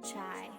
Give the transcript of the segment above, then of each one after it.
Chai.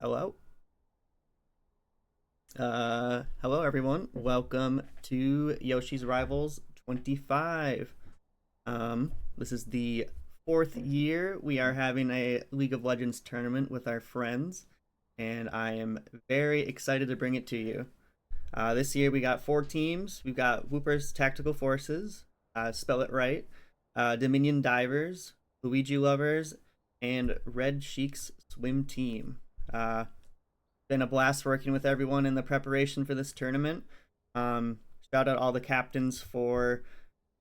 Hello. Hello everyone. Welcome to Yoshi's Rivals 25. This is the fourth year we are having a League of Legends tournament with our friends, and I am very excited to bring it to you. This year we got four teams. We've got Whooper's Tactical Forces, spell it right, Dominion Divers, Luigi Lovers, and Red Sheik's Swim Team. Been a blast working with everyone in the preparation for this tournament. shout out all the captains for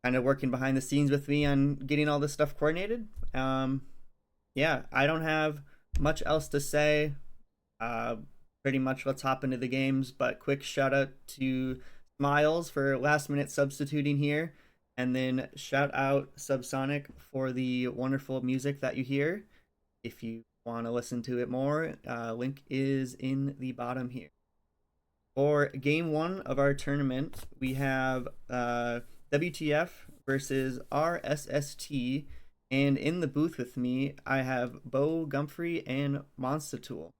kind of working behind the scenes with me on getting all this stuff coordinated. Yeah, I don't have much else to say. Uh, Pretty much let's hop into the games, but quick shout out to Smiles for last minute substituting here. And then shout out Subsonic for the wonderful music that you hear. If you want to listen to it more, link is in the bottom here. For game one of our tournament, we have WTF versus RSST. And in the booth with me, I have Bo Gumphrey and Monster Tool.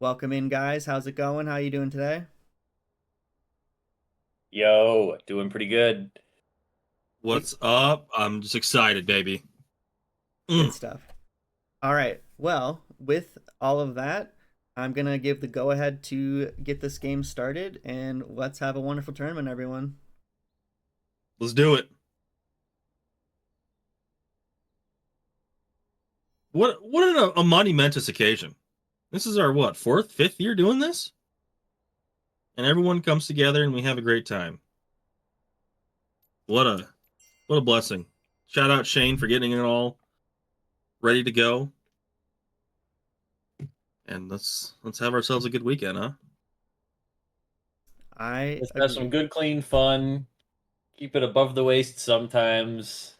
Welcome in, guys. How's it going? How you doing today? Yo, doing pretty good. What's up? I'm just excited, baby. Good stuff. All right. Well, with all of that, I'm going to give the go ahead to get this game started, and let's have a wonderful tournament, everyone. Let's do it. What a monumentous occasion. This is our what, fourth, fifth year doing this? And everyone comes together and we have a great time. What a blessing. Shout out Shane for getting it all ready to go. And let's have ourselves a good weekend, huh? Let's have some good, clean fun. Keep it above the waist sometimes.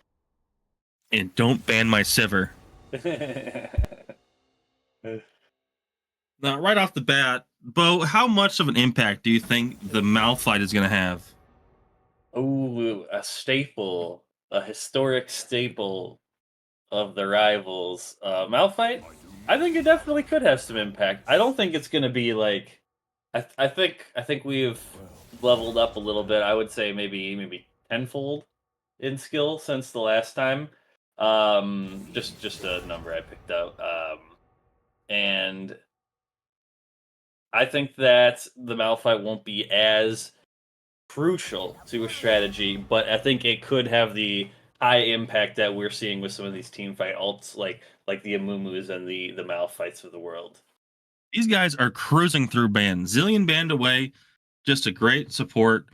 And don't ban my Siver. Now, right off the bat, Bo, how much of an impact do you think the Malphite is going to have? Ooh, a staple, a historic staple of the rivals. Malphite, I think it definitely could have some impact. I don't think it's going to be like. I think we've leveled up a little bit. I would say maybe tenfold in skill since the last time. Just a number I picked out. And I think that the Malphite won't be as crucial to a strategy, but I think it could have the high impact that we're seeing with some of these team fight alts, like the Amumus and the Malphites of the world. These guys are cruising through ban. Zillion banned away, just a great support.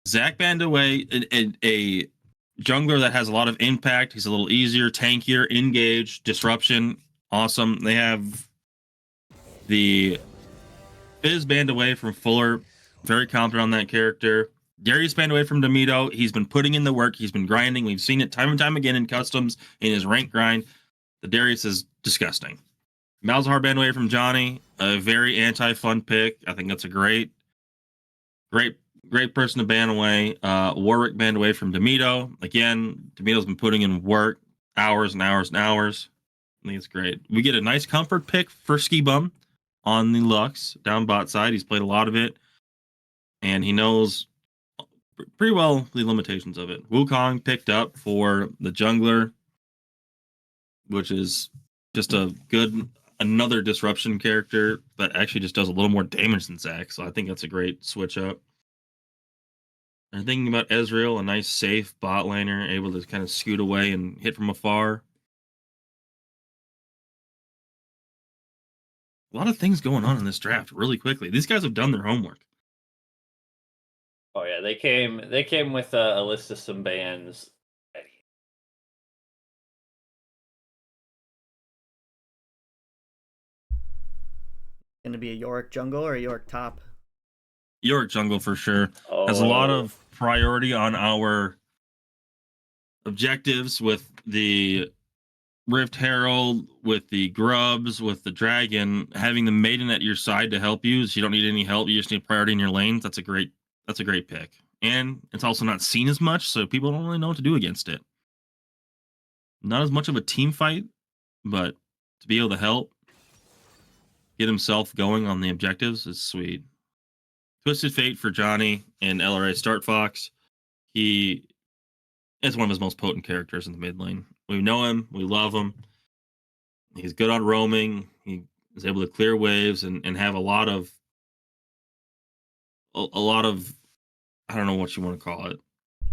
Zach banned away, a jungler that has a lot of impact. He's a little easier, tankier, engage, disruption. Awesome. They have the Fizz banned away from Fuller. Very confident on that character. Darius banned away from Demito. He's been putting in the work. He's been grinding. We've seen it time and time again in customs, in his rank grind. The Darius is disgusting. Malzahar banned away from Johnny. A very anti-fun pick. I think that's a great person to ban away. Warwick banned away from Demito. Again, Demito's been putting in work, hours and hours and hours. I think it's great. We get a nice comfort pick for Ski Bum on the Lux down bot side. He's played a lot of it, and he knows pretty well the limitations of it. Wukong picked up for the jungler, which is just another disruption character that actually just does a little more damage than Zac. So I think that's a great switch up. I'm thinking about Ezreal, a nice safe bot laner, able to kind of scoot away and hit from afar. A lot of things going on in this draft really quickly. These guys have done their homework. Oh yeah, they came with a list of some bans. Going to be a Yorick jungle or a Yorick top? Yorick jungle for sure. Has a lot of priority on our objectives with the Rift Herald, with the Grubs, with the Dragon. Having the Maiden at your side to help you, so you don't need any help. You just need priority in your lanes. That's a great pick. And it's also not seen as much, so people don't really know what to do against it. Not as much of a team fight, but to be able to help get himself going on the objectives is sweet. Twisted Fate for Johnny and LRA Start Fox. He is one of his most potent characters in the mid lane. We know him. We love him. He's good on roaming. He is able to clear waves and have a lot of I don't know what you want to call it.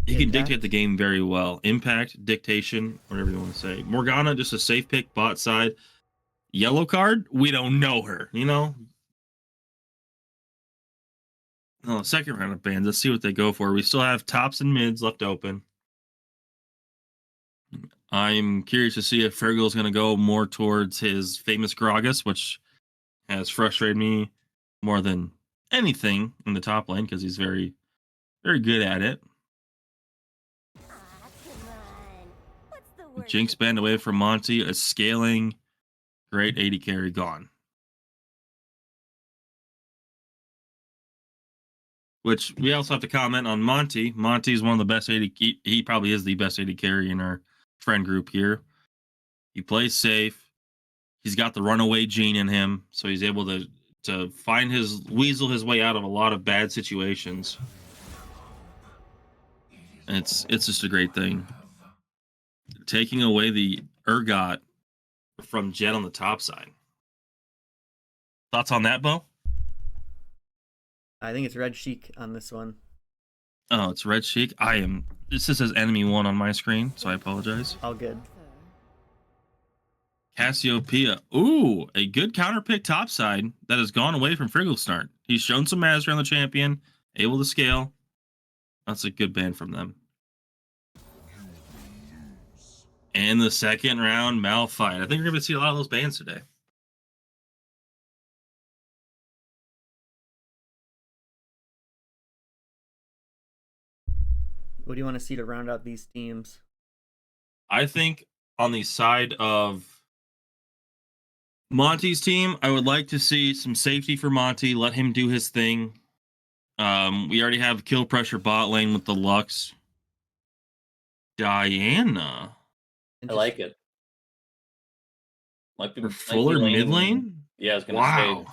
He can dictate the game very well. Impact, dictation, whatever you want to say. Morgana, just a safe pick, bot side. Yellow card, we don't know her, you know? No, second round of bans. Let's see what they go for. We still have tops and mids left open. I'm curious to see if Fergal's going to go more towards his famous Gragas, which has frustrated me more than anything in the top lane because he's very, very good at it. Jinx banned away from Monty, a scaling, great 80 carry gone. Which we also have to comment on Monty. Monty is one of the best 80. He probably is the best 80 carry in our friend group here. He plays safe. He's got the runaway gene in him, so he's able to find his weasel his way out of a lot of bad situations. And it's just a great thing. Taking away the Urgot from Jet on the top side. Thoughts on that, Bo? I think it's Red Sheik on this one. Oh, it's Red Sheik. This says enemy 1 on my screen, so I apologize. All good. Cassiopeia. Ooh, a good counter pick topside that has gone away from Frigglesnart. He's shown some mastery on the champion, able to scale. That's a good ban from them. And the second round, Malphite. I think we're going to see a lot of those bans today. What do you want to see to round out these teams? I think on the side of Monty's team, I would like to see some safety for Monty. Let him do his thing. We already have kill pressure bot lane with the Lux. Diana. I like it. Might be Fuller mid lane? Yeah, I was going to say. Wow.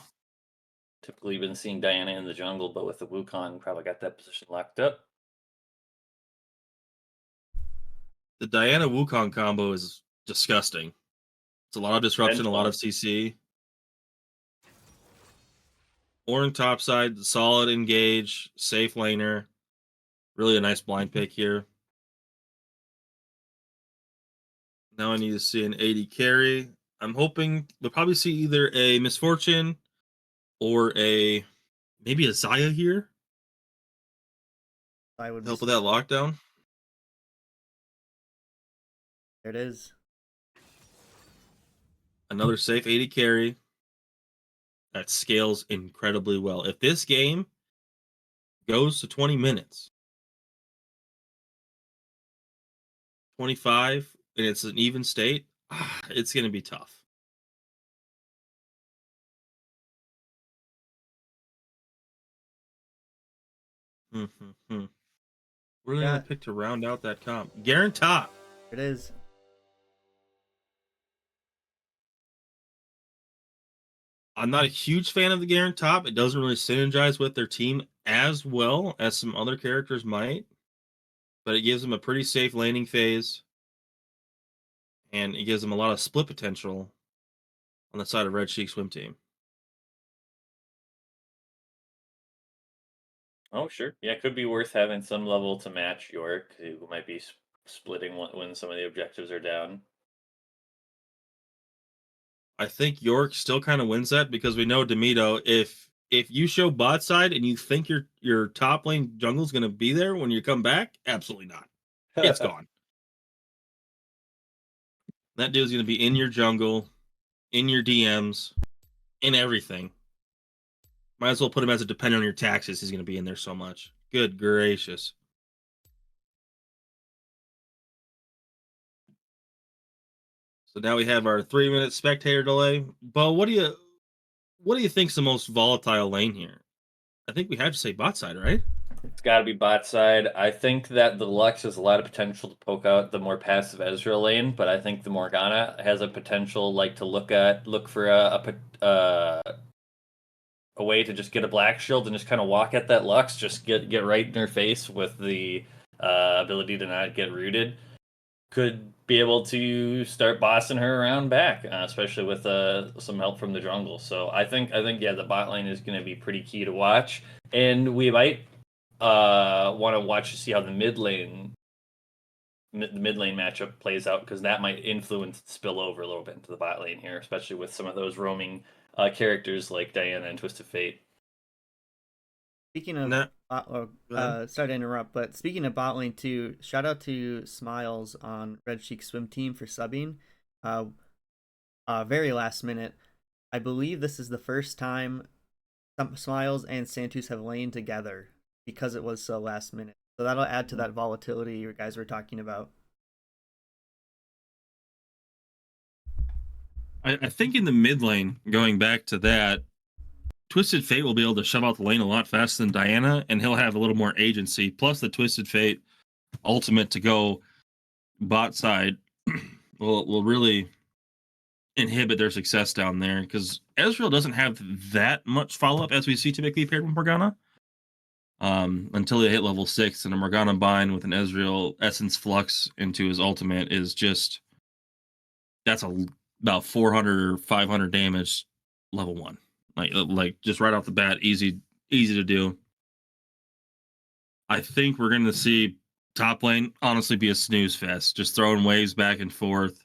Typically been seeing Diana in the jungle, but with the Wukong, probably got that position locked up. The Diana Wukong combo is disgusting. It's a lot of disruption, a lot of CC. Orin topside, solid engage, safe laner. Really a nice blind pick here. Now I need to see an 80 carry. I'm hoping we'll probably see either a Misfortune or maybe a Zaya here. I would help with that lockdown. There it is. Another safe 80 carry that scales incredibly well. If this game goes to 20 minutes, 25, and it's an even state, it's going to be tough. What are they going to pick to round out that comp? Garen top. It is. I'm not a huge fan of the Garen top. It doesn't really synergize with their team as well as some other characters might, but it gives them a pretty safe laning phase, and it gives them a lot of split potential on the side of Red Sheik swim team. Oh, sure. Yeah, it could be worth having some level to match York, who might be splitting when some of the objectives are down. I think York still kind of wins that because we know Demito, if you show bot side and you think your top lane jungle is going to be there when you come back, absolutely not. It's gone. That dude's going to be in your jungle, in your DMs, in everything. Might as well put him as a dependent on your taxes. He's going to be in there so much. Good gracious. So now we have our 3-minute spectator delay. Bo, what do you think's the most volatile lane here? I think we have to say bot side, right? It's got to be bot side. I think that the Lux has a lot of potential to poke out the more passive Ezreal lane, but I think the Morgana has a potential to look for a way to just get a black shield and just kind of walk at that Lux, just get right in her face with the ability to not get rooted. Could be able to start bossing her around back, especially with some help from the jungle. So I think yeah, the bot lane is going to be pretty key to watch, and we might want to watch to see how the mid lane matchup plays out, because that might influence spill over a little bit into the bot lane here, especially with some of those roaming characters like Diana and Twisted Fate. Speaking of, No, sorry to interrupt, but speaking of bot lane too, shout out to Smiles on Red Cheek Swim Team for subbing. Uh, very last minute. I believe this is the first time Smiles and Santus have lain together because it was so last minute. So that'll add to that volatility you guys were talking about. I think in the mid lane, going back to that, Twisted Fate will be able to shove out the lane a lot faster than Diana, and he'll have a little more agency. Plus, the Twisted Fate ultimate to go bot side will really inhibit their success down there because Ezreal doesn't have that much follow up as we see typically paired with Morgana. Until they hit level 6, and a Morgana bind with an Ezreal Essence Flux into his ultimate is just that's about 400 or 500 damage level 1. Like just right off the bat, easy to do. I think we're going to see top lane honestly be a snooze fest, just throwing waves back and forth.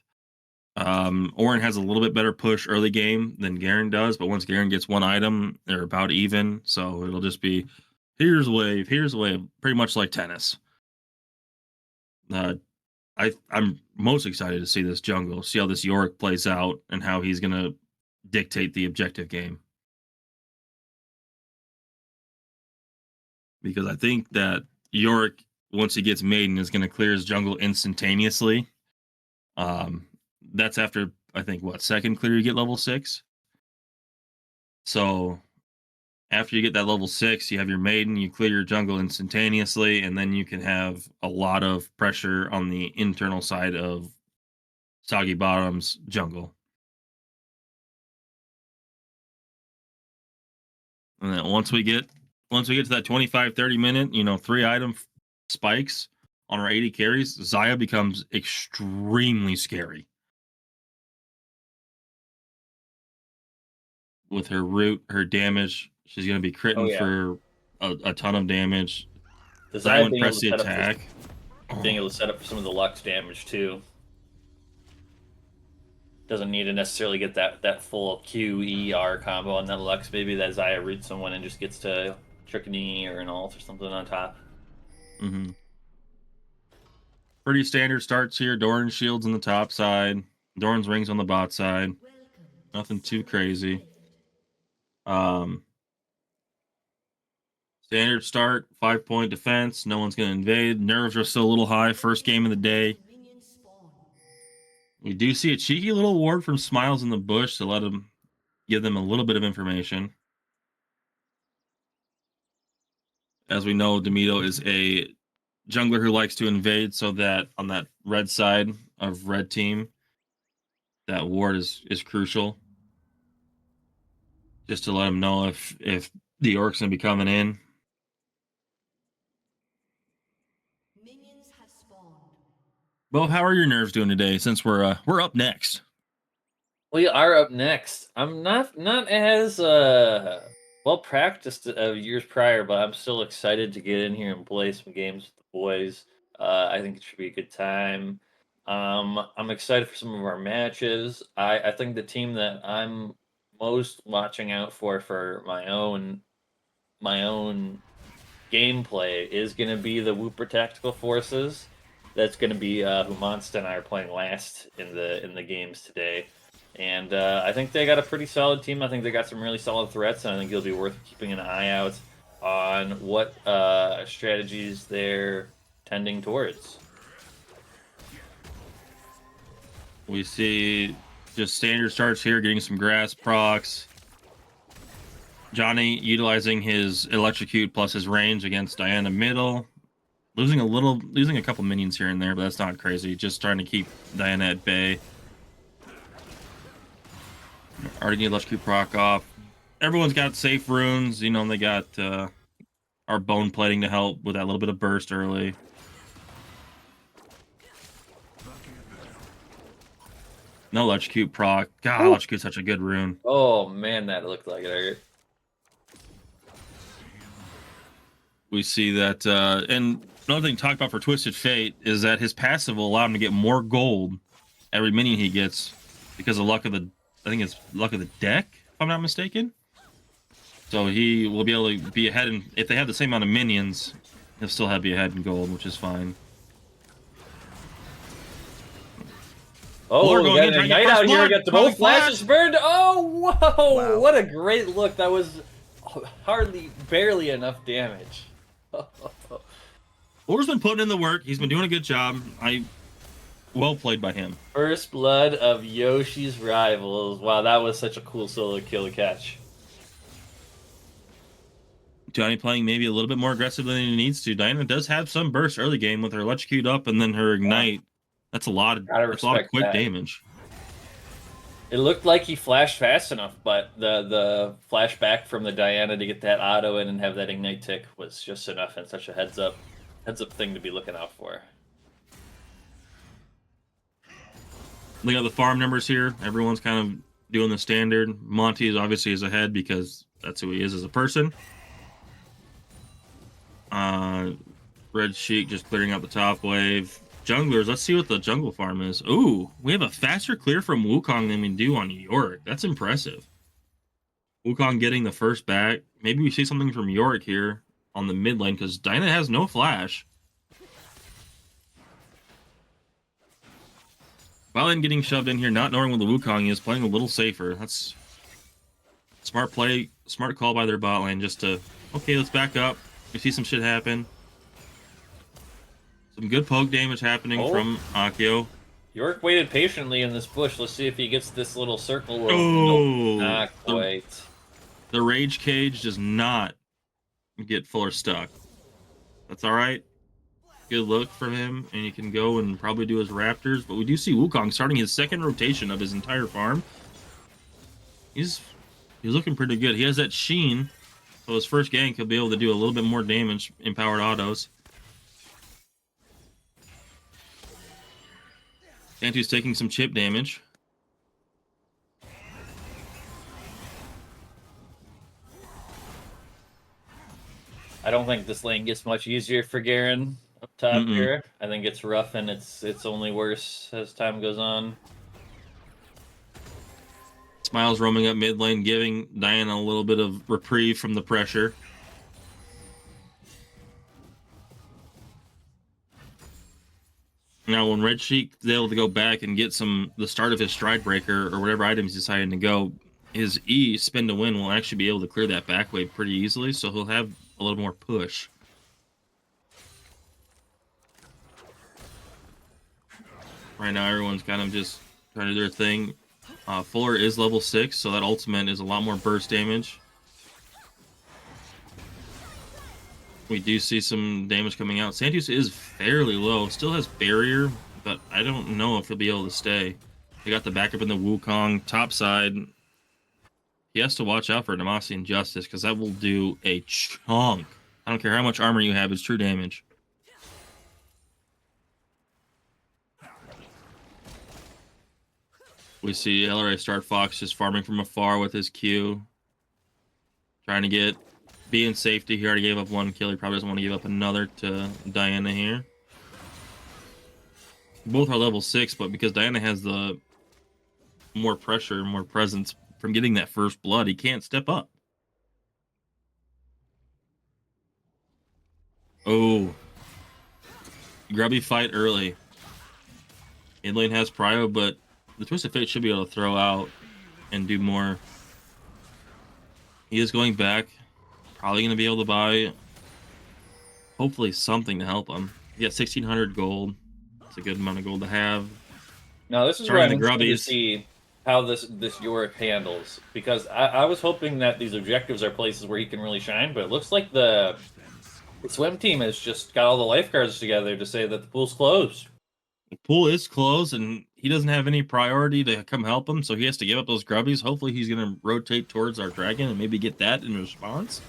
Orin has a little bit better push early game than Garen does, but once Garen gets one item, they're about even. So it'll just be here's a wave, pretty much like tennis. I'm most excited to see this jungle, see how this Yorick plays out, and how he's gonna dictate the objective game. Because I think that Yorick, once he gets Maiden, is gonna clear his jungle instantaneously. That's after I think second clear you get level 6. So after you get that level 6, you have your Maiden, you clear your jungle instantaneously, and then you can have a lot of pressure on the internal side of Soggy Bottom's jungle. And then once we get to that 25-30 minute, 3 item spikes on our 80 carries, Xayah becomes extremely scary. With her root, her damage, she's going to be critting for a ton of damage. Xayah would press the attack. Being able to set up for some of the Lux damage too. Doesn't need to necessarily get that full QER combo on that Lux. Maybe that Xayah roots someone and just gets to trick a knee or an ult or something on top. Mm-hmm. Pretty standard starts here. Doran's shields on the top side. Doran's rings on the bot side. Nothing too crazy. Standard start, 5-point defense. No one's going to invade. Nerves are still a little high. First game of the day. We do see a cheeky little ward from Smiles in the bush to give them a little bit of information. As we know, Demito is a jungler who likes to invade, so that on that red side of red team, that ward is crucial. Just to let them know if the Orc's going to be coming in. Bo, how are your nerves doing today? Since we're up next. We are up next. I'm not as well practiced years prior, but I'm still excited to get in here and play some games with the boys. I think it should be a good time. I'm excited for some of our matches. I think the team that I'm most watching out for my own gameplay is going to be the Wooper Tactical Forces. That's going to be who Monster and I are playing last in the games today. And I think they got a pretty solid team. I think they got some really solid threats, and I think it'll be worth keeping an eye out on what strategies they're tending towards. We see just standard starts here, getting some grass procs. Johnny utilizing his electrocute plus his range against Diana middle. Losing a couple minions here and there, but that's not crazy. Just trying to keep Diana at bay. Already need electrocute proc off. Everyone's got safe runes. They got our bone plating to help with that little bit of burst early. No electrocute proc. God, electrocute's such a good rune. Oh man, that looked like it. We see that, and another thing to talk about for Twisted Fate is that his passive will allow him to get more gold every minion he gets because of luck of the, I think it's luck of the deck, if I'm not mistaken. So he will be able to be ahead, and if they have the same amount of minions, he'll still be ahead in gold, which is fine. Oh, we going got in, an trying to get Ignite first out here. blood. Got the Calling both flashes flash. burned. Oh, whoa! Wow. What a great look. That was barely enough damage. Fuller's been putting in the work. He's been doing a good job. Well played by him. First blood of Yoshi's rivals. Wow, that was such a cool solo kill catch. Johnny playing maybe a little bit more aggressive than he needs to. Diana does have some burst early game with her electrocute up and then her ignite. That's a lot of quick damage. It looked like he flashed fast enough, but the flashback from the Diana to get that auto in and have that ignite tick was just enough, and such a heads up thing to be looking out for. Look at the farm numbers here. Everyone's kind of doing the standard. Monty is obviously ahead because that's who he is as a person. Red Sheik just clearing out the top wave. Junglers, let's see what the jungle farm is. Ooh, we have a faster clear from Wukong than we do on Yorick. That's impressive. Wukong getting the first back. Maybe we see something from Yorick here on the mid lane because Dinah has no flash. Violin getting shoved in here, not knowing what the Wukong is, playing a little safer. That's smart play, smart call by their bot lane just to, okay, let's back up. We see some shit happen. Some good poke damage happening from Akio. York waited patiently in this bush. Let's see if he gets this little circle. Oh, not quite. The rage cage does not get Fuller stuck. That's all right. Good look from him, and he can go and probably do his Raptors. But we do see Wukong starting his second rotation of his entire farm. He's looking pretty good. He has that sheen, so his first gank he'll be able to do a little bit more damage in powered autos. Santu's taking some chip damage. I don't think this lane gets much easier for Garen up top here. I think it's rough, and it's only worse as time goes on. Smiles roaming up mid lane, giving Diana a little bit of reprieve from the pressure. Now, when Red Sheik is able to go back and get the start of his Stride Breaker or whatever items he's deciding to go, his E, spin to win, will actually be able to clear that back wave pretty easily, so he'll have a little more push. Right now, everyone's kind of just trying to do their thing. Fuller is level 6, so that ultimate is a lot more burst damage. We do see some damage coming out. Santos is fairly low. Still has barrier, but I don't know if he'll be able to stay. He got the backup in the Wukong top side. He has to watch out for Demacian Justice because that will do a chunk. I don't care how much armor you have, it's true damage. We see LRA Star Fox just farming from afar with his Q. Trying to be in safety. He already gave up one kill. He probably doesn't want to give up another to Diana here. Both are level 6, but because Diana has the more pressure, more presence from getting that first blood, he can't step up. Oh. Grubby fight early. Mid lane has Prio, but the Twisted Fate should be able to throw out and do more. He is going back. Probably going to be able to buy, hopefully, something to help him. He got 1,600 gold. That's a good amount of gold to have. Now, this is where I'm interested to see how this Yorick handles. Because I was hoping that these objectives are places where he can really shine, but it looks like the swim team has just got all the lifeguards together to say that the pool's closed. The pool is closed, and he doesn't have any priority to come help him, so he has to give up those grubbies. Hopefully he's going to rotate towards our dragon and maybe get that in response.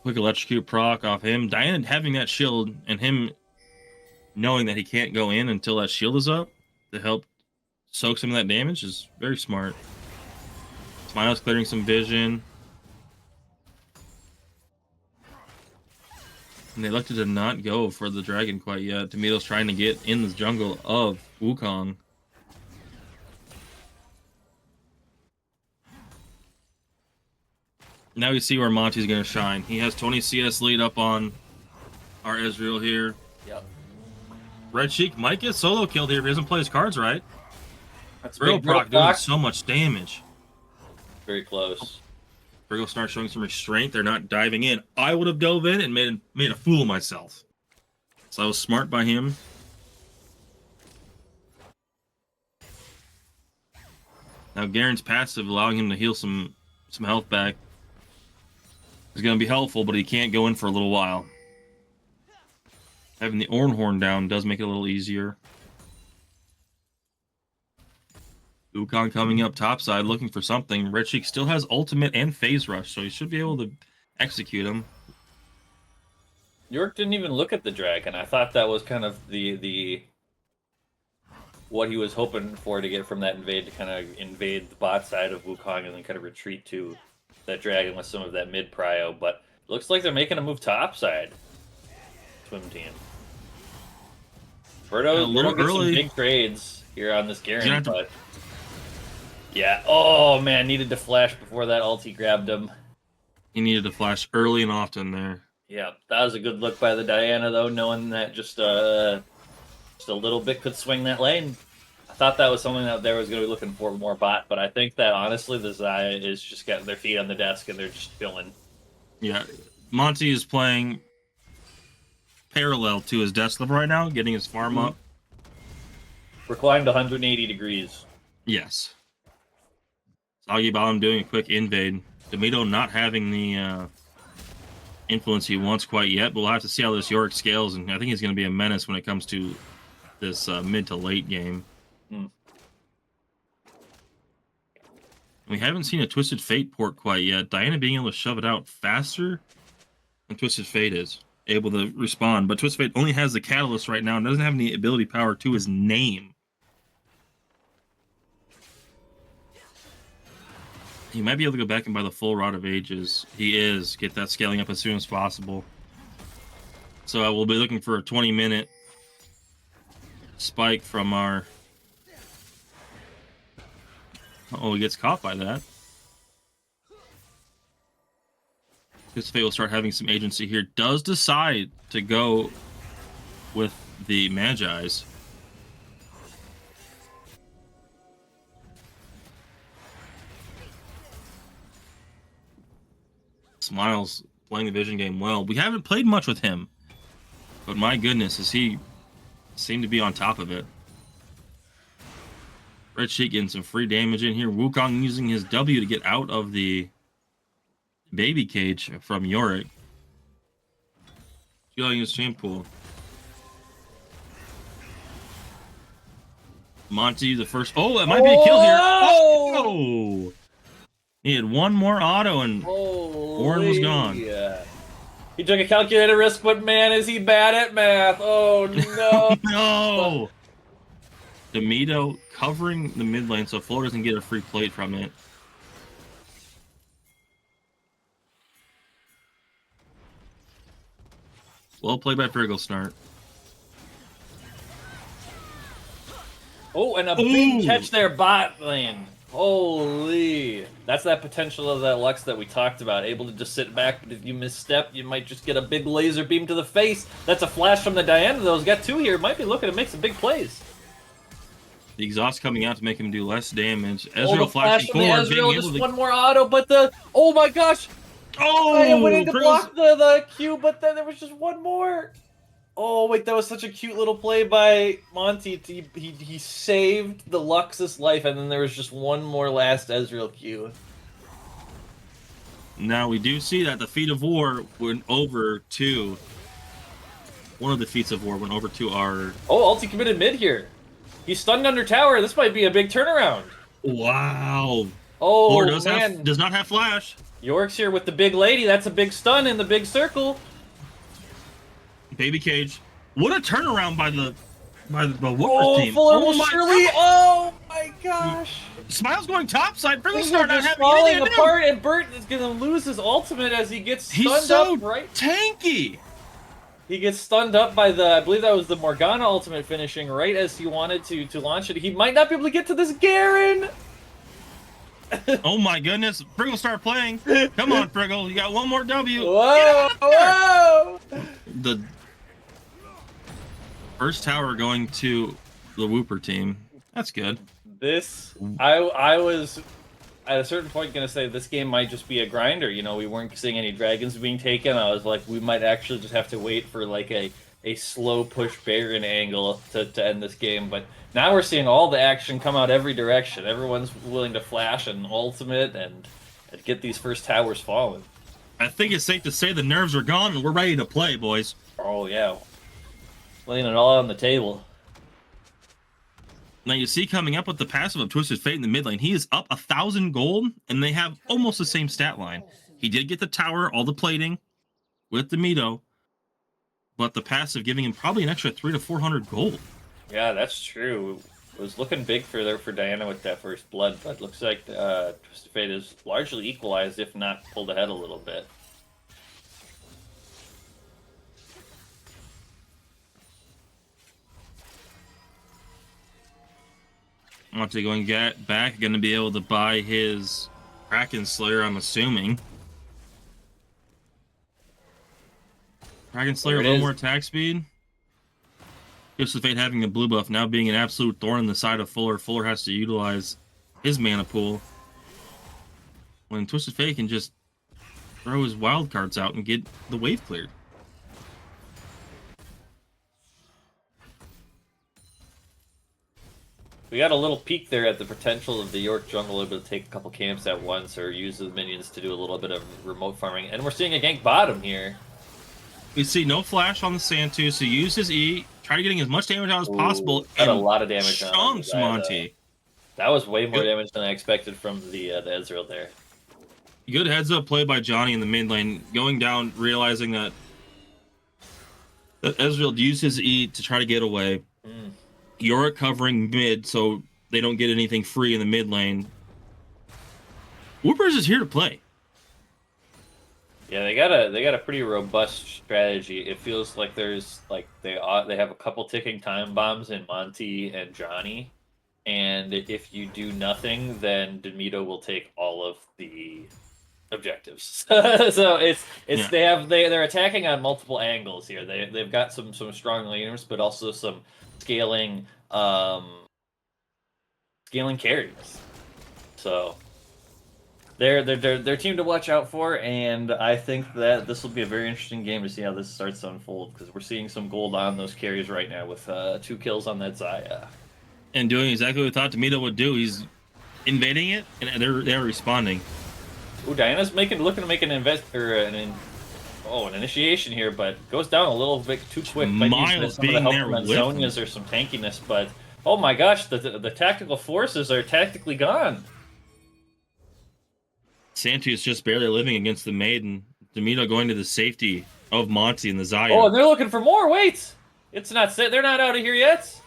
Quick electrocute proc off him. Diana having that shield and him knowing that he can't go in until that shield is up to help soak some of that damage is very smart. Smiles clearing some vision. And they elected to not go for the dragon quite yet. Tomato's trying to get in the jungle of Wukong. Now we see where Monty's going to shine. He has 20 CS lead up on our Ezreal here. Yep. Red Sheik might get solo killed here if he doesn't play his cards right. That's Brittle big proc doing so much damage. Very close. Brittle starts showing some restraint. They're not diving in. I would have dove in and made a fool of myself. So I was smart by him. Now Garen's passive, allowing him to heal some health back, is going to be helpful, but he can't go in for a little while. Having the Ornhorn down does make it a little easier. Wukong coming up topside looking for something. Red Sheik still has ultimate and phase rush, so he should be able to execute him. York didn't even look at the dragon. I thought that was kind of the what he was hoping for to get from that invade, to kind of invade the bot side of Wukong and then kind of retreat to that dragon with some of that mid prio. But looks like they're making a move topside. Swim team. Birdo gets some big trades here on this Garen, but yeah. Oh man, needed to flash before that ulti grabbed him. He needed to flash early and often there. Yeah, that was a good look by the Diana though, knowing that just a little bit could swing that lane. I thought that was something that they was going to be looking for more bot, but I think that honestly the Xayah is just getting their feet on the desk and they're just chilling. Yeah, Monty is playing parallel to his desk level right now, getting his farm up. Reclined 180 degrees. Yes. Soggy Bottom doing a quick invade. Demito not having the influence he wants quite yet, but we'll have to see how this Yorick scales, and I think he's going to be a menace when it comes to this mid to late game. We haven't seen a Twisted Fate port quite yet. Diana being able to shove it out faster than Twisted Fate is able to respond, but Twisted Fate only has the Catalyst right now and doesn't have any ability power to his name. He might be able to go back and buy the full Rod of Ages. He is. Get that scaling up as soon as possible. So we'll be looking for a 20-minute spike from our... Oh, he gets caught by that. This Fate will start having some agency here. Does decide to go with the Magi's. Smiles playing the vision game well. We haven't played much with him, but my goodness, does he seem to be on top of it. Red Sheik getting some free damage in here. Wukong using his W to get out of the baby cage from Yorick. Stealing his champ pool. Monty, the first... Oh, that might be a kill here. Oh! He had one more auto and Warren was gone. Yeah. He took a calculated risk, but man, is he bad at math. Oh, no. No! Demito covering the mid lane so Flo doesn't get a free plate from it. Well played by Snart. Oh, and a big catch there, bot lane. Holy. That's that potential of that Lux that we talked about. Able to just sit back, but if you misstep, you might just get a big laser beam to the face. That's a flash from the Diana, though. He's got two here. Might be looking to make some big plays. The exhaust coming out to make him do less damage. Ezreal flashing forward. Ezreal, just one more auto, but the... Oh my gosh! Oh! I went in to block the Q, but then there was just one more. Oh, wait, that was such a cute little play by Monty. He saved the Lux's life, and then there was just one more last Ezreal Q. Now, we do see that the Feat of War went over to... One of the Feats of War went over to our... Oh, ulti committed mid here. He's stunned under tower. This might be a big turnaround. Wow. Oh, Or man. does not have flash. York's here with the big lady. That's a big stun in the big circle. Baby cage. What a turnaround by the Wooper team. Fuller will surely. Oh my gosh. Smile's going topside. Things are just falling apart, and Bert is gonna lose his ultimate as he gets stunned He's so up. Right. tanky. He gets stunned up by the, I believe that was the Morgana ultimate finishing right as he wanted to launch it. He might not be able to get to this Garen. Oh my goodness. Friggle start playing. Come on, Friggle. You got one more W. Whoa! Whoa! The first tower going to the Whooper team. That's good. This I was at a certain point going to say this game might just be a grinder. You know, we weren't seeing any dragons being taken. I was like, we might actually just have to wait for like a slow push Baron angle to end this game. But now we're seeing all the action come out every direction. Everyone's willing to flash an ultimate and get these first towers falling. I think it's safe to say the nerves are gone and we're ready to play, boys. Oh, yeah. Laying it all on the table. Now you see coming up with the passive of Twisted Fate in the mid lane, he is up 1,000 gold, and they have almost the same stat line. He did get the tower, all the plating, with the Mito, but the passive giving him probably an extra 300 to 400 gold. Yeah, that's true. It was looking big for Diana with that first blood, but looks like Twisted Fate is largely equalized, if not pulled ahead a little bit. Monte going back, going to be able to buy his Kraken Slayer, I'm assuming. Kraken Slayer, a little more attack speed. Twisted Fate having a blue buff, now being an absolute thorn in the side of Fuller. Fuller has to utilize his mana pool. When Twisted Fate can just throw his wild cards out and get the wave cleared. We got a little peek there at the potential of the York jungle able to take a couple camps at once or use the minions to do a little bit of remote farming. And we're seeing a gank bottom here. We see no flash on the Santu, so use his E, try getting as much damage out as possible. Got a lot of damage on chunks Monty. That was way more damage than I expected from the Ezreal there. Good heads up play by Johnny in the mid lane, going down, realizing that Ezreal used his E to try to get away. Yorick covering mid, so they don't get anything free in the mid lane. Whoopers is here to play. Yeah, they got a pretty robust strategy. It feels like there's like they have a couple ticking time bombs in Monty and Johnny, and if you do nothing, then Demito will take all of the objectives. So they're attacking on multiple angles here. They've got some strong laners, but also some scaling carries. So they're team to watch out for, and I think that this will be a very interesting game to see how this starts to unfold, because we're seeing some gold on those carries right now with 2 kills on that Zaya. And doing exactly what we thought Demito would do. He's invading it, and they're responding. Ooh, Diana's looking to make an initiation here, but goes down a little bit too quick. Miles some of the help from Zonias or some tankiness, but oh my gosh, the tactical forces are tactically gone. Santu is just barely living against the Maiden. Demito going to the safety of Monty and the Zaya. Oh, and they're looking for more. Wait, it's not. They're not out of here yet.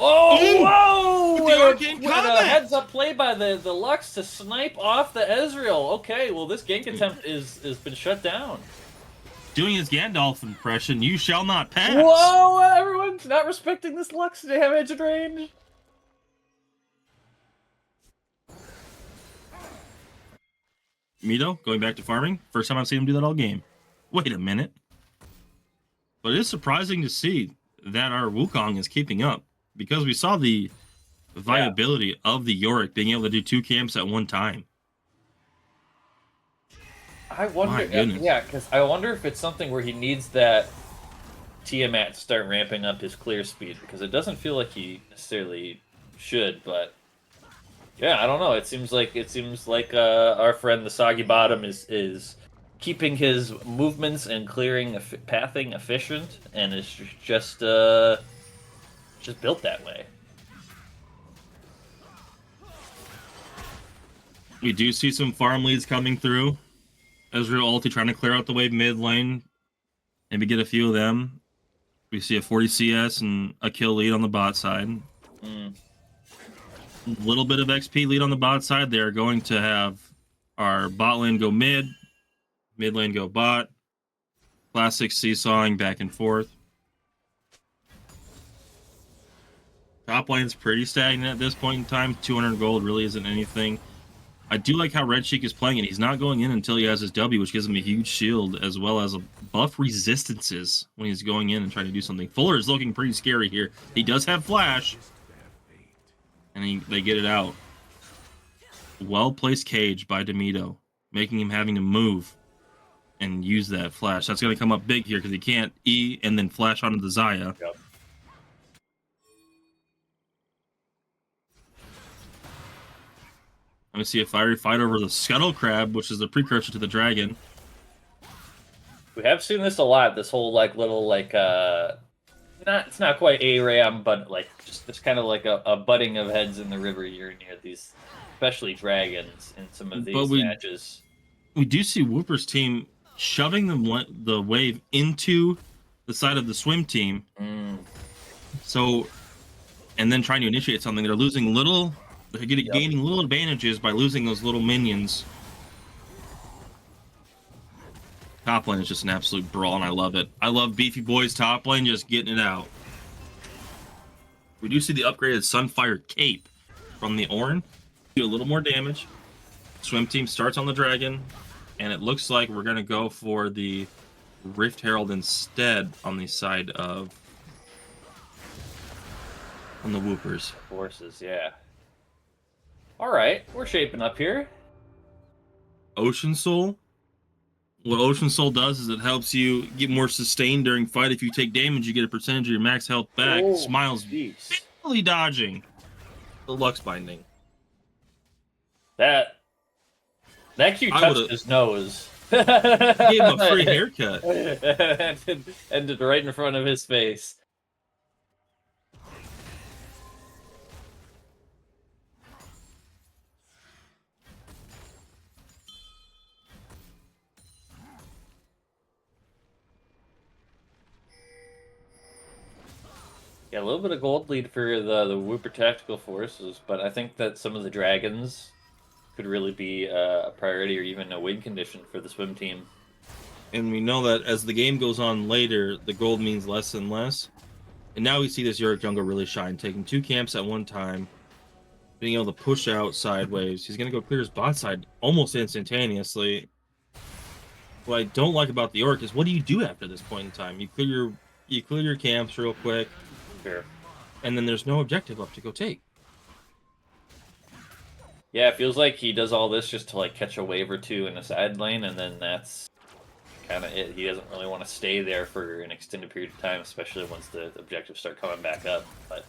Oh, whoa! With a heads-up play by the Lux to snipe off the Ezreal. Okay, well, this gank attempt has been shut down. Doing his Gandalf impression, you shall not pass. Whoa, everyone's not respecting this Lux damage and range. Mito going back to farming. First time I've seen him do that all game. Wait a minute. But it is surprising to see that our Wukong is keeping up, because we saw the viability of the Yorick being able to do 2 camps at one time. I wonder, because I wonder if it's something where he needs that Tiamat to start ramping up his clear speed, because it doesn't feel like he necessarily should, but yeah, I don't know. It seems like our friend the Soggy Bottom is keeping his movements and clearing pathing efficient, and is just built that way. We do see some farm leads coming through. Ezreal ulti trying to clear out the wave mid lane. Maybe get a few of them. We see a 40 CS and a kill lead on the bot side. A little bit of XP lead on the bot side. They're going to have our bot lane go mid lane go bot. Classic seesawing back and forth. Top lane's pretty stagnant at this point in time. 200 gold really isn't anything. I do like how Red Sheik is playing it. He's not going in until he has his W, which gives him a huge shield, as well as a buff resistances when he's going in and trying to do something. Fuller is looking pretty scary here. He does have Flash, and they get it out. Well-placed cage by Demito, making him having to move and use that Flash. That's going to come up big here because he can't E and then Flash onto the Xayah. Yep. Let me see a fiery fight over the Scuttle Crab, which is the precursor to the dragon. We have seen this a lot. This whole like little like it's not quite ARAM, but like just kind of like a butting of heads in the river here near these, especially dragons in some of these matches. We do see Whooper's team shoving the wave into the side of the swim team. So, and then trying to initiate something. They're losing little. They're gaining little advantages by losing those little minions. Top lane is just an absolute brawl, and I love it. I love Beefy Boy's top lane just getting it out. We do see the upgraded Sunfire Cape from the Ornn. Do a little more damage. Swim team starts on the dragon, and it looks like we're going to go for the Rift Herald instead on the side of on the Whoopers. Forces, yeah. All right, we're shaping up here. Ocean Soul. What Ocean Soul does is it helps you get more sustained during fight. If you take damage, you get a percentage of your max health back. Oh, Smiles barely dodging the Lux Binding. That Q touched his nose. Gave him a free haircut. Ended right in front of his face. Yeah, a little bit of gold lead for the Whooper Tactical Forces, but I think that some of the dragons could really be a priority or even a win condition for the swim team. And we know that as the game goes on later, the gold means less and less. And now we see this Yorick jungle really shine, taking 2 camps at one time, being able to push out sideways. He's going to go clear his bot side almost instantaneously. What I don't like about the Yorick is what do you do after this point in time? You clear your camps real quick. Sure. And then there's no objective up to go take. Yeah, it feels like he does all this just to like catch a wave or two in the side lane, and then that's kind of it. He doesn't really want to stay there for an extended period of time, especially once the objectives start coming back up. But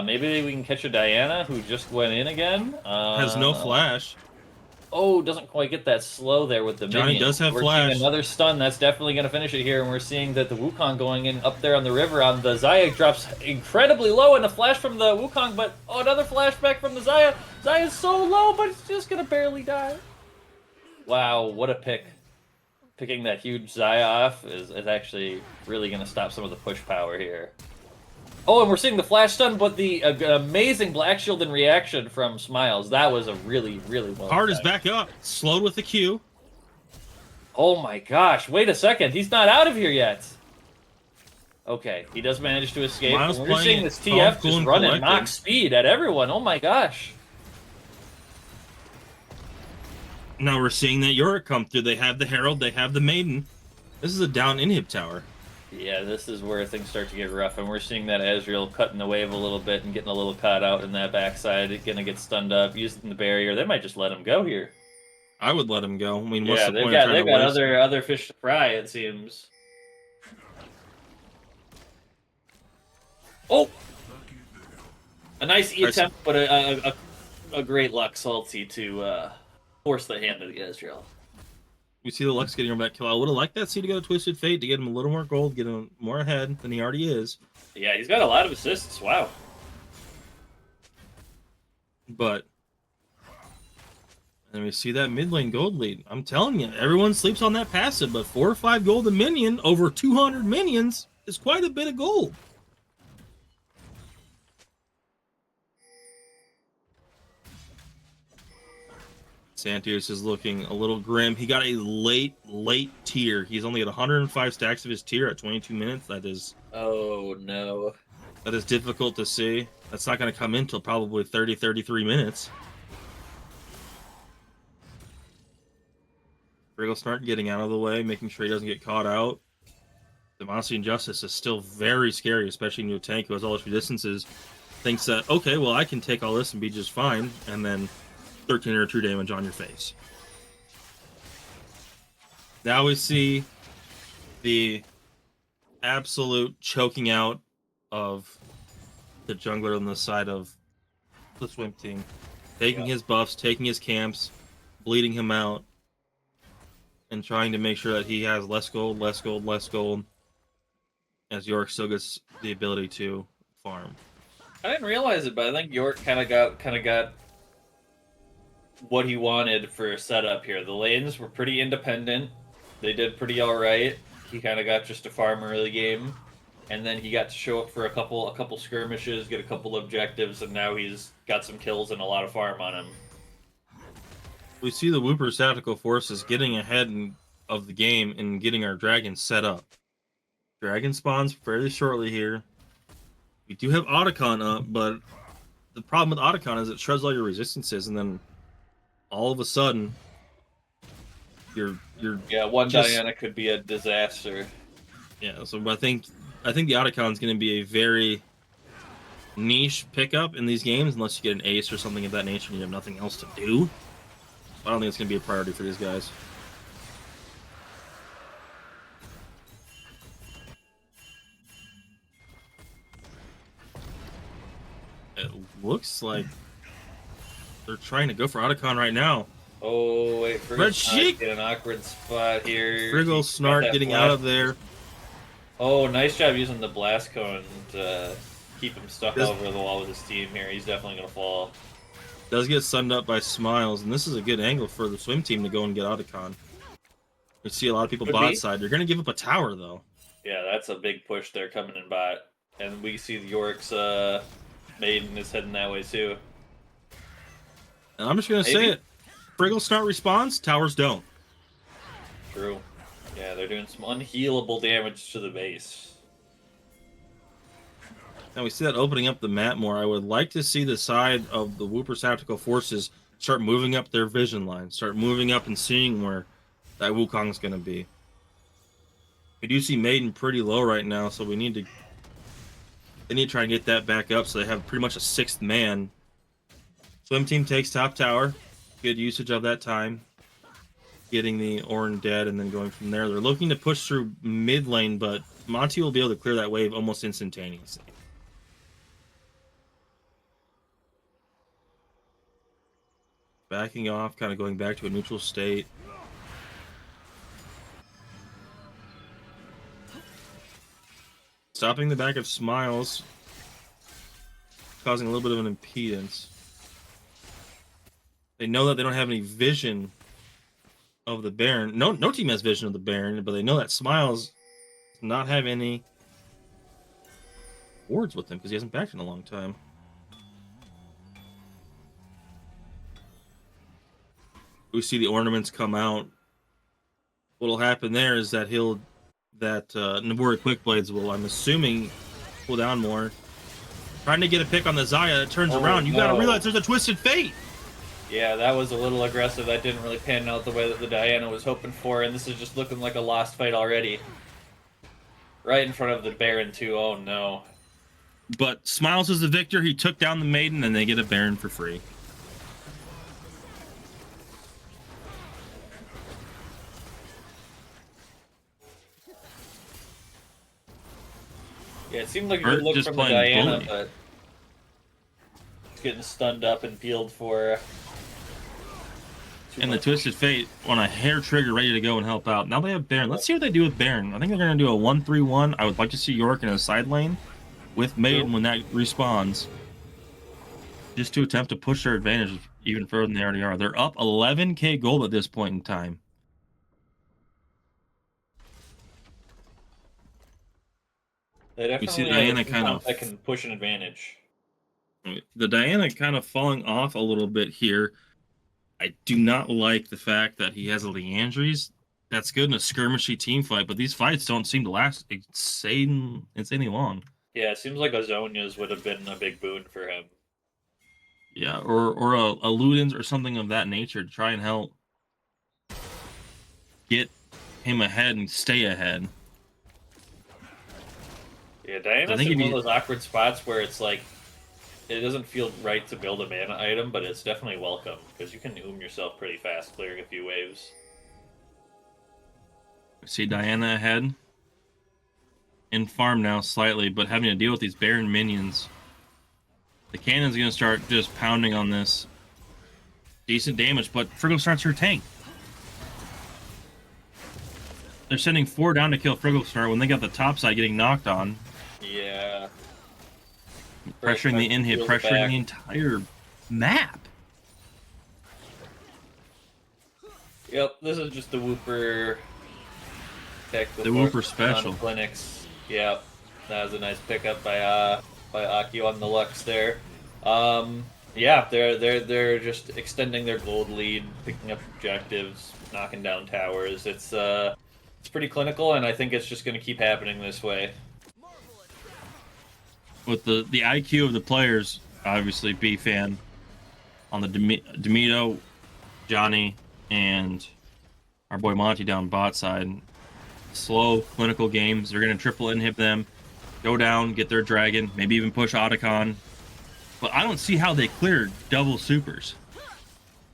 maybe we can catch a Diana who just went in again. Has no flash. Oh, doesn't quite get that slow there with the Johnny minion. does have We're flash. seeing another stun. That's definitely going to finish it here. And we're seeing that the Wukong going in up there on the river on the Xayah drops incredibly low. And a flash from the Wukong, but another flashback from the Xayah. Xayah's so low, but it's just going to barely die. Wow, what a pick. Picking that huge Xayah off is actually really going to stop some of the push power here. Oh, and we're seeing the flash stun, but the amazing black shield in reaction from Smiles. That was a really, really well. Hard is back up. Slowed with the Q. Oh my gosh, wait a second. He's not out of here yet. Okay, he does manage to escape. Smiles We're seeing this playing TF cool just and running collected. mock speed at everyone. Oh my gosh. Now we're seeing that Yorick come through. They have the Herald. They have the Maiden. This is a down inhib tower. Yeah, this is where things start to get rough, and we're seeing that Ezreal cutting the wave a little bit and getting a little caught out in that backside. It's gonna get stunned up, using the barrier. They might just let him go here. I would let him go. I mean, what's Yeah, the they've point of got trying to waste him? other fish to fry, it seems. Oh, a nice E attempt, but a great Lux ulti to force the hand of the Ezreal. We see the Lux getting her back kill. I would have liked that C to go to Twisted Fate to get him a little more gold, get him more ahead than he already is. Yeah, he's got a lot of assists. Wow. But and we see that mid lane gold lead. I'm telling you, everyone sleeps on that passive, but 4 or 5 golden minion over 200 minions is quite a bit of gold. Santios is looking a little grim. He got a late tier. He's only at 105 stacks of his tier at 22 minutes. That is... Oh, no. That is difficult to see. That's not going to come in until probably 30, 33 minutes. Friggle Snart getting out of the way, making sure he doesn't get caught out. The Monster Injustice is still very scary, especially into a tank who has all his resistances. Thinks that, okay, well, I can take all this and be just fine, and then 1300 true damage on your face. Now we see the absolute choking out of the jungler on the side of the swim team. Taking his buffs, taking his camps, bleeding him out, and trying to make sure that he has less gold, less gold, less gold, as York still gets the ability to farm. I didn't realize it, but I think York kind of got what he wanted for a setup here. The lanes were pretty independent. They did pretty all right. He kind of got just a farm early game, and then he got to show up for a couple skirmishes, get a couple objectives, and now he's got some kills and a lot of farm on him. We see the Wooper Tactical Forces getting ahead of the game and getting our dragon set up. Dragon spawns fairly shortly here. We do have Otacon up, but the problem with Otacon is it shreds all your resistances, and then all of a sudden, you're one just, Diana could be a disaster. Yeah, so I think the Otacon is going to be a very niche pickup in these games, unless you get an ace or something of that nature and you have nothing else to do. I don't think it's going to be a priority for these guys. It looks like they're trying to go for Otacon right now. Oh, wait, Red Sheik get an awkward spot here. Friggle Snart getting out of there. Oh, nice job using the blast cone to keep him stuck over the wall with his team here. He's definitely going to fall. Does get sunned up by Smiles, and this is a good angle for the swim team to go and get Otacon. We see a lot of people bot side. They're going to give up a tower, though. Yeah, that's a big push there coming in bot. And we see the York's maiden is heading that way, too. And I'm just going to say it. Friggle Snart responds, towers don't. True. Yeah, they're doing some unhealable damage to the base. Now we see that opening up the map more. I would like to see the side of the Wooper Tactical Forces start moving up their vision line, start moving up and seeing where that Wukong's going to be. We do see Maiden pretty low right now, so they need to try and get that back up so they have pretty much a sixth man. Swim team takes top tower. Good usage of that time. Getting the Ornn dead and then going from there. They're looking to push through mid lane, but Monty will be able to clear that wave almost instantaneously. Backing off, kind of going back to a neutral state. Stopping the back of Smiles, causing a little bit of an impedance. They know that they don't have any vision of the Baron. No team has vision of the Baron, but they know that Smiles does not have any wards with him because he hasn't backed in a long time. We see the ornaments come out. What'll happen there is that Naburi Quick Blades will, I'm assuming, pull down more. Trying to get a pick on the Xayah, it turns around. You gotta realize there's a Twisted Fate. Yeah, that was a little aggressive. That didn't really pan out the way that the Diana was hoping for, and this is just looking like a lost fight already. Right in front of the Baron, too. Oh, no. But Smiles is the victor. He took down the Maiden, and they get a Baron for free. Yeah, it seemed like a good look from the Diana, but it's getting stunned up and peeled for... And the Twisted Fate on a hair trigger ready to go and help out. Now they have Baron. Let's see what they do with Baron. I think they're going to do a 1-3-1. I would like to see York in a side lane with Maiden when that respawns. Just to attempt to push their advantage even further than they already are. They're up 11k gold at this point in time. They definitely we see Diana kind of that can push an advantage. The Diana kind of falling off a little bit here. I do not like the fact that he has a Leandries. That's good in a skirmishy team fight, but these fights don't seem to last insanely long. Yeah, it seems like a Zhonya's would have been a big boon for him. Yeah, or a Ludens or something of that nature to try and help. get him ahead and stay ahead. Yeah, I Diana's think in if one of you those awkward spots where it's like it doesn't feel right to build a mana item, but it's definitely welcome because you can yourself pretty fast, clearing a few waves. see Diana ahead in farm now slightly, but having to deal with these Baron minions. The cannon's going to start just pounding on this. Decent damage, but Friggle starts her tank. They're sending 4 down to kill Friggle Star when they got the top side getting knocked on. Yeah. Pressuring the inhib, pressuring the back. entire map. Yep, this is just the Wooper tech with The Wooper special. clinics. Yep, that was a nice pickup by Aki on the Lux there. Yeah, they're just extending their gold lead, picking up objectives, knocking down towers. It's pretty clinical, and I think it's just going to keep happening this way. With the IQ of the players, obviously B-Fan on the Demito, Johnny, and our boy Monty down bot side. Slow, clinical games. They're going to triple inhib them, go down, get their dragon, maybe even push Otacon. But I don't see how they clear double supers.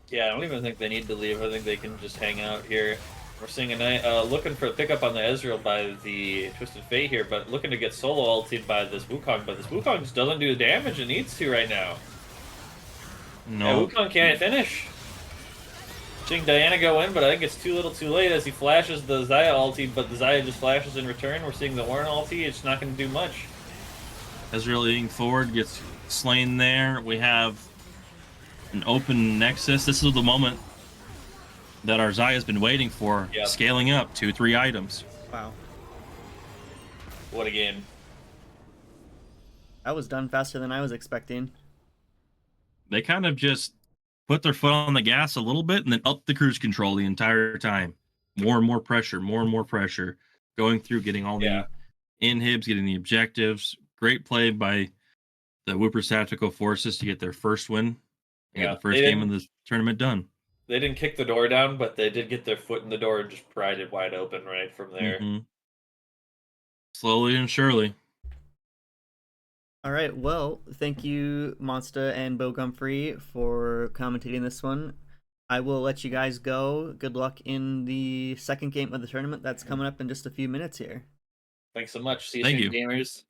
Yeah, I don't even think they need to leave. I think they can just hang out here. We're seeing a night, looking for a pickup on the Ezreal by the Twisted Fate here, but looking to get solo ultied by this Wukong, but this Wukong just doesn't do the damage it needs to right now. No. Yeah, Wukong can't finish. Seeing Diana go in, but I think it's too little too late as he flashes the Xayah ulti, but the Xayah just flashes in return. We're seeing the Warren ulti, it's not going to do much. Ezreal eating forward, gets slain there. We have an open Nexus. This is the moment that our Xayah's been waiting for. Yep. Scaling up 2-3 items. Wow. What a game. That was done faster than I was expecting. They kind of just put their foot on the gas a little bit and then up the cruise control the entire time. More and more pressure, more and more pressure. Going through, getting all the inhibs, getting the objectives. Great play by the Whoopers Tactical Forces to get their first win. And get the first game of the tournament done. They didn't kick the door down, but they did get their foot in the door and just pried it wide open right from there. Mm-hmm. Slowly and surely. All right, well, thank you, Monsta and Bo Gumfrey, for commentating this one. I will let you guys go. Good luck in the second game of the tournament that's coming up in just a few minutes here. Thanks so much. See you soon, gamers.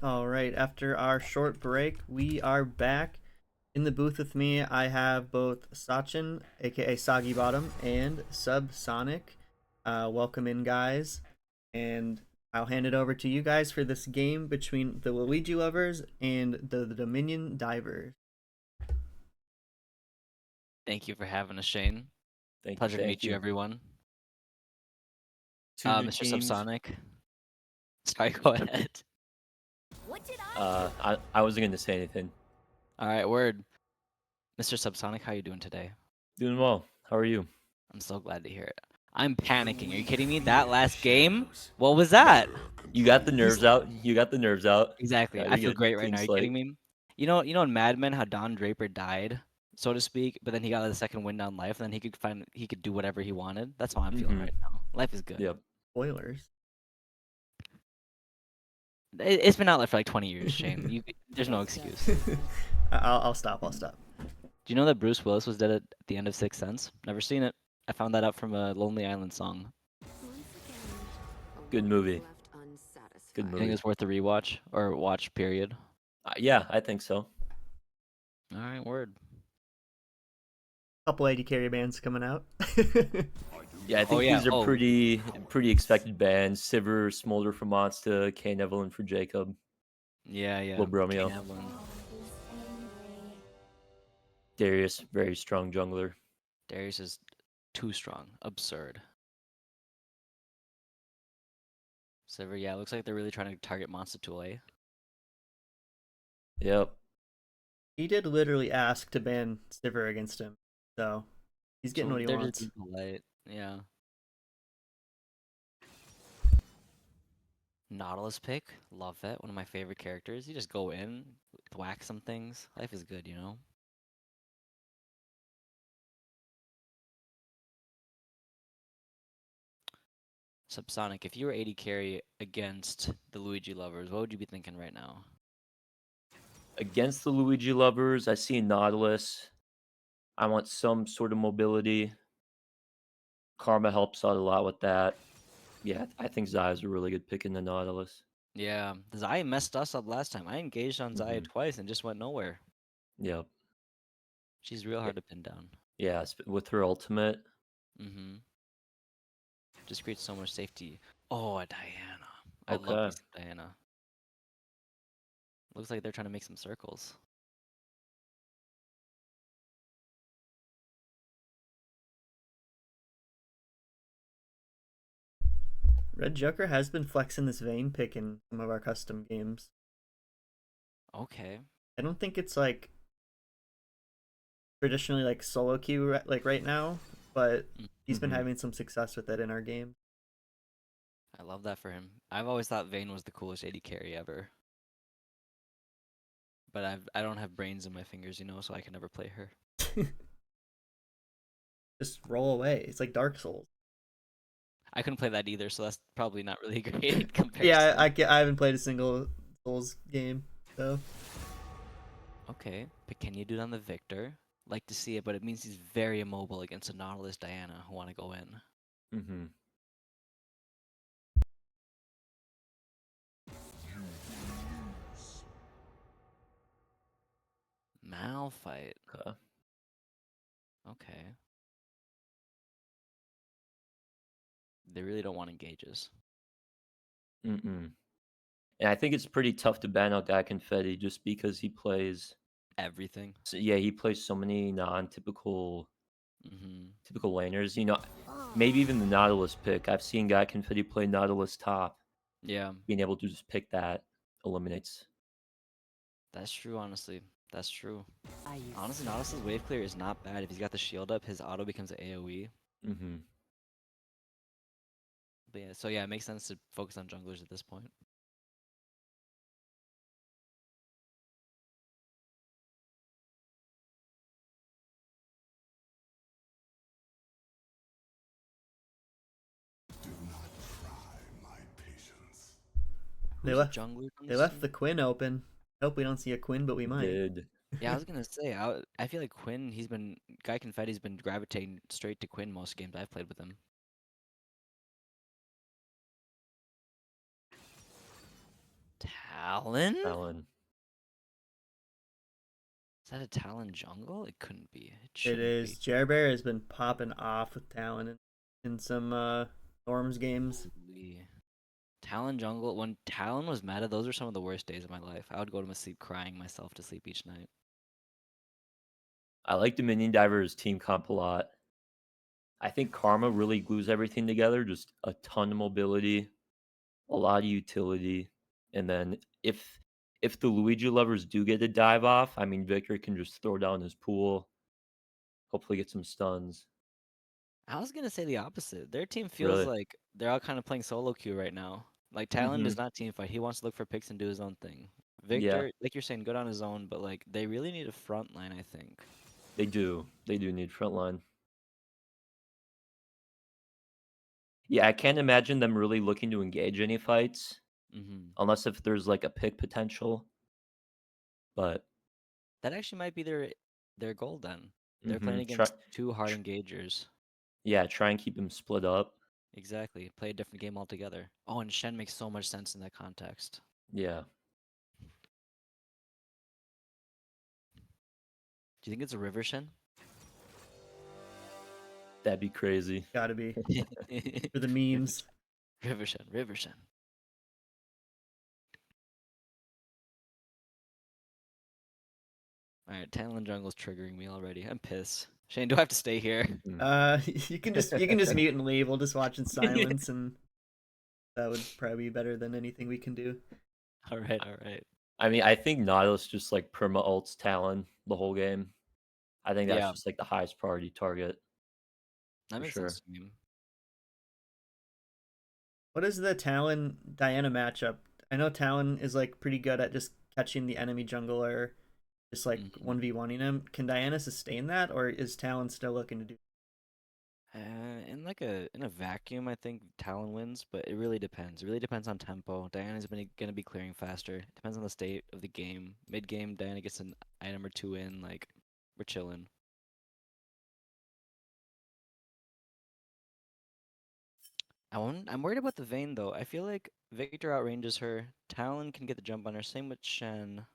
All right, after our short break, we are back. In the booth with me, I have both Sachin, aka Soggy Bottom, and Subsonic. Welcome in, guys. And I'll hand it over to you guys for this game between the Luigi Lovers and the Dominion Divers. Thank you for having us, Shane. Thank Pleasure to thank meet you, everyone. Two new Mr. teams. Subsonic. Sorry, go ahead. I wasn't going to say anything. All right, word. Mr. Subsonic, how you doing today? Doing well. How are you? I'm so glad to hear it. I'm panicking. Are you kidding me? That last game? What was that? You got the nerves out. You got the nerves out. Exactly. Yeah, I you feel get great right clean now. Are you slate. kidding me? You know in Mad Men how Don Draper died, so to speak, but then he got the second wind on life, and then he could do whatever he wanted. That's how I'm feeling Mhm. right now. Life is good. Yep. Spoilers. It's been out there for like 20 years, Shane. There's no excuse. I'll stop. Do you know that Bruce Willis was dead at the end of Sixth Sense? Never seen it. I found that out from a Lonely Island song. Good movie. Good I think movie. it's worth a rewatch or watch. Period. Yeah, I think so. All right, word. Couple AD carry bands coming out. Yeah, I think yeah. these are Oh. pretty expected bands. Sivir, Smolder for Monster, Kane Evelyn for Jacob. Yeah. Lil Bromeo. Kane Evelyn. Darius, very strong jungler. Darius is too strong. Absurd. Silver, yeah, looks like they're really trying to target Monster Tool, eh? Yep. He did literally ask to ban Sivir against him, so he's getting what he they're wants. just being polite. Yeah. Nautilus pick, love it. One of my favorite characters. You just go in, whack some things. Life is good, you know? Subsonic, if you were 80 carry against the Luigi lovers, what would you be thinking right now? Against the Luigi lovers, I see Nautilus. I want some sort of mobility. Karma helps out a lot with that. Yeah, I think Zaya's a really good pick in the Nautilus. Yeah, Zaya messed us up last time. I engaged on Zaya twice and just went nowhere. Yep. She's real hard to pin down. Yeah, with her ultimate. Mm-hmm. Just creates so much safety. Oh, a Diana. I love Okay. me some Diana. Looks like they're trying to make some circles. Red Joker has been flexing this Vayne pick in some of our custom games. Okay. I don't think it's like traditionally like solo queue like right now, but he's been having some success with it in our game. I love that for him. I've always thought Vayne was the coolest AD carry ever. But I don't have brains in my fingers, you know, so I can never play her. Just roll away. It's like Dark Souls. I couldn't play that either, so that's probably not really great comparison. Yeah, I haven't played a single Souls game, so. Okay, but can you do it on the Victor? Like to see it, but it means he's very immobile against a Nautilus Diana who want to go in. Mm-hmm. Malphite. Okay. Okay. They really don't want engages. Mm-mm. And I think it's pretty tough to ban out Guy Confetti just because he plays Everything. So, yeah, he plays so many non-typical typical laners. You know, maybe even the Nautilus pick. I've seen Guy Confetti play Nautilus top. Yeah. Being able to just pick that eliminates. That's true, honestly. That's true. Honestly, Nautilus' wave clear is not bad. If he's got the shield up, his auto becomes an AoE. Mm-hmm. But yeah, so yeah, it makes sense to focus on junglers at this point. They Who's a left. jungler from They this left team? the Quinn open. Hope we don't see a Quinn, but we might. Did. Yeah, I was gonna say, I feel like Quinn, Guy Confetti's been gravitating straight to Quinn most games I've played with him. Talon? Talon. Is that a Talon jungle? It couldn't be. It It shouldn't is. Jerbear has been popping off with Talon in some Norms games. be. Talon jungle. When Talon was meta, those were some of the worst days of my life. I would go to sleep crying myself to sleep each night. I like Dominion Diver's team comp a lot. I think Karma really glues everything together. Just a ton of mobility, a lot of utility, and then if the Luigi lovers do get a dive off, I mean Victor can just throw down his pool, hopefully get some stuns. I was gonna say the opposite. Their team feels Really? like they're all kind of playing solo queue right now. Like Talon does not team fight. He wants to look for picks and do his own thing. Yeah, Victor, like you're saying, good on his own, but like they really need a front line, I think. they do. They do need frontline. Yeah, I can't imagine them really looking to engage any fights Hmm. unless if there's like a pick potential. But That actually might be their goal then. They're playing try, against two hard tr- engagers. yeah, try and keep them split up. Exactly. Play a different game altogether. Oh, and Shen makes so much sense in that context. Yeah, Do you think it's a River Shen? that'd be crazy. Gotta be for the memes. River Shen, River Shen. Alright, Talon Jungle's triggering me already. I'm pissed. Shane, do I have to stay here? You can just mute and leave. We'll just watch in silence, and that would probably be better than anything we can do. Alright, alright. I mean, I think Nautilus just like perma ults Talon the whole game. I think that's Yeah, just like the highest priority target that for makes sure. sense to me. What is the Talon Diana matchup? I know Talon is like pretty good at just catching the enemy jungler, just like Mhm. 1v1ing him. Can Diana sustain that, or is Talon still looking to do? In a vacuum, I think Talon wins, but it really depends. It really depends on tempo. Diana's gonna be clearing faster. It depends on the state of the game. Mid game, Diana gets an item or two in, like we're chilling. I'm worried about the Vayne though. I feel like Victor outranges her. Talon can get the jump on her. Same with Shen.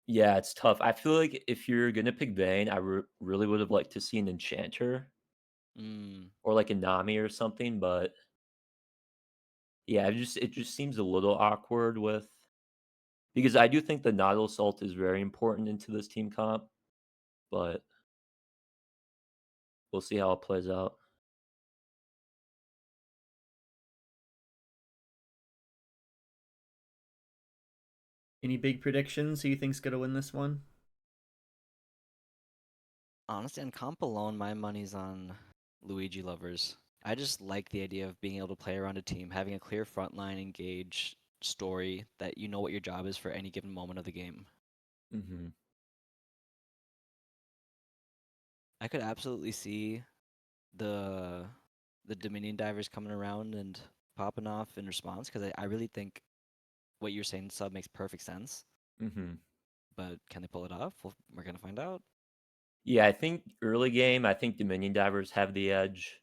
Yeah, it's tough. I feel like if you're gonna pick Vayne, I really would have liked to see an Enchanter Mm. or like a Nami or something, but yeah, it just seems a little awkward with because I do think the Nautilus ult is very important into this team comp, but we'll see how it plays out. Any big predictions? Who you think's gonna win this one? Honestly, on comp alone, my money's on Luigi lovers. I just like the idea of being able to play around a team, having a clear frontline, engage story that you know what your job is for any given moment of the game. Mm-hmm. I could absolutely see the the Dominion divers coming around and popping off in response because I really think what you're saying sub makes perfect sense. Mm-hmm. But can they pull it off? Well, we're gonna find out. Yeah, I think early game, I think Dominion Divers have the edge,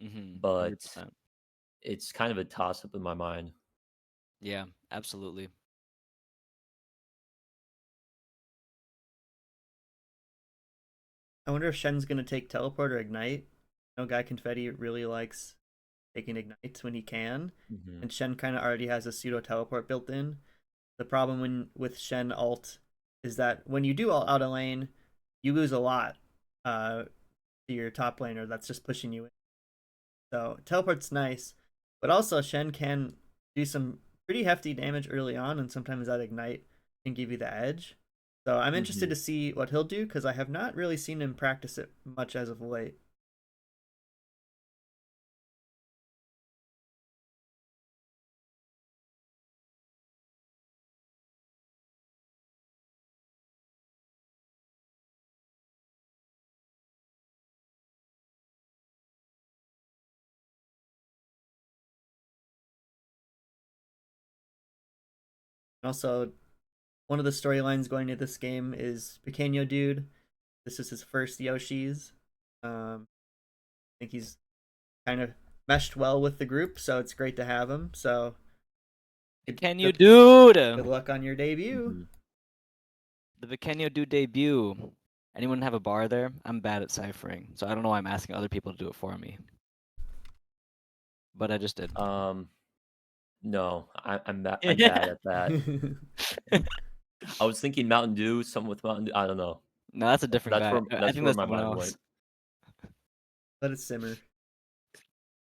Mm-hmm. but 100%. it's kind of a toss up in my mind. Yeah, absolutely. I wonder if Shen's gonna take teleport or ignite. I know Guy Confetti really likes taking ignites when he can, Mm-hmm. and Shen kind of already has a pseudo teleport built in. The problem with Shen ult is that when you do ult out of lane, you lose a lot to your top laner that's just pushing you in. So teleport's nice, but also Shen can do some pretty hefty damage early on, and sometimes that ignite can give you the edge. So I'm interested Mm-hmm. to see what he'll do because I have not really seen him practice it much as of late. Also, one of the storylines going into this game is Pequeño Dude. This is his first Yoshi's. I think he's kind of meshed well with the group, so it's great to have him. So Can you, good dude? luck on your debut. Mhm. The Vikenio do debut. Anyone have a bar there? I'm bad at ciphering, so I don't know why I'm asking other people to do it for me. But I just did. No, I'm bad at that. I was thinking Mountain Dew, something with Mountain Dew. I don't know. No, that's a different That's guy. where I that's think where that's my someone mind else. went. Let it simmer.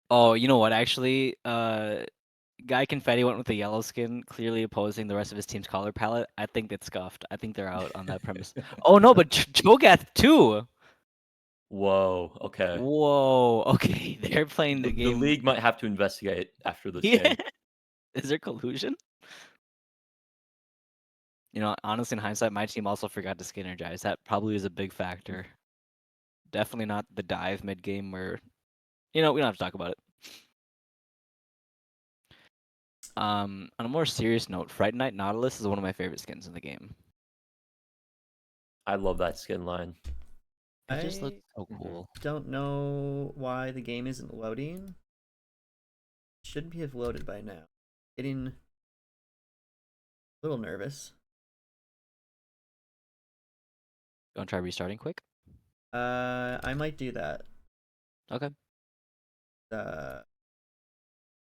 Oh, you know what? Actually, Guy Confetti went with the yellow skin, clearly opposing the rest of his team's color palette. I think it's scuffed. I think they're out on that premise. Oh no, but Cho'Gath too. Whoa. Okay. Whoa. Okay, they're playing the The game. league might have to investigate after this Yeah. game. Is there collusion? You know, honestly, in hindsight, my team also forgot to Skinergize. That probably was a big factor. Definitely not the dive mid game where, we don't have to talk about it. On a more serious note, Fright Night Nautilus is one of my favorite skins in the game. I love that skin line. It just looks I so cool. don't know why the game isn't loading. Should have loaded by now. Getting a little nervous. You want to try restarting quick? I might do that. Okay. Can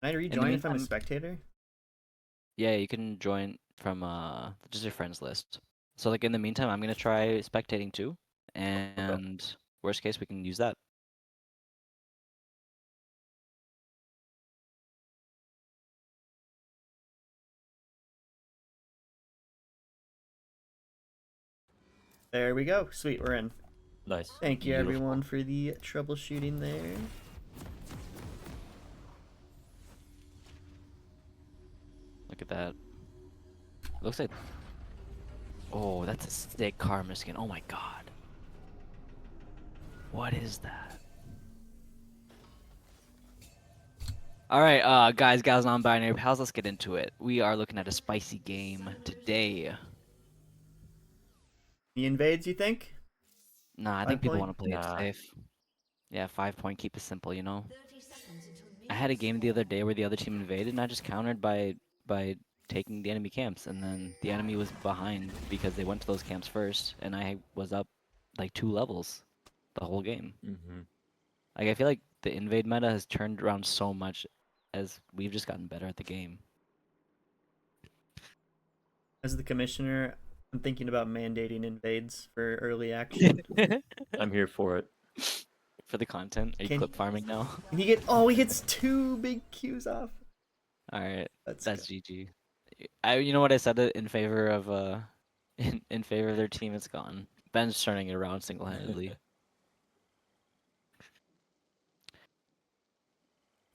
I rejoin if I'm a meantime- spectator? Yeah, you can join from just your friends list. So like in the meantime, I'm gonna try spectating too, and worst case we can use that. There we go. Sweet, we're in. Nice. Thank you Beautiful. everyone for the troubleshooting there. Look at that. Looks like. Oh, that's a sick Karma skin. Oh my god. What is that? All right, guys, gals, non-binary pals, let's get into it. We are looking at a spicy game today. The invades, you think? Nah, I 5 think people point? want to play Nah. it safe. Yeah, 5 point, keep it simple, you know? I had a game the other day where the other team invaded, and I just countered by taking the enemy camps, and then the enemy was behind because they went to those camps first, and I was up like 2 levels the whole game. Mm-hmm. Like, I feel like the invade meta has turned around so much as we've just gotten better at the game. As the commissioner, I'm thinking about mandating invades for early action. I'm here for it. For the content, are you Can- clip farming now? And he he gets 2 big Qs off. All right, That's that's good. GG. You know what I said it in favor of in favor of their team. It's gone. Ben's turning it around single-handedly.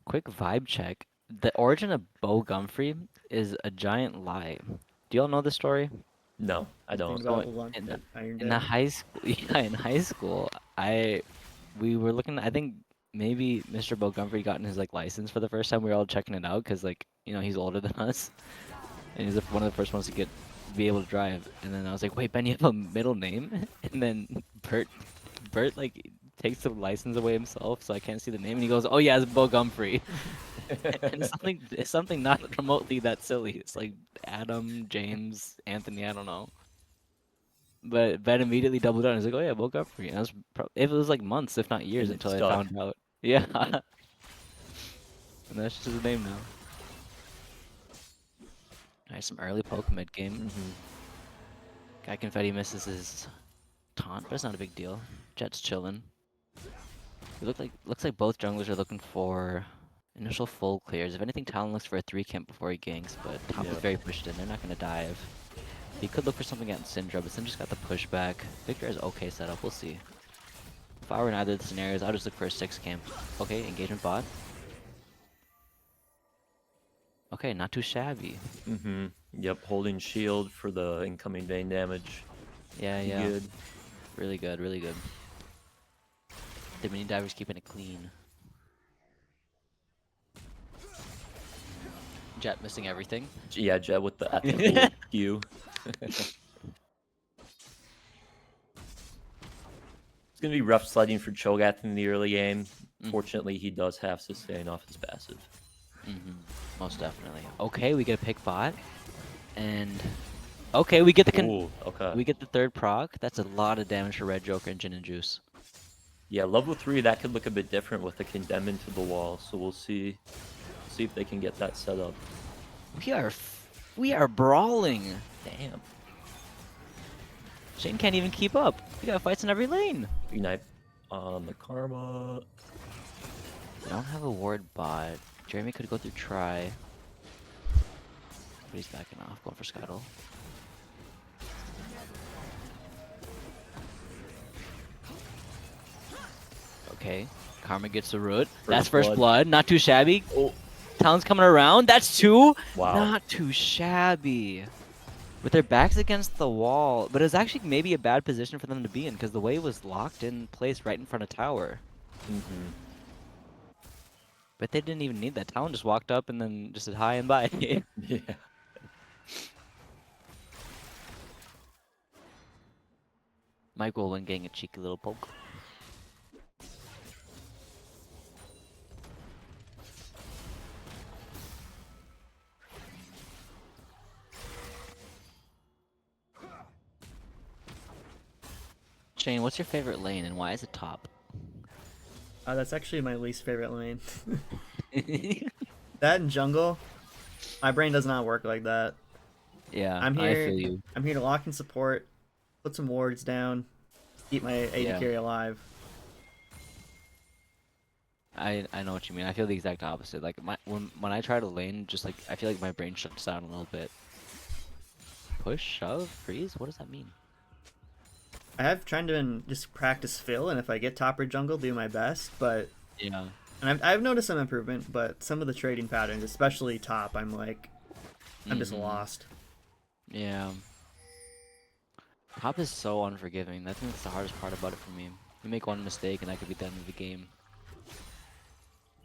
Quick vibe check. The origin of Bo Gumfrey is a giant lie. Do y'all know the story? No, I Think don't. about So, lunch in at Iron In the Dead. high school, yeah, in high school, we were looking. I think maybe Mr. Bo Gumfrey gotten his like license for the first time. We were all checking it out because like he's older than us, and he's one of the first ones to be able to drive. And then I was like, wait, Ben, you have a middle name? And then Bert like takes the license away himself, so I can't see the name. And he goes, oh yeah, it's Bo Gumfrey. And it's something not remotely that silly. It's like Adam, James, Anthony. I don't know. But Ben immediately doubled down. He's like, "Oh yeah, woke up for you." And it was like months, if not years, And it until I stuck. found out. Yeah, and that's just his name now. Alright, some early poke mid game. Mm-hmm. Guy Confetti misses his taunt, but it's not a big deal. Jet's chilling. Looks like both junglers are looking for initial full clears. If anything, Talon looks for a 3 camp before he ganks, but top is Yeah. very pushed in. They're not gonna dive. He could look for something at Syndra, but Syndra's got the pushback. Victor has okay setup, we'll see. If I were in either of the scenarios, I'll just look for a 6 camp. Okay, engagement bot. Okay, not too shabby. Mm-hmm. Yep, holding shield for the incoming vein damage. Yeah, yeah. Good. Really good, really good. The mini diver's keeping it clean. Jet missing everything. Yeah, Jet with the ethical Q. It's gonna be rough sledding for Cho'Gath in the early game. Fortunately, he does have sustain off his passive. Most definitely. Okay, we get a pick bot, and okay, we get the Ooh, okay. we get the third proc. That's a lot of damage for Red Joker and Gin and Juice. Yeah, level 3 that could look a bit different with the condemn into the wall. So we'll see if they can get that set up. We are brawling. Damn. Shane can't even keep up. We got fights in every lane. Ignite on the Karma. We don't have a ward bot. Jeremy could go through try. But he's backing off, going for Scuttle. Okay, Karma gets the root. That's first blood, not too shabby. Oh, Talon's coming around, that's 2. wow. Not too shabby. With their backs against the wall, but it was actually maybe a bad position for them to be in because the wave was locked in place right in front of tower. But they didn't even need that. Talon just walked up and then just said hi and bye. Yeah. Mike will win getting a cheeky little poke. Shane, what's your favorite lane and why is it top? That's actually my least favorite lane. That and jungle, my brain does not work like that. Yeah, I'm I here. feel you. I'm here to lock in support, put some wards down, keep my AD Yeah. carry alive. I know what you mean. I feel the exact opposite. Like when I try to lane, just like I feel like my brain shuts down a little bit. Push, shove, freeze. What does that mean? I have trying to just practice fill, and if I get top or jungle, do my best. But Yeah. and I've noticed some improvement, but some of the trading patterns, especially top, I'm just lost. Yeah. Top is so unforgiving. I think that's the hardest part about it for me. You make one mistake and that could be the end of the game.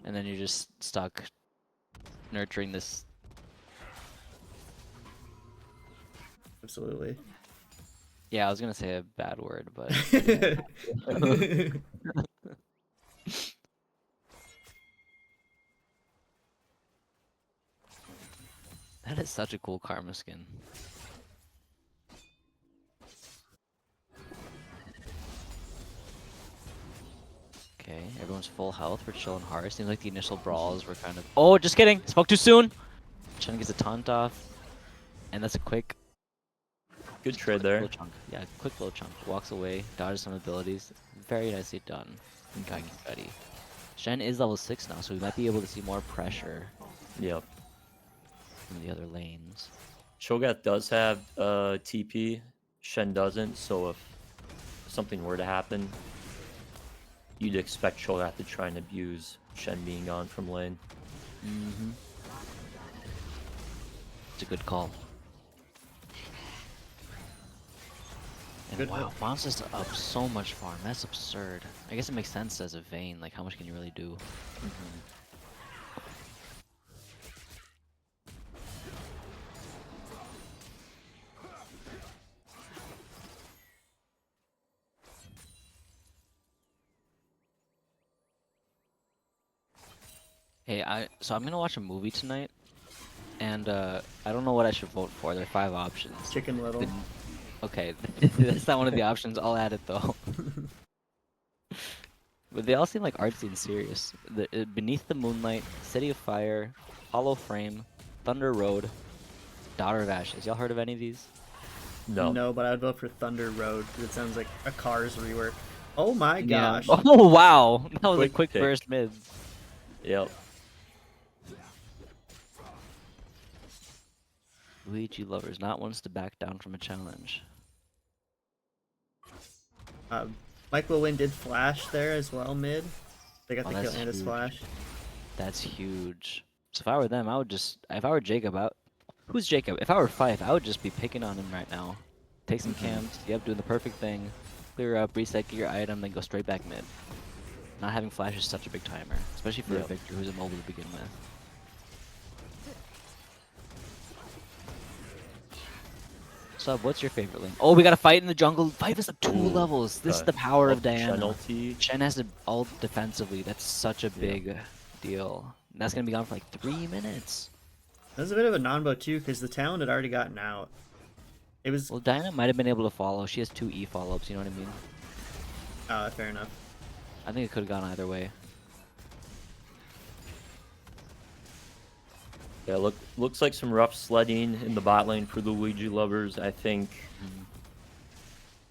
And then you're just stuck nurturing this. Absolutely. Yeah, I was gonna say a bad word, but that is such a cool Karma skin. Okay, everyone's full health. We're chilling hard. Seems like the initial brawls were kind of. Oh, just kidding! Spoke too soon. Chen gets a taunt off, and that's a quick. Good trade quick there. little chunk. Yeah, quick little chunk. Walks away, dodges some abilities. Very nicely done. Gagi. Shen is level 6 now, so we might be able to see more pressure Yep. from the other lanes. Shogat does have TP. Shen doesn't, so if something were to happen, you'd expect Shogat to try and abuse Shen being gone from lane. It's a good call. And Good wow, hit. Monster's up so much farm. That's absurd. I guess it makes sense as a Vayne. Like, how much can you really do? Hey, so I'm gonna watch a movie tonight, and I don't know what I should vote for. There are 5 options. Chicken Little. Okay, that's not one of the options. I'll add it though. But they all seem like artsy and serious. Beneath the Moonlight, City of Fire, Hollow Frame, Thunder Road, Daughter of Ashes. Y'all heard of any of these? No. No, but I would vote for Thunder Road because it sounds like a Cars rework. Oh my Yeah. gosh. Oh wow, that was a Quick quick pick. burst mid. Yep. Luigi lovers not wants to back down from a challenge. Mike Win did flash there as well mid. They got Oh, the kill that's and his huge. flash. That's huge. So if I were them, I would just. If I were Jacob, who's Jacob? If I were Fife, I would just be picking on him right now. Take some camps. Yep, doing the perfect thing. Clear up, reset, get your item, then go straight back mid. Not having flash is such a big timer, especially for a Yep. Victor who's immobile to begin with. Sub, what's your favorite lane? Oh, we got a fight in the jungle. Fight us up 2 Ooh, levels. This is okay. the power of Shen Diana. ulti. Shen has to ult defensively. That's such a big deal. That's gonna be gone for like 3 minutes. That was a bit of a non-bow too, because the talent had already gotten out. It was Well, Diana might have been able to follow. She has 2 E follow-ups, you know what I mean? fair enough. I think it could have gone either way. Yeah, looks like some rough sledding in the bot lane for the Luigi lovers. I think,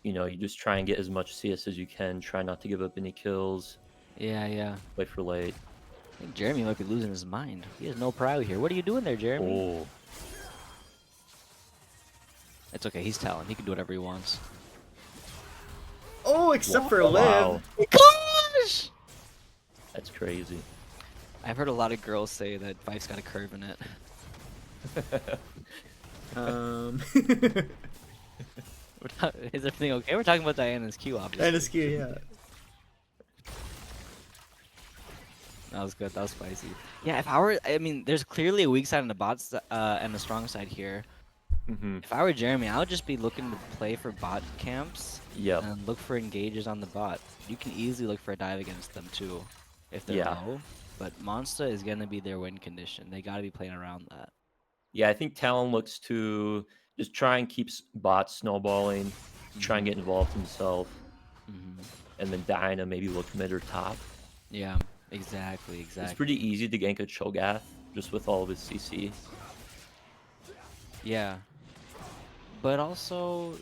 you know, you just try and get as much CS as you can. Try not to give up any kills. Yeah. Wait for late. I think Jeremy might be losing his mind. He has no pride here. What are you doing there, Jeremy? Oh, It's okay. He's Talon. He can do whatever he wants. Oh, except for Liv. wow. Gosh! That's crazy. I've heard a lot of girls say that Fife's got a curve in it. Is everything okay? We're talking about Diana's Q, obviously. And Q, yeah. That was good. That was spicy. Yeah, I mean, there's clearly a weak side on the bots and a strong side here. If I were Jeremy, I would just be looking to play for bot camps Yep. and look for engages on the bot. You can easily look for a dive against them too, if they're Yeah. low. But Monster is gonna be their win condition. They got to be playing around that. Yeah, I think Talon looks to just try and keep bots snowballing, try and get involved himself, and then Diana maybe look mid or top. Yeah, exactly. It's pretty easy to gank a Cho'Gath just with all of his CC. Yeah. But also,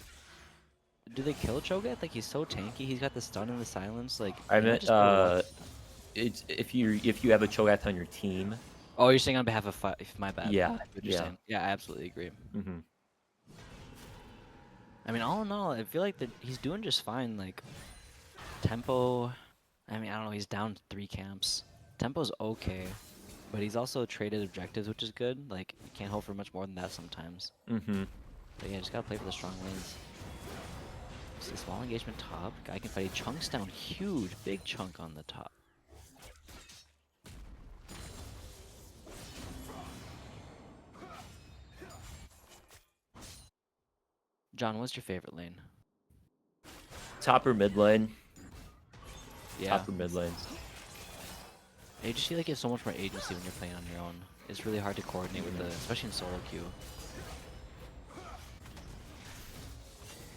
do they kill Cho'Gath? Like, he's so tanky. He's got the stun and the silence. Like, I he might meant just blow up. it's if you have a Cho'Gath on your team. Oh, you're saying on behalf of Fife. My bad. Yeah, I get what you're yeah. saying. Yeah, I absolutely agree. Mm-hmm. I mean, all in all, I feel like that he's doing just fine. Like, tempo, I mean, I don't know. He's down 3 camps. Tempo's okay, but he's also traded objectives, which is good. Like, you can't hope for much more than that sometimes. Mm-hmm. But yeah, just gotta play for the strong lanes. See, small engagement top. Guy can fight. He chunks down huge, big chunk on the top. John, what's your favorite lane? Top or mid lane? Yeah. Top or mid lane? I just feel like you have so much more agency when you're playing on your own. It's really hard to coordinate with the, especially in solo queue.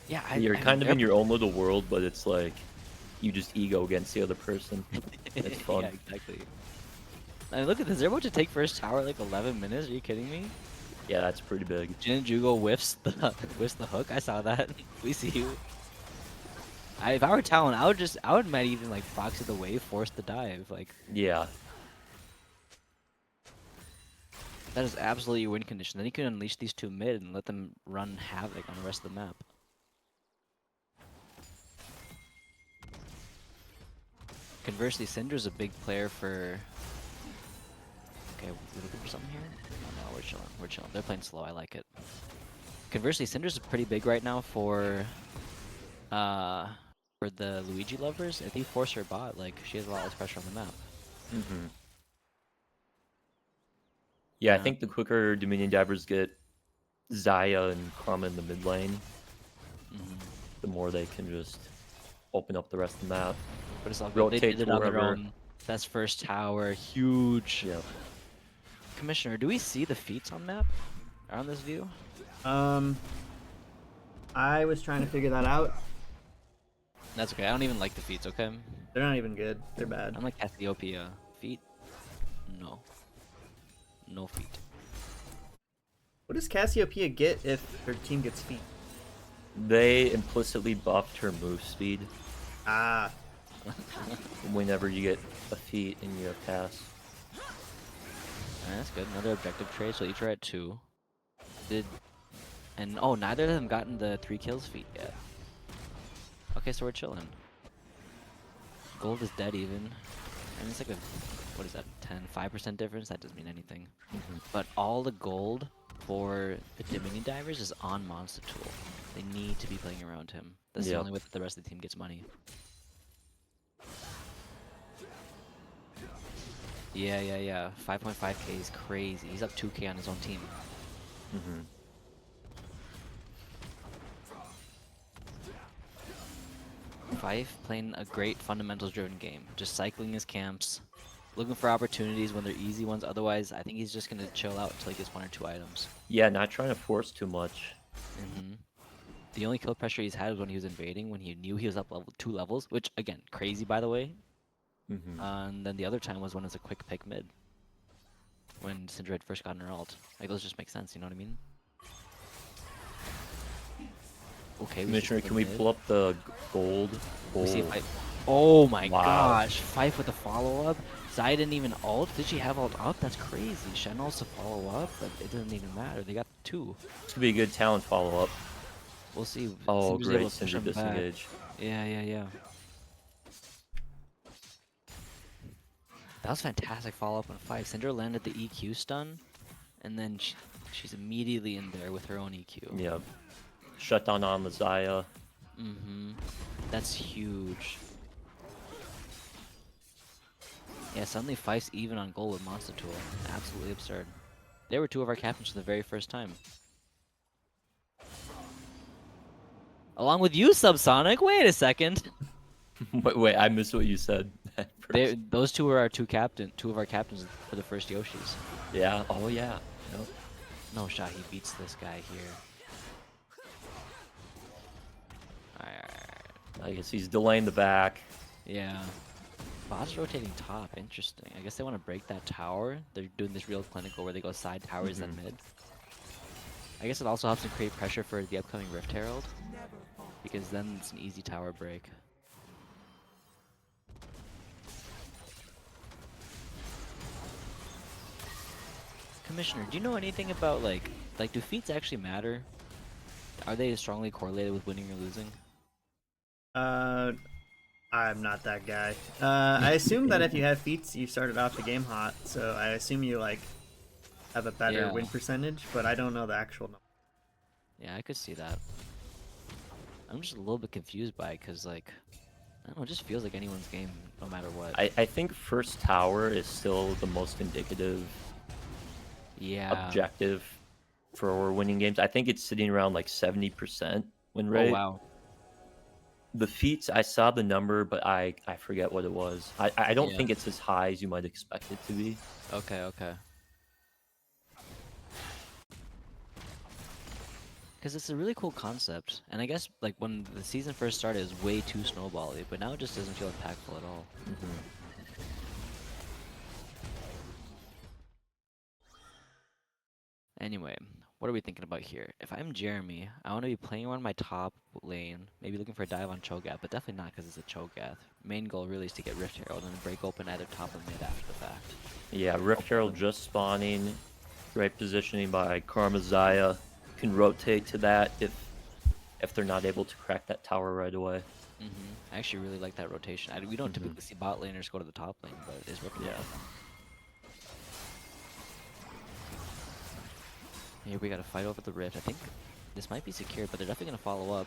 Yeah, You're kind of in your own little world, but it's like you just ego against the other person. It's fun. Yeah, exactly. I mean, look at this. They're about to take first tower like 11 minutes. Are you kidding me? Yeah, that's pretty big. Jin Jugo whiffs the hook. I saw that. We see you. If I were Talon, I would might even like proxy the wave, force the dive. Like, Yeah. that is absolutely your win condition. Then you can unleash these 2 mid and let them run havoc on the rest of the map. Conversely, Syndra's a big player for... Okay, we looking for something here? Oh, no, we're chilling. We're chilling. They're playing slow. I like it. Conversely, Syndra's pretty big right now for the Luigi lovers. If you force her bot, like, she has a lot less pressure on the map. Mm-hmm. Yeah. Yeah, I think the quicker Dominion Divers get Zaya and Karma in the mid lane, the more they can just open up the rest of the map. But it's all good. They Rotate did it to on their wherever. own. That's first tower. Huge. Yeah. Commissioner, do we see the feats on map? On this view? I was trying to figure that out. That's okay. I don't even like the feats, okay? They're not even good. They're bad. I'm like Ethiopia. Feet? No. No feet. What does Cassiopeia get if her team gets feet? They implicitly buffed her move speed Ah, whenever you get a feat and you have pass. Alright, that's good. Another objective trade, so each are at 2. Oh, neither of them gotten the 3 kills feat yet. Okay, so we're chilling. Gold is dead even. And it's like a, what is that, 5% difference? That doesn't mean anything. But all the gold for the Dominion Divers is on Monster Tool. They need to be playing around him. That's the Yep. only way that the rest of the team gets money. Yeah. 5.5k is crazy. He's up 2k on his own team. Fife playing a great fundamentals-driven game, just cycling his camps, looking for opportunities when they're easy ones. Otherwise, I think he's just gonna chill out until he gets 1 or 2 items. Yeah, not trying to force too much. The only kill pressure he's had was when he was invading, when he knew he was up 2 levels, which again, crazy by the way. And then the other time was when it was a quick pick mid, when Syndra had first gotten her ult. Like those just make sense, you know what I mean? Okay, Commissioner, can we pull up the gold? We see Fife. Oh my Wow. gosh, Fife with the follow-up. Zai didn't even ult. Did she have ult up? That's crazy. Shen also follow up, but it doesn't even matter. They got 2. This could be a good talent follow-up. We'll see. Oh, Syndra's great. able to push Syndra him back. disengage. Yeah. That was fantastic follow-up on Fife. Syndra landed the EQ stun, and then she's immediately in there with her own EQ. Yep. Shut down on Messiah. That's huge. Yeah, suddenly Fife's even on goal with Monster Tool. Absolutely absurd. They were 2 of our captains for the very first time. Along with you, Subsonic. Wait a second. Wait, I missed what you said. at first. Those 2 were our 2 of our captains for the first Yoshis. Yeah. Oh, yeah. Yep. No shot he beats this guy here. Alright. I guess he's delaying the back. Yeah. Bot's rotating top. Interesting. I guess they want to break that tower. They're doing this real clinical where they go side towers then mid. I guess it also helps them create pressure for the upcoming Rift Herald, because then it's an easy tower break. Commissioner, do you know anything about like do feats actually matter? Are they strongly correlated with winning or losing? I'm not that guy. I assume that if you have feats, you started off the game hot, so I assume you like have a better win percentage, but I don't know the actual number. Yeah, I could see that. I'm just a little bit confused by it, because like, I don't know, it just feels like anyone's game no matter what. I think first tower is still the most indicative objective for winning games. I think it's sitting around like 70% win rate. Oh wow. The feats, I saw the number, but I forget what it was. I don't think it's as high as you might expect it to be. Okay. Because it's a really cool concept, and I guess like when the season first started, it was way too snowbally, but now it just doesn't feel impactful at all. Anyway, what are we thinking about here? If I'm Jeremy, I want to be playing around my top lane, maybe looking for a dive on Cho'Gath, but definitely not because it's a Cho'Gath. Main goal really is to get Rift Herald and break open either top or mid after the fact. Yeah, Rift Herald just spawning. Great positioning by Karma Zaya. Can rotate to that if they're not able to crack that tower right away. I actually really like that rotation. We don't typically see bot laners go to the top lane, but it is working out. Here we got to fight over the rift. I think this might be secure, but they're definitely going to follow up.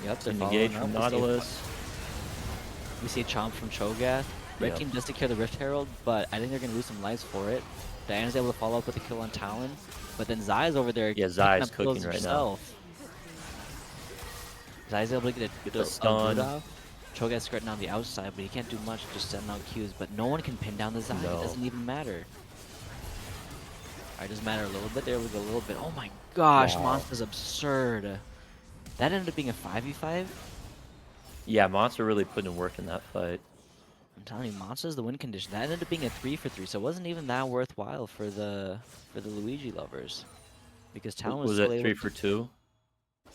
Yep, they're Engage following from up. Nautilus. We see a chomp from Cho'Gath. Red team does secure the Rift Herald, but I think they're going to lose some lives for it. Diana's able to follow up with a kill on Talon, but then Zai's over there. Yeah, Zai's cooking right now. Zai's able to get the stun. Cho'Gath's skirting on the outside, but he can't do much, just sending out Qs. But no one can pin down the Zai. It doesn't even matter. Alright, doesn't matter a little bit. There we go, a little bit. Oh my gosh, Monster's absurd. That ended up being a 5v5. Yeah, Monster really put in work in that fight. I'm telling you, Monster's the win condition. That ended up being a 3-for-3, so it wasn't even that worthwhile for the Luigi lovers, because Talon was it 3-for-2?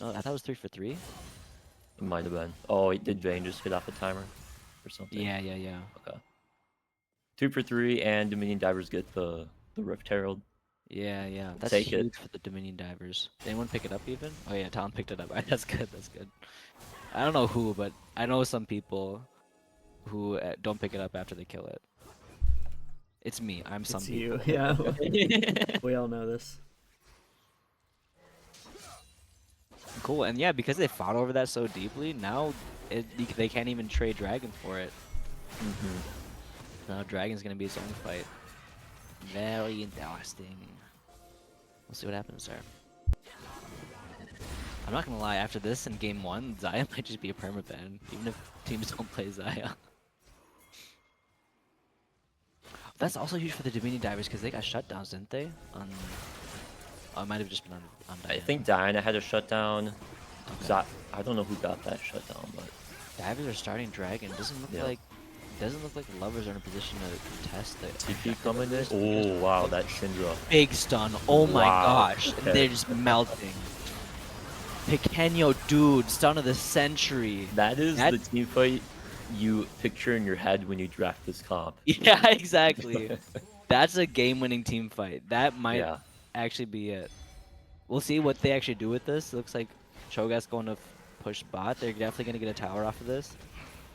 No, I thought it was 3-for-3. It might have been. Oh, did Vayne just get off a timer or something? Yeah. Okay. 2-for-3, and Dominion Divers get the Rift Herald. Yeah. That's Take huge it. for the Dominion Divers. Did anyone pick it up even? Oh yeah, Talon picked it up. Alright, that's good. I don't know who, but I know some people who don't pick it up after they kill it. It's me. I'm some people. It's you, yeah. We all know this. Cool, and yeah, because they fought over that so deeply, now they can't even trade Dragon for it. Now Dragon's gonna be its own fight. Very interesting. We'll see what happens there. I I'm not gonna lie, after this in game 1, Zaya might just be a permaban, even if teams don't play Zaya. That's also huge for the Dominion Divers because they got shutdowns, didn't they? Oh, it might have just been on I Diana. think Diana had a shutdown. Okay. I don't know who got that shutdown, but Divers are starting Dragon. Doesn't look like the lovers are in a position to test it. TP coming in. Oh wow, that Syndra. Big stun. Oh my Wow, gosh. okay. They're just melting. Pequeño dude, stun of the century. That is the team fight you picture in your head when you draft this comp. Yeah, exactly. That's a game-winning team fight. That might actually be it. We'll see what they actually do with this. It looks like Cho'Gath's going to push bot. They're definitely going to get a tower off of this.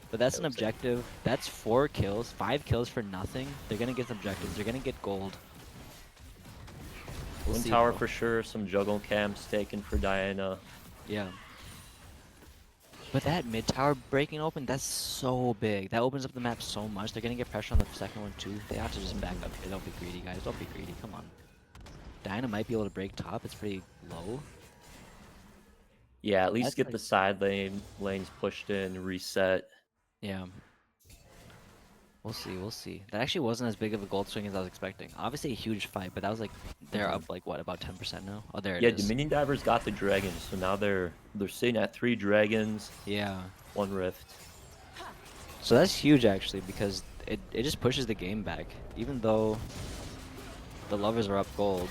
But that's an objective. That's 4 kills. 5 kills for nothing. They're going to get objectives. They're going to get gold. One tower for sure. Some juggle camps taken for Diana. Yeah. But that mid tower breaking open, that's so big. That opens up the map so much. They're going to get pressure on the second one too. They have to just back up. Don't be greedy, guys. Don't be greedy. Come on. Diana might be able to break top. It's pretty low. Yeah, at least get the side lanes pushed in, reset. Yeah. We'll see, we'll see. That actually wasn't as big of a gold swing as I was expecting. Obviously a huge fight, but that was like, they're up like, what, about 10% now? Oh, there it is. Yeah, Dominion Divers got the dragons, so now they're sitting at 3 dragons. Yeah. 1 rift. So that's huge actually, because it just pushes the game back. Even though the lovers are up gold.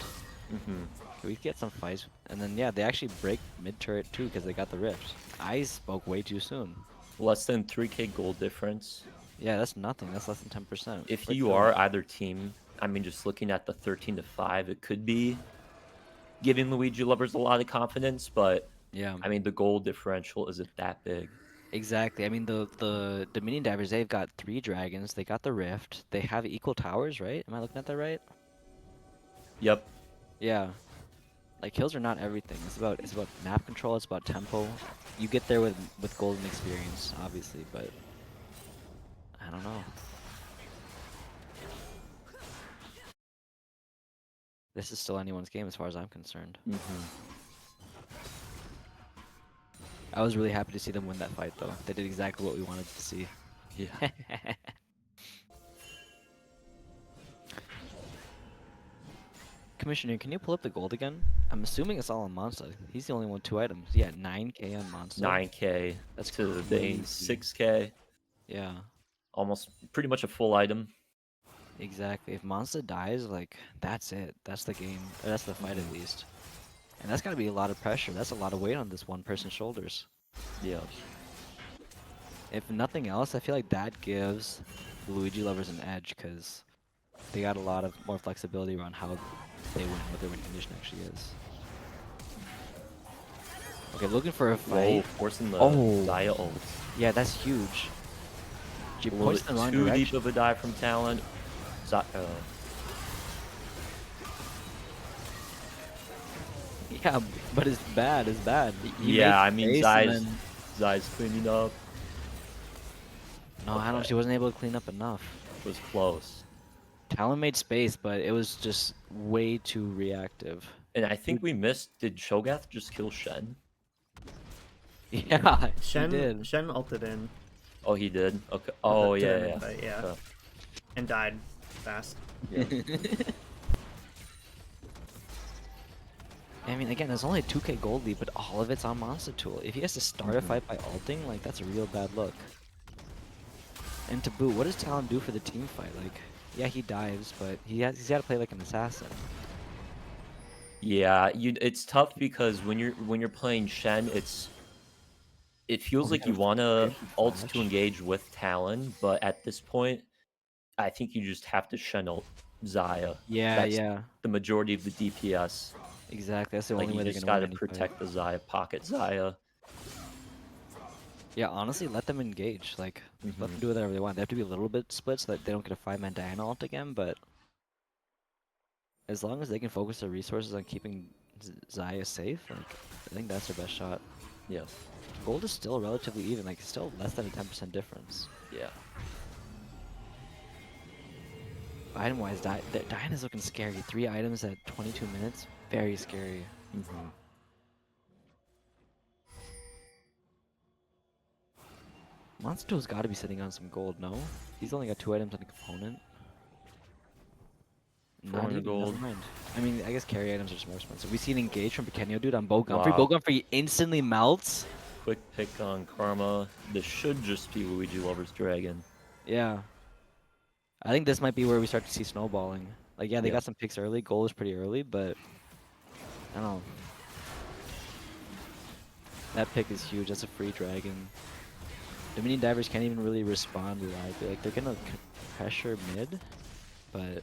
We get some fights, and then yeah, they actually break mid turret too because they got the rift. I spoke way too soon. Less than 3k gold difference. Yeah, that's nothing. That's less than 10%. If you are either team, I mean, just looking at the 13-5, it could be giving Luigi lovers a lot of confidence, but yeah, I mean, the gold differential isn't that big. Exactly. I mean, the Dominion Divers, they've got 3 dragons. They got the rift. They have equal towers, right? Am I looking at that right? Yep. Yeah. Like kills are not everything. It's about map control. It's about tempo. You get there with golden experience, obviously, but I don't know. This is still anyone's game as far as I'm concerned. I was really happy to see them win that fight, though. They did exactly what we wanted to see. Yeah. Commissioner, can you pull up the gold again? I'm assuming it's all on Monster. He's the only one with 2 items. Yeah, 9k on Monster. 9k. That's to the Bane, crazy. 6k. Yeah. Almost pretty much a full item. Exactly. If Monster dies, like, that's it. That's the game. Or that's the fight, at least. And that's gotta be a lot of pressure. That's a lot of weight on this one person's shoulders. Yeah. If nothing else, I feel like that gives Luigi lovers an edge, because they got a lot of more flexibility around how they win, what their win condition actually is. Okay, looking for a fight. Whoa, forcing the Zaya ult. Yeah, that's huge. She points in the wrong too direction. deep of a dive from Talon. Yeah, but it's bad. It's bad. Yeah, I mean, Zai's cleaning up. No, I don't. She wasn't able to clean up enough. It was close. Talon made space, but it was just way too reactive. And I think we missed. Did Cho'Gath just kill Shen? Yeah, Shen did. Shen ulted in. Oh, he did. Okay. Oh, yeah. Fight, yeah. Okay. And died fast. Yeah. I mean, again, there's only a 2k gold lead, but all of it's on Monster Tool. If he has to start a fight by ulting, like, that's a real bad look. And to boot, what does Talon do for the team fight? Like, yeah, he dives, but he's got to play like an assassin. Yeah, it's tough because when you're playing Shen, it feels like you want to ult to engage with Talon, but at this point, I think you just have to Shen ult Zaya. Yeah, That's the majority of the DPS. Exactly, that's the Like, only way you they're just gonna gotta win any protect fight. the Zaya, pocket Zaya. Yeah, honestly, let them engage. Like, let them do whatever they want. They have to be a little bit split so that they don't get a 5-man Diana ult again, but as long as they can focus their resources on keeping Zaya safe, like, I think that's their best shot. Yeah. Gold is still relatively even, like, still less than a 10% difference. Yeah. Item-wise, Diana's looking scary. 3 items at 22 minutes, very scary. Monster's got to be sitting on some gold, no? He's only got 2 items on the component. Not 400 even, gold. never mind. I mean, I guess carry items are just more expensive. We see an engage from Pequeno dude on Bo Gumfrey. Wow. Bo Gumfrey instantly melts. Quick pick on Karma. This should just be Luigi Lover's Dragon. Yeah. I think this might be where we start to see snowballing. Like, yeah, they Yeah. got some picks early. Goal is pretty early, but I don't know. That pick is huge. That's a free dragon. Dominion divers can't even really respond reliably. Like, they're gonna pressure mid, but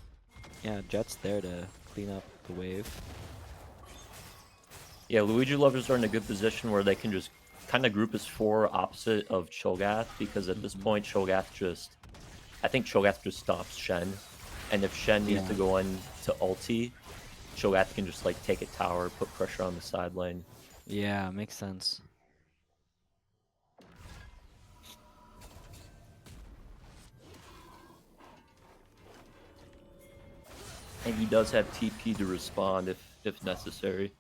yeah, Jet's there to clean up the wave. Yeah, Luigi Lovers are in a good position where they can just kind of group as 4 opposite of Cho'Gath, because at this point Cho'Gath just... I think Cho'Gath just stops Shen. And if Shen needs to go in to ulti, Cho'Gath can just like take a tower, put pressure on the side lane. Yeah, makes sense. And he does have TP to respond if necessary.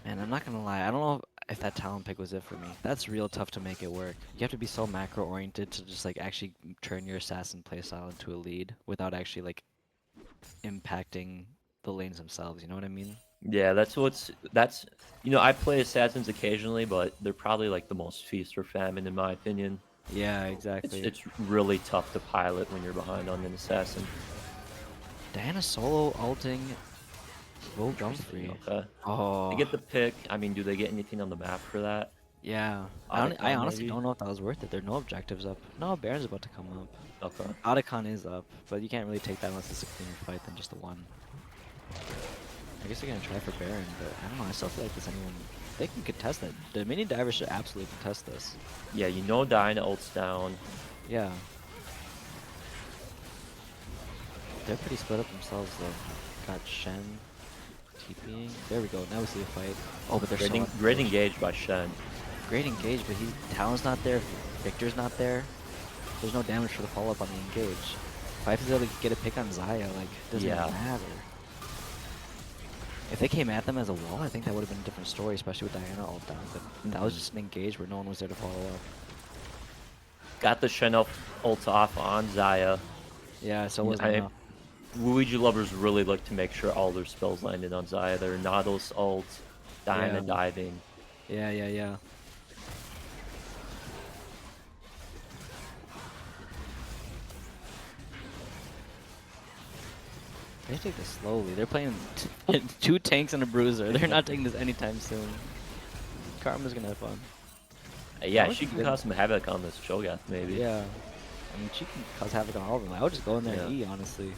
Man, I'm not gonna lie. I don't know if that talent pick was it for me. That's real tough to make it work. You have to be so macro oriented to just like actually turn your assassin playstyle into a lead without actually like impacting the lanes themselves. You know what I mean? Yeah, that's you know, I play assassins occasionally, but they're probably like the most feast or famine in my opinion. Yeah, exactly. It's really tough to pilot when you're behind on an assassin. Diana solo ulting Bo Gumfrey. Okay. Oh, They get the pick. I mean, do they get anything on the map for that? yeah. Otacon, I honestly maybe? don't know if that was worth it. There are no objectives up. No, Baron's about to come up. Okay. Otacon is up, but you can't really take that unless it's a cleaner fight than just the one. I guess they're gonna try for Baron, but I don't know. I still feel like there's anyone. They can contest that. The mini divers should absolutely contest this. Yeah, you know Diana ults down. Yeah. They're pretty split up themselves though. Got Shen TPing. There we go. Now we see a fight. Oh, but they're so Great engage by Shen. great engage, but Talon's not there. Victor's not there. There's no damage for the follow up on the engage. Fife is able to get a pick on Xayah. Like, it doesn't Yeah. matter. If they came at them as a wall, I think that would have been a different story, especially with Diana ult down. But that was just an engage where no one was there to follow up. Got the Shen ult off on Xayah. Yeah, so it wasn't enough. Luigi lovers really look to make sure all their spells landed on Xayah. Their Nautilus ult, Diana Yeah. diving. Yeah. They take this slowly. They're playing 2 tanks and a bruiser. They're not taking this anytime soon. Karma's gonna have fun. Yeah, would she be can good. cause some havoc on this Cho'Gath, maybe. Yeah. I mean, she can cause havoc on all of them. I would just go in there and Yeah. E, honestly.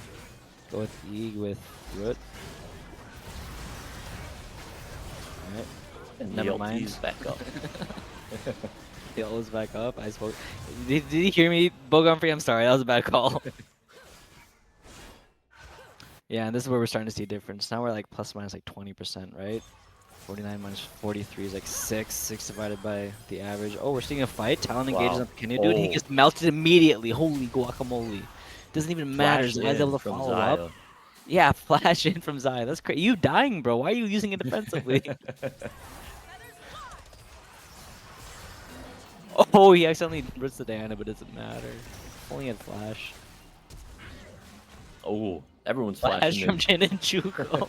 Go with E with Root. Alright. And Never the mind. LT's back up. The ult is back up. I spoke. Did you hear me, Bo Gumfrey? I'm sorry. That was a bad call. Yeah, and this is where we're starting to see a difference. Now we're like plus minus like 20%, right? 49 minus 43 is like 6. 6 divided by the average. Oh, we're seeing a fight. Talon engages Wow. on Pequeno. Dude, he Oh. gets melted immediately. Holy guacamole. Doesn't even matter. Flash Xayah's in able to from follow Xayah. up. Yeah, flash in from Xayah. That's crazy. You dying, bro. Why are you using it defensively? Oh, he accidentally roots the Diana, but it doesn't matter. Only had flash. Oh, everyone's Flash flashing from in. Jin and Juko.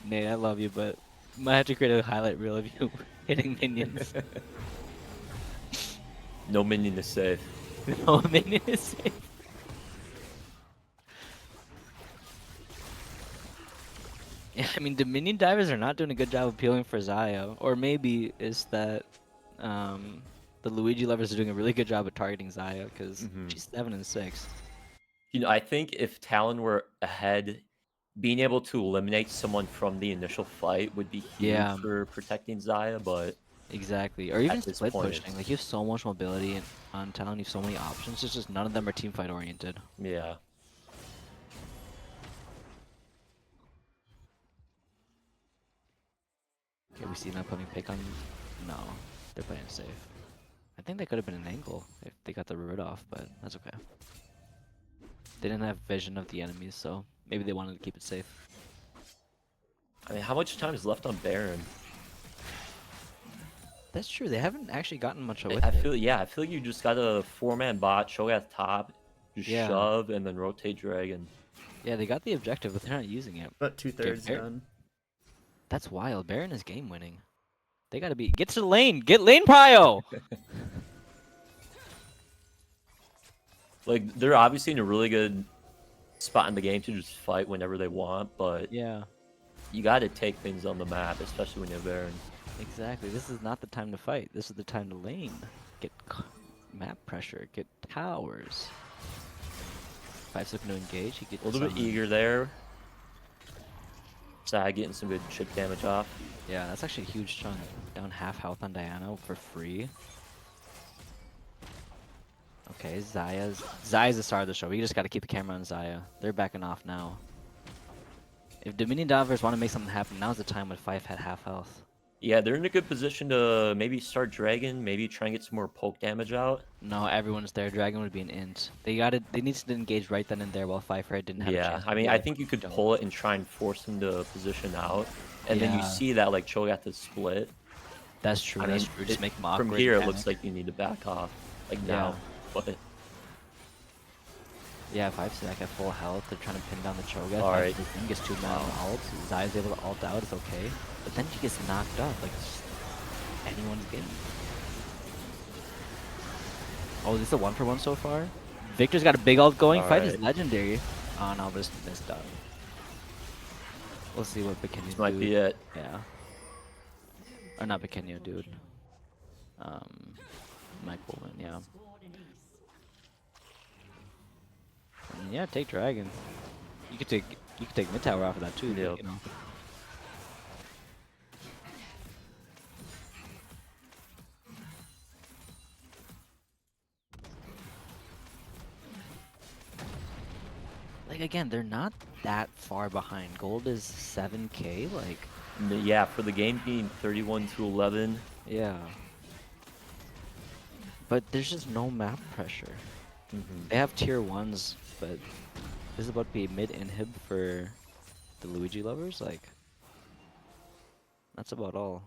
Nate, I love you, but might have to create a highlight reel of you hitting minions. No minion is safe. No minion is safe. Yeah, I mean, the minion divers are not doing a good job of peeling for Xayah. Or maybe it's that the Luigi lovers are doing a really good job at targeting Xayah because she's 7 and 6. You know, I think if Talon were ahead, being able to eliminate someone from the initial fight would be huge Yeah. for protecting Xayah, but Exactly. Or even At this split point, pushing. it's- Like, you have so much mobility on Talon, you have so many options. It's just none of them are team fight oriented. yeah. Okay, we see an upcoming pick on. No, they're playing safe. I think that could have been an angle if they got the root off, but that's okay. They didn't have vision of the enemies, so maybe they wanted to keep it safe. I mean, how much time is left on Baron? That's true. They haven't actually gotten much with I it. feel like you just got a 4-man bot, Cho'Gath top, just Yeah. shove, and then rotate Dragon. Yeah, they got the objective, but they're not using it. But 2/3 Baron- done. That's wild. Baron is game winning. They gotta be get to the lane. Get lane prio. Like, they're obviously in a really good spot in the game to just fight whenever they want, but Yeah, you got to take things on the map, especially when you're Baron. exactly. This is not the time to fight. This is the time to lane. Get map pressure. Get towers. Five's looking to engage. He gets A little bit eager there. Sai getting some good chip damage off. Yeah, that's actually a huge chunk. Down half health on Diana for free. Okay, Zaya's the star of the show. We just got to keep the camera on Zaya. They're backing off now. If Dominion divers want to make something happen, now's the time when Five had half health. Yeah, they're in a good position to maybe start Dragon, maybe try and get some more poke damage out. No, everyone's there. Dragon would be an int. They need to engage right then and there while Pfeiffer didn't have a Yeah, chance. I mean, to I play. think you could Don't. pull it and try and force him to position out. And then you Yeah. see that, like, Cho'Gath is split. That's true. I That's mean, true. Just make them awkward. From here, it panic. looks like you need to back off. Like, Yeah. now. But, Yeah, Five's back at full health. They're trying to pin down the Cho'Gath. Alright. He gets 2 mana ult. Zaya's able to ult out. It's okay. But then she gets knocked up. Like, just anyone's game. Oh, this is a 1-for-1 so far? Victor's got a big ult going. Five is Alright. legendary. Oh no, this missed out. We'll see what Bikini this might be it. Yeah. Or not Bikini, dude. Mike Bowman, yeah. And yeah, take Dragon. You could take mid tower off of that too, Yep. you know. Like again, they're not that far behind. Gold is 7K, like Yeah, for the game being 31 to 11. yeah. But there's just no map pressure. They have tier 1s, but this is about to be mid inhib for the Luigi lovers, like that's about all.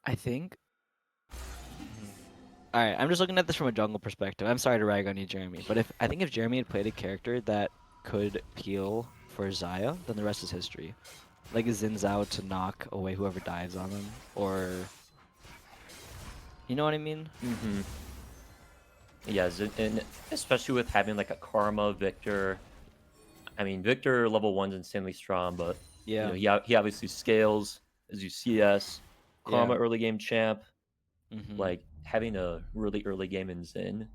I think Alright, I'm just looking at this from a jungle perspective. I'm sorry to rag on you, Jeremy, but I think if Jeremy had played a character that could peel for Zaya, then the rest is history. Like a Xin Zhao to knock away whoever dives on them, or you know what I mean? Yeah, and especially with having like a Karma, Victor. I mean, Victor level 1's insanely strong, but Yeah. you know, he obviously scales as you CS. Karma Yeah. early game champ. Mhm. Like having a really early game in Xin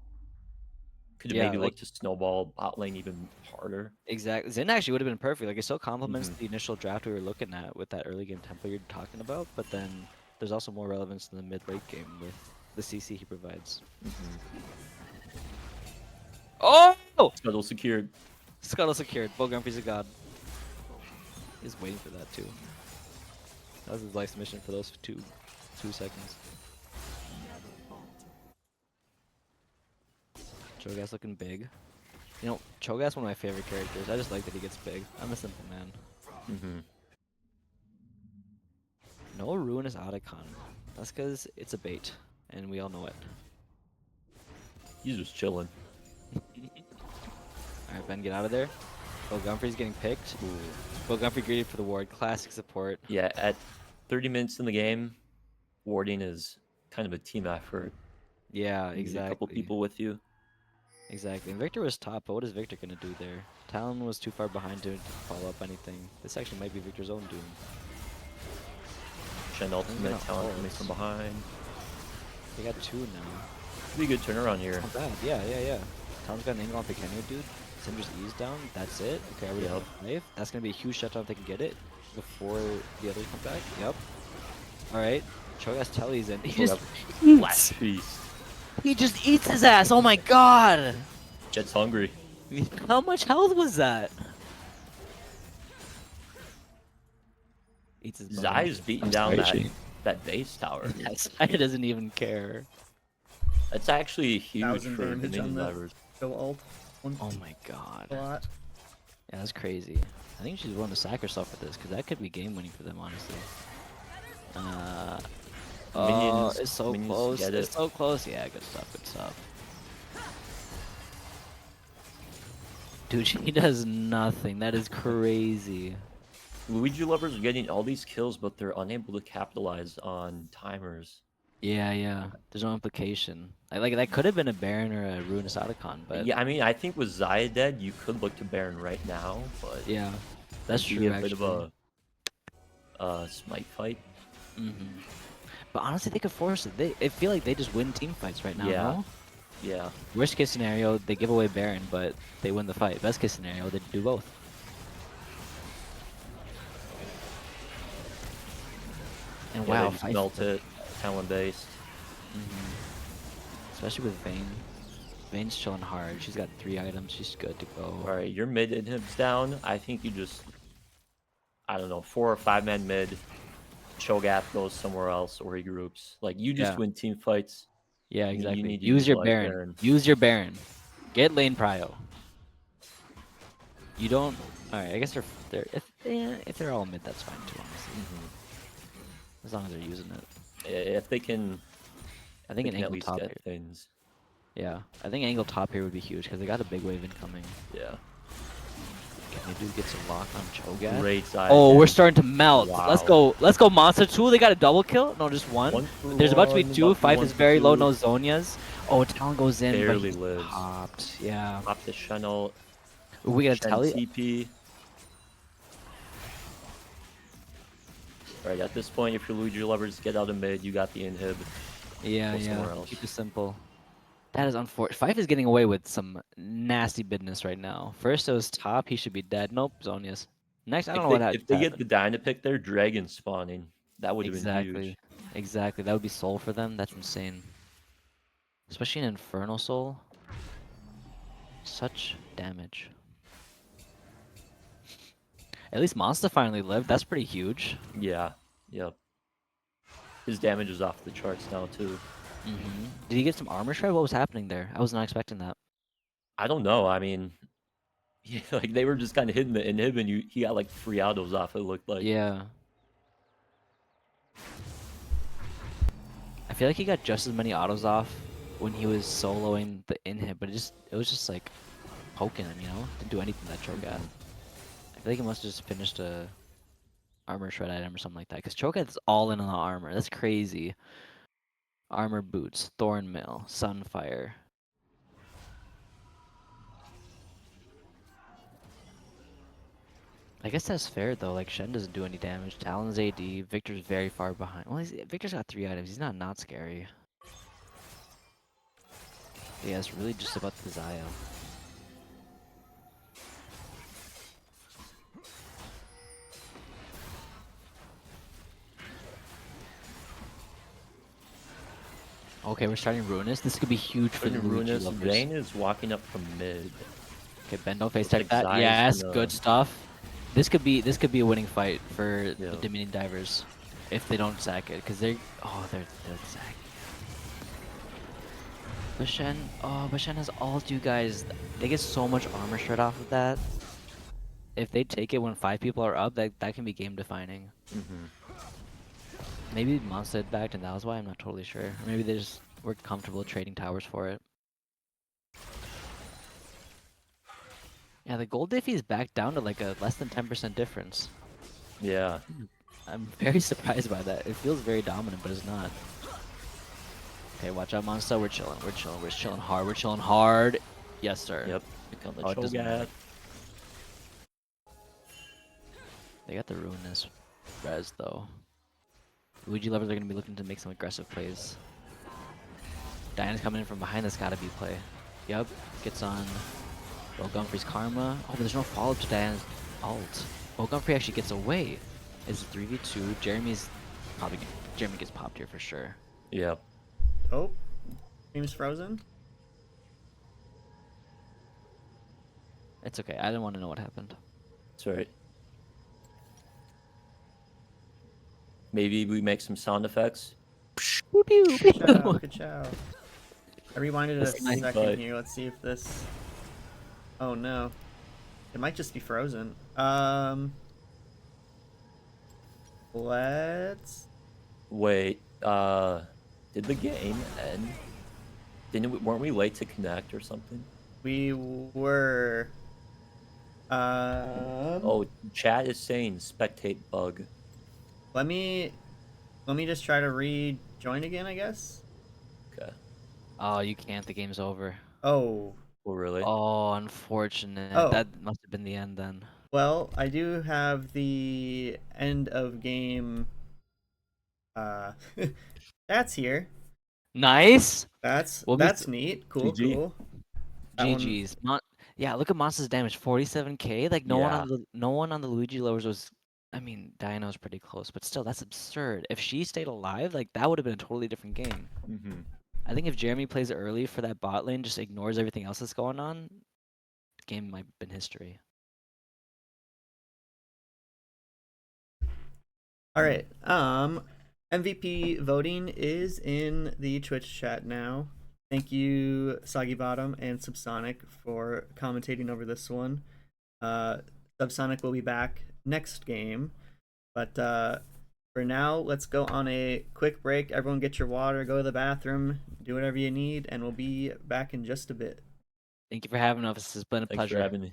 could Yeah, maybe like- look to snowball bot lane even harder. Exactly. Zen actually would have been perfect. Like it still complements the initial draft we were looking at with that early game tempo you're talking about, but then there's also more relevance in the mid late game with the CC he provides. Oh! Scuttle secured. Scuttle secured. Bo Grumpy's a god. He's waiting for that too. That was his life's mission for those two seconds. Cho'Gath's looking big. You know, Cho'Gath's one of my favorite characters. I just like that he gets big. I'm a simple man. No Ruinous Otacon. That's because it's a bait, and we all know it. He's just chilling. Alright, Ben, get out of there. Bo Gumphrey's getting picked. Bo Gumphrey greeted for the ward. Classic support. Yeah, at 30 minutes in the game, warding is kind of a team effort. Yeah, You need exactly. A couple people with you. Exactly. And Victor was top, but what is Victor going to do there? Talon was too far behind to follow up anything. This actually might be Victor's own doom. Shen ultimate, gonna Talon coming ult. from behind. They got 2 now. Pretty good turnaround here. Not bad. Yeah. Talon's got an angle on Pequeno, dude. Cinder's E's down. That's it. Okay, are we Yep. live? That's going to be a huge shutdown if they can get it before the others come back. Yep. Alright. Cho'Gath's Telly's in. Flash feast. He just eats his ass. Oh my god. Jet's hungry. How much health was that? Eats his bone. Zai's beating down that base tower. Zai doesn't even care. That's actually huge 1,000 for damage on Dominion that. levers. Go ult. Oh my god. A lot. Yeah, that's crazy. I think she's willing to sack herself for this, because that could be game-winning for them, honestly. Oh, it's so minions close. get It's it. so close. Yeah, good stuff. Good stuff. Dude, she does nothing. That is crazy. Luigi lovers are getting all these kills, but they're unable to capitalize on timers. Yeah, yeah. There's no implication. Like that could have been a Baron or a Ruinous Otacon, but Yeah, I mean, I think with Zaya dead, you could look to Baron right now, but yeah, that's it'd be true. a bit Actually. of a smite fight. But honestly, they could force it. I feel like they just win team fights right now. Yeah. No? Yeah. Worst case scenario, they give away Baron, but they win the fight. Best case scenario, they do both. And Yeah, wow, they just Fife- melt it, talent based. especially with Vayne. Vayne's chilling hard. She's got 3 items. She's good to go. All right, your mid inhibs down. I think you just, I don't know, 4 or 5 man mid. Cho'Gath goes somewhere else or he groups. Like you just Yeah. win team fights. Yeah, You exactly. need to Use your utilize Baron. Use your Baron. Get lane prio. You don't. All right, I guess if they're all mid, that's fine too. Honestly, as long as they're using it. If they can, I think they an can at angle least top get here. things. Yeah, I think angle top here would be huge because they got a big wave incoming. Yeah. Can they do get some lock on Cho'Gath? Great side. Oh, we're starting to melt. Let's Wow. go. Let's go, Monster 2. They got a double kill. No, just one. There's about to be 2. Fife is very low. No Zonias. Oh, Talon goes in. Barely but he's lives. popped. Yeah. Pop the Shen We gotta Shen tell you. TP. Right, at this point, if your Luigi lovers get out of mid, you got the inhib. Yeah, Go somewhere yeah. else. Keep it simple. That is unfortunate. Fife is getting away with some nasty business right now. First it was top. He should be dead. Nope, Zonias. Next, I don't know what If they get happened. the Dynapick, they're dragon spawning. That would have been Exactly. huge. Exactly. That would be soul for them. That's insane. Especially an Infernal Soul. Such damage. At least Monster finally lived. That's pretty huge. Yeah, yep. His damage is off the charts now too. Did he get some armor shred? What was happening there? I was not expecting that. I don't know. I mean, yeah, like they were just kind of hitting the inhib, and he got like 3 autos off. It looked like. Yeah. I feel like he got just as many autos off when he was soloing the inhib, but it was just like poking him, you know? Didn't do anything that Cho'Gath. I feel like he must have just finished a armor shred item or something like that. Because Cho'Gath's all in on the armor. That's crazy. Armor boots, Thornmail, Sunfire. I guess that's fair though. Like Shen doesn't do any damage. Talon's AD. Victor's very far behind. Well, Victor's got 3 items. He's not scary. Yeah, it's really just about the Zaya. Okay, we're starting Ruinous. This could be huge for the Luigi Ruinous lovers. Vayne is walking up from mid. Okay, Ben, don't face Looks tech like that. Zaya's Yes, gonna- good stuff. This could be a winning fight for the Yeah. Dominion Divers if they don't sack it, because they're sacking. Bashen has ult, you guys. They get so much armor shred off of that. If they take it when 5 people are up, that can be game defining. Maybe Monster had backed and that was why, I'm not totally sure. Or maybe they just were comfortable trading towers for it. Yeah, the gold diffy is back down to like a less than 10% difference. Yeah. I'm very surprised by that. It feels very dominant, but it's not. Okay, watch out, Monster. We're chilling. We're chilling hard. We're chilling hard. Yes, sir. Yep. Pick on the Oh, it doesn't matter. Cho'Gath. They got the Ruinous res, though. Luigi lovers are going to be looking to make some aggressive plays. Diana's coming in from behind. That's got to be play. Yep. Gets on Gumfrey's Karma. Oh, but there's no follow-up to Diana's ult. Gumfrey actually gets away. It's 3v2. Jeremy gets popped here for sure. Yep. Oh, team's frozen. It's okay. I didn't want to know what happened. That's right. Maybe we make some sound effects. Ka-chow, ka-chow. I rewinded it a That's nice. second here. Let's see if this... Oh no. It might just be frozen. Let's. Wait, did the game end? Weren't we late to connect or something? We were. Oh, chat is saying spectate bug. Let me just try to rejoin again, I guess. Okay. Oh, you can't. The game's over. Oh. Oh, really? Oh, unfortunate. Oh. That must have been the end then. Well, I do have the end of game. That's here. Nice. That's We'll be neat. Cool, GG. cool. That one- GG's. Yeah, look at Monster's damage, 47k. Like no Yeah. one on the Luigi lowers was. I mean, Diana's pretty close, but still, that's absurd. If she stayed alive, like that would have been a totally different game. Mm-hmm. I think if Jeremy plays early for that bot lane, just ignores everything else that's going on, the game might have been history. All right. MVP voting is in the Twitch chat now. Thank you, Soggy Bottom and Subsonic, for commentating over this one. Subsonic will be back next game, but for now, let's go on a quick break. Everyone, get your water, go to the bathroom, do whatever you need, and we'll be back in just a bit. Thank you for having us. This has been a Thanks pleasure. for having me.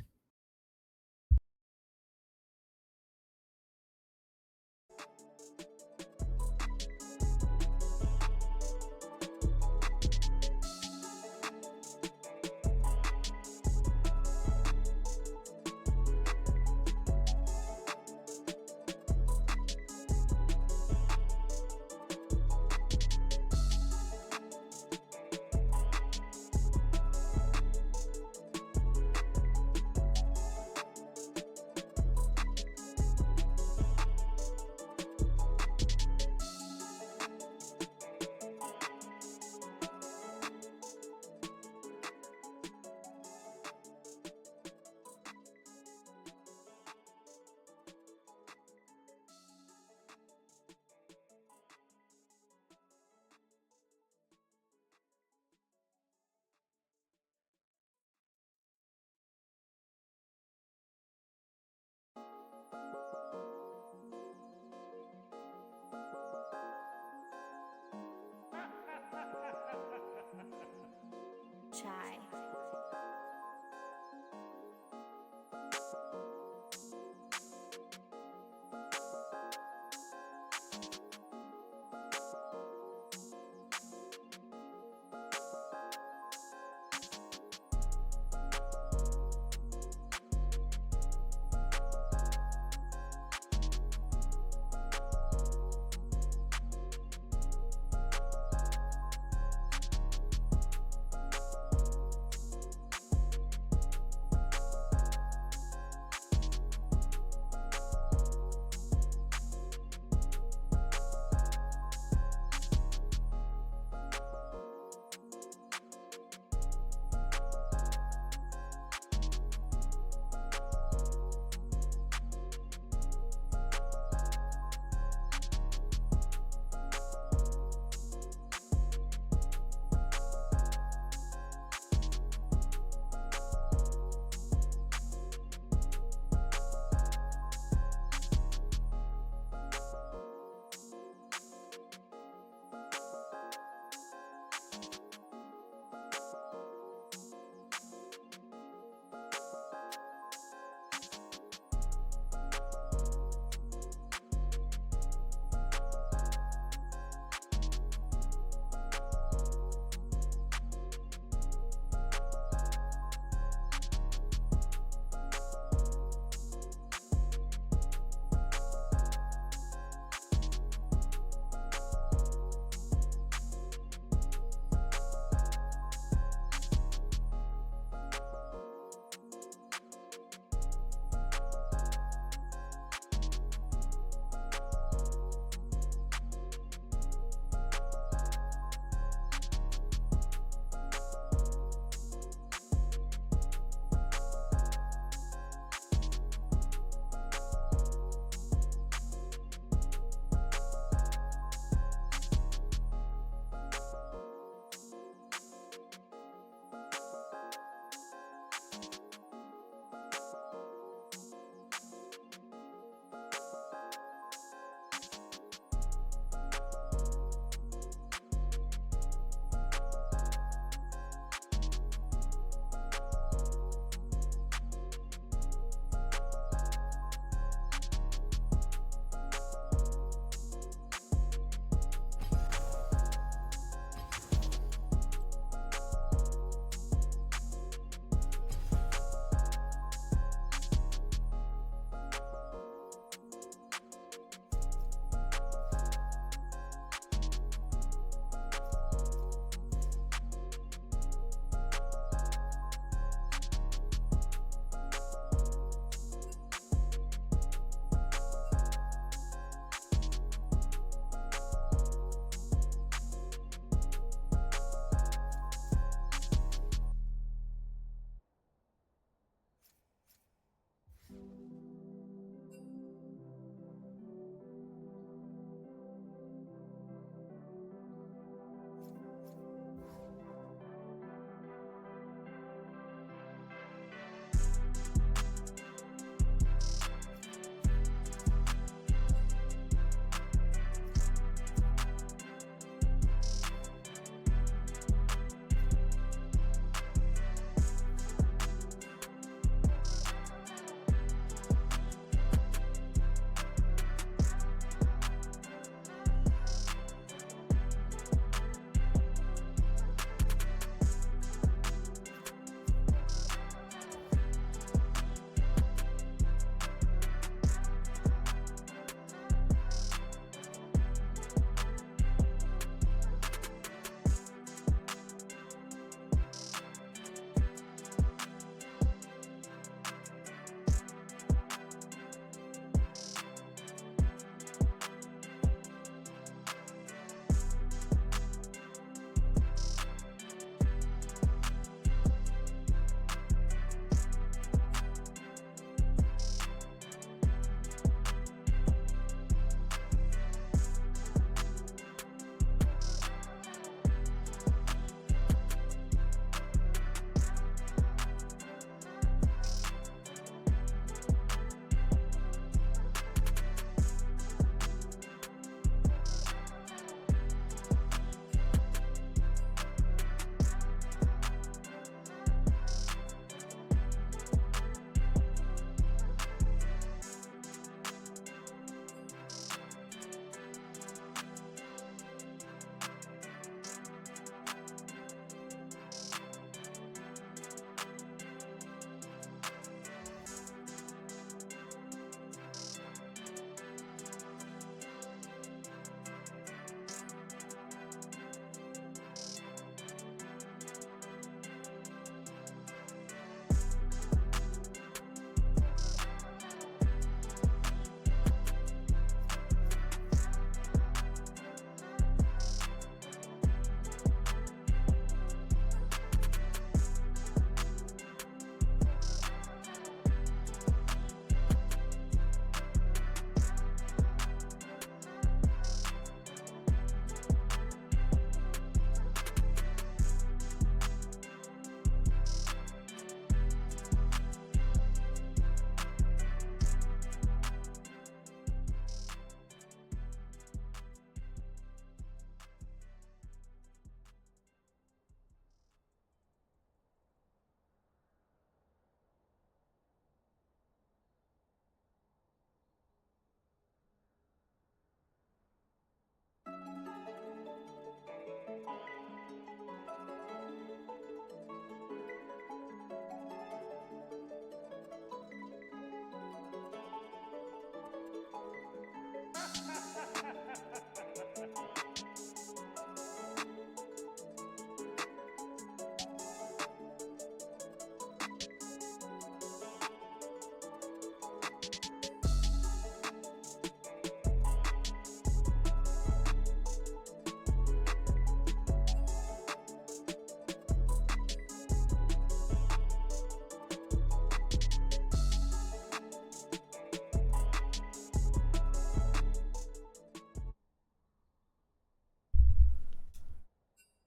Chai.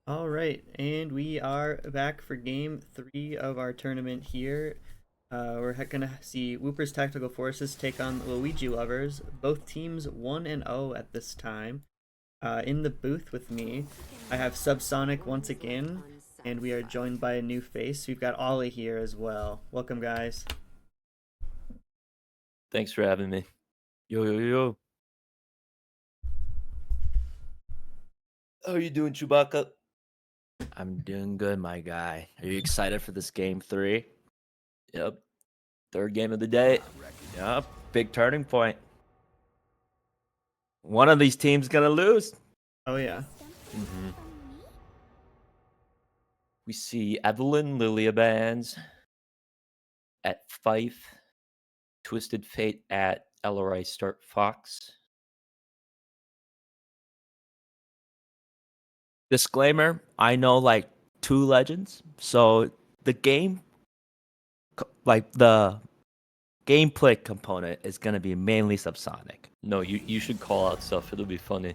All right, and we are back for game 3 of our tournament here. We're gonna see Whooper's Tactical Forces take on Luigi Lovers. Both teams 1-0 at this time. In the booth with me, I have Subsonic once again, and we are joined by a new face. We've got Ollie here as well. Welcome, guys. Thanks for having me. Yo, yo, yo. How are you doing, Chewbacca? I'm doing good, my guy. Are you excited for this game 3? Yep. Third game of the day. Yep, big turning point. One of these teams gonna lose. Oh yeah. Mm-hmm. We see Evelyn Liliabands at Fife, Twisted Fate at LRI Start Fox. Disclaimer, I know like 2 legends, so the game, like the gameplay component is gonna be mainly subsonic. No, you should call out stuff. It'll be funny.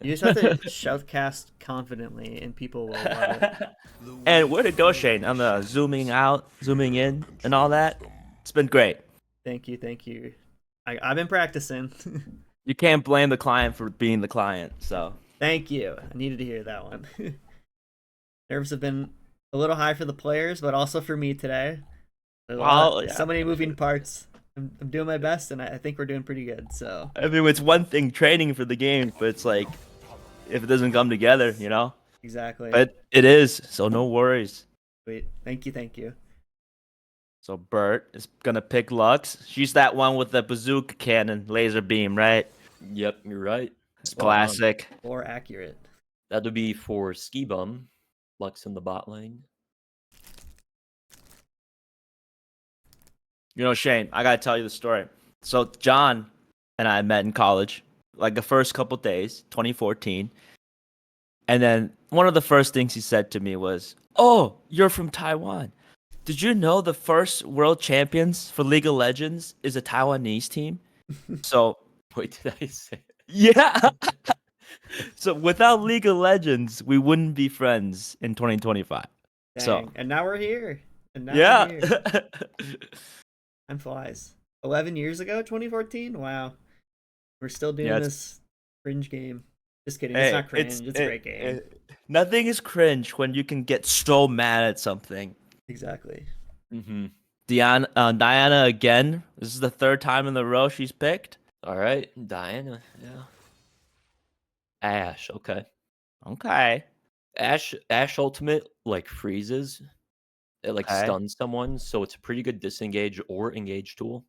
You just have to shoutcast confidently, and people will love it. And way to go, Shane, on the zooming out, zooming in, and all that. It's been great. Thank you, thank you. I've been practicing. You can't blame the client for being the client, so. Thank you. I needed to hear that one. Nerves have been a little high for the players, but also for me today. So many moving parts. I'm doing my best, and I think we're doing pretty good. So I mean, it's one thing training for the game, but it's like, if it doesn't come together, you know? exactly. But it is, so no worries. Wait, thank you. So Bert is gonna pick Lux. She's that one with the bazooka cannon, laser beam, right? Yep, you're right. It's Spot on. classic. More accurate. That'll be for Ski Bum. Lux in the bot lane. You know, Shane, I gotta tell you the story. So John and I met in college, like the first couple days, 2014. And then one of the first things he said to me was, "Oh, you're from Taiwan. Did you know the first world champions for League of Legends is a Taiwanese team?" So, Wait, did I say? yeah. So without League of Legends, we wouldn't be friends in 2025. Dang. So, And now we're here. And now yeah. we're here. Time flies. 11 years ago, 2014? Wow. We're still doing this cringe game. Just kidding. It's not cringe. It's a great game. Nothing is cringe when you can get so mad at something. Exactly. Mm-hmm. Diana again. This is the 3rd time in a row she's picked. All right, Diana. Yeah. Ash. Okay. Okay. Ash ultimate like freezes. It like Okay. stuns someone, so it's a pretty good disengage or engage tool.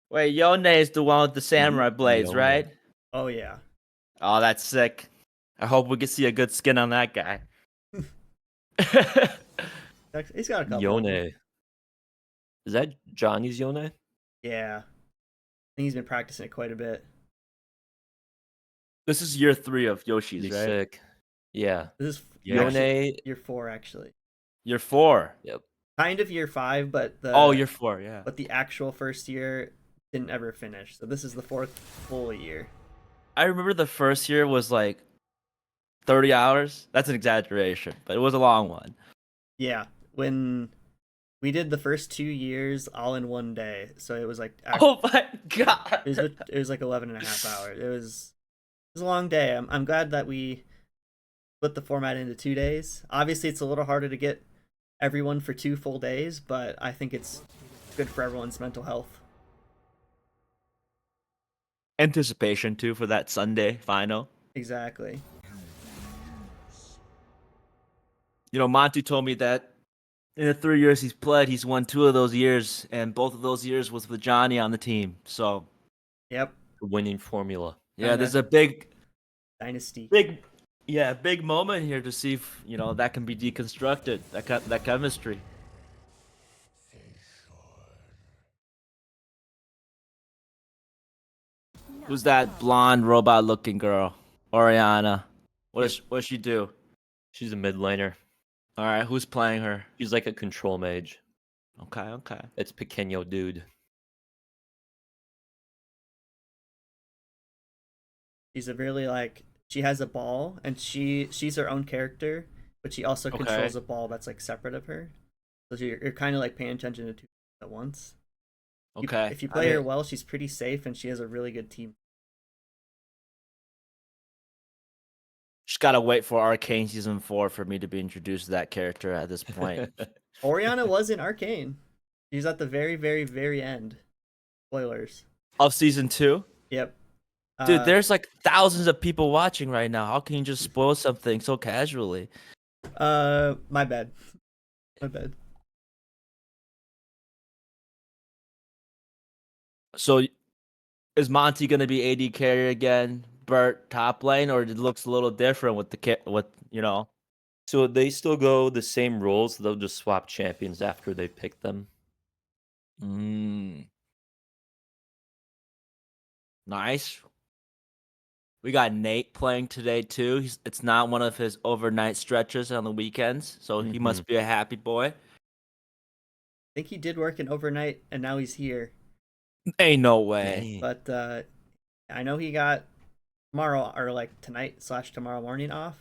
Wait, Yone is the one with the samurai blades, Yone. right? Oh, yeah. Oh, that's sick. I hope we can see a good skin on that guy. He's got a couple. Yone. Is that Johnny's Yone? Yeah. I think he's been practicing it quite a bit. This is year 3 of Yoshi's, He's right? sick. Yeah. This is Yeah. actually Yone. year 4, actually. Year 4. Yep. Kind of year 5, but Year 4, yeah. But the actual first year didn't ever finish. So this is the 4th full year. I remember the first year was like 30 hours. That's an exaggeration, but it was a long one. Yeah. When we did the first 2 years all in one day. So it was like Oh my god. it was like 11 and a half hours. It was a long day. I'm glad that we split the format into 2 days. Obviously it's a little harder to get everyone for 2 full days, but I think it's good for everyone's mental health. Anticipation too for that Sunday final. Exactly. You know, Monty told me that in the 3 years he's played, he's won 2 of those years, and both of those years was with Johnny on the team. So, Yep. The winning formula. yeah, there's a big Dynasty. big moment here to see if, you know, that can be deconstructed, that chemistry. Who's that blonde robot looking girl? Oriana. What does she do? She's a mid laner. All right, who's playing her? She's like a control mage. Okay. It's Pequeño dude. She's a really like she has a ball, and she's her own character, but she also Okay. controls a ball that's like separate of her. So you're kind of like paying attention to two things at once. Okay. If you play her well, she's pretty safe, and she has a really good team. Just gotta wait for Arcane Season 4 for me to be introduced to that character at this point. Oriana was in Arcane. She's at the very, very, very end. Spoilers. Of Season 2? Yep. Dude, there's like thousands of people watching right now. How can you just spoil something so casually? My bad. My bad. So, is Monty gonna be AD carry again? Bert top lane, or it looks a little different with the. So they still go the same roles. They'll just swap champions after they pick them. Nice. We got Nate playing today too. It's not one of his overnight stretches on the weekends, so he must be a happy boy. I think he did work an overnight, and now he's here. Ain't no way. But I know he got tomorrow or like tonight/tomorrow morning off.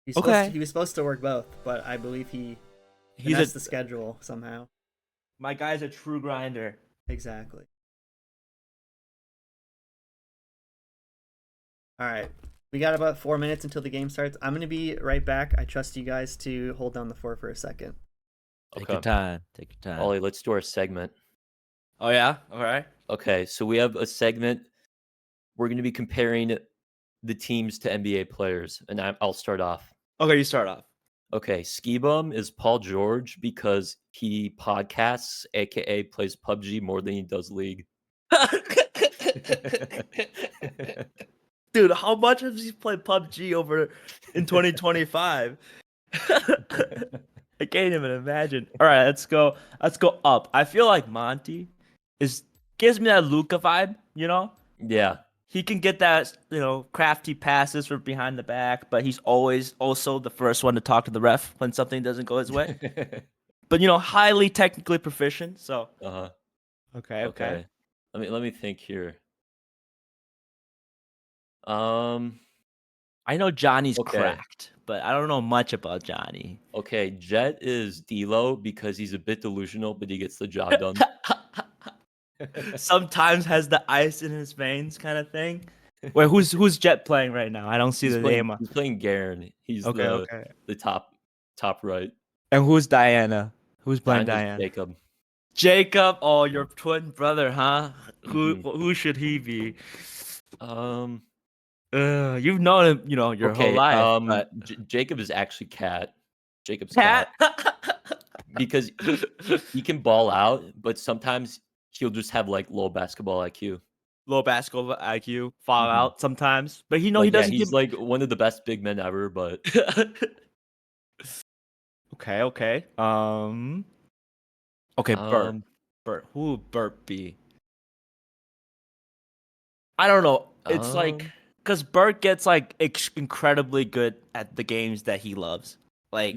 He was supposed to work both, but I believe he's the schedule somehow. My guy's a true grinder. Exactly. All right. We got about 4 minutes until the game starts. I'm going to be right back. I trust you guys to hold down the fort for a second. Take your time. Take your time. Ollie, let's do our segment. Oh, yeah? All right. Okay, so we have a segment. We're going to be comparing the teams to NBA players, and I'll start off. Okay, you start off. Okay, Ski Bum is Paul George because he podcasts, aka plays PUBG more than he does League. Dude, how much has he played PUBG over in 2025? I can't even imagine. All right, let's go up. I feel like Monty gives me that Luka vibe, you know? Yeah. He can get that, crafty passes from behind the back, but he's always also the first one to talk to the ref when something doesn't go his way. But highly technically proficient, so. Uh-huh. Okay. Let me think here. I know Johnny's cracked, but I don't know much about Johnny. Okay, Jet is D'Lo because he's a bit delusional, but he gets the job done. Sometimes has the ice in his veins kind of thing. Wait, who's Jet playing right now? I don't see the name. He's playing Garen. He's okay. The top right. And who's Diana? Who's playing Diana? Jacob. Jacob, oh, your twin brother, huh? Who should he be? You've known him, your whole life. But... Jacob is actually Cat. Jacob's Cat. Because he can ball out, but sometimes he'll just have like low basketball IQ. Low basketball IQ, fall out sometimes, but he doesn't. He's like one of the best big men ever, but. Okay. Okay, Bert. Who would Bert be? I don't know. It's like because Bert gets like incredibly good at the games that he loves. Like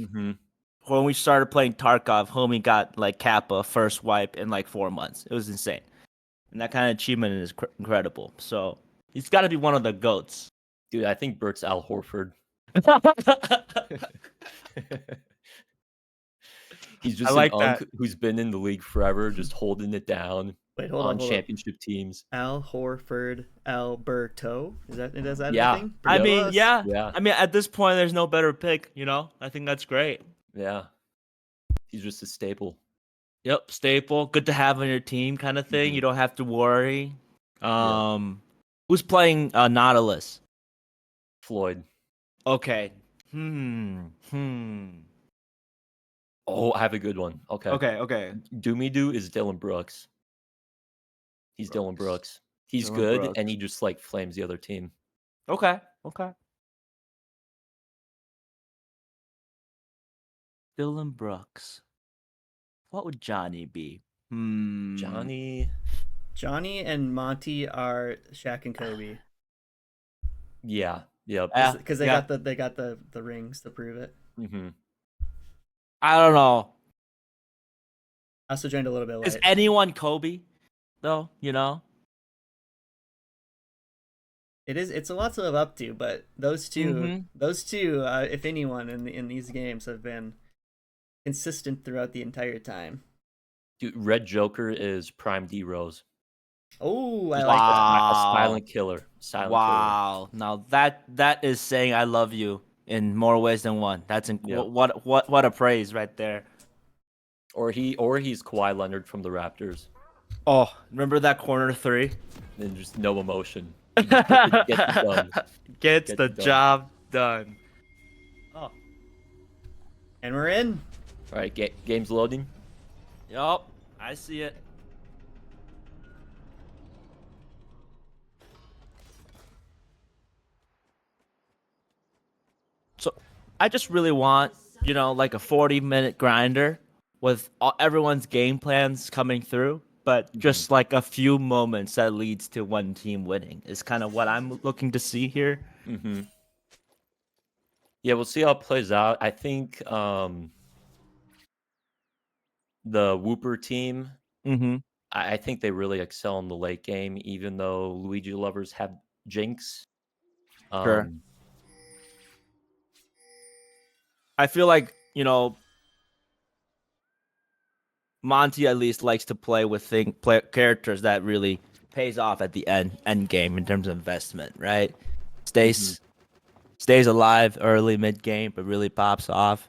when we started playing Tarkov, homie got like Kappa first wipe in like 4 months. It was insane, and that kind of achievement is incredible. So he's got to be one of the goats. Dude, I think Bert's Al Horford. He's just an unk who's been in the league forever, just holding it down. Wait, hold on. Championship teams. Al Horford, Alberto. Is that anything? Yeah. I mean, at this point, there's no better pick. I think that's great. Yeah. He's just a staple. Yep, staple. Good to have on your team, kind of thing. You don't have to worry. Who's playing Nautilus? Floyd. Okay. Oh, I have a good one. Okay. Doomy is Dylan Brooks. He's Dylan Brooks. He's good, and he just like flames the other team. Okay. Dylan Brooks. What would Johnny be? Johnny and Monty are Shaq and Kobe. Yeah. Yep. Because they got the rings to prove it. I don't know. I also joined a little bit late. Is anyone Kobe, though? It is. It's a lot to live up to, but those two, Mhm. if anyone in these games, have been consistent throughout the entire time. Dude, Red Joker is prime D Rose. Oh, I Just like that. Wow. a silent killer. Silent killer. Wow. Now that is saying I love you in more ways than one. That's Yeah. what a praise right there. Or he's Kawhi Leonard from the Raptors. Oh, remember that corner 3? And just no emotion. He just gets it done. Gets Gets the it done. job done. Oh. And we're in. All right, game's loading. Yup. I see it. So I just really want, like a 40-minute grinder with everyone's game plans coming through, but just like a few moments that leads to one team winning is kind of what I'm looking to see here. Mm-hmm. Yeah, we'll see how it plays out. I think the Whooper team, Mm-hmm. I think they really excel in the late game, even though Luigi lovers have Jinx. Sure. I feel like, Monty at least likes to play with characters that really pays off at the end game in terms of investment, right? Stays alive early, mid game, but really pops off.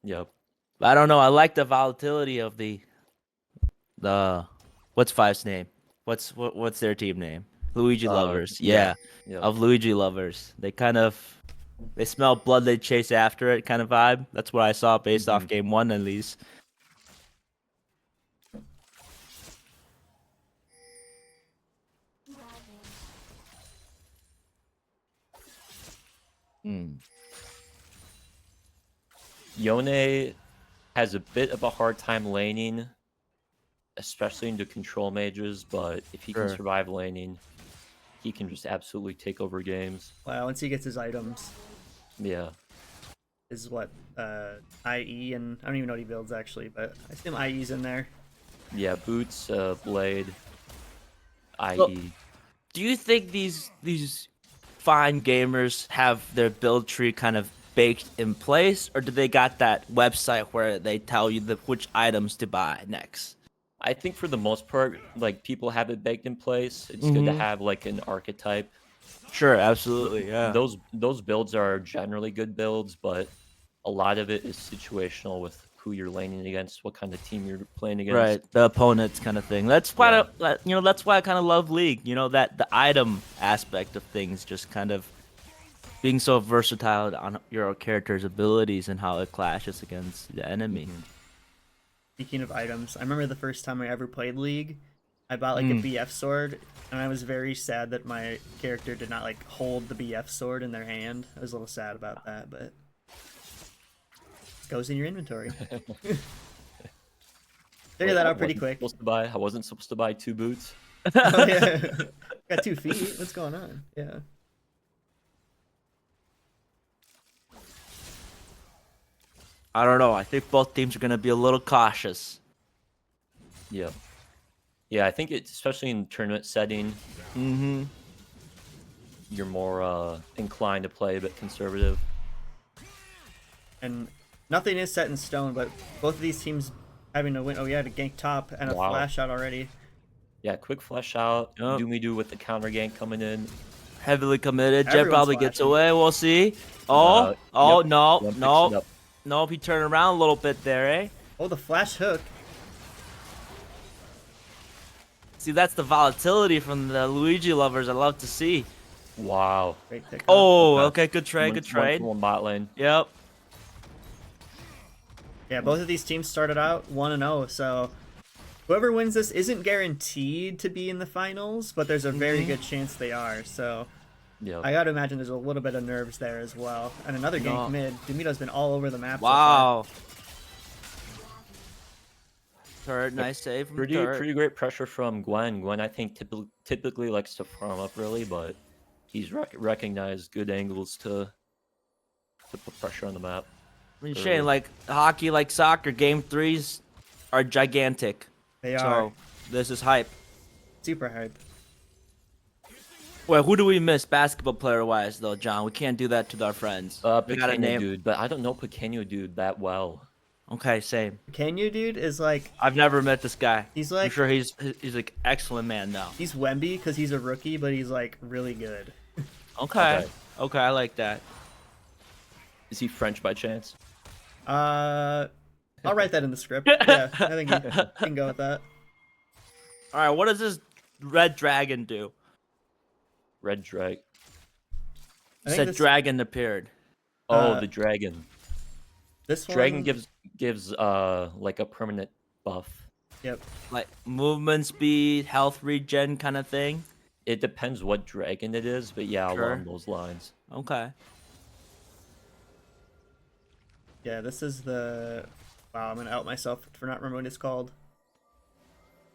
Yep. But I don't know. I like the volatility of the what's Five's name? What's their team name? Luigi Lovers. Yeah. Yep. Of Luigi Lovers. They smell blood, they chase after it kind of vibe. That's what I saw based off game 1 at least. Yone has a bit of a hard time laning, especially into control mages, but if he can survive laning, he can just absolutely take over games. Wow, once he gets his items. Yeah. Is what IE, and I don't even know what he builds actually, but I assume IE's in there. Yeah, boots, blade, IE. Well, do you think these fine gamers have their build tree kind of baked in place, or do they got that website where they tell you which items to buy next? I think for the most part, like, people have it baked in place. It's good to have like an archetype. Sure, absolutely, yeah. Those builds are generally good builds, but a lot of it is situational with who you're laning against, what kind of team you're playing against. Right, the opponents kind of thing. That's why that's why I kind of love League. That the item aspect of things, just kind of being so versatile on your character's abilities and how it clashes against the enemy. Speaking of items, I remember the first time I ever played League, I bought like a BF sword, and I was very sad that my character did not like hold the BF sword in their hand. I was a little sad about that, but it goes in your inventory. Figure that out pretty quick. I wasn't supposed to buy 2 boots. Oh, yeah. Got 2 feet. What's going on? Yeah. I don't know. I think both teams are going to be a little cautious. Yeah. Yeah, I think it's especially in tournament setting. You're more inclined to play a bit conservative. And nothing is set in stone, but both of these teams having to win. Oh, yeah, to gank top and a flash out already. Yeah, quick flash out. Yep. Do me do with the counter gank coming in. Heavily committed. Jet Everyone's probably gets flashing. away. We'll see. Oh, Yep. no, One picks no. it up. Nope, he turned around a little bit there, eh? Oh, the flash hook. See, that's the volatility from the Luigi lovers I love to see. Wow. Great pick. Oh, okay, good trade, good One trade. for one bot lane. Yep. Yeah, both of these teams started out 1-0, so whoever wins this isn't guaranteed to be in the finals, but there's a very good chance they are. So Yeah. I gotta imagine there's a little bit of nerves there as well. And another gank mid. Dumito's been all over the map. Wow. Turret, nice save from Turret. Pretty great pressure from Gwen. Gwen, I think, typically likes to farm up early, but he's recognized good angles to put pressure on the map. I mean, Shane, like hockey, like soccer, game 3s are gigantic. They are So this is hype. super hype. Wait, who do we miss basketball player wise though, John? We can't do that to our friends. We gotta Pequeño name. dude, but I don't know Pequeño dude that well. Okay, same. Can you, dude? Is like I've never met this guy. he's I'm like sure he's like excellent man though. he's Wemby because he's a rookie, but he's like really good. Okay. Okay, I like that. Is he French by chance? I'll write that in the script. Yeah, I think you can go with that. All right, what does this red dragon do? Red drag. I think Said this, dragon appeared. Oh, the dragon. this Dragon one gives like a permanent buff. Yep. Like movement speed, health regen kind of thing. It depends what dragon it is, but yeah, Sure. along those lines. Okay. Yeah, this is the. Wow, I'm gonna out myself for not remembering what it's called.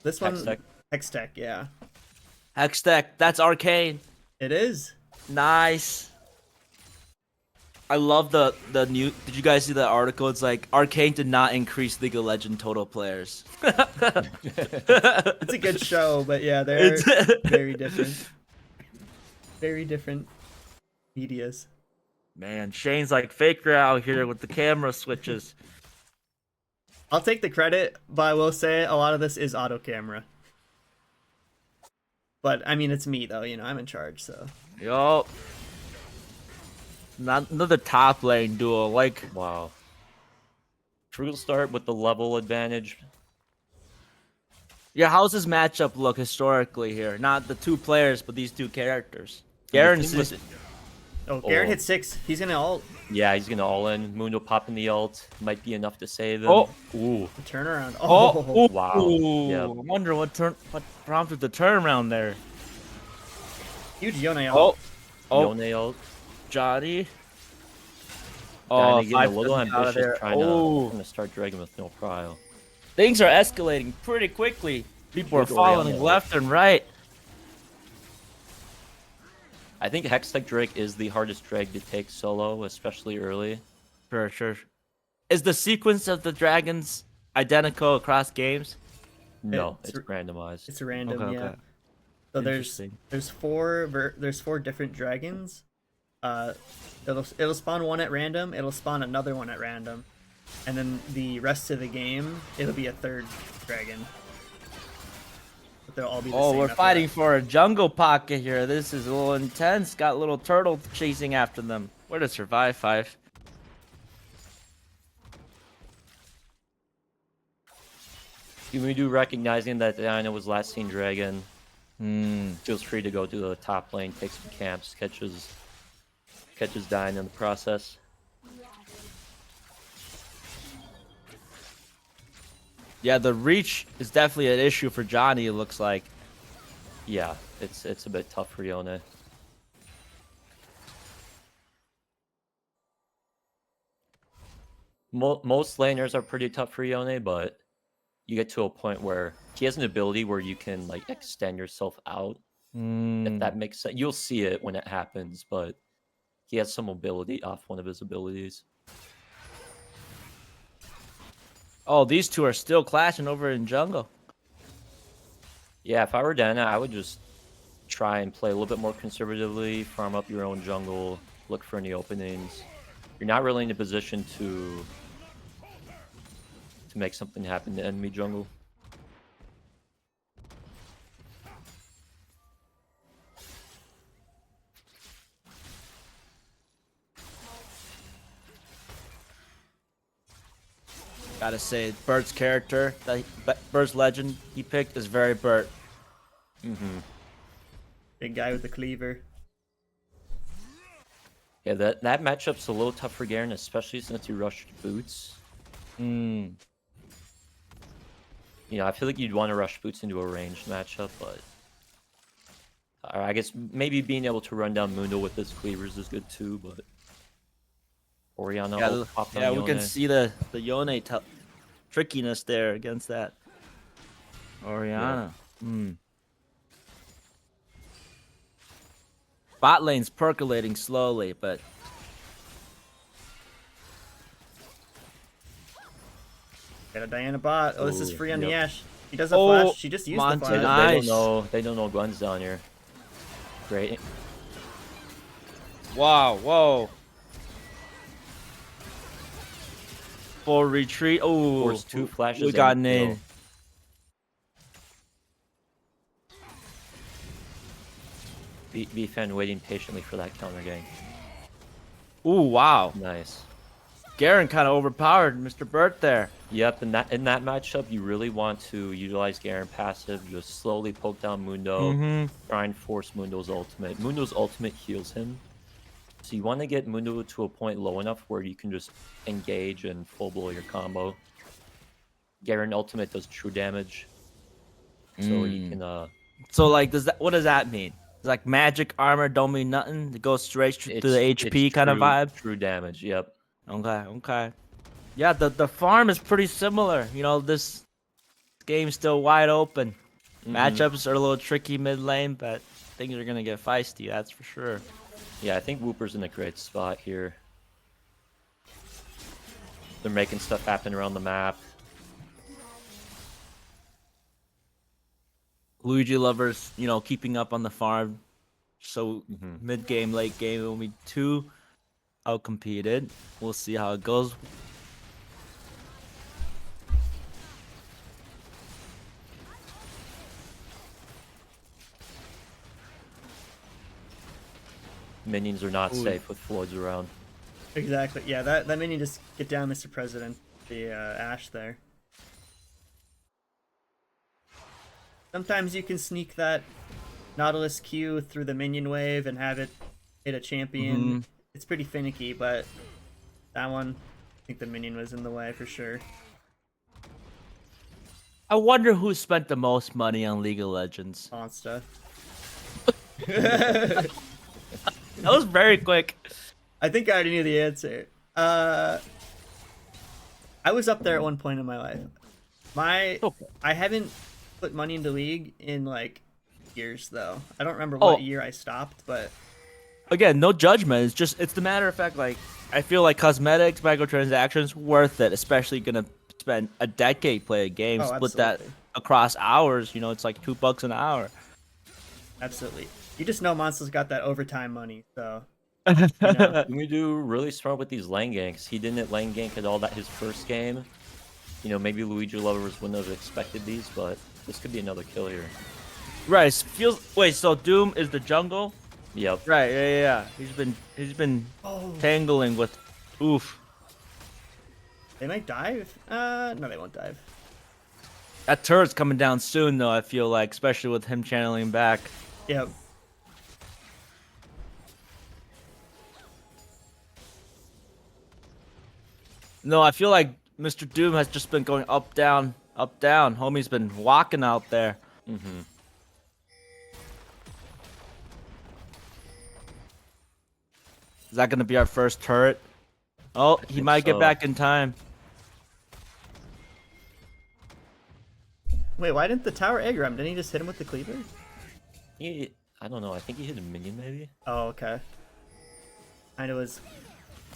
This one, Hextech. Hextech, yeah, Hextech, that's arcane. it is. Nice. I love the new. Did you guys see that article? It's like Arcane did not increase League of Legends total players. It's a good show, but yeah, they're It's- very different. Very different medias. Man, Shane's like Faker out here with the camera switches. I'll take the credit, but I will say a lot of this is auto camera. But I mean, it's me though. You know, I'm in charge, so. Yo. Not another top lane duel. Like, Wow. Should we start with the level advantage? yeah, how's this matchup look historically here? Not the two players, but these two characters. Garen team is was- Oh, Garen Oh. hit 6. He's gonna ult. Yeah, he's gonna all in. Mundo popping the ult might be enough to save him. Oh. Ooh. Turn around. Oh, Oh, Wow. Ooh, Yep. I wonder what prompted the turnaround there. huge Yone Oh, ult. oh, Yone ult. Johnny. Oh, Oh, getting a little 5 out of there. ambitious trying Oh, to start Dragon with no prio. things are escalating pretty quickly. People are Good falling Oriana. left and right. I think Hextech Drake is the hardest drag to take solo, especially early. Sure, sure. Is the sequence of the dragons identical across games? No, It's it's randomized. It's random, Okay, yeah. okay. So there's Interesting. there's 4 different dragons. It'll spawn one at random. It'll spawn another one at random, and then the rest of the game it'll be a third dragon. But they'll all be the Oh, same we're after fighting that. for a jungle pocket here. This is a little intense. Got little turtle chasing after them. Where to survive 5? We do recognizing that Diana was last seen Dragon. Hmm. Feels free to go to the top lane, take some camps, catches Diana in the process. Yeah, the reach is definitely an issue for Johnny, it looks like. Yeah, it's a bit tough for Yone. Most laners are pretty tough for Yone, but you get to a point where he has an ability where you can like extend yourself out. If that makes sense, you'll see it when it happens, but he has some mobility off one of his abilities. Oh, these two are still clashing over in jungle. Yeah, if I were Dana, I would just try and play a little bit more conservatively, farm up your own jungle, look for any openings. You're not really in a position to make something happen to enemy jungle. Gotta say, Bert's character, Bert's legend he picked is very Bert. Big guy with the cleaver. Yeah, that matchup's a little tough for Garen, especially since he rushed boots. Hmm. You know, I feel like you'd want to rush boots into a ranged matchup, but I guess maybe being able to run down Mundo with his cleavers is good too. But Oriana Yeah, popped on yeah, we can Yone. see the Yone trickiness there against that. Oriana. Hmm. Bot lane's percolating slowly, but Got a Diana bot. Oh, this is Ooh, free on the yep. Ashe. He doesn't Oh, flash. She just used the Monte, flash. nice. They don't know Gwen's down here. Great Wow, whoa. Full retreat. Oh, Force 2 flashes we got and an kill. in. V-Fan waiting patiently for that counter gang. Ooh, wow. Nice. Garen kind of overpowered Mr. Burt there. Yep, in that matchup, you really want to utilize Garen passive. Just slowly poke down Mundo, Mm-hmm. try and force Mundo's ultimate. Mundo's ultimate heals him, so you want to get Mundo to a point low enough where you can just engage and full blow your combo. Garen ultimate does true damage, so you can So like, what does that mean? It's like magic armor don't mean nothing. It goes straight to the HP kind of vibe. True damage. Yep. Okay. Yeah, the farm is pretty similar. You know, this game's still wide open. Matchups are a little tricky mid lane, but things are gonna get feisty. That's for sure. Yeah, I think Wooper's in a great spot here. They're making stuff happen around the map. Luigi lovers, you know, keeping up on the farm. So mid game, late game, it will be two outcompeted. We'll see how it goes. Minions are not safe with Floyd's around. Exactly. Yeah, that minion just get down, Mr. President. The Ash there. Sometimes you can sneak that Nautilus Q through the minion wave and have it hit a champion. It's pretty finicky, but that one, I think the minion was in the way for sure. I wonder who spent the most money on League of Legends. Monster. That was very quick. I think I already knew the answer. I was up there at one point in my life. I haven't put money into League in like years though. I don't remember what year I stopped, but Again, no judgment. It's the matter of fact, like, I feel like cosmetics, microtransactions, worth it, especially gonna spend a decade play a game, split that across hours, you know, it's like $2 an hour. Absolutely. You just know Monster's got that overtime money, so We do really smart with these lane ganks. He didn't lane gank at all that his first game. You know, maybe Luigi lovers wouldn't have expected these, but this could be another kill here. Right, wait, so Doom is the jungle? Yep. Right, yeah. He's been tangling with oof. They might dive? No, they won't dive. That turret's coming down soon though, I feel like, especially with him channeling back. Yep. No, I feel like Mr. Doom has just been going up, down, up, down. Homie's been walking out there. Is that gonna be our first turret? Oh, he might get back in time. Wait, why didn't the tower aggro him? Didn't he just hit him with the cleaver? I don't know. I think he hit a minion, maybe? Oh, okay. I was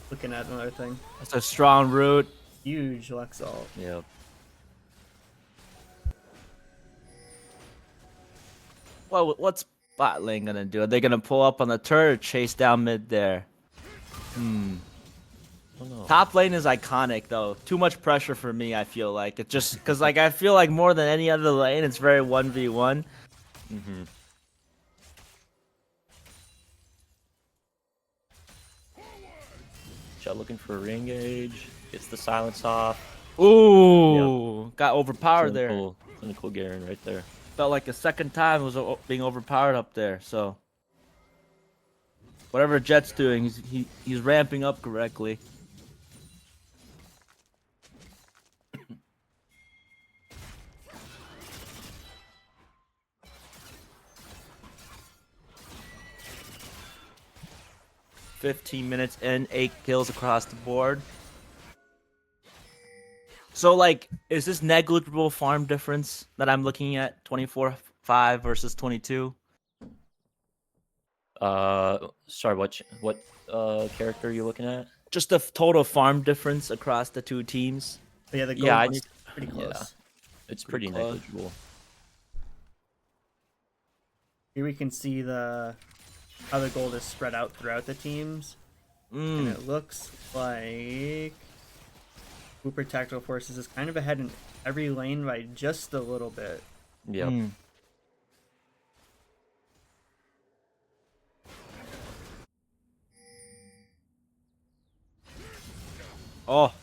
looking at another thing. That's a strong root. Huge Lux ult. Yep. Well, what's bot lane gonna do? Are they gonna pull up on the turret or chase down mid there? I don't know. Top lane is iconic though. Too much pressure for me, I feel like. It's just because like I feel like more than any other lane, it's very 1v1. Shot looking for a re-engage. Gets the silence off. Ooh, got overpowered there. Clinical Garen right there. Felt like a second time was being overpowered up there. So whatever Jet's doing, he's ramping up correctly. $15 minutes in, 8 kills across the board. So, like, is this negligible farm difference that I'm looking at? 24-5 versus 22? Sorry, what character are you looking at? Just the total farm difference across the two teams. But yeah, the gold Yeah, was pretty close. Yeah, it's pretty close. negligible. Here we can see the how the gold is spread out throughout the teams. And Mm. it looks like Cooper Tactical Forces is kind of ahead in every lane by just a little bit. Yep. Mm. Oh.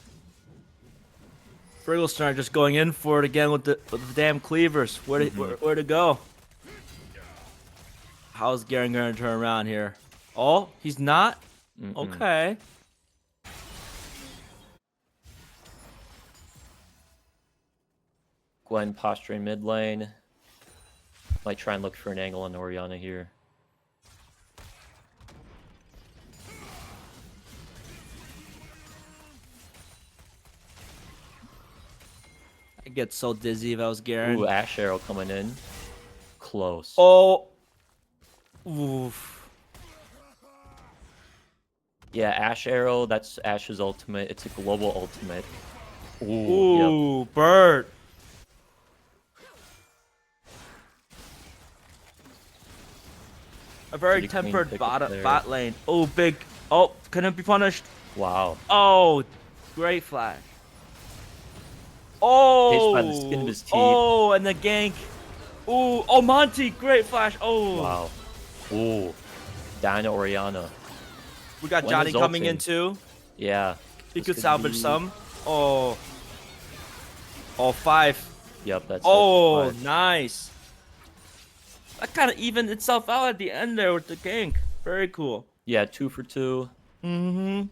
Frigglestar just going in for it again with the damn cleavers. Where to go? How's Garen gonna turn around here? Oh, he's not? Mm-mm. Okay. Gwen posturing mid lane. Might try and look for an angle on Orianna here. I'd get so dizzy if I was Garen. Ooh, Ash Arrow coming in. Close. Oh. Oof. Yeah, Ash Arrow, that's Ash's ultimate. It's a global ultimate. Ooh, yep. Ooh, bird. A very Pretty clean tempered pickup there. bot lane. Oh, big. Oh, couldn't be punished. Wow. Oh, great flash. Oh. by the skin of his teeth. Oh, and the gank. Ooh, oh, Monty, great flash. Oh. Wow. Ooh. Down to Orianna. We got When Johnny is coming ulting? in too. Yeah. He This could could salvage be- some. Oh. Oh, 5. Yep, that's Oh, it. nice. That kind of evened itself out at the end there with the gank. Very cool. Yeah, 2 for 2. Mm-hmm.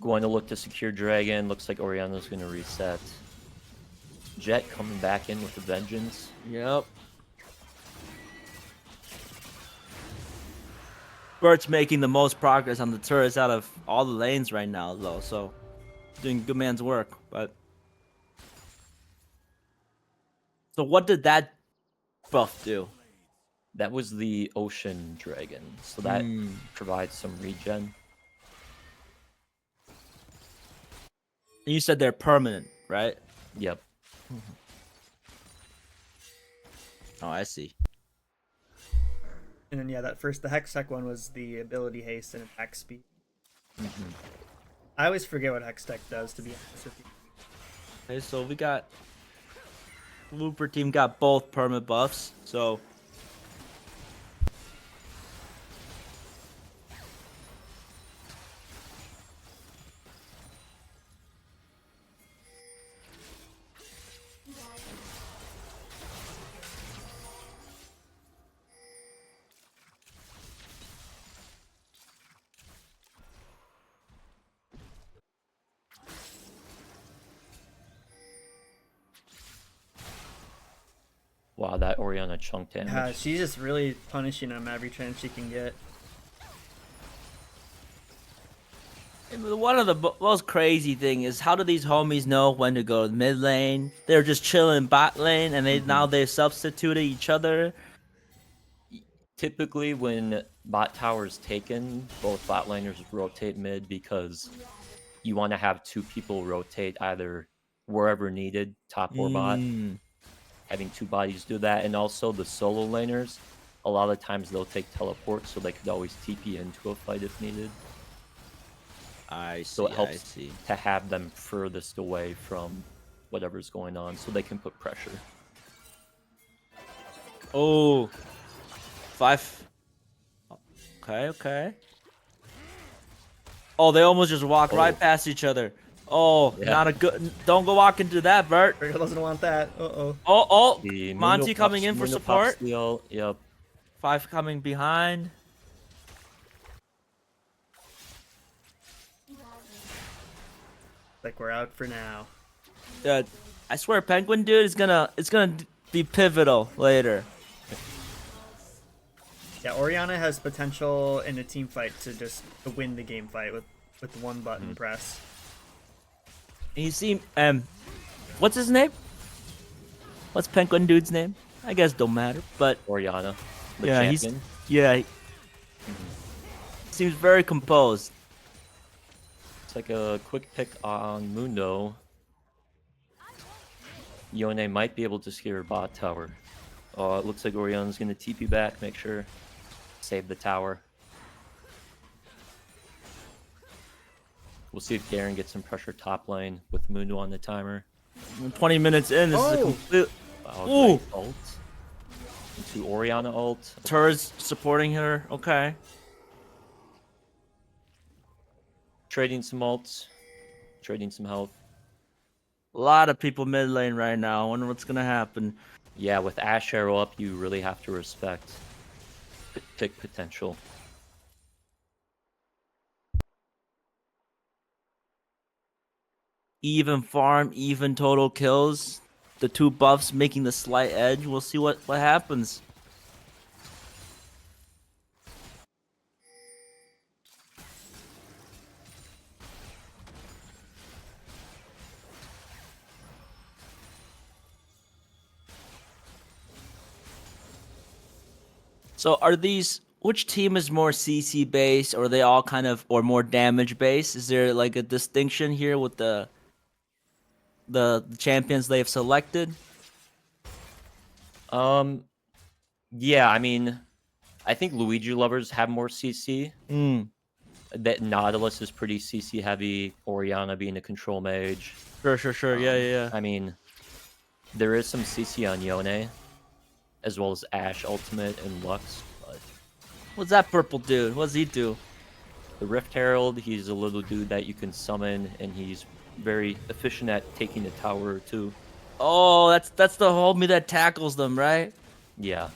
Going to look to secure Dragon. Looks like Orianna's going to reset. Jet coming back in with a vengeance. Yep. Bert's making the most progress on the turrets out of all the lanes right now, though, so doing good man's work. But so what did that buff do? That was the Ocean Dragon, so that Hmm. provides some regen. You said they're permanent, right? Yep. Oh, I see. And then yeah, the Hex Tech one was the ability haste and attack speed. Mm-hmm. I always forget what Hex Tech does, to be honest with you. Okay, so we got Looper team got both permanent buffs, so Wow, that Orianna chunk damage. She's just really punishing him every chance she can get. one of the most crazy thing is how do these homies know when to go to mid lane? They're just chilling bot lane, and now they substituted each other. Typically, when bot tower is taken, both bot laners rotate mid because you want to have 2 people rotate either wherever needed, top or bot. Having 2 bodies do that, and also the solo laners, a lot of times they'll take teleport, so they could always TP into a fight if needed. I see. So it I helps see. to have them furthest away from whatever's going on, so they can put pressure. Oh, 5. Okay, okay. Oh, they almost just walk right past each other. Oh, Yeah. not a good. Don't go walk into that, Bert. Virgil doesn't want that. Uh-oh. Oh, The Monty Mundo coming pops- in for Mundo pops support. the ult. Yep. 5 coming behind. Like we're out for now. I swear, Penguin dude is gonna. It's gonna be pivotal later. Yeah, Orianna has potential in a team fight to win the game fight with one button press. And you see, what's his name? What's Penguin dude's name? I guess don't matter, but Orianna, the yeah, champion. he seems very composed. looks like a quick pick on Mundo. Yone might be able to scare bot tower. Oh, it looks like Orion's going to TP back, make sure. Save the tower. We'll see if Garen gets some pressure top lane with Mundo on the timer. 20 minutes in, this is a Oh. complete... Wow, Ooh. great ult. Into Oriana ult. Tur's supporting her. Okay. Trading some ults. Trading some health. A lot of people mid lane right now. I wonder what's gonna happen. Yeah, with Ash Arrow up, you really have to respect pick potential. Even farm, even total kills. The two buffs making the slight edge. We'll see what happens. So are these, which team is more CC based, or are they all kind of, or more damage based? Is there like a distinction here with the champions they've selected? Yeah, I mean, I think Luigi lovers have more CC. That Nautilus is pretty CC heavy. Oriana being a control mage. Sure. Yeah. I mean, there is some CC on Yone, as well as Ashe Ultimate and Lux. But What's that purple dude? What does he do? the Rift Herald, he's a little dude that you can summon, and he's very efficient at taking the tower too. Oh, that's the homie that tackles them, right? Yeah.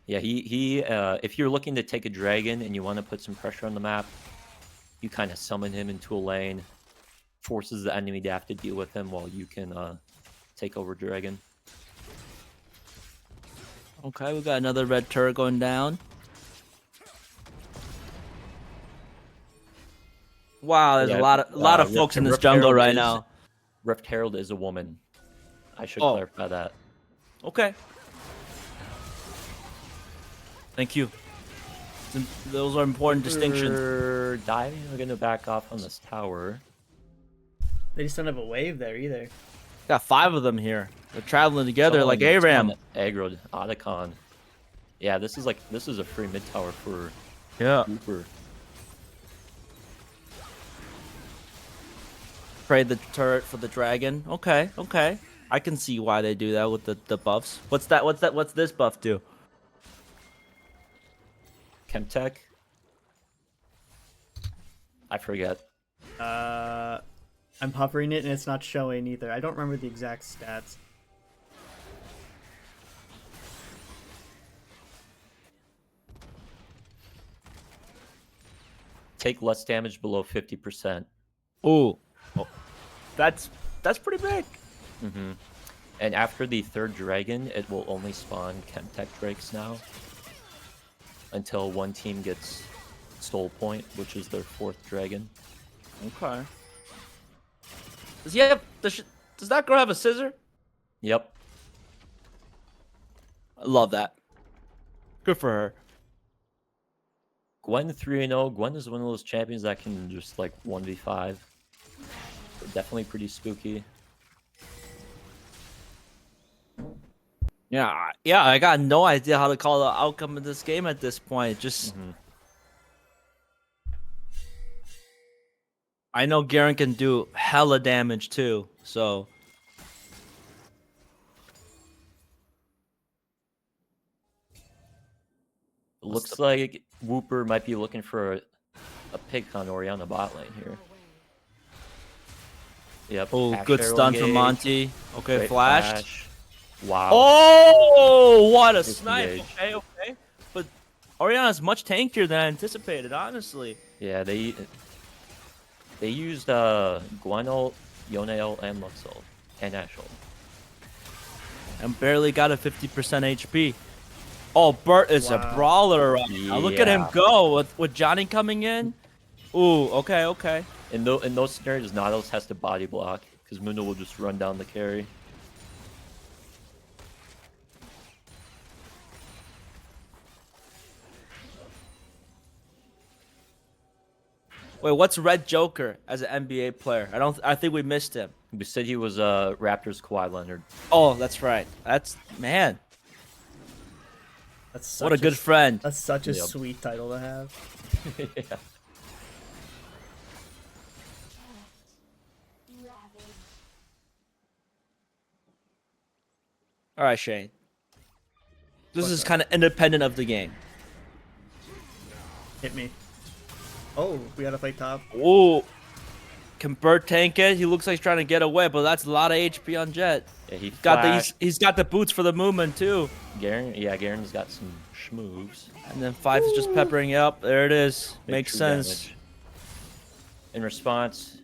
Yeah, he if you're looking to take a dragon and you want to put some pressure on the map, you kind of summon him into a lane, forces the enemy to have to deal with him while you can take over dragon. Okay, we got another red turret going down. Wow, there's Yeah, a lot of Rift- folks in this Rift jungle Herald right is- now. Rift Herald is a woman. I should Oh. clarify that. Okay. Thank you. Those are important distinctions. We're diving. We're gonna back off on this tower. They just don't have a wave there either. Got 5 of them here. They're traveling together Someone- like Aram. someone aggroed Otacon. Yeah, this is a free mid tower for Yeah. Cooper. Trade the turret for the dragon. Okay. I can see why they do that with the buffs. What's this buff do? Chemtech. I forget. I'm hovering it and it's not showing either. I don't remember the exact stats. Take less damage below 50%. Ooh. Oh. That's pretty big. Mm-hmm. And after the 3rd dragon, it will only spawn Chemtech Drakes now. Until one team gets Soul Point, which is their 4th dragon. Okay. Does he have? Does that girl have a scissor? Yep. I love that. Good for her. Gwen 3-0. Gwen is one of those champions that can just like 1v5. Definitely pretty spooky. Yeah. I got no idea how to call the outcome of this game at this point. Just. Mhm. I know Garen can do hella damage too, so. Looks like Wooper might be looking for a pick on Oriana bot lane here. Yep. Oh, Ash good Arrow stun from engage. Monty. Okay, Great flashed. flash. Wow. Oh, what a Disengage. snipe. Okay. But Oriana's much tankier than I anticipated, honestly. Yeah, they used Gwen ult, Yone ult, and Lux ult, and Ashe ult. And barely got a 50% HP. Oh, Bert is a Wow. brawler right now. Look at him Yeah. go with Johnny coming in. Ooh, okay. In those scenarios, Nautilus has to body block because Mundo will just run down the carry. Wait, what's Red Joker as an NBA player? I think we missed him. We said he was Raptors Kawhi Leonard. Oh, that's right. That's man. That's What a such good friend. That's such a Yep. sweet title to have. Yeah. All right, Shane. This What's is up? kind of independent of the game. Hit me. Oh, we gotta play top. Ooh. Can Bert tank it? He looks like he's trying to get away, but that's a lot of HP on Jet. Yeah, he Got the flashed. he's got the boots for the movement too. Garen's got some schmoves. And then Fife is just peppering it up. There it is. Big Makes true sense. damage. In response,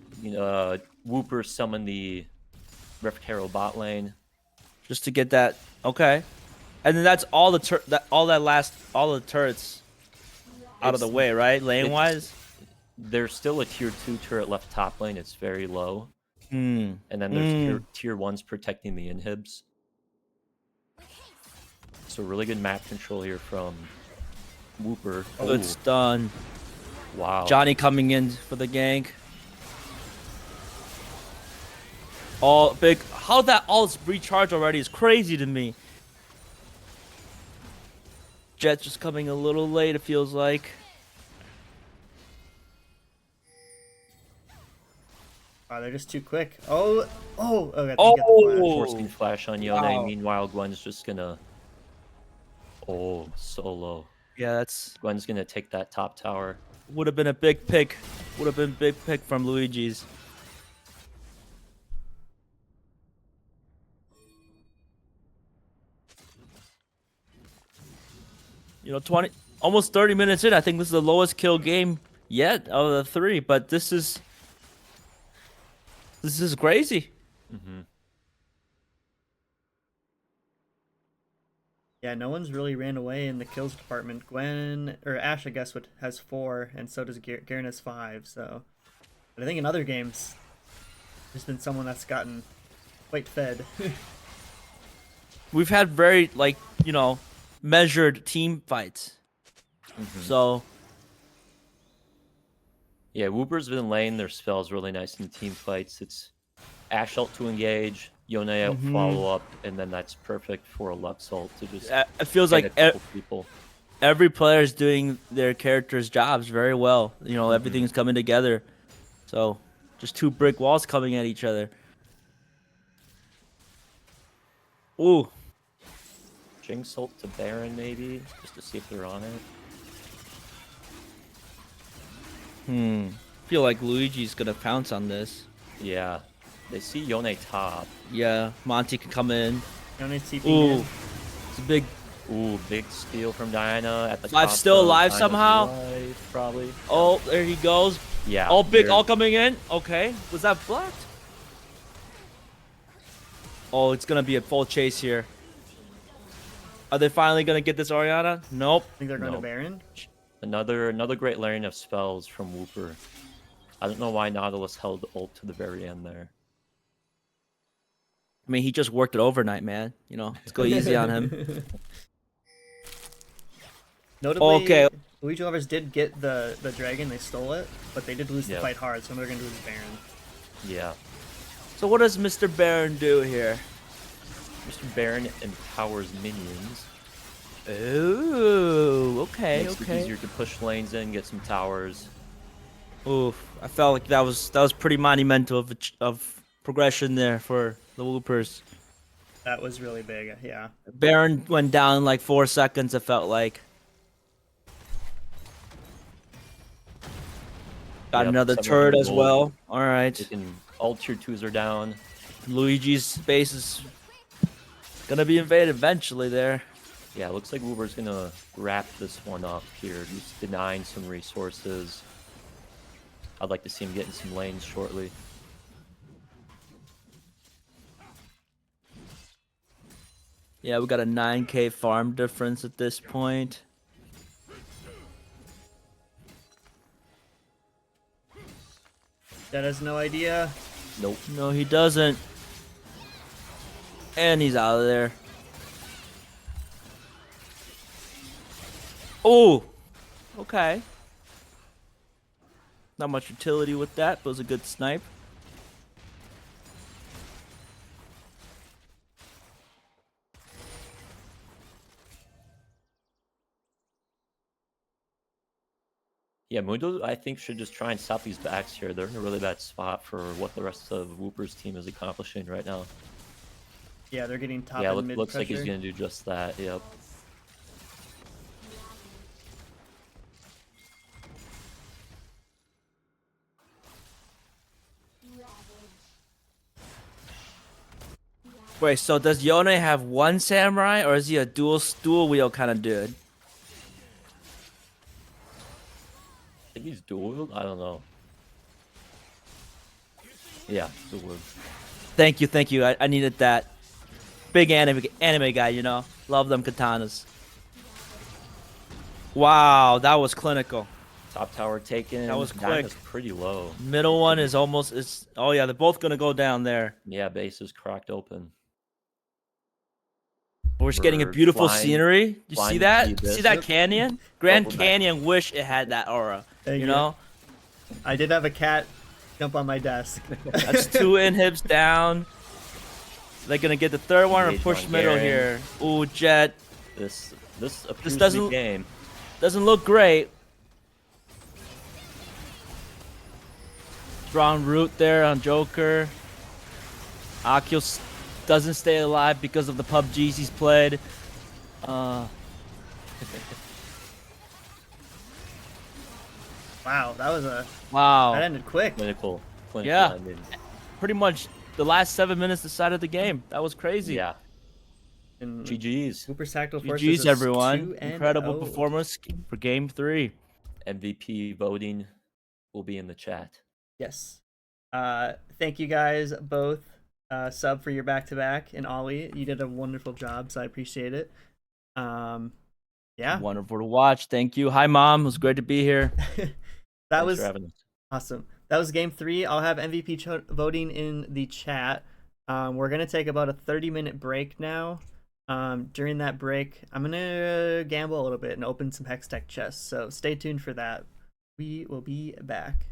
Whooper summoned the Rift Herald bot lane. Just to get that. Okay. And then that's all the turrets out of the It's- way, right? Lane wise. There's still a tier 2 turret left top lane. It's very low. Hmm. And then there's tier 1s protecting the inhibs. So really good map control here from Whooper. Good stun. Wow. Johnny coming in for the gank. All big. How that all recharged already is crazy to me. Jet's just coming a little late, it feels like. Wow, they're just too quick. Oh, okay. Oh! Get the flash. Forcing flash on Yone. Wow. Meanwhile, Gwen's just gonna. Oh, solo. Yeah, that's Gwen's gonna take that top tower. would have been a big pick. Would have been a big pick from Luigi's. You know, almost 30 minutes in. I think this is the lowest kill game yet out of the three, but this is crazy. Mm-hmm. Yeah, no one's really ran away in the kills department. Gwen or Ash, I guess, has 4, and so does Garen has 5. So, but I think in other games, there's been someone that's gotten quite fed. We've had very measured team fights. So Yeah, Whooper's been laying their spells really nice in team fights. It's Ash ult to engage, Yone out follow up, and then that's perfect for a Lux ult to just it feels hit like a couple people. every player is doing their character's jobs very well. You know, everything's coming together. So just two brick walls coming at each other. Ooh. Jinx ult to Baron maybe, just to see if they're on it. Feel like Luigi's gonna pounce on this. Yeah, they see Yone top. Yeah, Monty can come in. Yone TP Ooh. in. It's a big. Ooh, big steal from Diana at the Five top. still though. alive Diana's somehow? alive, probably. Oh, there he goes. Yeah. All big, they're- all coming in. Okay, was that blocked? Oh, it's gonna be a full chase here. Are they finally gonna get this Orianna? Nope. I think they're going No. to Baron. Another great layering of spells from Whooper. I don't know why Nautilus held ult to the very end there. I mean, he just worked it overnight, man. You know, let's go easy on him. Notably, Okay. Luigi Lovers did get the dragon. They stole it, but they did lose the Yeah. fight hard. So they're going to lose Baron. Yeah. So what does Mr. Baron do here? Mr. Baron empowers minions. Ooh, okay, Makes it okay. easier to push lanes in, get some towers. Oof, I felt like that was pretty monumental of progression there for the Whoopers. That was really big. Yeah. Baron went down in like 4 seconds. It felt like. Got Yep, another 700 turret as gold. well. All right. All tier 2s are down. Luigi's space is gonna be invaded eventually there. Yeah, looks like Woober's gonna wrap this one up here. He's denying some resources. I'd like to see him getting some lanes shortly. Yeah, we got a 9k farm difference at this point. That has no idea. Nope. No, he doesn't. And he's out of there. Oh, okay. Not much utility with that, but it was a good snipe. Yeah, Mundo, I think, should just try and stop these backs here. They're in a really bad spot for what the rest of Whooper's team is accomplishing right now. Yeah, they're getting top Yeah, and mid looks like pressure. he's going to do just that. Yep. Wait, so does Yone have one samurai, or is he a dual wheel kind of dude? I think he's dual. I don't know. Yeah, dual. Thank you. I needed that. Big anime guy, you know. Love them katanas. Wow, that was clinical. Top tower taken. That was Nine quick. is pretty low. Middle one is almost. Oh yeah, they're both gonna go down there. Yeah, base is cracked open. We're just getting a We're beautiful flying- scenery. You flying see into that? the abyss. See that Yep. canyon? Grand we're back. Canyon wish it had that aura. Thank You you. know? I did have a cat jump on my desk. That's 2 inhibs down. They're gonna get the third one or Engage push on middle Garen. here. Ooh, Jet. This appears to doesn't- be game. Doesn't look great. Strong root there on Joker. Akio doesn't stay alive because of the PUBGs he's played. Wow, that was that Wow. ended quick. Clinical. Yeah. I mean, Pretty much the last 7 minutes decided the game. That was crazy. yeah. And GG's. Hooper's Tactical Forces GG's is everyone. 2-0. Incredible performance for game 3. MVP voting will be in the chat. Yes. Thank you guys both. Sub for your back-to-back, and Ollie, you did a wonderful job, so I appreciate it. Yeah. Wonderful to watch. Thank you. Hi, Mom. It was great to be here. That Thanks was for having us. awesome. That was game 3. I'll have MVP voting in the chat. We're going to take about a 30-minute break now. During that break, I'm going to gamble a little bit and open some Hex Tech chests, so stay tuned for that. We will be back.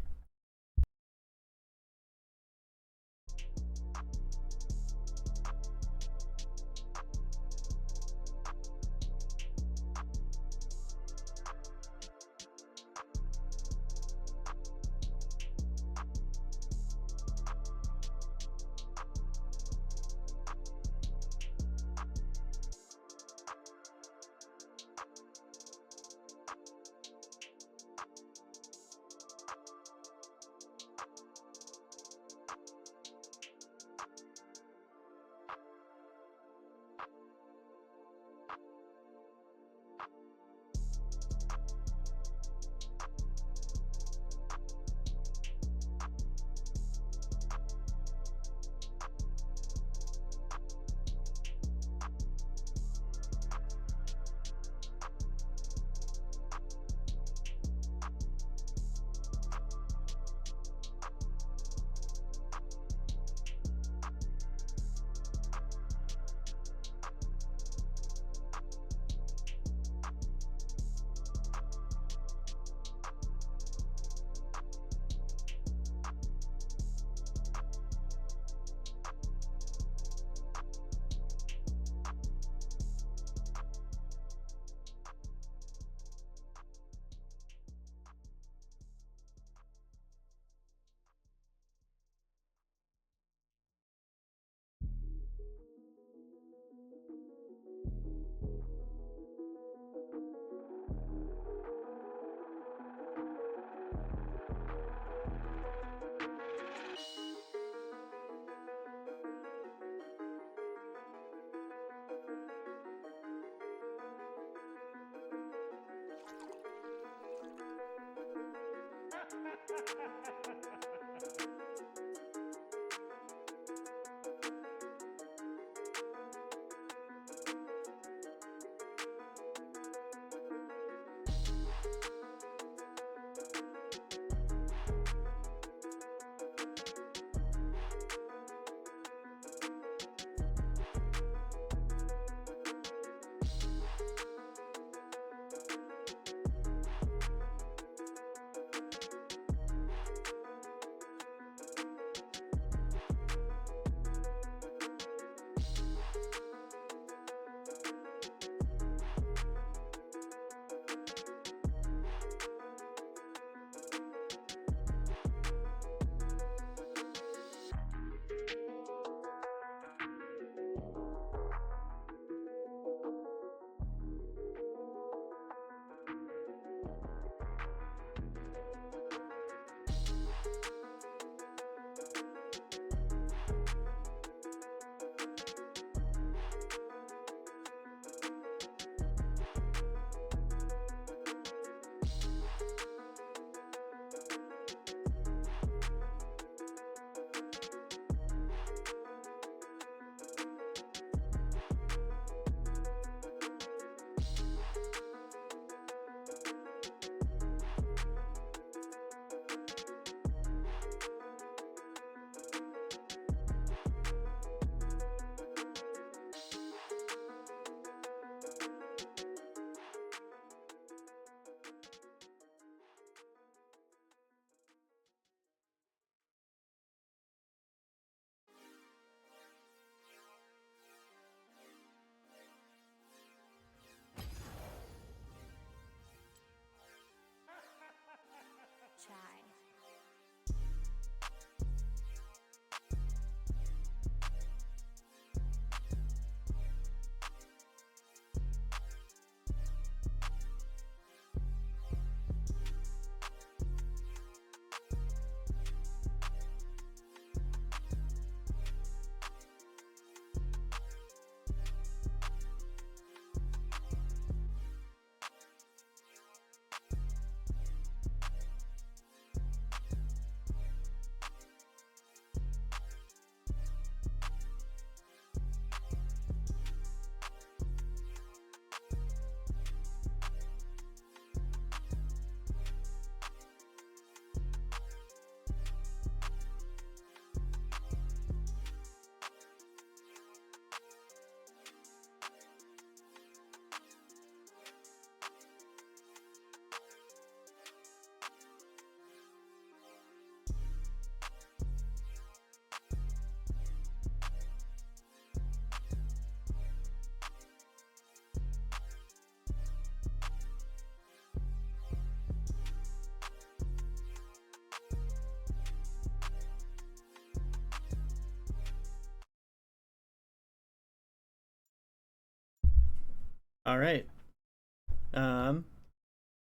All right.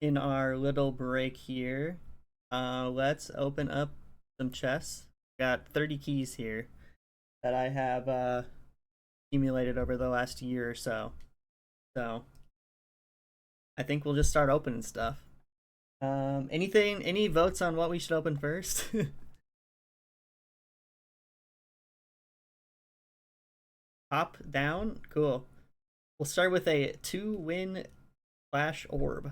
In our little break here, let's open up some chests. Got 30 keys here that I have accumulated over the last year or so. So I think we'll just start opening stuff. Any votes on what we should open first? Top down, cool. We'll start with a 2-win flash orb,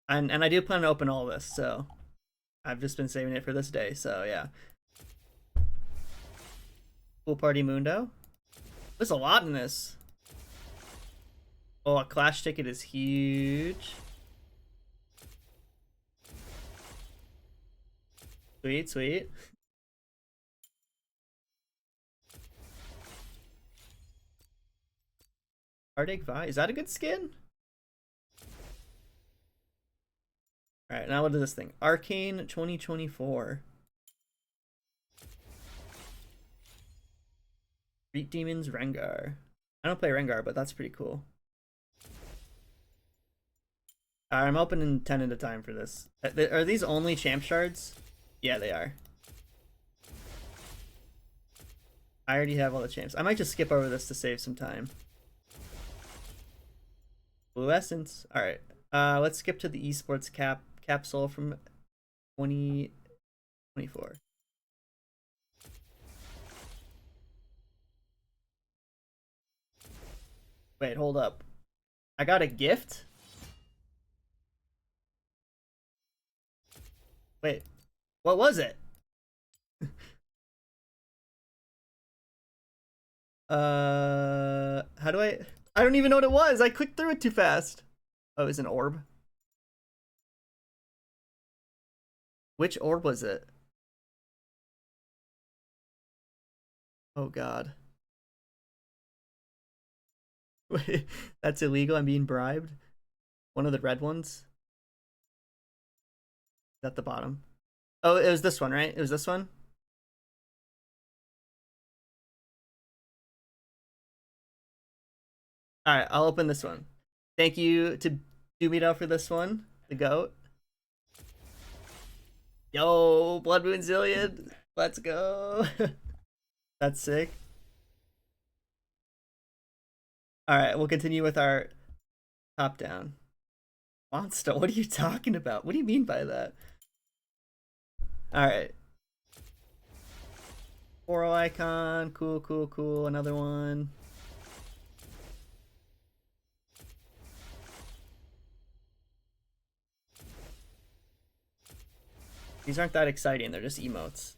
and I do plan to open all this, so I've just been saving it for this day. So yeah, Pool Party Mundo. There's a lot in this. Oh, a Clash ticket is huge. Sweet, sweet. Heartache Vi. Is that a good skin? Alright, now what is this thing? Arcane 2024. Street Demons Rengar. I don't play Rengar, but that's pretty cool. Alright, I'm opening 10 at a time for this. Are these only champ shards? Yeah, they are. I already have all the champs. I might just skip over this to save some time. Blue Essence. Alright. Let's skip to the esports capsule from 2024. Wait, hold up. I got a gift? Wait, what was it? How do I don't even know what it was. I clicked through it too fast. Oh, it was an orb. Which orb was it? Oh god. Wait, that's illegal. I'm being bribed. One of the red ones. At the bottom. Oh, it was this one, right? It was this one? Alright, I'll open this one. Thank you to Dumito for this one. The GOAT. Yo, Blood Moon Zillion. Let's go. That's sick. Alright, we'll continue with our top down. Monster, what are you talking about? What do you mean by that? Alright. Oral icon. Cool, cool, cool. Another one. These aren't that exciting. They're just emotes.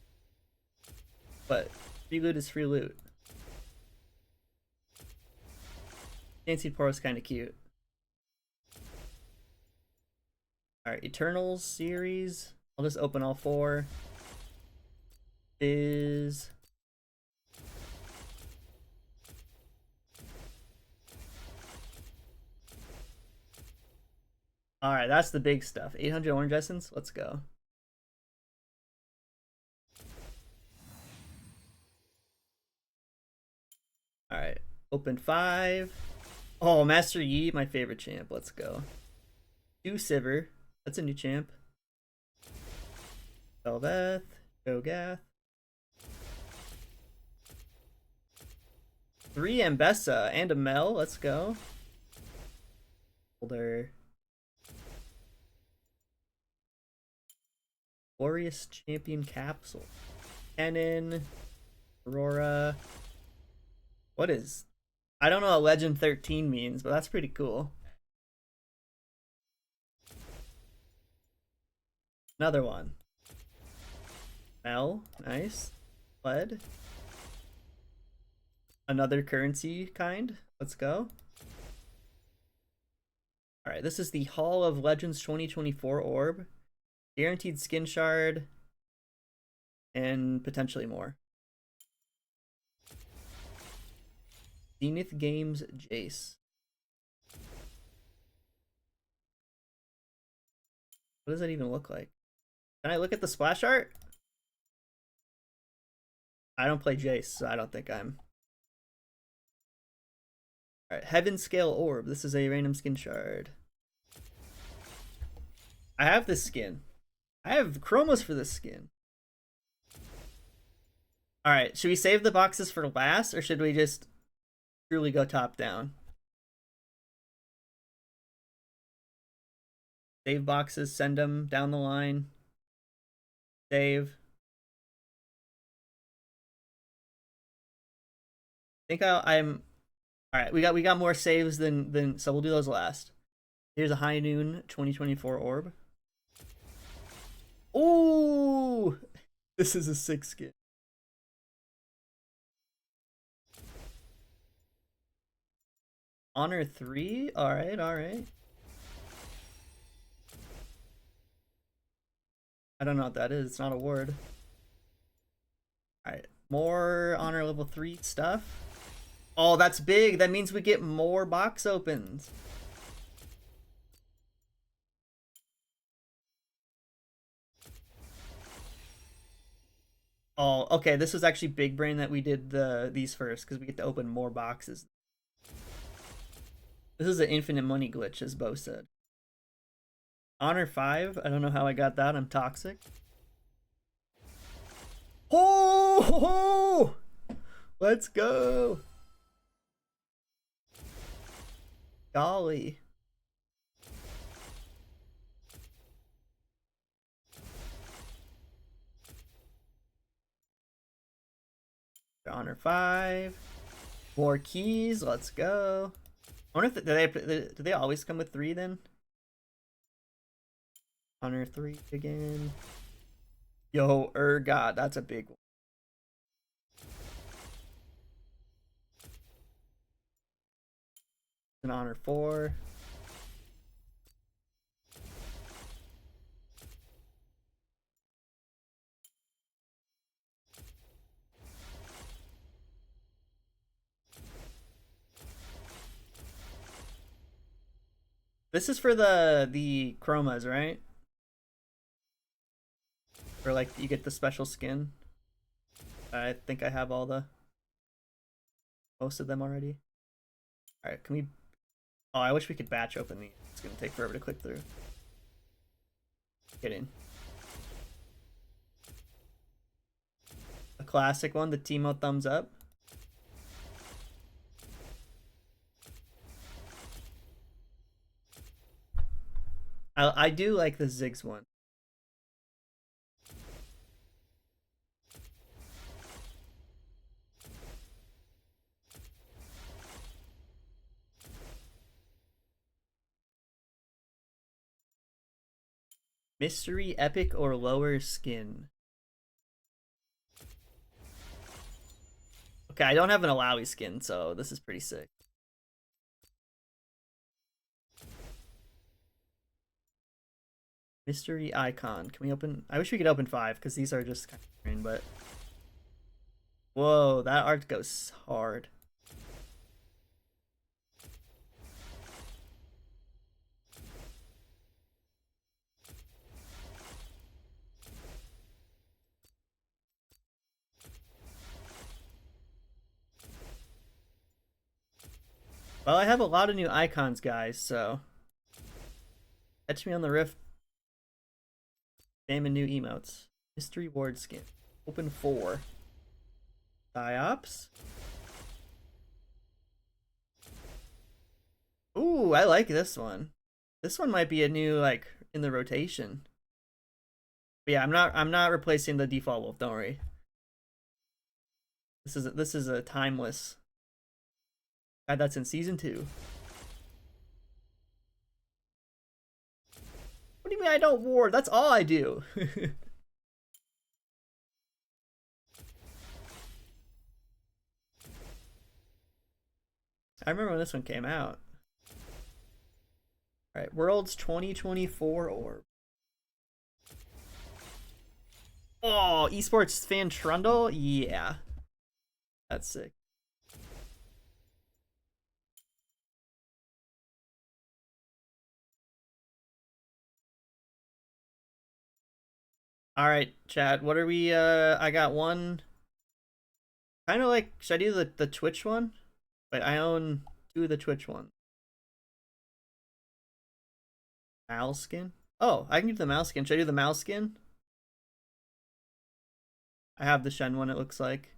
But free loot is free loot. Fancy Poro is kind of cute. Alright, Eternals series. I'll just open all 4. Is alright, that's the big stuff. 800 orange essence. Let's go. Alright, open 5. Oh, Master Yi, my favorite champ. Let's go. 2 Sivir. That's a new champ. Belveth. Cho'Gath. 3 Ambessa and a Mel. Let's go. Holder. Glorious Champion Capsule. Cannon. Aurora. What is... I don't know what Legend 13 means, but that's pretty cool. Another one. Mel. Nice. Lead. Another currency kind. Let's go. Alright, this is the Hall of Legends 2024 orb. Guaranteed skin shard. And potentially more. Zenith Games Jace. What does that even look like? Can I look at the splash art? I don't play Jace, so I don't think I'm... Alright, Heaven Scale Orb. This is a random skin shard. I have this skin. I have chromos for this skin. Alright, should we save the boxes for last, or should we just truly go top down? Save boxes, send them down the line. Save. I think I'm alright, we got more saves than so we'll do those last. Here's a High Noon 2024 orb. Ooh! This is a sick skin. Honor 3? Alright, alright. I don't know what that is. It's not a word. Alright. More Honor level 3 stuff. Oh, that's big. That means we get more box opens. Oh, okay. This was actually big brain that we did these first because we get to open more boxes. This is an infinite money glitch, as Bo said. Honor 5. I don't know how I got that. I'm toxic. Oh! Let's go! Golly. Honor 5. More keys. Let's go. I wonder if do they always come with 3 then? Honor 3 again. Yo, God, that's a big one. An Honor 4. This is for the chromas, right? Or like you get the special skin. I think I have most of them already. Alright, can we... Oh, I wish we could batch open these. It's gonna take forever to click through. Get in. A classic one, the Teemo thumbs up. I do like the Ziggs one. Mystery, epic, or lower skin. Okay, I don't have an Alawi skin, so this is pretty sick. Mystery icon. Can we open? I wish we could open 5 because these are just kind of green, but whoa, that art goes hard. Well, I have a lot of new icons, guys, so catch me on the rift. Spamming new emotes. Mystery ward skin. Open 4. Diops. Ooh, I like this one. This one might be a new, like, in the rotation. But yeah, I'm not replacing the default wolf, don't worry. This is a timeless. God, that's in season 2. What do you mean I don't ward? That's all I do. I remember when this one came out. Alright, Worlds 2024 orb. Oh, esports fan Trundle? Yeah. That's sick. Alright, chat. What are we I got one. Kinda like, should I do the Twitch one? But I own Do the Twitch one. Mal skin? Oh, I can do the Mal skin. Should I do the Mal skin? I have the Shen one, it looks like.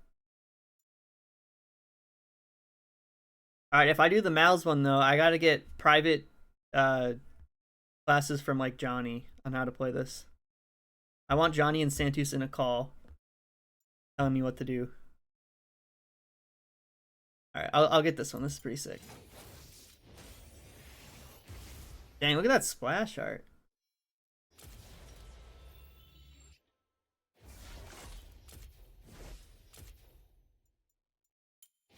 Alright, if I do the Mal's one though, I gotta get private classes from like Johnny on how to play this. I want Johnny and Santus in a call telling me what to do. Alright, I'll get this one. This is pretty sick. Dang, look at that splash art.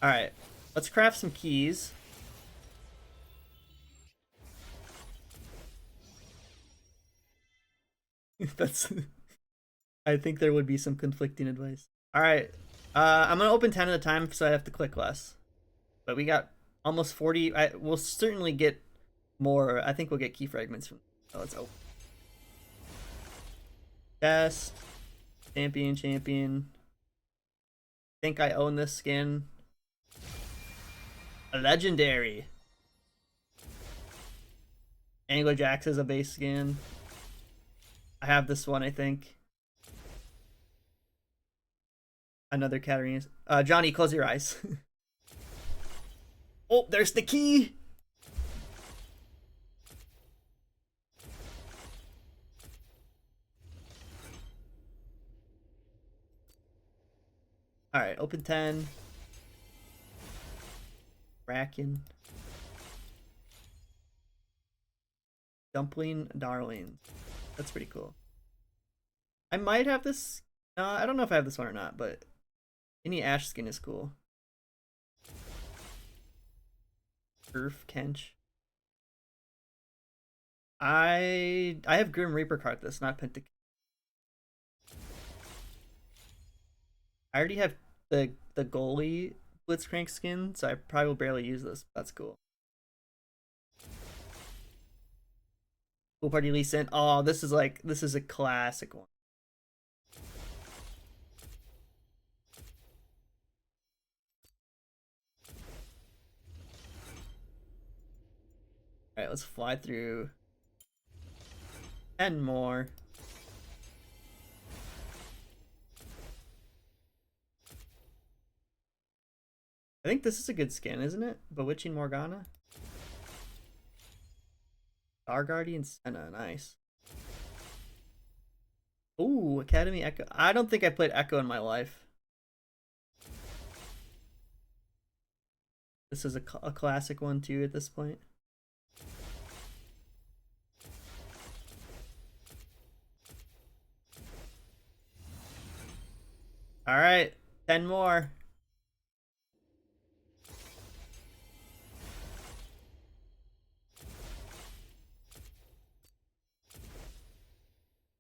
Alright, let's craft some keys. That's... I think there would be some conflicting advice. Alright, I'm gonna open 10 at a time so I have to click less. But we got almost 40. We'll certainly get more. I think we'll get key fragments from... Oh, let's open. Best. Champion. I think I own this skin. A legendary. Angler Jax is a base skin. I have this one, I think. Another Katarina. Johnny, close your eyes. Oh, there's the key. All right, open 10. Bracken. Dumpling Darling. That's pretty cool. I might have this. I don't know if I have this one or not, but any Ash skin is cool. Earth Kench. I have Grim Reaper card this, not Pentakill. I already have the goalie Blitzcrank skin, so I probably will barely use this. That's cool. Pool Party Lee Sin. Oh, this is a classic one. Alright, let's fly through 10 more. I think this is a good skin, isn't it? Bewitching Morgana. Star Guardian Senna, nice. Ooh, Academy Echo. I don't think I played Echo in my life. This is a classic one too at this point. All right, 10 more.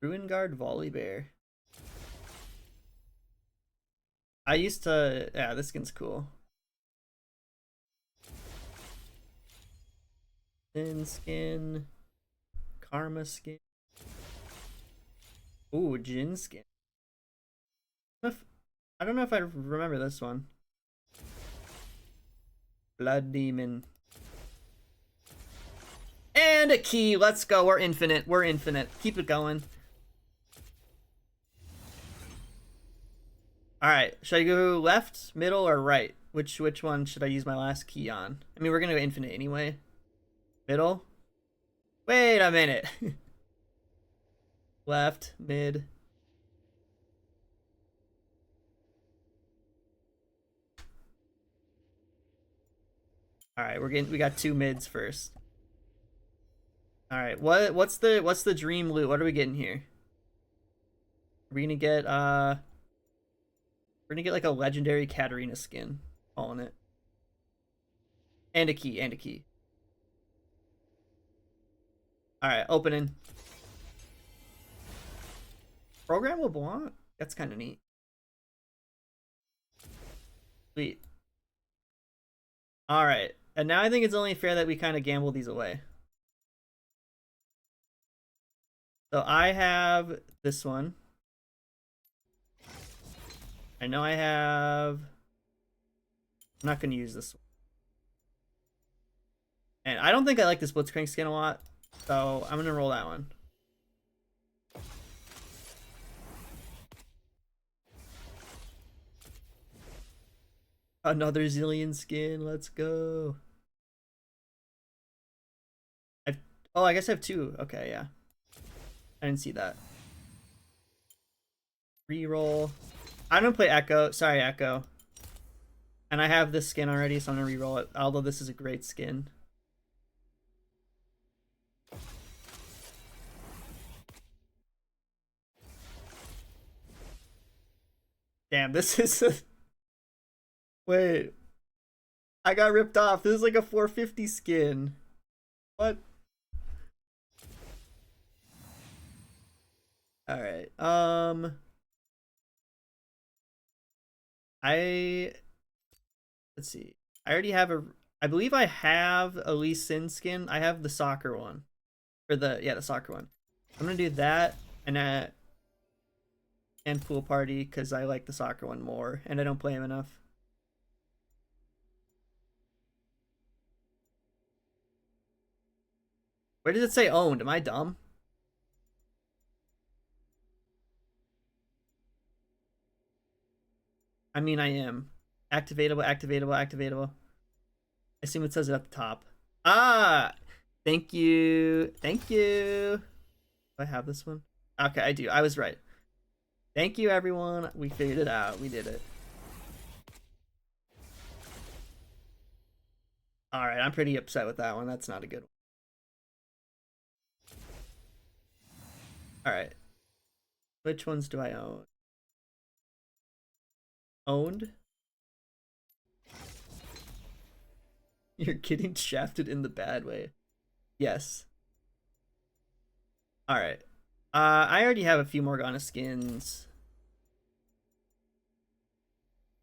Ruin Guard Volibear. I used to... Yeah, this skin's cool. Thin skin. Karma skin. Ooh, Jin skin. I don't know if I remember this one. Blood Demon. And a key. Let's go. We're infinite. We're infinite. Keep it going. Alright. Should I go left, middle, or right? Which one should I use my last key on? I mean, we're going to go infinite anyway. Middle? Wait a minute. Left, mid. Alright, we got 2 mids first. Alright, what's the dream loot? What are we getting here? We're gonna get like a legendary Katarina skin. Calling it. And a key. Alright, opening. Program LeBlanc? That's kinda neat. Sweet. Alright. And now I think it's only fair that we kind of gamble these away. So I have this one. I know I have... I'm not going to use this one. Alright, I don't think I like this Blitzcrank skin a lot, so I'm gonna roll that one. Another Zillion skin, let's go. Oh, I guess I have 2. Okay, yeah. I didn't see that. Reroll. I'm gonna play Echo. Sorry, Echo. And I have this skin already, so I'm gonna reroll it. Although this is a great skin. Damn, this is a... Wait. I got ripped off. This is like a 450 skin. What? Alright. Let's see. I already have I believe I have a Lee Sin skin. I have the soccer one. Or the soccer one. I'm gonna do that and Pool Party because I like the soccer one more and I don't play him enough. Where does it say owned? Am I dumb? I mean, I am. Activatable, activatable, activatable. I assume it says it at the top. Ah! Thank you. Thank you. Do I have this one? Okay, I do. I was right. Thank you, everyone. We figured it out. We did it. Alright, I'm pretty upset with that one. That's not a good one. Alright. Which ones do I own? Owned? You're getting shafted in the bad way. Yes. Alright. I already have a few Morgana skins.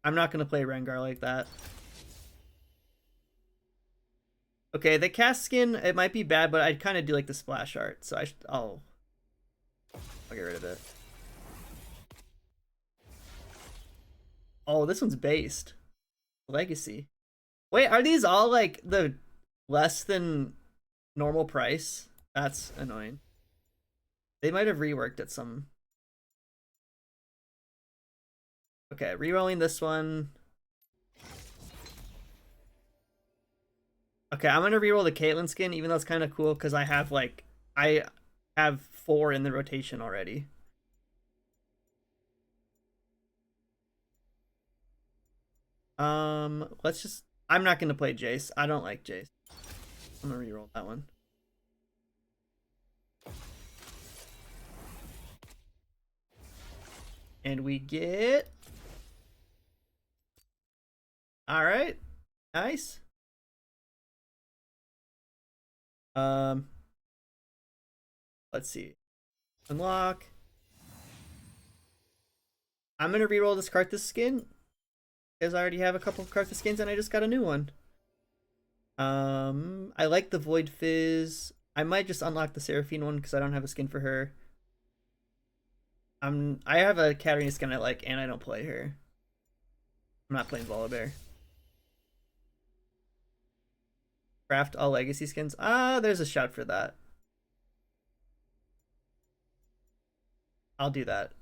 I'm not gonna play Rengar like that. Okay, the cast skin, it might be bad, but I kind of do like the splash art, so I'll get rid of it. Oh, this one's based. Legacy. Wait, are these all like the less than normal price? That's annoying. They might have reworked it some. Okay, rerolling this one. Okay, I'm gonna reroll the Caitlyn skin, even though it's kind of cool because I have 4 in the rotation already. Let's just. I'm not gonna play Jace. I don't like Jace. I'm gonna reroll that one. And we get. All right, nice. Let's see. Unlock. I'm gonna reroll this Karthus skin because I already have a couple of Karthus skins and I just got a new one. I like the Void Fizz. I might just unlock the Seraphine one because I don't have a skin for her. I have a Katarina skin I like and I don't play her. I'm not playing Volibear. Craft all legacy skins. There's a shout for that. I'll do that.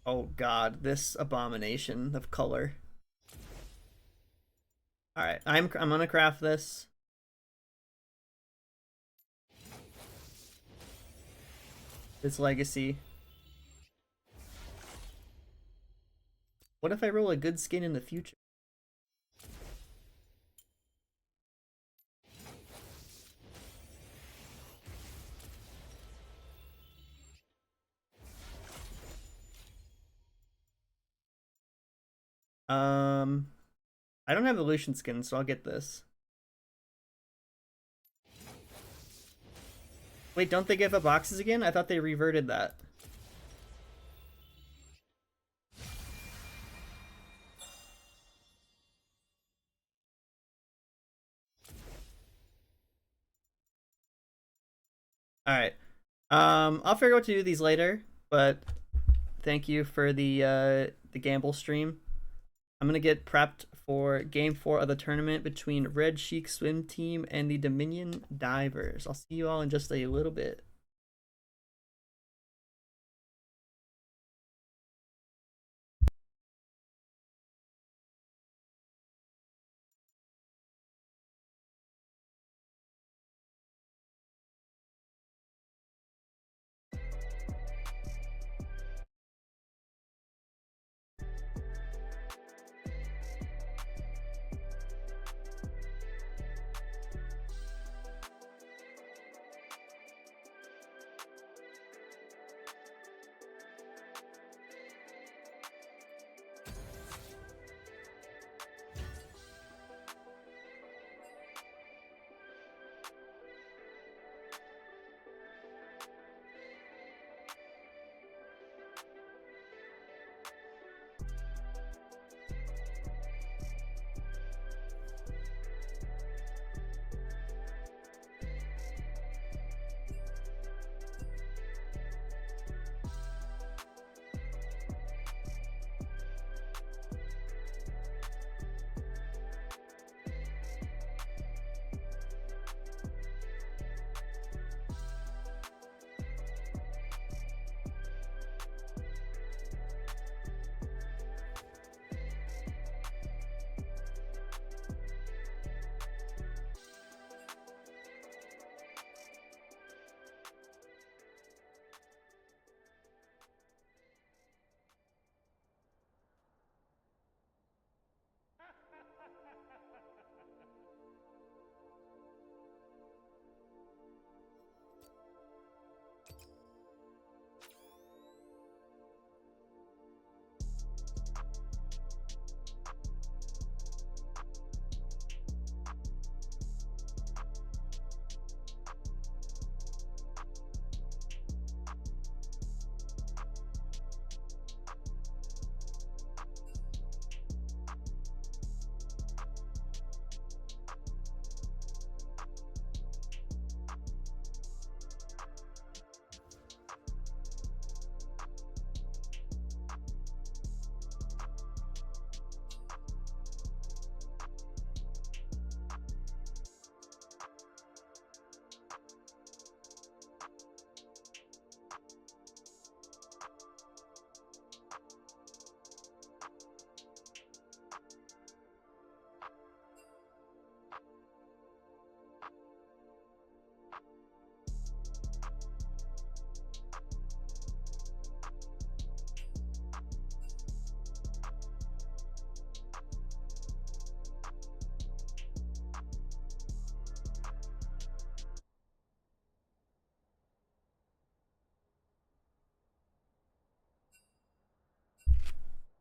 Oh god, this abomination of color. Alright, I'm gonna craft this. It's legacy. What if I roll a good skin in the future? I don't have the Lucian skin, so I'll get this. Wait, don't they give up boxes again? I thought they reverted that. Alright. I'll figure out what to do these later, but thank you for the gamble stream. I'm gonna get prepped for Game 4 of the tournament between Red Sheik Swim Team and the Dominion Divers. I'll see you all in just a little bit.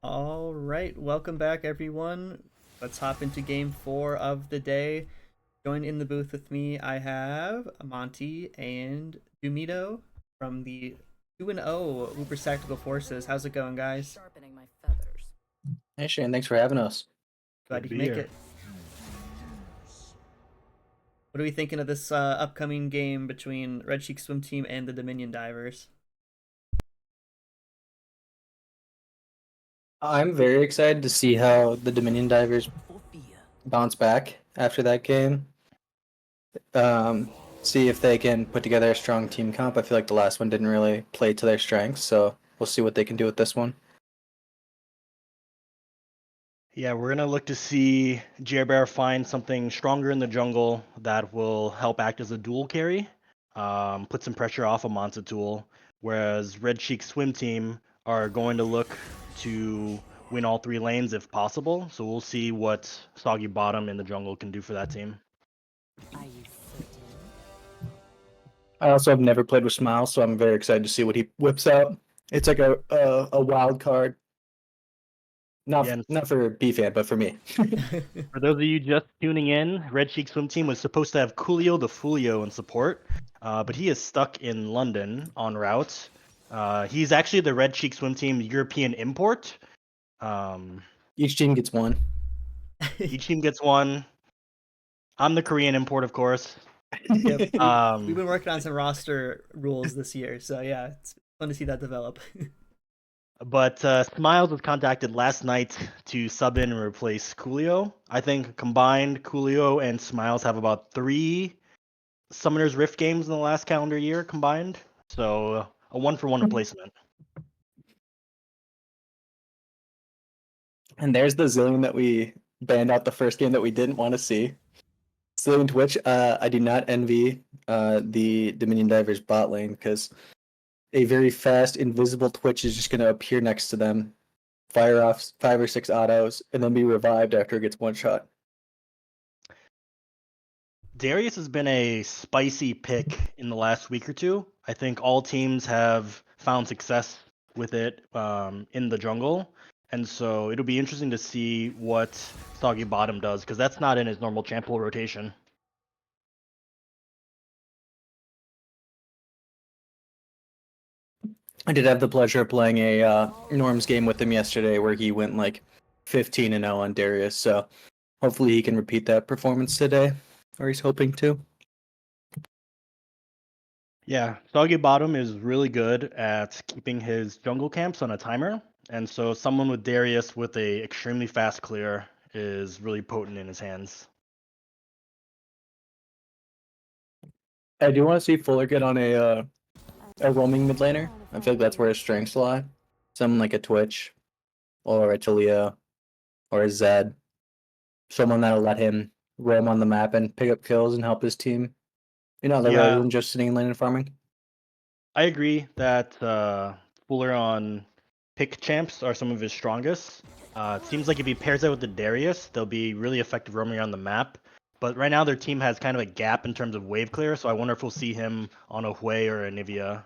All right, welcome back, everyone. Let's hop into Game 4 of the day. Join in the booth with me, I have Monty and Dumito from the 2-0 Uber Tactical Forces. How's it going, guys? Sharpening my feathers. Hey Shane, thanks for having us. Glad Good you to can be make here. it. What are we thinking of this upcoming game between Red Sheik Swim Team and the Dominion Divers? I'm very excited to see how the Dominion Divers bounce back after that game. See if they can put together a strong team comp. I feel like the last one didn't really play to their strengths, so we'll see what they can do with this one. Yeah, we're gonna look to see Jerbear find something stronger in the jungle that will help act as a dual carry, put some pressure off of Montatul, whereas Red Cheek Swim Team are going to look to win all three lanes if possible. So we'll see what Soggy Bottom in the jungle can do for that team. Are you certain? I also have never played with Smile, so I'm very excited to see what he whips out. It's like a wild card. Yeah, and Not for B-Fan, but for me. for those of you just tuning in, Red Cheek Swim Team was supposed to have Coolio the Fulio in support, but he is stuck in London en route. He's actually the Red Cheek Swim Team European import. Each team gets one. Each team gets one. I'm the Korean import, of course. Yep, we've Um, been working on some roster rules this year, so yeah, it's fun to see that develop. But Smiles was contacted last night to sub in and replace Coolio. I think combined, Coolio and Smiles have about 3 Summoner's Rift games in the last calendar year combined. So a 1-for-1 replacement. And there's the Zillion that we banned out the first game that we didn't want to see. Zillion Twitch. I do not envy the Dominion Divers bot lane because a very fast, invisible Twitch is just going to appear next to them, fire off 5 or 6 autos, and then be revived after it gets one shot. Darius has been a spicy pick in the last week or two. I think all teams have found success with it in the jungle. And so it'll be interesting to see what Soggy Bottom does, because that's not in his normal champ pool rotation. I did have the pleasure of playing a Norms game with him yesterday where he went like 15-0 on Darius. So hopefully he can repeat that performance today, or he's hoping to. Yeah, Soggy Bottom is really good at keeping his jungle camps on a timer. And so someone with Darius with a extremely fast clear is really potent in his hands. I do want to see Fuller get on a roaming mid laner. I feel like that's where his strengths lie. Someone like a Twitch, or a Talia, or a Zed. Someone that'll let him roam on the map and pick up kills and help his team. Rather Yeah. than just sitting in lane and farming. I agree that Fuller on pick champs are some of his strongest. It seems like if he pairs that with the Darius, they'll be really effective roaming around the map. But right now their team has kind of a gap in terms of wave clear, so I wonder if we'll see him on a Hui or a Nivea.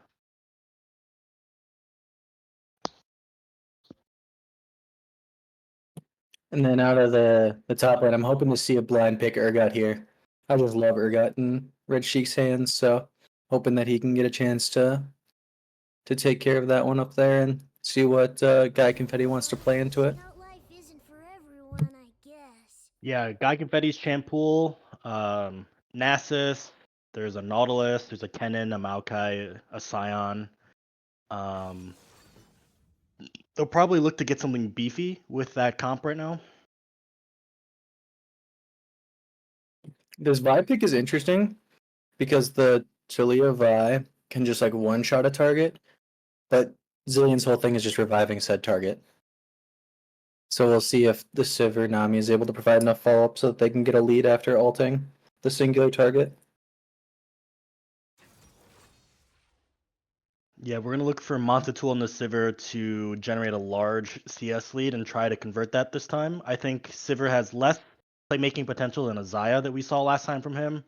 And then out of the top lane, I'm hoping to see a blind pick Urgot here. I just love Urgot in Red Sheik's hands, so hoping that he can get a chance to take care of that one up there and see what Guy Confetti wants to play into it. Yeah, Guy Confetti's champ pool, Nasus, there's a Nautilus, there's a Kennen, a Maokai, a Scion. They'll probably look to get something beefy with that comp right now. This Vi pick is interesting because the Talia Vi can just like one shot a target, but Zillion's whole thing is just reviving said target. So we'll see if the Sivir Nami is able to provide enough follow up so that they can get a lead after ulting the singular target. Yeah, we're gonna look for Montatul and the Sivir to generate a large CS lead and try to convert that this time. I think Sivir has less playmaking potential than a Zaya that we saw last time from him.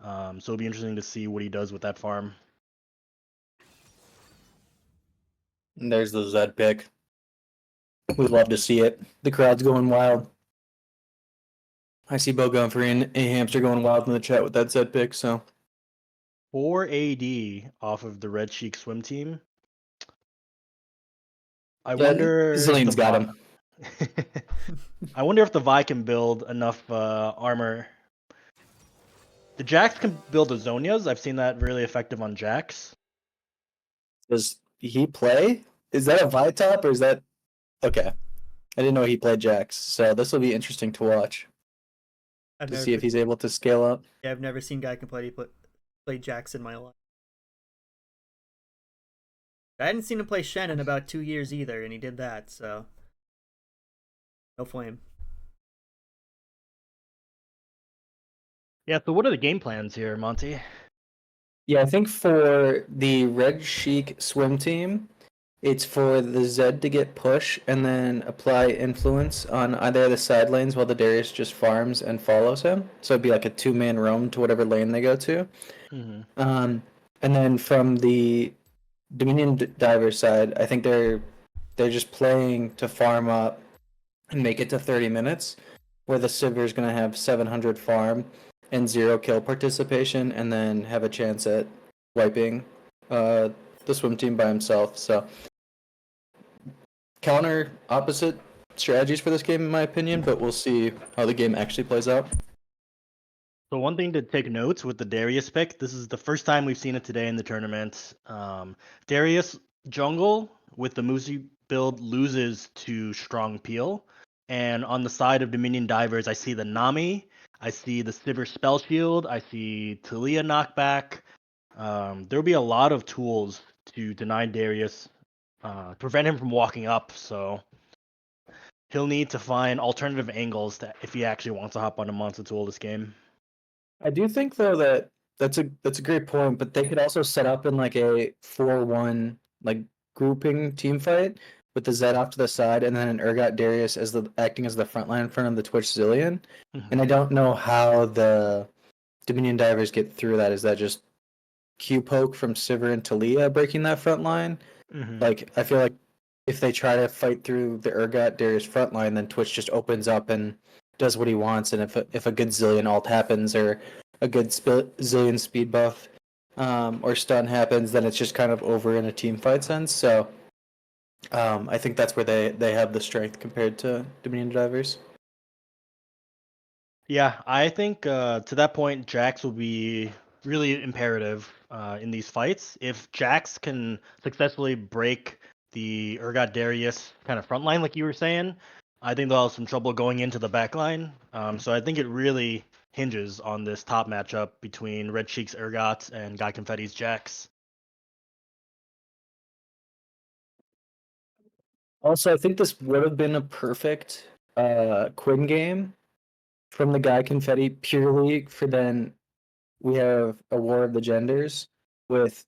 So it'll be interesting to see what he does with that farm. And there's the Zed pick. We'd love to see it. The crowd's going wild. I see Bo Gumphrey and A Hamster going wild in the chat with that Zed pick, so 4 AD off of the Red Sheik swim team. I wonder. Zillion's got him. I wonder if the Vi can build enough armor. The Jax can build Azonias. I've seen that really effective on Jax. Does he play? Is that a Vi top or is that okay? I didn't know he played Jax, so this will be interesting to watch to see if he's able to scale up. Yeah, I've never seen Guy can play Jax in my life. I hadn't seen him play Shen in about 2 years either, and he did that, so no flame. Yeah, so what are the game plans here, Monty? Yeah, I think for the Red Sheik swim team, it's for the Zed to get push and then apply influence on either of the side lanes while the Darius just farms and follows him. So it'd be like a 2-man roam to whatever lane they go to. Mm-hmm. And then from the Dominion Diver side, I think they're just playing to farm up and make it to 30 minutes, where the Sivir is going to have 700 farm and 0 kill participation, and then have a chance at wiping the swim team by himself. So counter opposite strategies for this game, in my opinion, but we'll see how the game actually plays out. So one thing to take notes with the Darius pick, this is the first time we've seen it today in the tournament. Darius jungle with the build loses to Strong Peel. And on the side of Dominion Divers, I see the Nami, I see the Sivir Spell Shield, I see Talia knockback. There'll be a lot of tools to deny Darius, to prevent him from walking up. So he'll need to find alternative angles if he actually wants to hop on a monster tool this game. I do think though that that's a great point, but they could also set up in like a 4-1 like grouping team fight with the Zed off to the side and then an Urgot Darius as the acting as the front line in front of the Twitch Zillion. And I don't know how the Dominion Divers get through that. Is that just Q poke from Sivir and Talia breaking that front line? Like I feel like if they try to fight through the Urgot Darius front line, then Twitch just opens up and does what he wants. And if a good Zillion alt happens or a good Zillion speed buff or stun happens, then it's just kind of over in a team fight sense. So I think that's where they have the strength compared to Dominion Divers. Yeah, I think to that point, Jax will be really imperative in these fights. If Jax can successfully break the Urgot Darius kind of front line, like you were saying, I think they'll have some trouble going into the back line. So I think it really hinges on this top matchup between Red Cheek's Urgot and Guy Confetti's Jax. Also, I think this would have been a perfect Quinn game from the Guy Confetti purely for then we have a War of the Genders with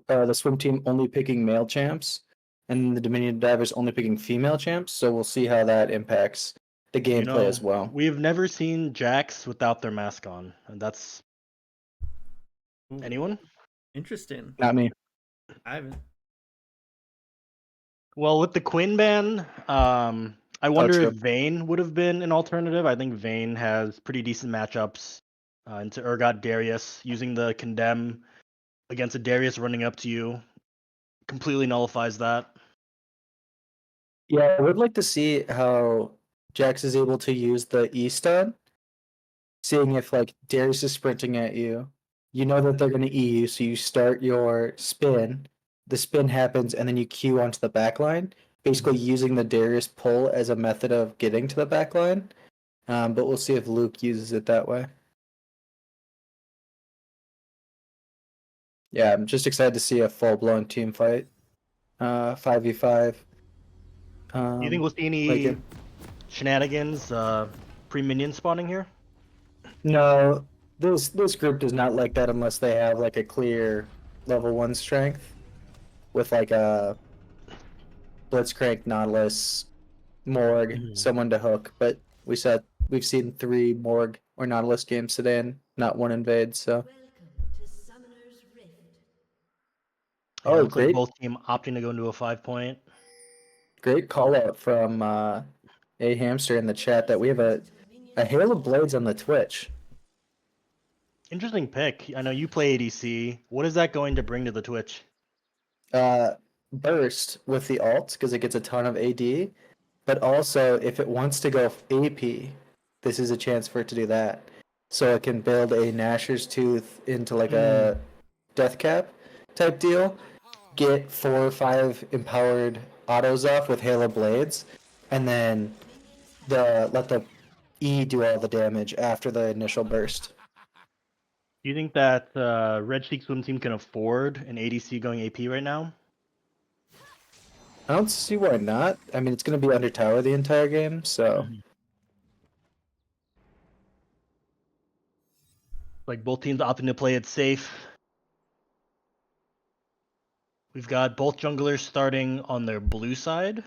the swim team only picking male champs and the Dominion Divers only picking female champs. So we'll see how that impacts the gameplay as well. We've never seen Jax without their mask on, and that's Ooh, anyone? interesting. Not me. I haven't. Well, with the Quinn ban, I wonder true. if Vayne would have been an alternative. I think Vayne has pretty decent matchups into Urgot Darius. Using the Condemn against a Darius running up to you completely nullifies that. Yeah, I would like to see how Jax is able to use the E stun. Seeing if like Darius is sprinting at you, you know that they're going to E you, so you start your spin. The spin happens, and then you Q onto the back line, basically using the Darius pull as a method of getting to the back line. But we'll see if Luke uses it that way. Yeah, I'm just excited to see a full-blown team fight, 5v5. Do you think we'll see any shenanigans pre-minion spawning here? No, this group does not like that unless they have like a clear level 1 strength with like a Blitzcrank, Nautilus, Morg, someone to hook. But we've seen 3 Morg or Nautilus games today and not 1 invade. So Yeah, it looks like both team opting to go into a 5-point. Great call out from a hamster in the chat that we have a Hail of Blades on the Twitch. Interesting pick. I know you play ADC. What is that going to bring to the Twitch? Burst with the alt because it gets a ton of AD, but also if it wants to go AP, this is a chance for it to do that. So it can build a Gnasher's Tooth into like a Death Cap type deal, get 4 or 5 empowered autos off with Halo Blades, and then let the E do all the damage after the initial burst. Do you think that Red Cheek Swim Team can afford an ADC going AP right now? I don't see why not. I mean, it's going to be under tower the entire game, so. Like both teams opting to play it safe. We've got both junglers starting on their blue side.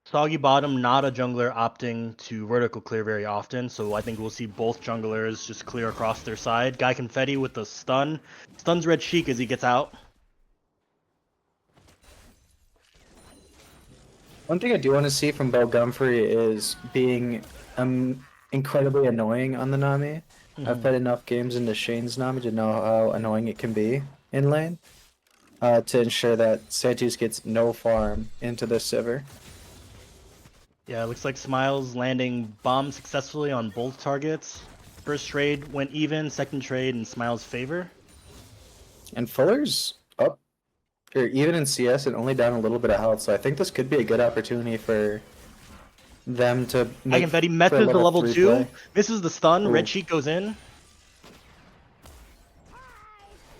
Soggy Bottom, not a jungler opting to vertical clear very often, so I think we'll see both junglers just clear across their side. Guy Confetti with the stun. Stuns Red Sheik as he gets out. One thing I do want to see from Bo Gumfrey is being incredibly annoying on the Nami. I've played enough games into Shane's Nami to know how annoying it can be in lane to ensure that Santos gets no farm into the Sivir. Yeah, it looks like Smiles landing bombs successfully on both targets. First trade went even, second trade in Smiles' favor. And Fuller's up or even in CS and only down a little bit of health. So I think this could be a good opportunity for them to make Confetti for a messes the level 3 2, play. misses the stun. Ooh. Red Sheik goes in.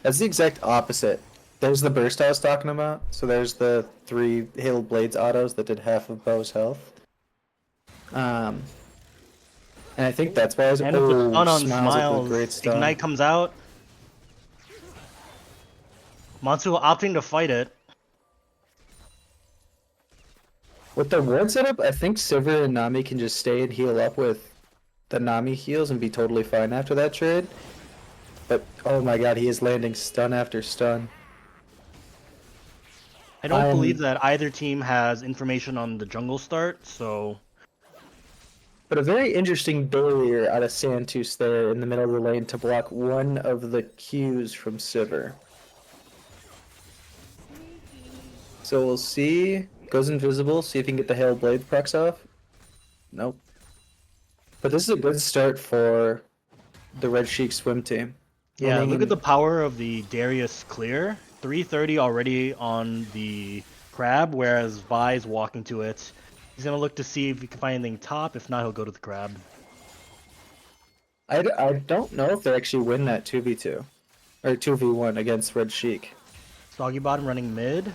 That's the exact opposite. There's the burst I was talking about. So there's the 3 Hail Blades autos that did half of Bo's health. And I think that's why I was. And with the stun on Smiles with a great Smiles, stun. Ignite comes out. Matsu opting to fight it. With the ward setup, I think Sivir and Nami can just stay and heal up with the Nami heals and be totally fine after that trade. But oh my god, he is landing stun after stun. I don't believe that either team has information on the jungle start, so But a very interesting barrier out of Santus there in the middle of the lane to block one of the Qs from Sivir. So we'll see. Goes invisible, see if he can get the Hail Blade procs off. Nope. But this is a good start for the Red Sheik swim team. yeah, Winning look at in- the power of the Darius clear. 330 already on the crab, whereas Vi's walking to it. He's gonna look to see if he can find anything top. If not, he'll go to the crab. I don't know if they actually win that 2v2 or 2v1 against Red Sheik. Soggy bottom running mid.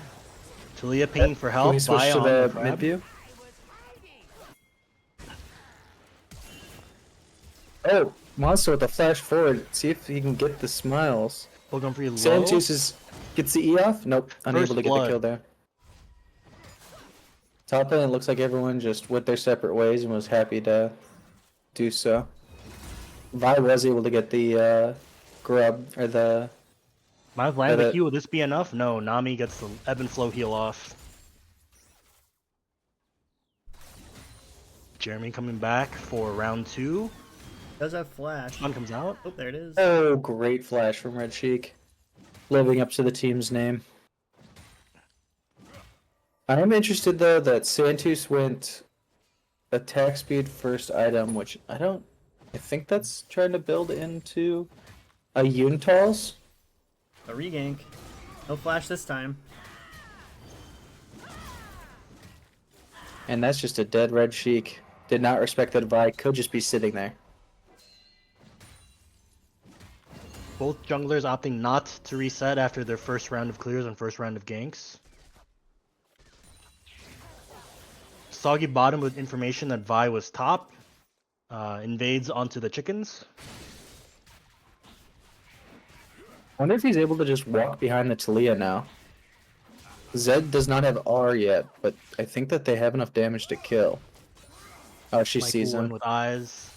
Talia pinging for Can help. we switch Vi to on the crab. mid view? Oh, Monster with the flash forward. See if he can get the smiles. Looking for you low. Santus gets the E off. Nope, unable First to get blood. the kill there. Top lane, it looks like everyone just went their separate ways and was happy to do so. Vi was able to get the grub or the. Might land the But, Q. Will this be enough? No. Nami gets the ebb and flow heal off. Jeremy coming back for round 2. Does have flash. Sun comes out. Oh, there it is. Oh, great flash from Red Sheik. Living up to the team's name. I am interested though that Santus went attack speed first item, which I think that's trying to build into a Yuntals. A regank. No flash this time. And that's just a dead Red Sheik. Did not respect that Vi could just be sitting there. Both junglers opting not to reset after their first round of clears and first round of ganks. Soggy bottom with information that Vi was top. Invades onto the chickens. I wonder if he's able to just walk behind the Talia now. Zed does not have R yet, but I think that they have enough damage to kill. Oh, she sees Michael him. in with eyes.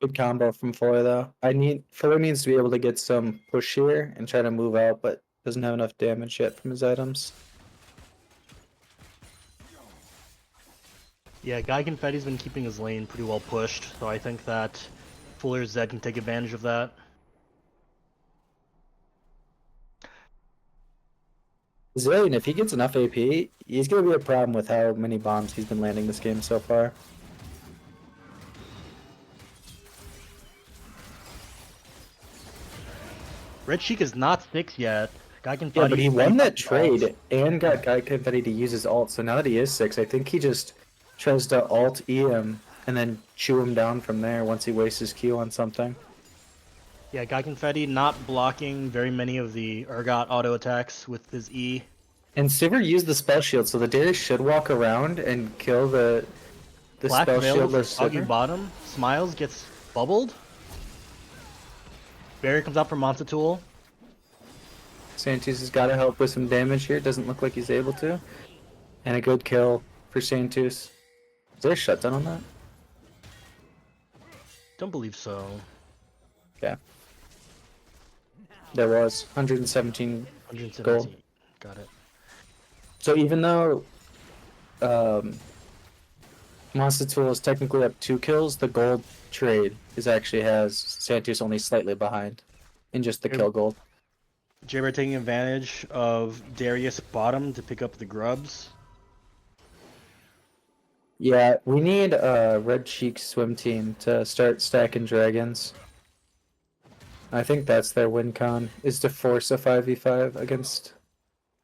Good combo from Foy though. Foy needs to be able to get some push here and try to move out, but doesn't have enough damage yet from his items. Yeah, Guy Confetti's been keeping his lane pretty well pushed, so I think that Fuller's Zed can take advantage of that. Zillion, if he gets enough AP, he's gonna be a problem with how many bombs he's been landing this game so far. Red Sheik is not 6 yet. Guy Confetti. Yeah, but he won that trade ult. and got Guy Confetti to use his ult, so now that he is 6, I think he just tries to ult E him and then chew him down from there once he wastes his Q on something. Yeah, Guy Confetti not blocking very many of the Urgot auto attacks with his E. And Sivir used the spell shield, so the Darius should walk around and kill the Black spell Veil for shieldless Soggy Sivir. bottom. Smiles gets bubbled. Barrier comes out from Monstatool. Santus has got to help with some damage here. Doesn't look like he's able to. And a good kill for Santus. Is there a shutdown on that? Don't believe so. Okay. There was 117. 117. Got it. So even though Monster Tool is technically up 2 kills, the gold trade actually has Santus only slightly behind in just the kill gold. Jabber taking advantage of Darius bottom to pick up the grubs. Yeah, we need a Red Cheek swim team to start stacking dragons. I think that's their win con, is to force a 5v5 against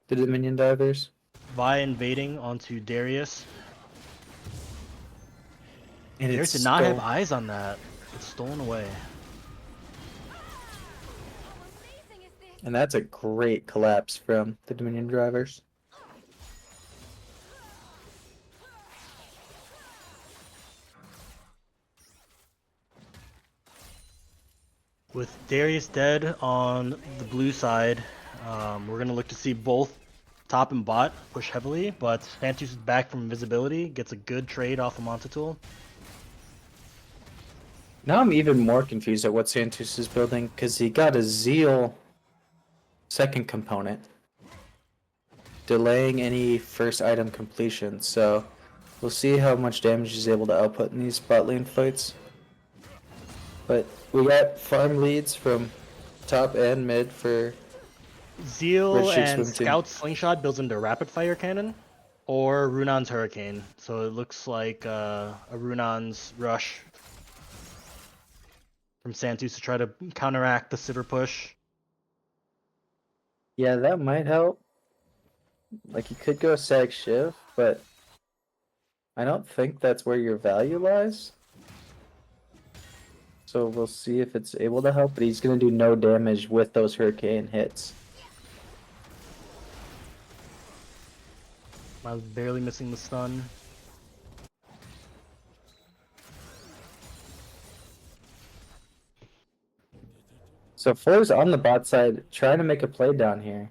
the Dominion Divers. Vi invading onto Darius. And Darius it's did not have still- eyes on that. It's stolen away. And that's a great collapse from the Dominion Drivers. With Darius dead on the blue side, we're going to look to see both top and bot push heavily, but Santus is back from invisibility, gets a good trade off of Montatul. Now I'm even more confused at what Santos is building, because he got a Zeal second component, delaying any first item completion, so we'll see how much damage he's able to output in these bot lane fights. But we got farm leads from top and mid for Zeal Red Sheep and swim team. Scout Slingshot builds into Rapid Fire Cannon, or Runan's Hurricane. So it looks like a Runan's Rush from Santus to try to counteract the Sivir push. Yeah, that might help. Like, you could go Sag Shiv, but I don't think that's where your value lies. So we'll see if it's able to help, but he's going to do no damage with those Hurricane hits. I was barely missing the stun. So Flur's on the bot side, trying to make a play down here.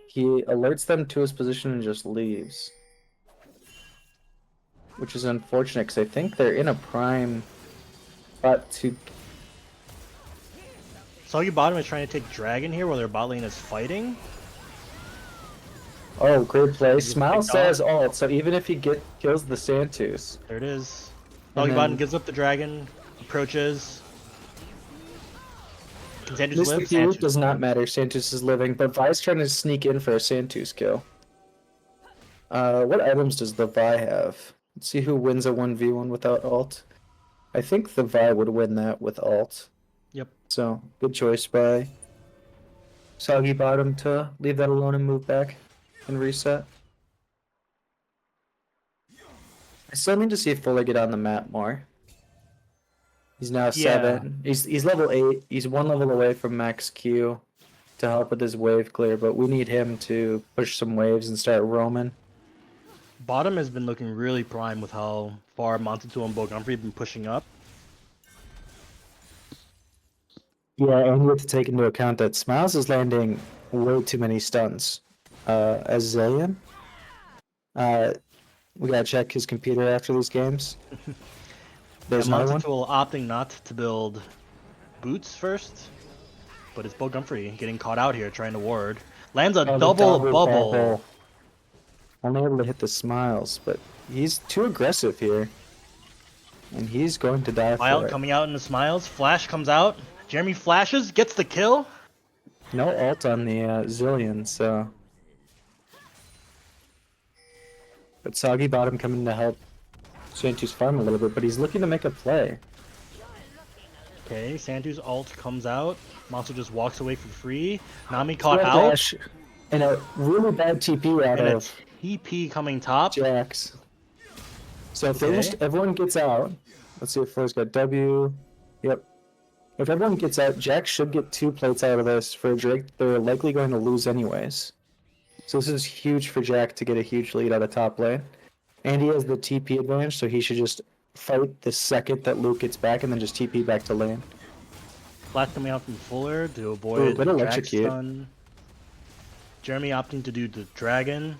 He alerts them to his position and just leaves. Which is unfortunate, because I think they're in a prime spot to... Soggy Bottom is trying to take Dragon here while their bot lane is fighting. Oh, great play. just Smile picked says off. ult, so even if he kills the Santus... There it is. And Soggy Bottom then- gives up the Dragon, approaches. Can Santus This live? Q Santus. does not matter. Santus is living, but Vi's trying to sneak in for a Santus kill. What items does the Vi have? Let's see who wins a 1v1 without ult. I think the Vi would win that with ult. Yep. So, good choice by Soggy Bottom to leave that alone and move back and reset. I still need to see Fuller get on the map more. He's now 7. He's level 8. He's 1 level away from max Q to help with his wave clear, but we need him to push some waves and start roaming. Bottom has been looking really prime with how far Montatul and Bogumfrey have been pushing up. Yeah, and we have to take into account that Smiles is landing way too many stuns. As Zillion. We gotta check his computer after these games. There's And another one. Montatul opting not to build boots first, but it's Bogumfrey getting caught out here trying to ward. Lands a Oh, the double bubble. Only able to hit the Smiles, but he's too aggressive here. And he's going to die for Wild it. coming out in the smiles. Flash comes out. Jeremy flashes, gets the kill. No ult on the Zillion, so... But Soggy Bottom coming to help Santus farm a little bit, but he's looking to make a play. Okay, Santu's ult comes out. Monster just walks away for free. Nami caught Swift out. dash and a really bad TP out And a of TP coming top. Jax. So if Okay. everyone gets out, let's see if Flo's got W. Yep. If everyone gets out, Jax should get 2 plates out of this. For Drake, they're likely going to lose anyways. So this is huge for Jack to get a huge lead out of top lane. And he has the TP advantage, so he should just fight the second that Luke gets back and then just TP back to lane. Flash coming out from Fuller to avoid good the electrocute. drag stun. Jeremy opting to do the dragon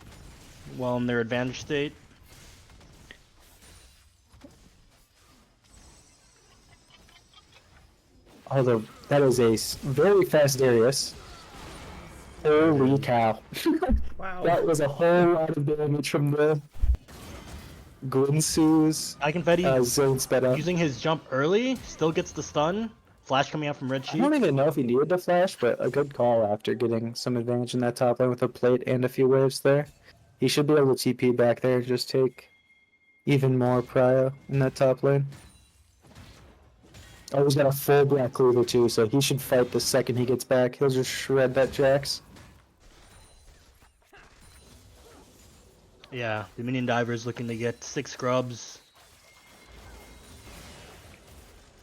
while in their advantage state. Although that is a very fast Darius. Holy cow. Wow. That was a whole lot of damage from the Gwynsu's I Confetti zone sped up. using his jump early, still gets the stun. Flash coming out from Red I Sheep. don't even know if he needed to flash, but a good call after getting some advantage in that top lane with a plate and a few waves there. He should be able to TP back there and just take even more prio in that top lane. Oh, he's got a full Black Cleaver too, so he should fight the second he gets back. He'll just shred that Jax. Yeah, the minion diver's looking to get 6 grubs.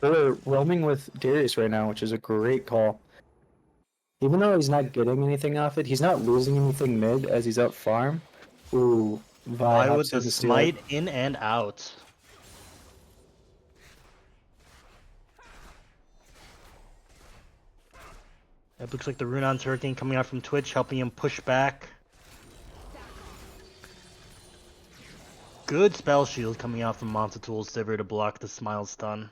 They're roaming with Darius right now, which is a great call. Even though he's not getting anything off it, he's not losing anything mid as he's out farm. Ooh, Why hops with the in to steal it. smite in and out? It looks like the Runon's Hurricane coming out from Twitch, helping him push back. Good spell shield coming out from Monster Tool's Sivir to block the Smile stun.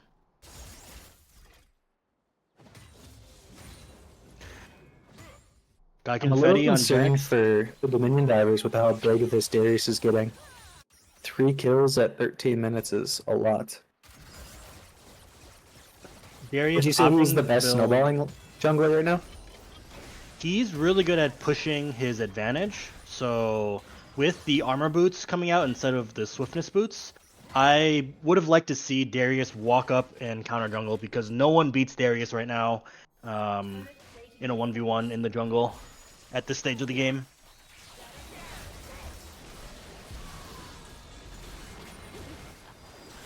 Got I'm a little confetti on concerned Jax. for the Dominion Divers with how big this Darius is getting. 3 kills at 13 minutes is a lot. Darius Would you say he's opting the to best build- snowballing jungler right now? He's really good at pushing his advantage. So with the armor boots coming out instead of the swiftness boots, I would have liked to see Darius walk up and counter jungle because no one beats Darius right now in a 1v1 in the jungle at this stage of the game.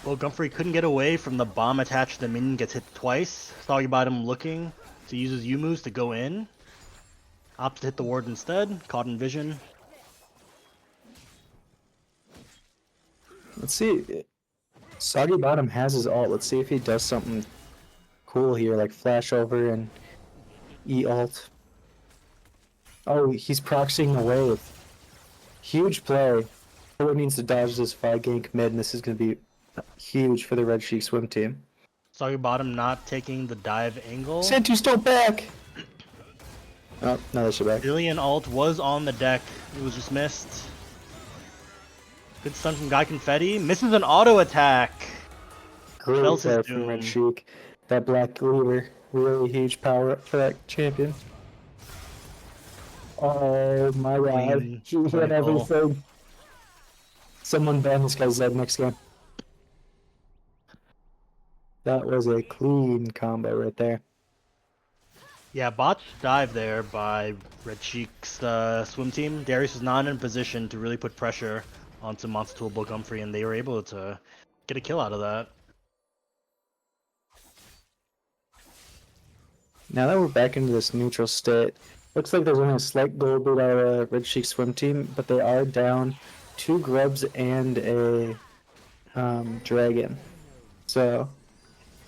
Well, Gumfrey couldn't get away from the bomb attached to the minion, gets hit twice. Soggy Bottom looking to use his U moves to go in. Opts to hit the ward instead, caught in vision. Let's see. Soggy Bottom has his ult. Let's see if he does something cool here, like flash over and E-ult. Oh, he's proxying the wave. Huge play. It means to dodge this 5 gank mid, and this is going to be huge for the Red Sheik swim team. Soggy Bottom not taking the dive angle. Santu's still back! Oh, no, they should back. Billion ult was on the deck. It was just missed. Good stun from Guy Confetti. Misses an auto attack. Great Spells his play from Red doom. Sheik. That Black Cleaver, really huge power up for that champion. Oh my god, Clean he hit cycle. everything. Someone ban this guy's Zed next game. That was a clean combo right there. Yeah, botched dive there by Red Sheik's swim team. Darius was not in position to really put pressure onto Monster Tool Bull Gumfrey, and they were able to get a kill out of that. Now that we're back into this neutral state, looks like there's only a slight goal lead out of Red Sheik swim team, but they are down 2 grubs and a dragon. So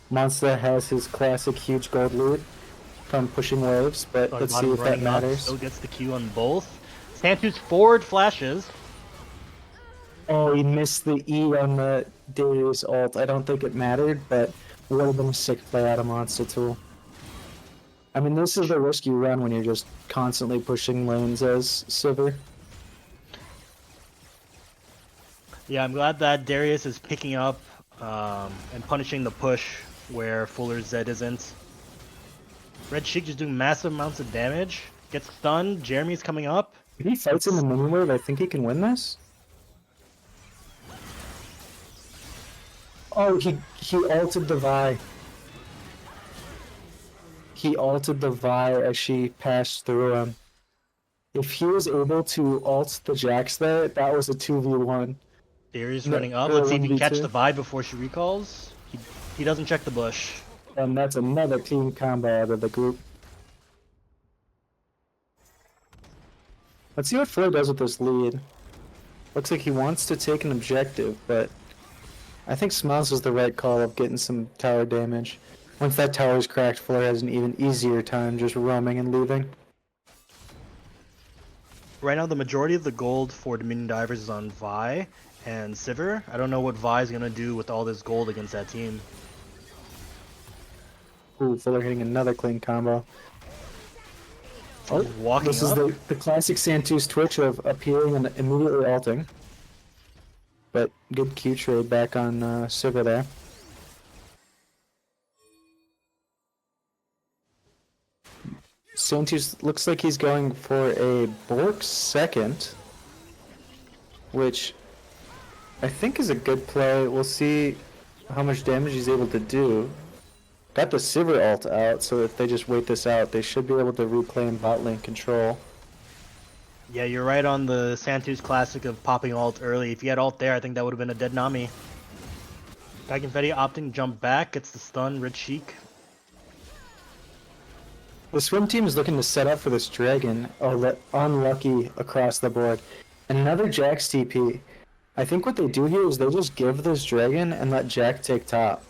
Monster has his classic huge gold lead from pushing waves, but Soggy let's see Bottom if that running up, matters. still gets the Q on both. Santu's forward flashes. Oh, he missed the E on the Darius ult. I don't think it mattered, but would have been a sick play out of Monster Tool. I mean, this is the risk you run when you're just constantly pushing lanes as Sivir. Yeah, I'm glad that Darius is picking up and punishing the push where Fuller's Zed isn't. Red Sheik just doing massive amounts of damage. Gets stunned. Jeremy's coming up. If he fights in the mini wave, I think he can win this. Oh, he ulted the Vi. He ulted the Vi as she passed through him. If he was able to ult the Jax there, that was a 2v1. Darius No, running up. or Let's see if he can catch 1v2. the vibe before she recalls. He doesn't check the bush. And that's another team combo out of the group. Let's see what Flo does with this lead. Looks like he wants to take an objective, but I think Smiles is the right call of getting some tower damage. Once that tower is cracked, Flo has an even easier time just roaming and leaving. Right now, the majority of the gold for Dominion Divers is on Vi and Sivir. I don't know what Vi is going to do with all this gold against that team. Ooh, Fuller hitting another clean combo. Oh, Walking this is up. the classic Santu's twitch of appearing and immediately ulting. But good Q trade back on Sivir there. Santu's looks like he's going for a Bork second, which I think is a good play. We'll see how much damage he's able to do. got the Sivir ult out, so if they just wait this out, they should be able to reclaim bot lane control. Yeah, you're right on the Santu's classic of popping ult early. If you had ult there, I think that would have been a dead Nami. Confetti opting jump back, gets the stun, Red Sheik. The swim team is looking to set up for this dragon. Oh, unlucky across the board. And another Jack's TP. I think what they do here is they just give this dragon and let Jack take top.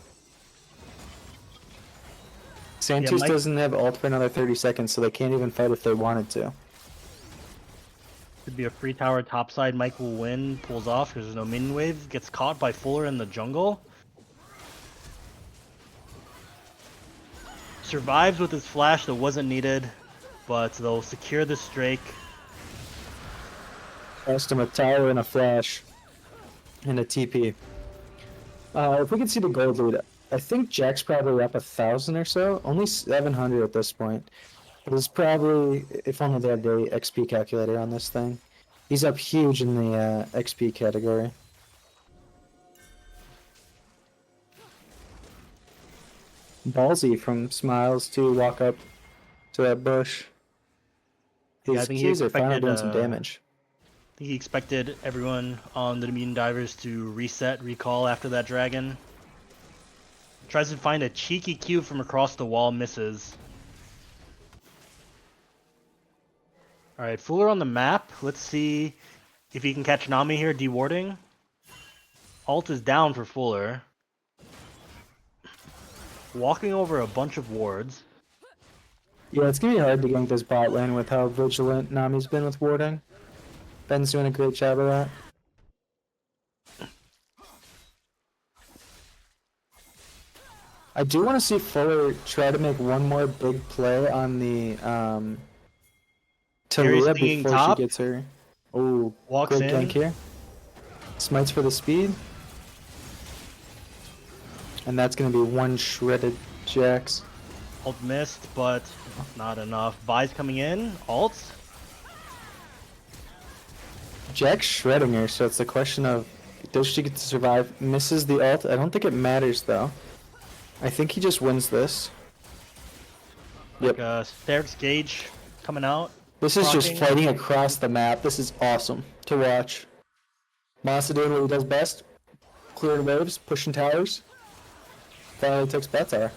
Santos Mike- doesn't have ult for another 30 seconds, so they can't even fight if they wanted to. Could be a free tower topside. Mike will win, pulls off because there's no minion wave. Gets caught by Fuller in the jungle. Survives with his flash that wasn't needed, but they'll secure this Drake. Cost him a tower and a flash. And a TP. If we can see the gold lead, I think Jack's probably up 1,000 or so. Only 700 at this point. It is probably, if only they had the XP calculator on this thing. He's up huge in the XP category. Ballsy from Smiles to walk up to that bush. His Yeah, I think he keys are finally expected, doing some damage. I think he expected everyone on the Dominion Divers to reset, recall after that dragon. Tries to find a cheeky Q from across the wall, misses. Alright, Fuller on the map. Let's see if he can catch Nami here, dewarding. Ult is down for Fuller. Walking over a bunch of wards. Yeah, it's gonna be hard to gank this bot lane with how vigilant Nami's been with warding. Ben's doing a great job of that. I do want to see Fuller try to make one more big play on the Carrie's Taliyah stinging before top. she gets her. Oh, Walks great in. gank here. Smites for the speed. And that's going to be one shredded Jax. Ult missed, but not enough. Vi's coming in. Ult. Jack's shredding her, so it's a question of does she get to survive? Misses the ult. I don't think it matters though. I think he just wins this. Like Yep. Steric's Gauge coming out. This is just Rocking. fighting across the map. This is awesome to watch. Masa doing what he does best. Clearing waves, pushing towers. Finally takes bot tower.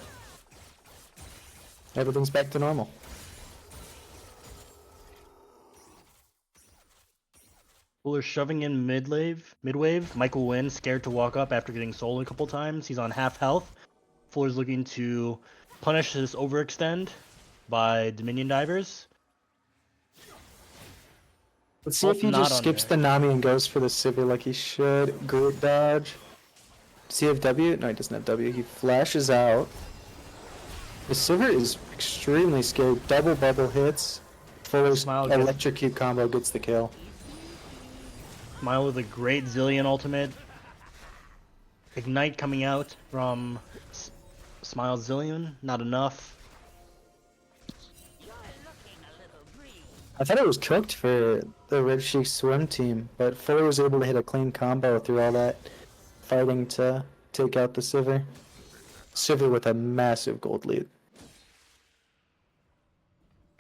Everything's back to normal. Fuller shoving in midwave. Michael Wynn scared to walk up after getting sold a couple times. He's on half health. Fuller's looking to punish this overextend by Dominion Divers. Let's see if he Not just on skips there. the Nami and goes for the Sivir like he should. Great dodge. Does he have W? No, he doesn't have W. He flashes out. The Sivir is extremely scared. Double bubble hits. Fuller's Smile gets- electrocute combo gets the kill. Smile with a great Zillion ultimate. Ignite coming out from Smile's Zillion. Not enough. I thought it was cooked for the Red Sheik swim team, but Fuller was able to hit a clean combo through all that fighting to take out the Sivir. Sivir with a massive gold lead.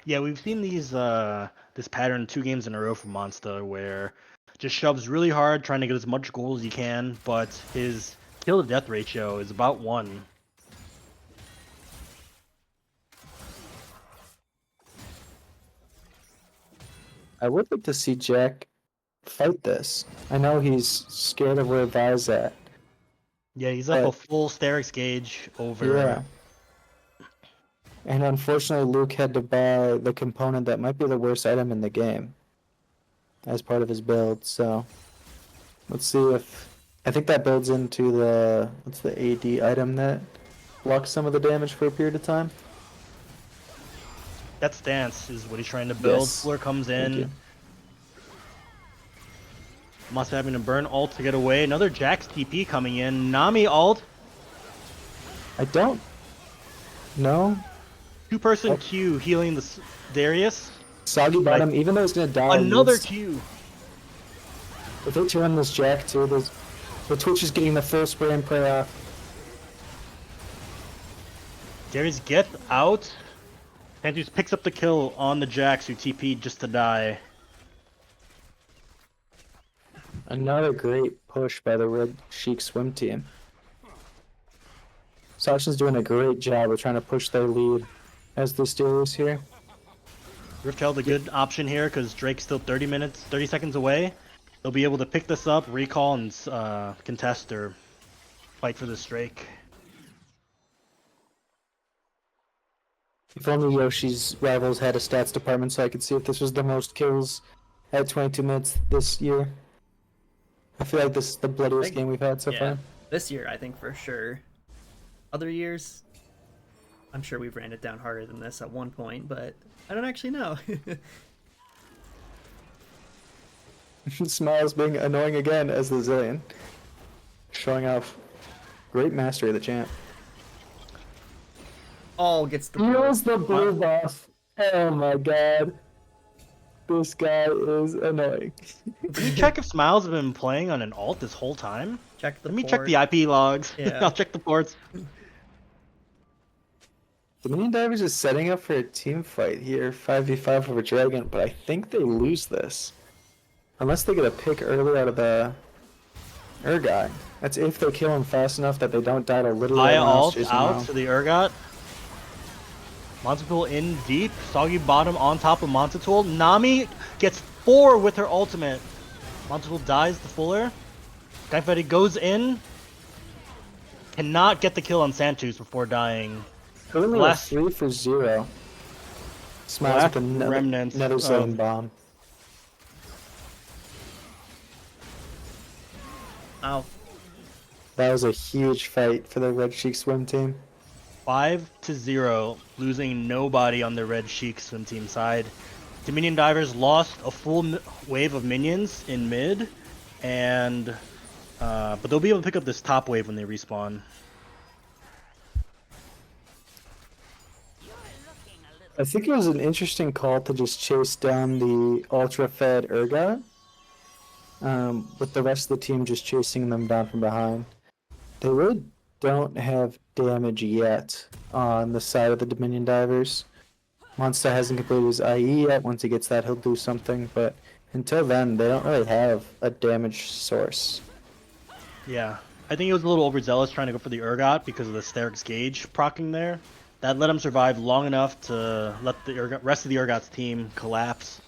Yeah, we've seen this pattern 2 games in a row from Monsta where just shoves really hard trying to get as much gold as he can, but his kill to death ratio is about 1. I would like to see Jack fight this. I know he's scared of where Vi's at. Yeah, he's up a But- full Steric's Gauge over. Yeah. And unfortunately, Luke had to buy the component that might be the worst item in the game as part of his build. So let's see if I think that builds into the what's the AD item that blocks some of the damage for a period of time. That stance is what he's trying to build. Yes. Fuller comes Thank you. in. Must having to burn ult to get away. Another Jax TP coming in. Nami ult. I don't know. 2-person Oh. Q healing the Darius. Soggy bottom, even though he's gonna die. Another he's- Q. If they turn this Jack too, the Twitch is getting the full spray and pray off. Darius gets out. Santos picks up the kill on the Jax who TP'd just to die. Another great push by the Red Sheik swim team. Sachin's doing a great job of trying to push their lead as the Steelers here. Rift Herald a good option here because Drake's still 30 seconds away. They'll be able to pick this up, recall, and contest or fight for this Drake. If only Yoshi's rivals had a stats department so I could see if this was the most kills at 22 minutes this year. I feel like this is the bloodiest game we've had so far. This year, I think for sure. Other years, I'm sure we've ran it down harder than this at one point, but I don't actually know. Smiles being annoying again as the Zillion. Showing off great mastery of the champ. All gets the blue. Heals the blue buff. Oh my god. This guy is annoying. Can you check if Smiles has been playing on an alt this whole time? Check the Let me port. check the IP logs. Yeah. I'll check the ports. Dominion Divers is setting up for a team fight here, 5v5 over Dragon, but I think they lose this. Unless they get a pick early out of the Urgot. That's if they kill him fast enough that they don't die to literally Aya everyone else ult chasing him out around. to the Urgot. Montapool in deep. Soggy bottom on top of Montapool. Nami gets 4 with her ultimate. Montapool dies to Fuller. Skyfighter goes in. Cannot get the kill on Santos before dying. Currently Last- 3 for 0. Smiles Last with another, remnants another of- zone bomb. Ow. That was a huge fight for the Red Sheik swim team. 5-0, losing nobody on the Red Sheik swim team side. Dominion Divers lost a full wave of minions in mid, and but they'll be able to pick up this top wave when they respawn. I think it was an interesting call to just chase down the ultra-fed Urgot, with the rest of the team just chasing them down from behind. They really don't have damage yet on the side of the Dominion Divers. Monster hasn't completed his IE yet. Once he gets that, he'll do something, but until then, they don't really have a damage source. Yeah, I think he was a little overzealous trying to go for the Urgot because of the Sterix Gauge proccing there. That let him survive long enough to let the rest of the Urgot's team collapse.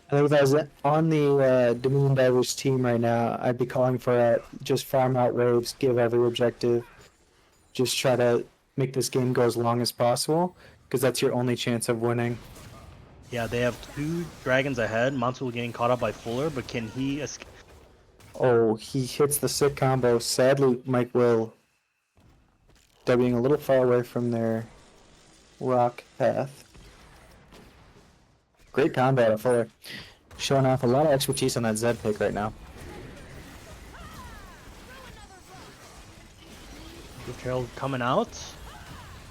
I think if I was on the Dominion Divers team right now, I'd be calling for just farm out waves, give every objective, just try to make this game go as long as possible, because that's your only chance of winning. Yeah, they have 2 dragons ahead. Monsul getting caught up by Fuller, but can he escape? Oh, he hits the sick combo. Sadly, Mike Will being a little far away from their rock path. Great combat of Fuller. Showing off a lot of expertise on that Zed pick right now. Rift Herald coming out.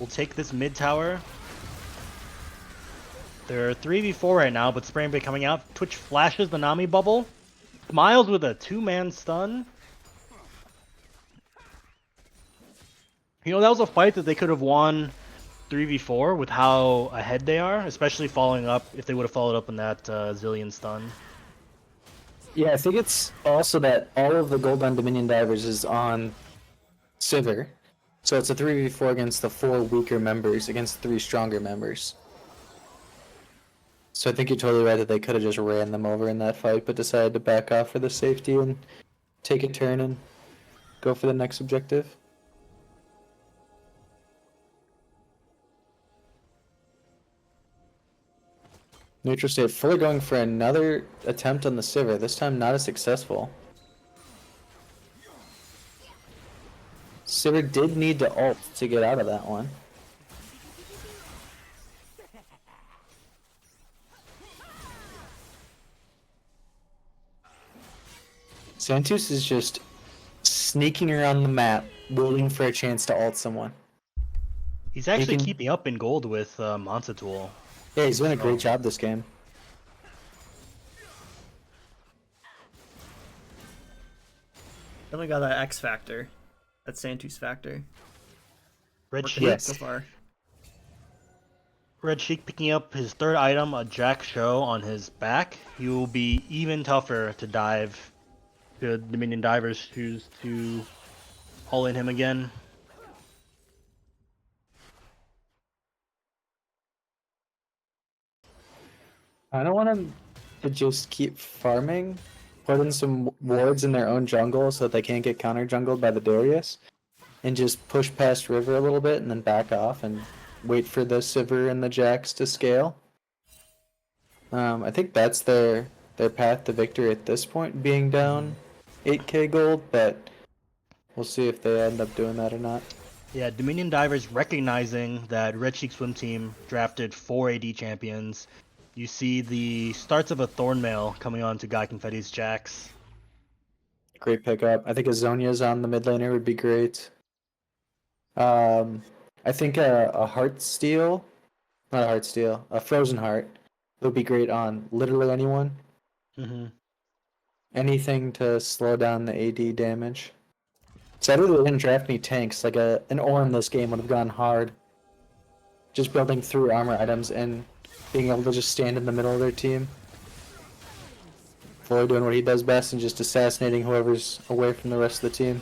We'll take this mid tower. They're 3v4 right now, but Spray and Bay coming out. Twitch flashes the Nami bubble. Smiles with a 2-man stun. You know, that was a fight that they could have won 3v4 with how ahead they are, especially following up, if they would have followed up on that Zillion stun. Yeah, I think it's also that all of the gold on Dominion Divers is on Sivir. So it's a 3v4 against the 4 weaker members, against 3 stronger members. So I think you're totally right that they could have just ran them over in that fight, but decided to back off for the safety and take a turn and go for the next objective. Neutral State fully going for another attempt on the Sivir, this time not as successful. Sivir did need to ult to get out of that one. Santos is just sneaking around the map, waiting for a chance to ult someone. He's actually can- keeping up in gold with Monsatul. Yeah, he's doing a great job this game. Definitely got that X factor. That's Santu's factor. Red Working Sheik. out so far. Red Sheik picking up his third item, a Jack Show on his back. He will be even tougher to dive. Should Dominion Divers choose to haul in him again. I don't want him to just keep farming, put in some wards in their own jungle so that they can't get counter jungled by the Darius, and just push past river a little bit and then back off and wait for the Sivir and the Jax to scale. I think that's their path to victory at this point, being down 8k gold, but we'll see if they end up doing that or not. Yeah, Dominion Divers recognizing that Red Sheik Swim Team drafted 4 AD champions. You see the starts of a Thornmail coming on to Guy Confetti's Jax. Great pickup. I think a Zhonya's on the mid laner would be great. I think a Heart Steel, not a Heart Steel, a Frozen Heart would be great on literally anyone. Mm-hmm. Anything to slow down the AD damage. Sadly, they didn't draft any tanks. Like an Ornn this game would have gone hard. Just building 3 armor items and being able to just stand in the middle of their team. Fully doing what he does best and just assassinating whoever's away from the rest of the team.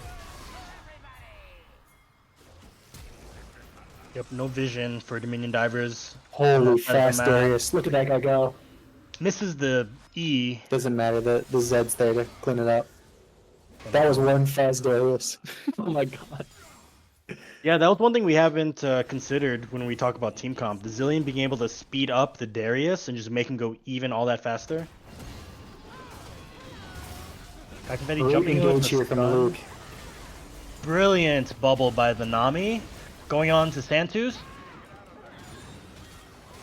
Yep, no vision for Dominion Divers. Holy Outside of fast the map. Darius. Look at that guy go. Misses the E. Doesn't matter, the Zed's there to clean it up. That was one fast Darius. Oh my god. Yeah, that was one thing we haven't considered when we talk about team comp. The Zillion being able to speed up the Darius and just make him go even all that faster. Guy Confetti Great jumping in with engage the here from stun. Luke. Brilliant bubble by the Nami. Going on to Santus.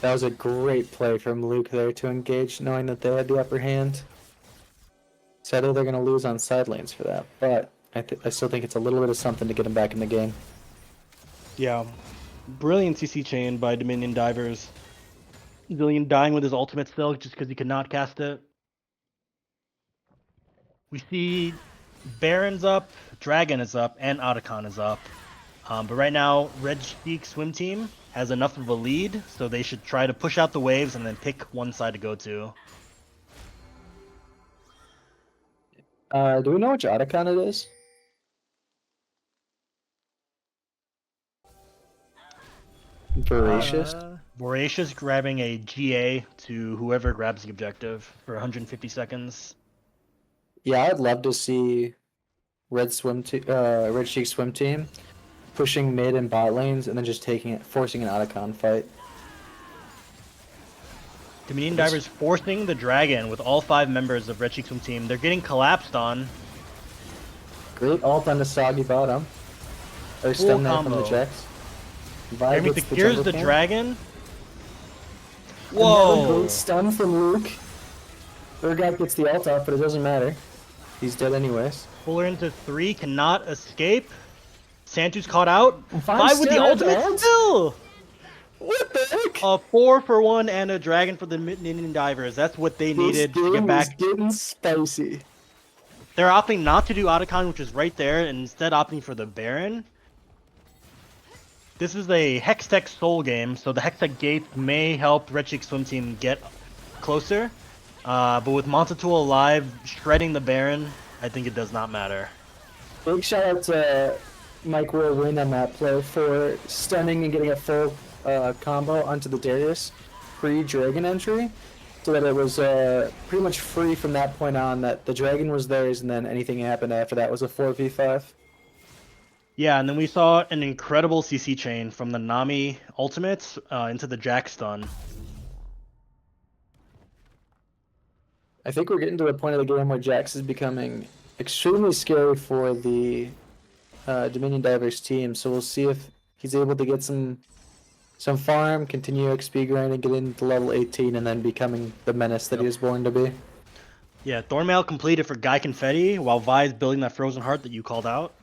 That was a great play from Luke there to engage, knowing that they had the upper hand. Sadly, they're going to lose on side lanes for that, but I still think it's a little bit of something to get them back in the game. Yeah. Brilliant CC chain by Dominion Divers. Zillion dying with his ultimate still just because he could not cast it. We see Baron's up, Dragon is up, and Otacon is up. But right now, Red Sheik Swim Team has enough of a lead, so they should try to push out the waves and then pick one side to go to. Do we know which Otacon it is? Voracious? Voracious grabbing a GA to whoever grabs the objective for 150 seconds. Yeah, I'd love to see Red Sheik Swim Team pushing mid and bot lanes and then just forcing an Otacon fight. Dominion Divers forcing the Dragon with all 5 members of Red Sheik Swim Team. They're getting collapsed on. Great ult on the soggy bottom. Or Full stun there from the combo. Jax. Jeremy gets secures jungle the camp. Dragon. Another Whoa! great stun from Luke. Urgot gets the ult off, but it doesn't matter. He's dead anyways. Fuller into 3, cannot escape. Santu's caught out. Five 5 with the still has ultimate ult? still! What the heck? A 4 for 1 and a Dragon for the Dominion Divers. That's what they needed to get back. This game is getting spicy. They're opting not to do Otacon, which is right there, and instead opting for the Baron. This is a Hextech Soul game, so the Hextech Gates may help Red Sheik Swim Team get closer. But with Montatul alive, shredding the Baron, I think it does not matter. Big shout out to Mike Whirlwind on that play for stunning and getting a full combo onto the Darius pre-Dragon entry, so that it was pretty much free from that point on, that the Dragon was theirs, and then anything happened after that was a 4v5. Yeah, and then we saw an incredible CC chain from the Nami ultimates into the Jack stun. I think we're getting to the point of the game where Jax is becoming extremely scary for the Dominion Divers team, so we'll see if he's able to get some farm, continue XP grinding, get into level 18, and then becoming the menace that he was born to be. Yeah, Thornmail completed for Guy Confetti, while Vi is building that Frozen Heart that you called out.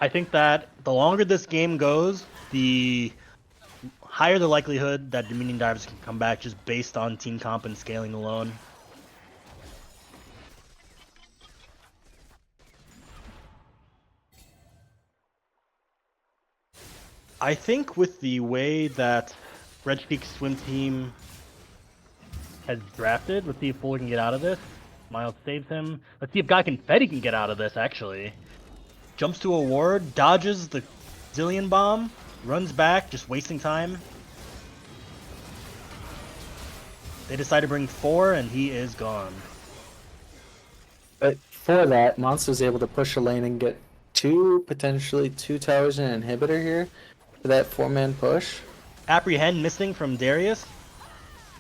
I think that the longer this game goes, the higher the likelihood that Dominion Divers can come back just based on team comp and scaling alone. I think with the way that Red Peak Swim Team has drafted, let's see if Fuller can get out of this. Miles saves him. Let's see if Guy Confetti can get out of this, actually. Jumps to a ward, dodges the Zillion Bomb, runs back, just wasting time. They decide to bring 4, and he is gone. But for that, Monster's able to push a lane and get potentially two towers and an inhibitor here for that 4-man push. Apprehend missing from Darius.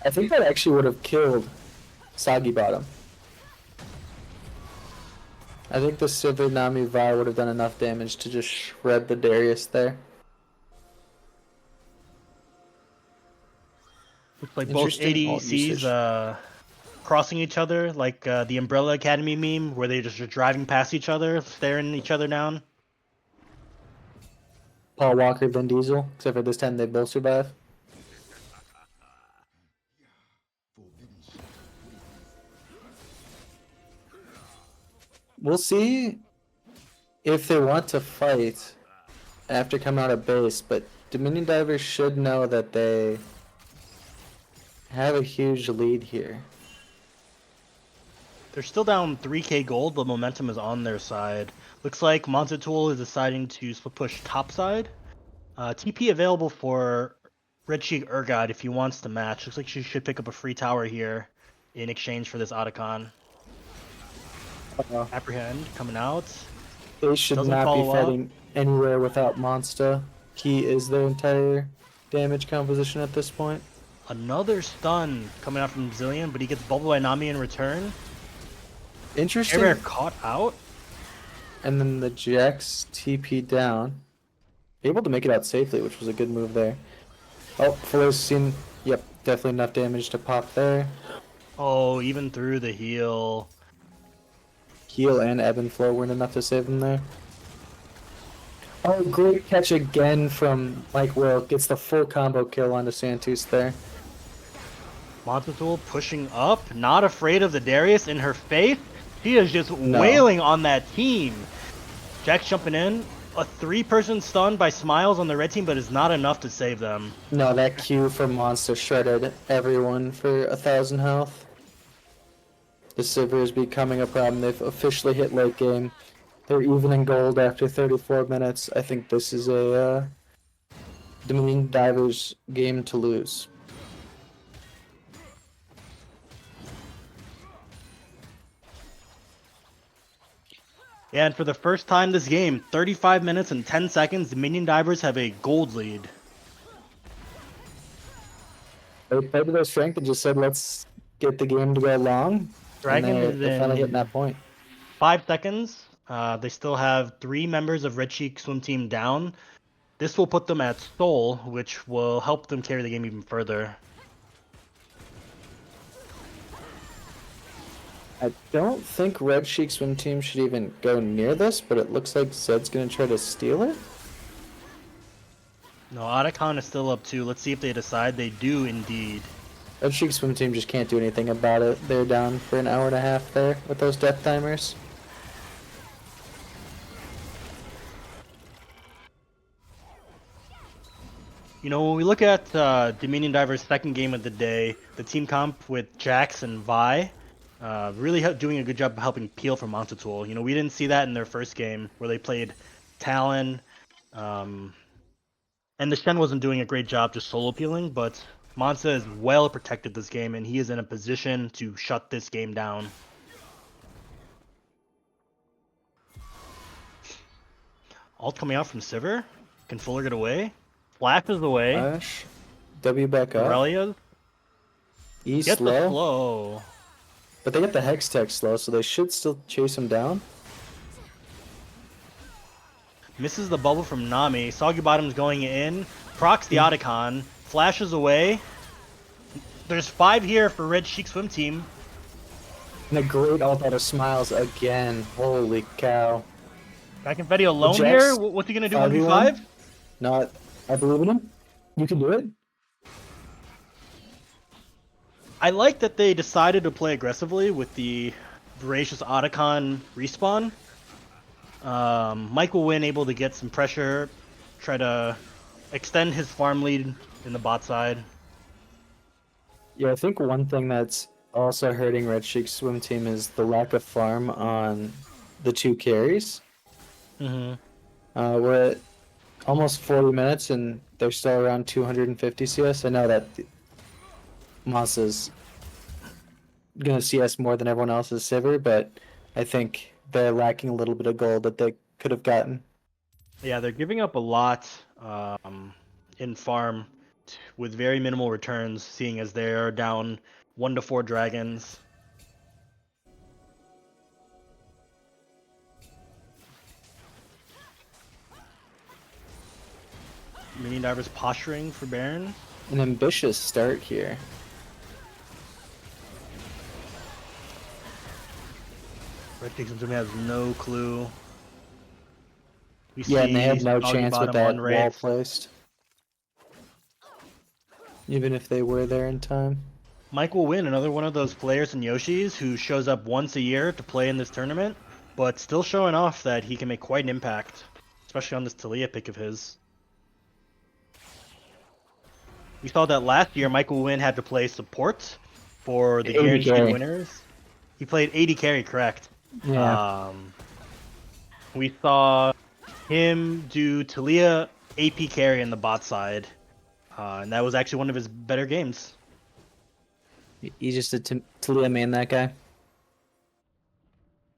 I think that actually would have killed Soggy Bottom. I think the Sivir Nami Vi would have done enough damage to just shred the Darius there. Looks like both Interesting alt ADCs crossing each other, like the Umbrella Academy meme, where they just are driving past each other, staring each other down. Paul Walker, Vin Diesel, except for this time they both survive. We'll see if they want to fight after coming out of base, but Dominion Divers should know that they have a huge lead here. They're still down 3k gold, but momentum is on their side. Looks like Monzatool is deciding to split push topside. TP available for Red Cheek Urgot if he wants to match. Looks like she should pick up a free tower here in exchange for this Otacon. Apprehend coming out. They should Doesn't not be follow up. fighting anywhere without Monster. He is their entire damage composition at this point. Another stun coming out from Zillion, but he gets bubbled by Nami in return. Interesting. Air Bear caught out. And then the Jax TP down. Able to make it out safely, which was a good move there. Oh, Fuller's seen. Yep, definitely enough damage to pop there. Oh, even through the heal. Heal and ebb and flow weren't enough to save him there. Oh, great catch again from Mike Will. Gets the full combo kill onto Santos there. Monzatool pushing up, not afraid of the Darius in her face. She is just wailing on that team. Jax jumping in. A 3-person stun by Smiles on the red team, but is not enough to save them. No, that Q from Monster shredded everyone for 1,000 health. The Sivir is becoming a problem. They've officially hit late game. They're even in gold after 34 minutes. I think this is a Dominion Divers game to lose. And for the first time this game, 35 minutes and 10 seconds, the Minion Divers have a gold lead. They played to their strength and just said, let's get the game to go long. Dragon and is they're finally hitting in that point. 5 seconds. They still have 3 members of Red Cheek Swim Team down. This will put them at Soul, which will help them carry the game even further. I don't think Red Cheek Swim Team should even go near this, but it looks like Zed's going to try to steal it. No, Otacon is still up too. Let's see if they decide. They do indeed. Red Cheek Swim Team just can't do anything about it. They're down for an hour and a half there with those death timers. You know, when we look at Dominion Divers' second game of the day, the team comp with Jax and Vi, really doing a good job of helping peel for Monzatool. You know, we didn't see that in their first game where they played Talon, and the Shen wasn't doing a great job just solo peeling, but Monza is well protected this game, and he is in a position to shut this game down. Ult coming out from Sivir. Can Fuller get away? Flashes away. Flash. W back up. Aurelia's E gets slow. the slow. But they get the Hex Tech slow, so they should still chase him down. Misses the bubble from Nami. Soggy Bottom's going in. Procs the Otacon. Flashes away. There's 5 here for Red Cheek Swim Team. And a great ult out of Smiles again. Holy cow. Guy Confetti alone Jax, here? What's he going to do 1v5? Not. I believe in him. You can do it. I like that they decided to play aggressively with the Voracious Otacon respawn. Mike will win, able to get some pressure, try to extend his farm lead in the bot side. Yeah, I think one thing that's also hurting Red Sheik's swim team is the lack of farm on the two carries. Mm-hmm. We're at almost 40 minutes and they're still around 250 CS. I know that Monsta's gonna CS more than everyone else's Sivir, but I think they're lacking a little bit of gold that they could have gotten. Yeah, they're giving up a lot in farm with very minimal returns, seeing as they're down 1 to 4 dragons. Mini Divers posturing for Baron. An ambitious start here. Red Sheik has no clue. We Yeah, and they see had no Soggy chance with bottom that on wall Wraith. placed. Even if they were there in time. Mike will win, another one of those players in Yoshi's who shows up once a year to play in this tournament, but still showing off that he can make quite an impact, especially on this Talia pick of his. We saw that last year Michael Wynn had to play support for the 80 guaranteed carry. winners. He played 80 carry, correct. Yeah. We saw him do Talia AP carry in the bot side, and that was actually one of his better games. He just did Talia main that guy.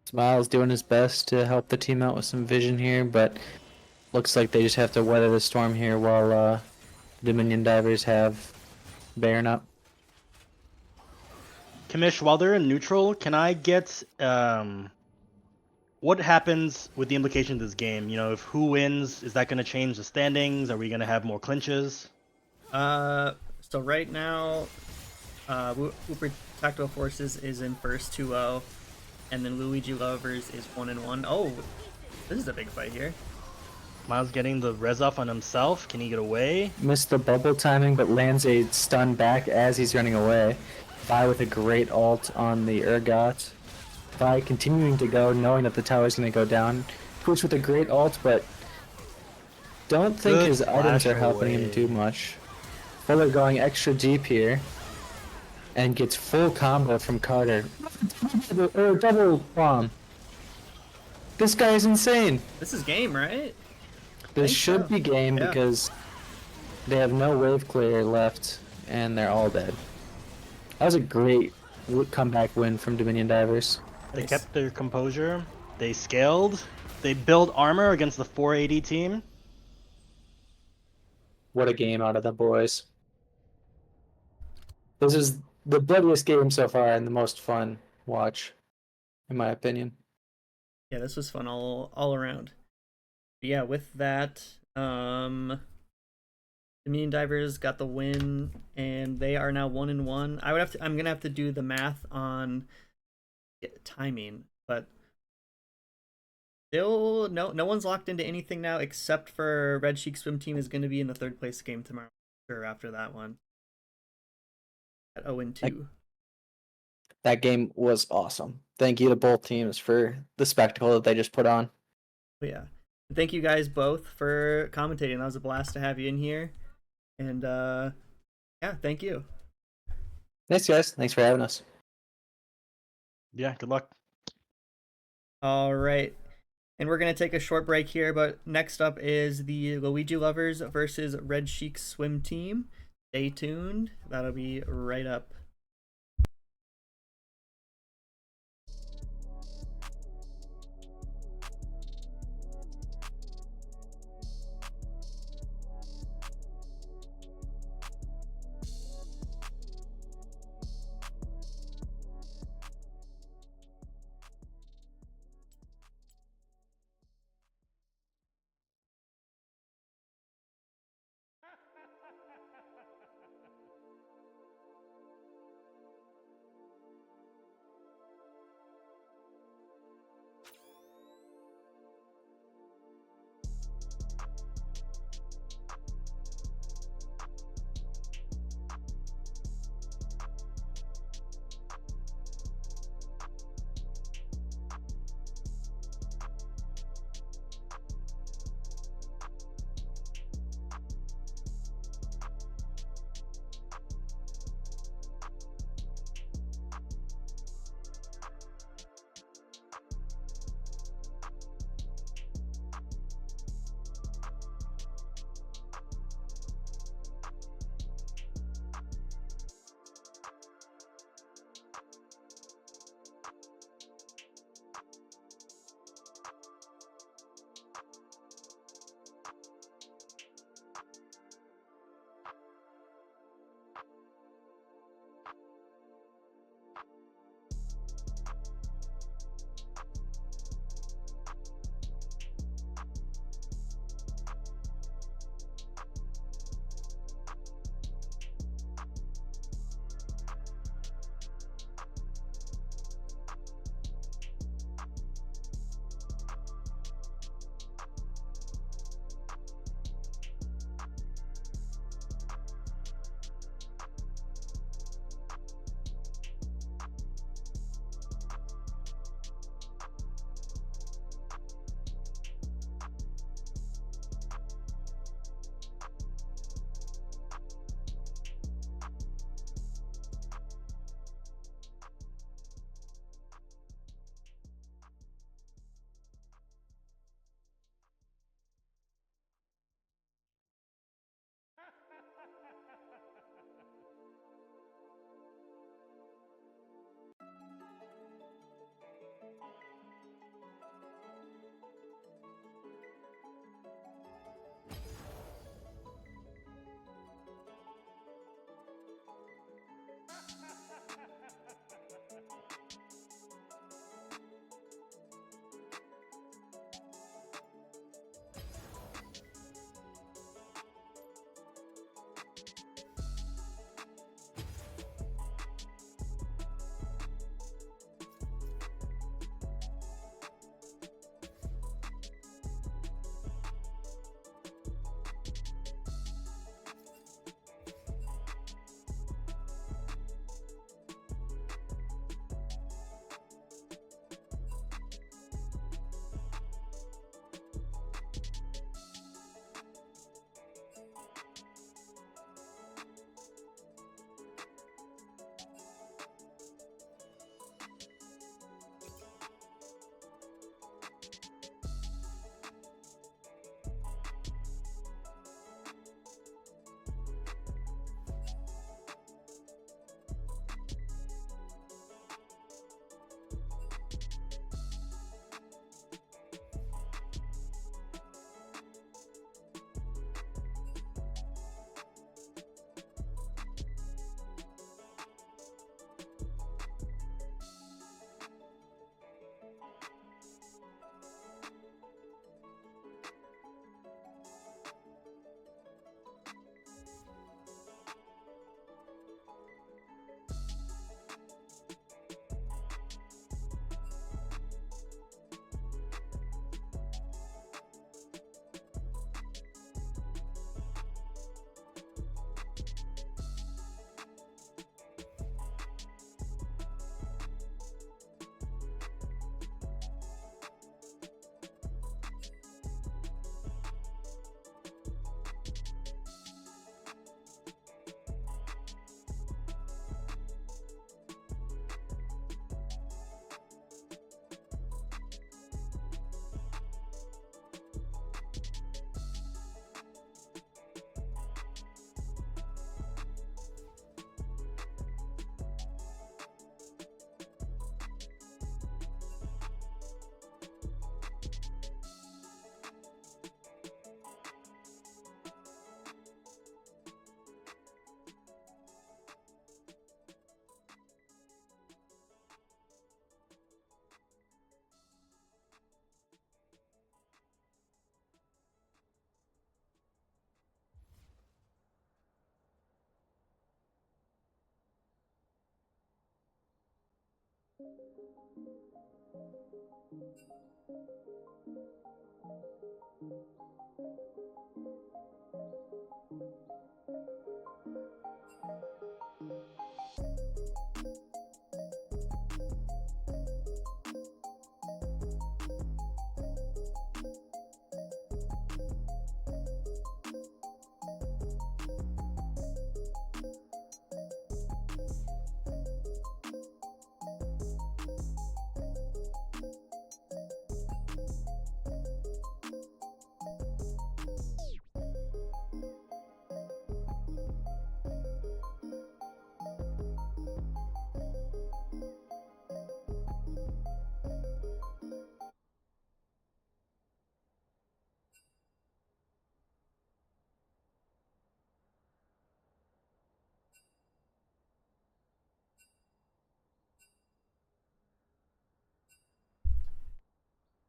Smile's doing his best to help the team out with some vision here, but looks like they just have to weather the storm here while Dominion Divers have Baron up. Kamish, while they're in neutral, can I get what happens with the implication of this game? You know, if who wins, is that going to change the standings? Are we going to have more clinches? So right now, Wooper Tactical Forces is in first 2-0, and then Luigi Lovers is 1-1. Oh, this is a big fight here. Miles getting the res off on himself. Can he get away? Missed the bubble timing, but lands a stun back as he's running away. Vi with a great ult on the Urgot. Vi continuing to go, knowing that the tower's going to go down. Twitch with a great ult, but don't think Good his items flash are helping him away. too much. Fuller going extra deep here. And gets full combo from Carter. Double bomb. This guy is insane. This is game, right? This Think should so. be game Yeah. because they have no wave clear left and they're all dead. That was a great comeback win from Dominion Divers. They Nice. kept their composure. They scaled. They built armor against the 480 team. What a game out of the boys. This is the bloodiest game so far and the most fun watch, in my opinion. Yeah, this was fun all around. But yeah, with that, Dominion Divers got the win, and they are now 1-1. I'm gonna have to do the math on timing, but still, no one's locked into anything now except for Red Sheik Swim Team is gonna be in the third place game tomorrow. Sure, after that one at 0-2. That game was awesome. Thank you to both teams for the spectacle that they just put on. But yeah, thank you guys both for commentating. That was a blast to have you in here, and yeah, thank you. Thanks, guys. Thanks for having us. Yeah, good luck. All right. And we're going to take a short break here, but next up is the Luigi Lovers versus Red Sheik Swim Team. Stay tuned. That'll be right up.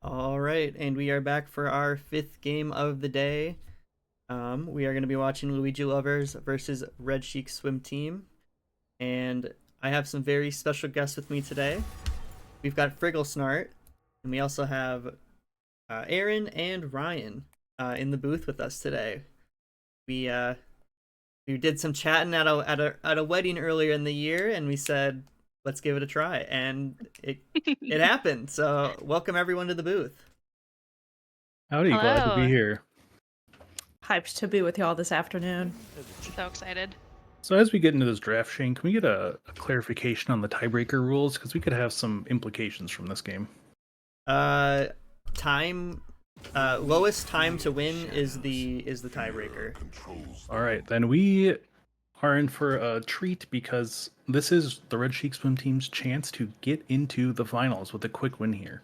All right, and we are back for our 5th game of the day. We are going to be watching Luigi Lovers versus Red Chic Swim Team. And I have some very special guests with me today. We've got Frigglesnart, and we also have Aaron and Ryan in the booth with us today. We did some chatting at a wedding earlier in the year, and we said, let's give it a try, and it happened. So welcome everyone to the booth. Howdy, glad to be Hello. here. Hyped to be with y'all this afternoon. So excited. So as we get into this draft, Shane, can we get a clarification on the tiebreaker rules? Because we could have some implications from this game. Time, lowest time to win is the tiebreaker. All right, then we are in for a treat because this is the Red Chic Swim Team's chance to get into the finals with a quick win here.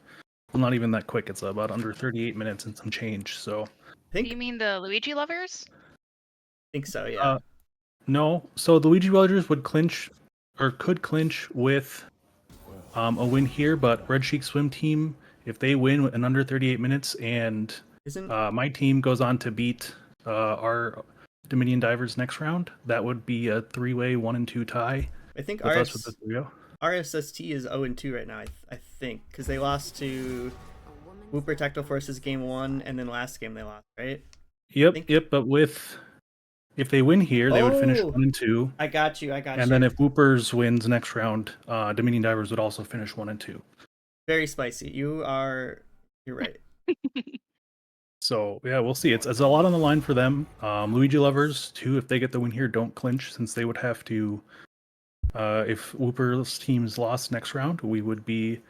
Well, not even that quick. It's about under 38 minutes and some change. So I think Do you mean the Luigi lovers? so, yeah. no. So the Luigi Villagers would clinch or could clinch with a win here, but Red Chic Swim Team, if they win in under 38 minutes and Isn't my team goes on to beat our Dominion Divers next round, that would be a 3-way 1-2 tie I think with us with the 3-0. RSST is 0-2 right now, I think, because they lost to Wooper Tactile Forces game 1, and then last game they lost, right? Yep. But if they win here, they would finish 1-2. I got you. And then if Woopers wins next round, Dominion Divers would also finish 1-2. Very spicy. You're right. So yeah, we'll see. It's a lot on the line for them. Luigi Lovers too, if they get the win here, don't clinch since they would have to. If Wooper's team's lost next round, we would be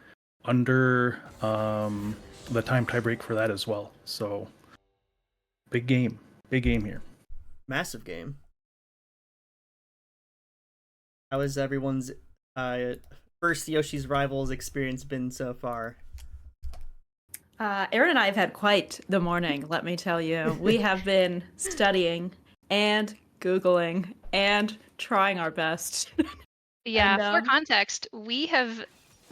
under the time tiebreak for that as well. So big game here. Massive game. How has everyone's first Yoshi's Rivals experience been so far? Aaron and I have had quite the morning, let me tell you. We have been studying and Googling and trying our best. Yeah, And, for context, we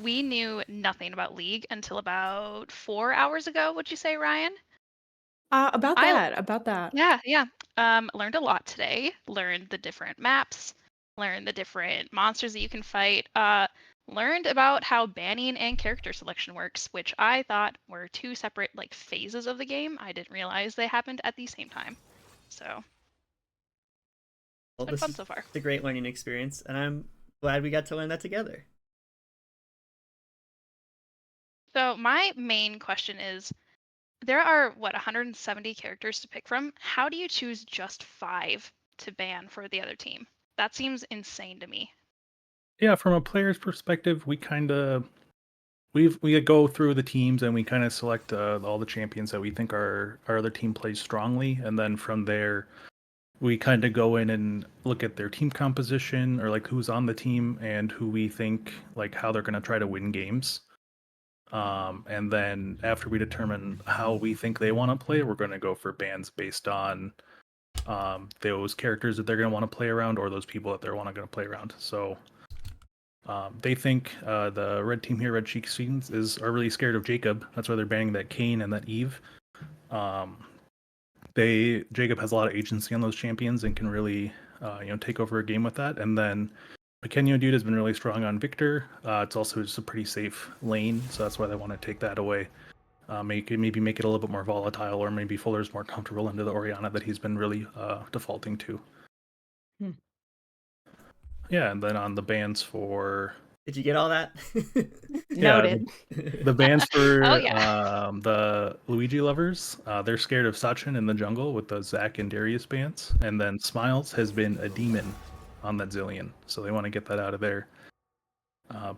knew nothing about League until about 4 hours ago, would you say, Ryan? about that. Yeah. Learned a lot today. Learned the different maps, learned the different monsters that you can fight. Learned about how banning and character selection works, which I thought were two separate phases of the game. I didn't realize they happened at the same time. So Well, it's been fun so far. It's a great learning experience, and I'm glad we got to learn that together. So my main question is, there are 170 characters to pick from. How do you choose just 5 to ban for the other team? That seems insane to me. Yeah, from a player's perspective, we go through the teams and we kind of select all the champions that we think our other team plays strongly, and then from there we kind of go in and look at their team composition or who's on the team and who we think how they're going to try to win games. And then after we determine how we think they want to play, we're going to go for bans based on those characters that they're going to want to play around or those people that they're going to play around. So they think the red team here, Red Chic Students, are really scared of Jacob. That's why they're banning that Kane and that Eve. Jacob has a lot of agency on those champions and can really take over a game with that. And then Pequeno Dude has been really strong on Victor. It's also just a pretty safe lane, so that's why they want to take that away. Maybe make it a little bit more volatile, or maybe Fuller's more comfortable into the Orianna that he's been really defaulting to. Hmm. Yeah, and then on the bans for Did you get all that? Noted. the bans for Oh, yeah. the Luigi lovers, they're scared of Sachin in the jungle with the Zac and Darius bans, and then Smiles has been a demon on that Zillion, so they want to get that out of there.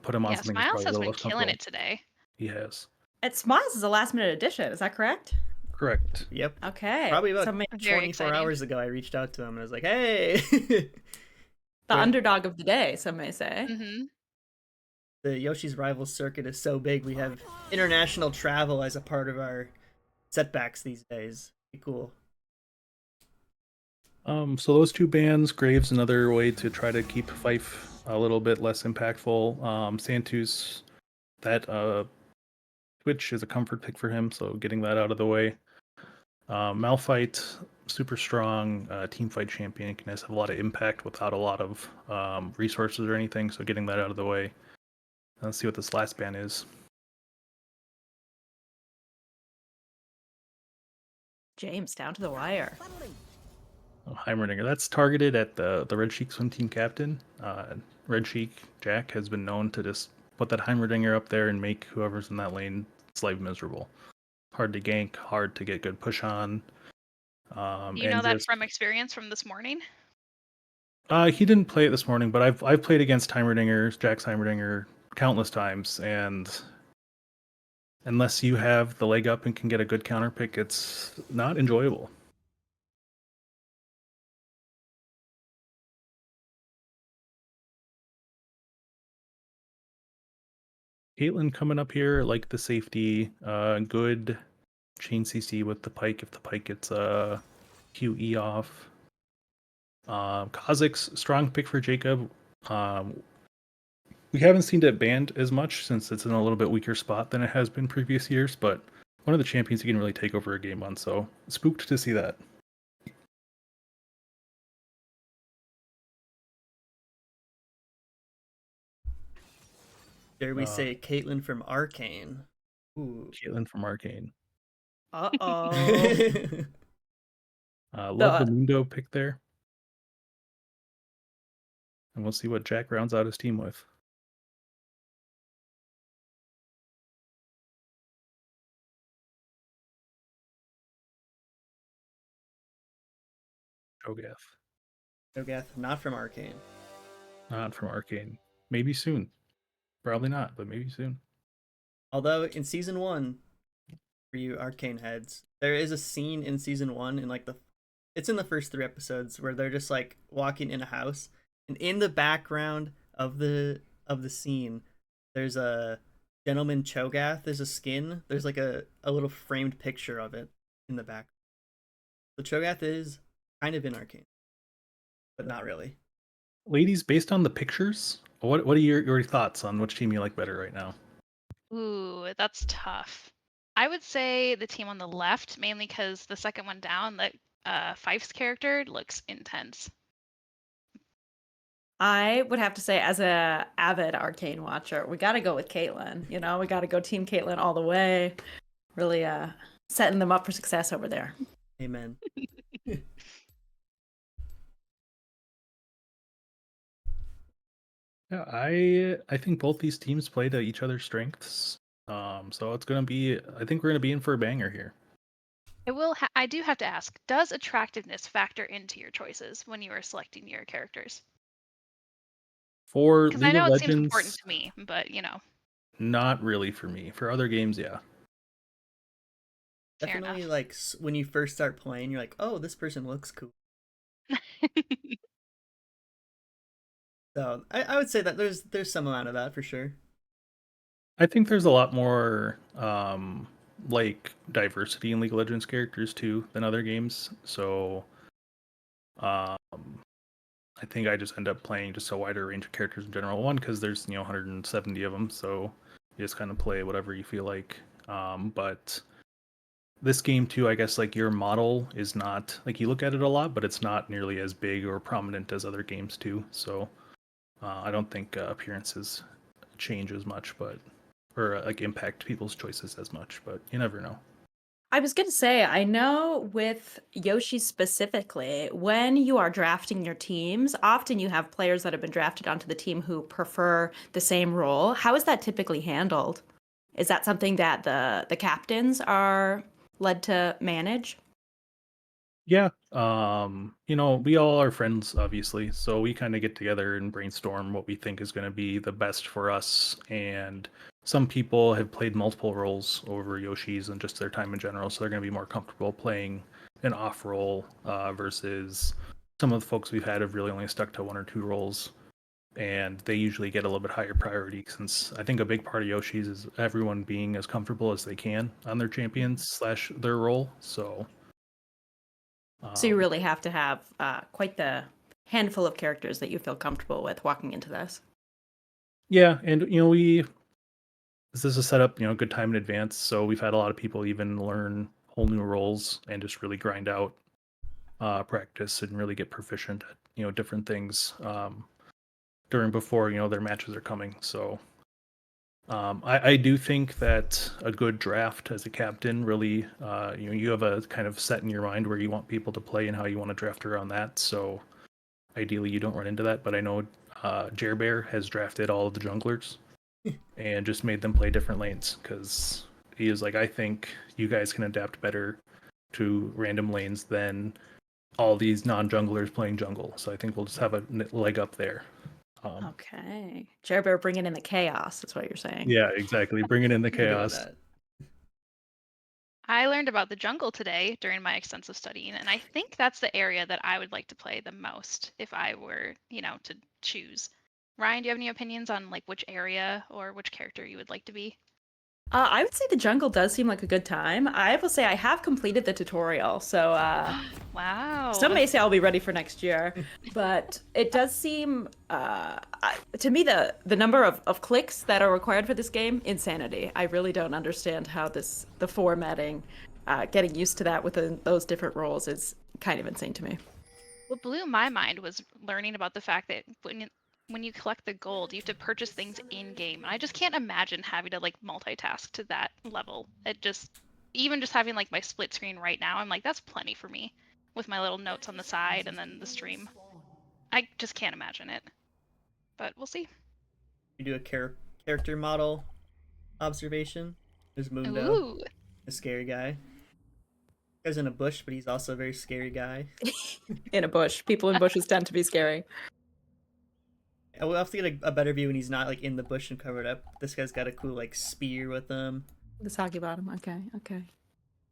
Put him on Yeah, something that's Smiles probably a has little been less killing comfortable. it today. He has. It Smiles is a last minute addition. Is that correct? Correct. Yep. Okay. Probably about So 24 exciting. hours ago, I reached out to him and I was like, "Hey." the Yeah. underdog of the day, some may say. Mm-hmm. The Yoshi's Rivals circuit is so big, we have international travel as a part of our setbacks these days. Pretty cool. So those two bans, Graves another way to try to keep Fife a little bit less impactful. Santus, that Twitch is a comfort pick for him, so getting that out of the way. Malphite, super strong team fight champion, can have a lot of impact without a lot of resources or anything, so getting that out of the way. Let's see what this last ban is. James, down to the wire. Oh, Heimerdinger. That's targeted at the Red Sheik swim team captain. Red Sheik Jack has been known to just put that Heimerdinger up there and make whoever's in that lane slave miserable. Hard to gank, hard to get good push on. You know that from experience from this morning? He didn't play it this morning, but I've played against Heimerdinger, Jack's Heimerdinger, countless times, and unless you have the leg up and can get a good counter pick, it's not enjoyable. Caitlyn coming up here, like the safety, good chain CC with the pike if the pike gets QE off. Kha'Zix's strong pick for Jacob. We haven't seen it banned as much since it's in a little bit weaker spot than it has been previous years, but one of the champions you can really take over a game on, so spooked to see that. Dare we say Caitlyn from Arcane? Ooh. Caitlyn from Arcane. Uh-oh. Love the Mundo pick there. And we'll see what Jack rounds out his team with. Cho'Gath. Cho'Gath, not from Arcane. Not from Arcane. Maybe soon. Probably not, but maybe soon. Although in season 1, for you Arcane heads, there is a scene in season 1 in like it's in the first 3 episodes where they're just like walking in a house, and in the background of the scene, there's a gentleman Cho'Gath. There's a skin. There's like a little framed picture of it in the back. So Cho'Gath is kind of in Arcane, but not really. Ladies, based on the pictures, what are your thoughts on which team you like better right now? Ooh, that's tough. I would say the team on the left, mainly because the second one down, that Fife's character looks intense. I would have to say, as a avid Arcane watcher, we got to go with Caitlyn. You know, we got to go Team Caitlyn all the way. Really setting them up for success over there. Amen. Yeah, I think both these teams play to each other's strengths. So it's gonna be. I think we're gonna be in for a banger here. I do have to ask: does attractiveness factor into your choices when you are selecting your characters? For Because I League know of it seems important Legends, to me, but you know. not really for me. For other games, yeah. Fair Definitely, enough. like when you first start playing, you're like, "Oh, this person looks cool." So I would say that there's some amount of that for sure. I think there's a lot more like diversity in League of Legends characters too than other games. So I think I just end up playing just a wider range of characters in general. One, because there's 170 of them, so you just kind of play whatever you feel like. But this game too, I guess like your model is not like you look at it a lot, but it's not nearly as big or prominent as other games too. So I don't think appearances change as much, or like impact people's choices as much. But you never know. I was going to say, I know with Yoshi specifically, when you are drafting your teams, often you have players that have been drafted onto the team who prefer the same role. How is that typically handled? Is that something that the captains are led to manage? Yeah, we all are friends, obviously, so we kind of get together and brainstorm what we think is going to be the best for us. And some people have played multiple roles over Yoshi's and just their time in general, so they're going to be more comfortable playing an off role versus some of the folks we've had have really only stuck to one or two roles, and they usually get a little bit higher priority since I think a big part of Yoshi's is everyone being as comfortable as they can on their champions slash their role. So. So you really have to have quite the handful of characters that you feel comfortable with walking into this. Yeah, and this is a setup, good time in advance. So we've had a lot of people even learn whole new roles and just really grind out practice and really get proficient at different things before their matches are coming. So I do think that a good draft as a captain really you have a kind of set in your mind where you want people to play and how you want to draft around that. So ideally you don't run into that, but I know Jer Bear has drafted all of the junglers and just made them play different lanes because he is like, I think you guys can adapt better to random lanes than all these non-junglers playing jungle. So I think we'll just have a leg up there. Okay. Jer Bear bringing in the chaos, is what you're saying. Yeah, exactly. Bringing in the I'm good with chaos. that. I learned about the jungle today during my extensive studying, and I think that's the area that I would like to play the most if I were, to choose. Ryan, do you have any opinions on like which area or which character you would like to be? I would say the jungle does seem like a good time. I will say I have completed the tutorial, so Wow. some may say I'll be ready for next year, but it does seem to me the number of clicks that are required for this game, insanity. I really don't understand how the formatting, getting used to that within those different roles is kind of insane to me. What blew my mind was learning about the fact that when you collect the gold, you have to purchase things in game. And I just can't imagine having to like multitask to that level. Even just having like my split screen right now, I'm like, that's plenty for me with my little notes on the side and then the stream. I just can't imagine it. But we'll see. You do a character model observation. There's Mundo, Ooh. a scary guy. He's in a bush, but he's also a very scary guy. In a bush. People in bushes tend to be scary. And we'll have to get a better view when he's not like in the bush and covered up. This guy's got a cool like spear with him. The soggy bottom. Okay.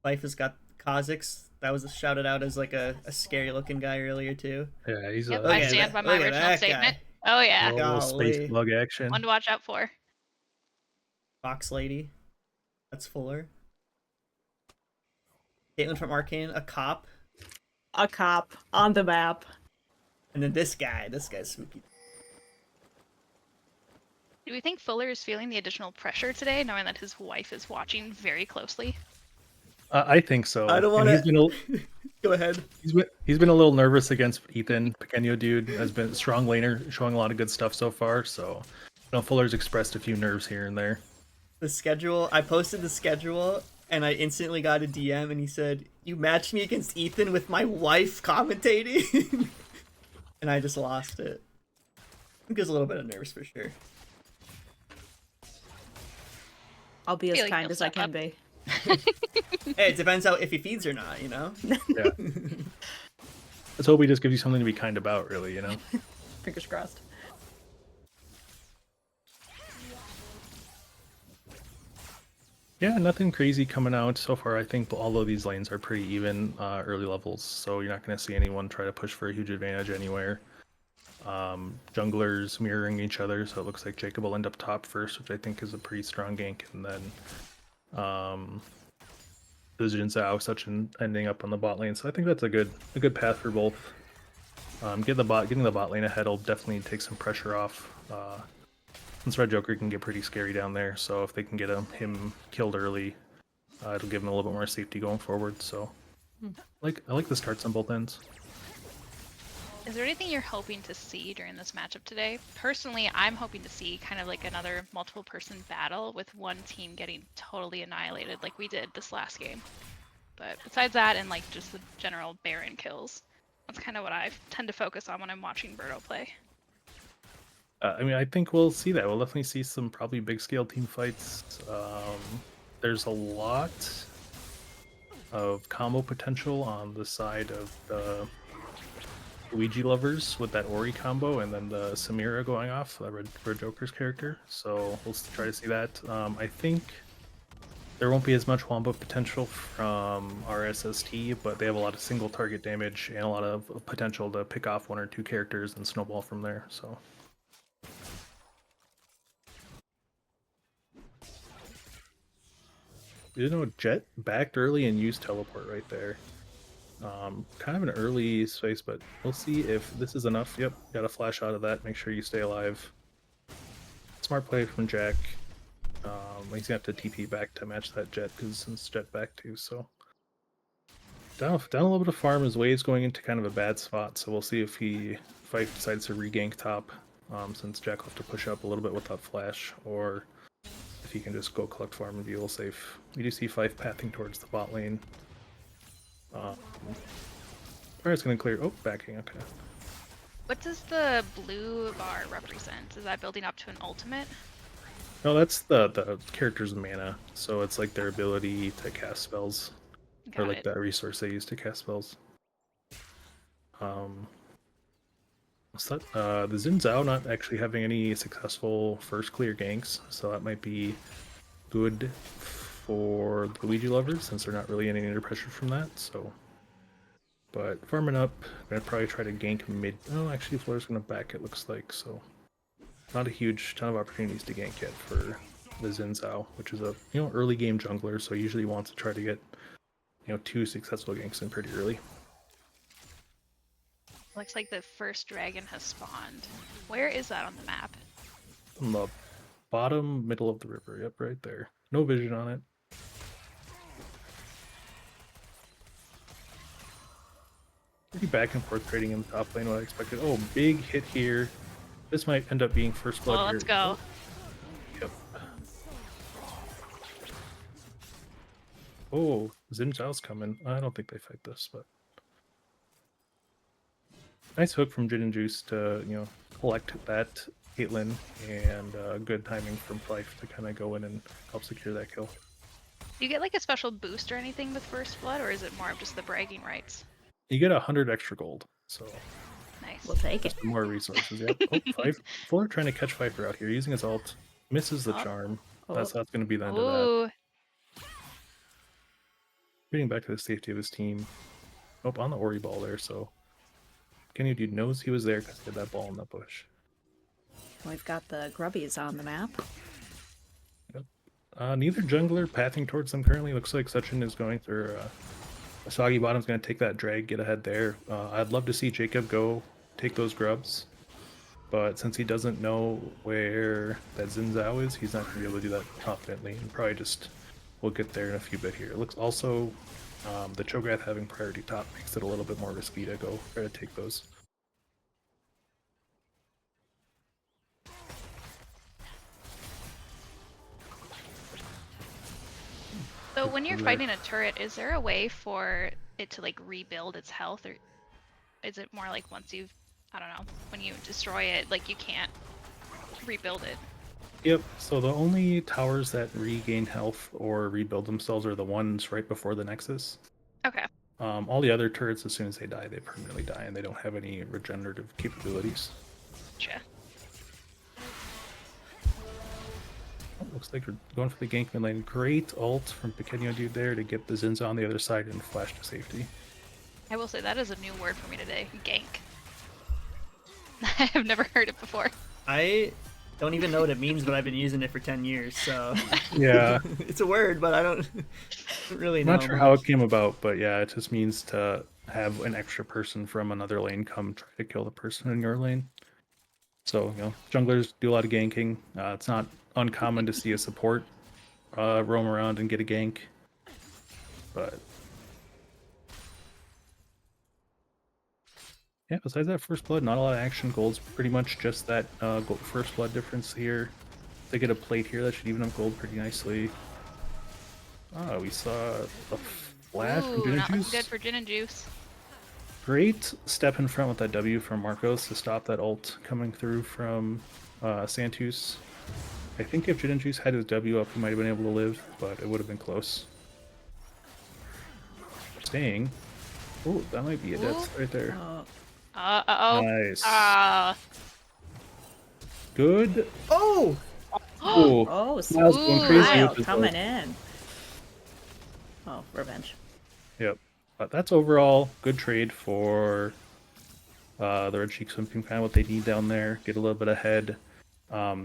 Life has got Kha'Zix. That was shouted out as like a scary looking guy earlier too. Yeah, he's Yep, a I stand by my look at original that statement. guy. Oh yeah. little space Golly. bug action. One to watch out for. Fox Lady. That's Fuller. Caitlin from Arcane, a cop. A cop on the map. And then this guy's spooky. Do we think Fuller is feeling the additional pressure today, knowing that his wife is watching very closely? I think so. I don't And want to. Go ahead. He's been a little nervous against Ethan. Pequeño dude has been a strong laner, showing a lot of good stuff so far. So, Fuller's expressed a few nerves here and there. The schedule. I posted the schedule, and I instantly got a DM, and he said, "You matched me against Ethan with my wife commentating," and I just lost it. I think there's a little bit of nerves for sure. I'll be I as feel like kind he'll as I step can up. be. Hey, it depends if he feeds or not, Yeah. Let's hope he just gives you something to be kind about, really, Fingers crossed. Yeah, nothing crazy coming out so far. I think all of these lanes are pretty even early levels, so you're not going to see anyone try to push for a huge advantage anywhere. Junglers mirroring each other, so it looks like Jacob will end up top first, which I think is a pretty strong gank, and then Blizzard and Zhao ending up on the bot lane. So I think that's a good path for both. Getting the bot lane ahead will definitely take some pressure off. Since Red Joker can get pretty scary down there, so if they can get him killed early, it'll give him a little bit more safety going forward. So I like the starts on both ends. Is there anything you're hoping to see during this matchup today? Personally, I'm hoping to see kind of like another multiple person battle with one team getting totally annihilated like we did this last game. But besides that and like just the general Baron kills, that's kind of what I tend to focus on when I'm watching Birdo play. I mean, I think we'll see that. We'll definitely see some probably big scale team fights. There's a lot of combo potential on the side of the Luigi lovers with that Ori combo, and then the Samira going off, the Red Joker's character. So we'll try to see that. I think there won't be as much wombo potential from RSST, but they have a lot of single target damage and a lot of potential to pick off one or two characters and snowball from there. So. You know, Jet backed early and used teleport right there. Kind of an early space, but we'll see if this is enough. Yep, got a flash out of that. Make sure you stay alive. Smart play from Jack. He's gonna have to TP back to match that Jet because since Jet back too. So down a little bit of farm. His wave's going into kind of a bad spot. So we'll see if Fife decides to regank top, since Jack will have to push up a little bit with that flash, or if he can just go collect farm and be a little safe. We do see Fife pathing towards the bot lane. Alright, going to clear. Oh, backing. Okay. What does the blue bar represent? Is that building up to an ultimate? No, that's the character's mana. So it's like their ability to cast spells, or like that resource they use to cast spells. What's that? The Xin Zhao not actually having any successful first clear ganks, so that might be good for the Luigi lovers since they're not really any under pressure from that. So, but farming up, gonna probably try to gank mid. Oh, actually, Floor's gonna back. It looks like so. Not a huge ton of opportunities to gank yet for the Xin Zhao, which is a early game jungler, so usually wants to try to get 2 successful ganks in pretty early. Looks like the first dragon has spawned. Where is that on the map? On the bottom middle of the river. Yep, right there. No vision on it. Pretty back and forth trading in the top lane, what I expected. Oh, big hit here. This might end up being first blood here. Let's go. Yep. Oh, Xin Zhao's coming. I don't think they fight this, but nice hook from Jin and Juice to collect that Caitlyn, and good timing from Fife to kind of go in and help secure that kill. Do you get like a special boost or anything with first blood, or is it more of just the bragging rights? You get 100 extra gold, so Nice. We'll take it. more resources. Yep. Oh, Fuller trying to catch Viper out here using his ult. Misses the charm. That's going to be the end of that. Ooh. Getting back to the safety of his team. Oh, on the Ori ball there, so Kenny Dude knows he was there because he had that ball in the bush. We've got the grubbies on the map. Yep. Neither jungler pathing towards them currently. Looks like Sechin is going through. Soggy Bottom's going to take that drag, get ahead there. I'd love to see Jacob go take those grubs, but since he doesn't know where that Xin Zhao is, he's not going to be able to do that confidently, and probably just will get there in a few bit here. It looks also the Cho'Gath having priority top makes it a little bit more risky to go try to take those. So when you're fighting a turret, is there a way for it to like rebuild its health, or is it more like once you've, I don't know, when you destroy it, like you can't rebuild it? Yep, so the only towers that regain health or rebuild themselves are the ones right before the Nexus. Okay. All the other turrets, as soon as they die, they permanently die, and they don't have any regenerative capabilities. Gotcha. Looks like we're going for the gank mid lane. Great ult from Pequeño Dude there to get the Zinza on the other side and flash to safety. I will say that is a new word for me today. Gank. I have never heard it before. I don't even know what it means, but I've been using it for 10 years, so Yeah. it's a word, but I don't really know. Not sure how it came about, but yeah, it just means to have an extra person from another lane come try to kill the person in your lane. So, junglers do a lot of ganking. It's not uncommon to see a support roam around and get a gank, but Yeah, besides that first blood, not a lot of action. Gold's pretty much just that first blood difference here. They get a plate here that should even up gold pretty nicely. We saw a flash from Ooh, Gin and not looking Juice. good for Gin and Juice. Great step in front with that W from Marcos to stop that ult coming through from Santus. I think if Gin and Juice had his W up, he might have been able to live, but it would have been close. Staying. Oh, that might be a death right there. Oh. Uh-oh. Nice. Good. Oh! Oh, Oh, Smiles going crazy Smile with his coming ult. in. Oh, revenge. Yep. But that's overall good trade for the Red Cheek Swim Team, kind of what they need down there. Get a little bit ahead.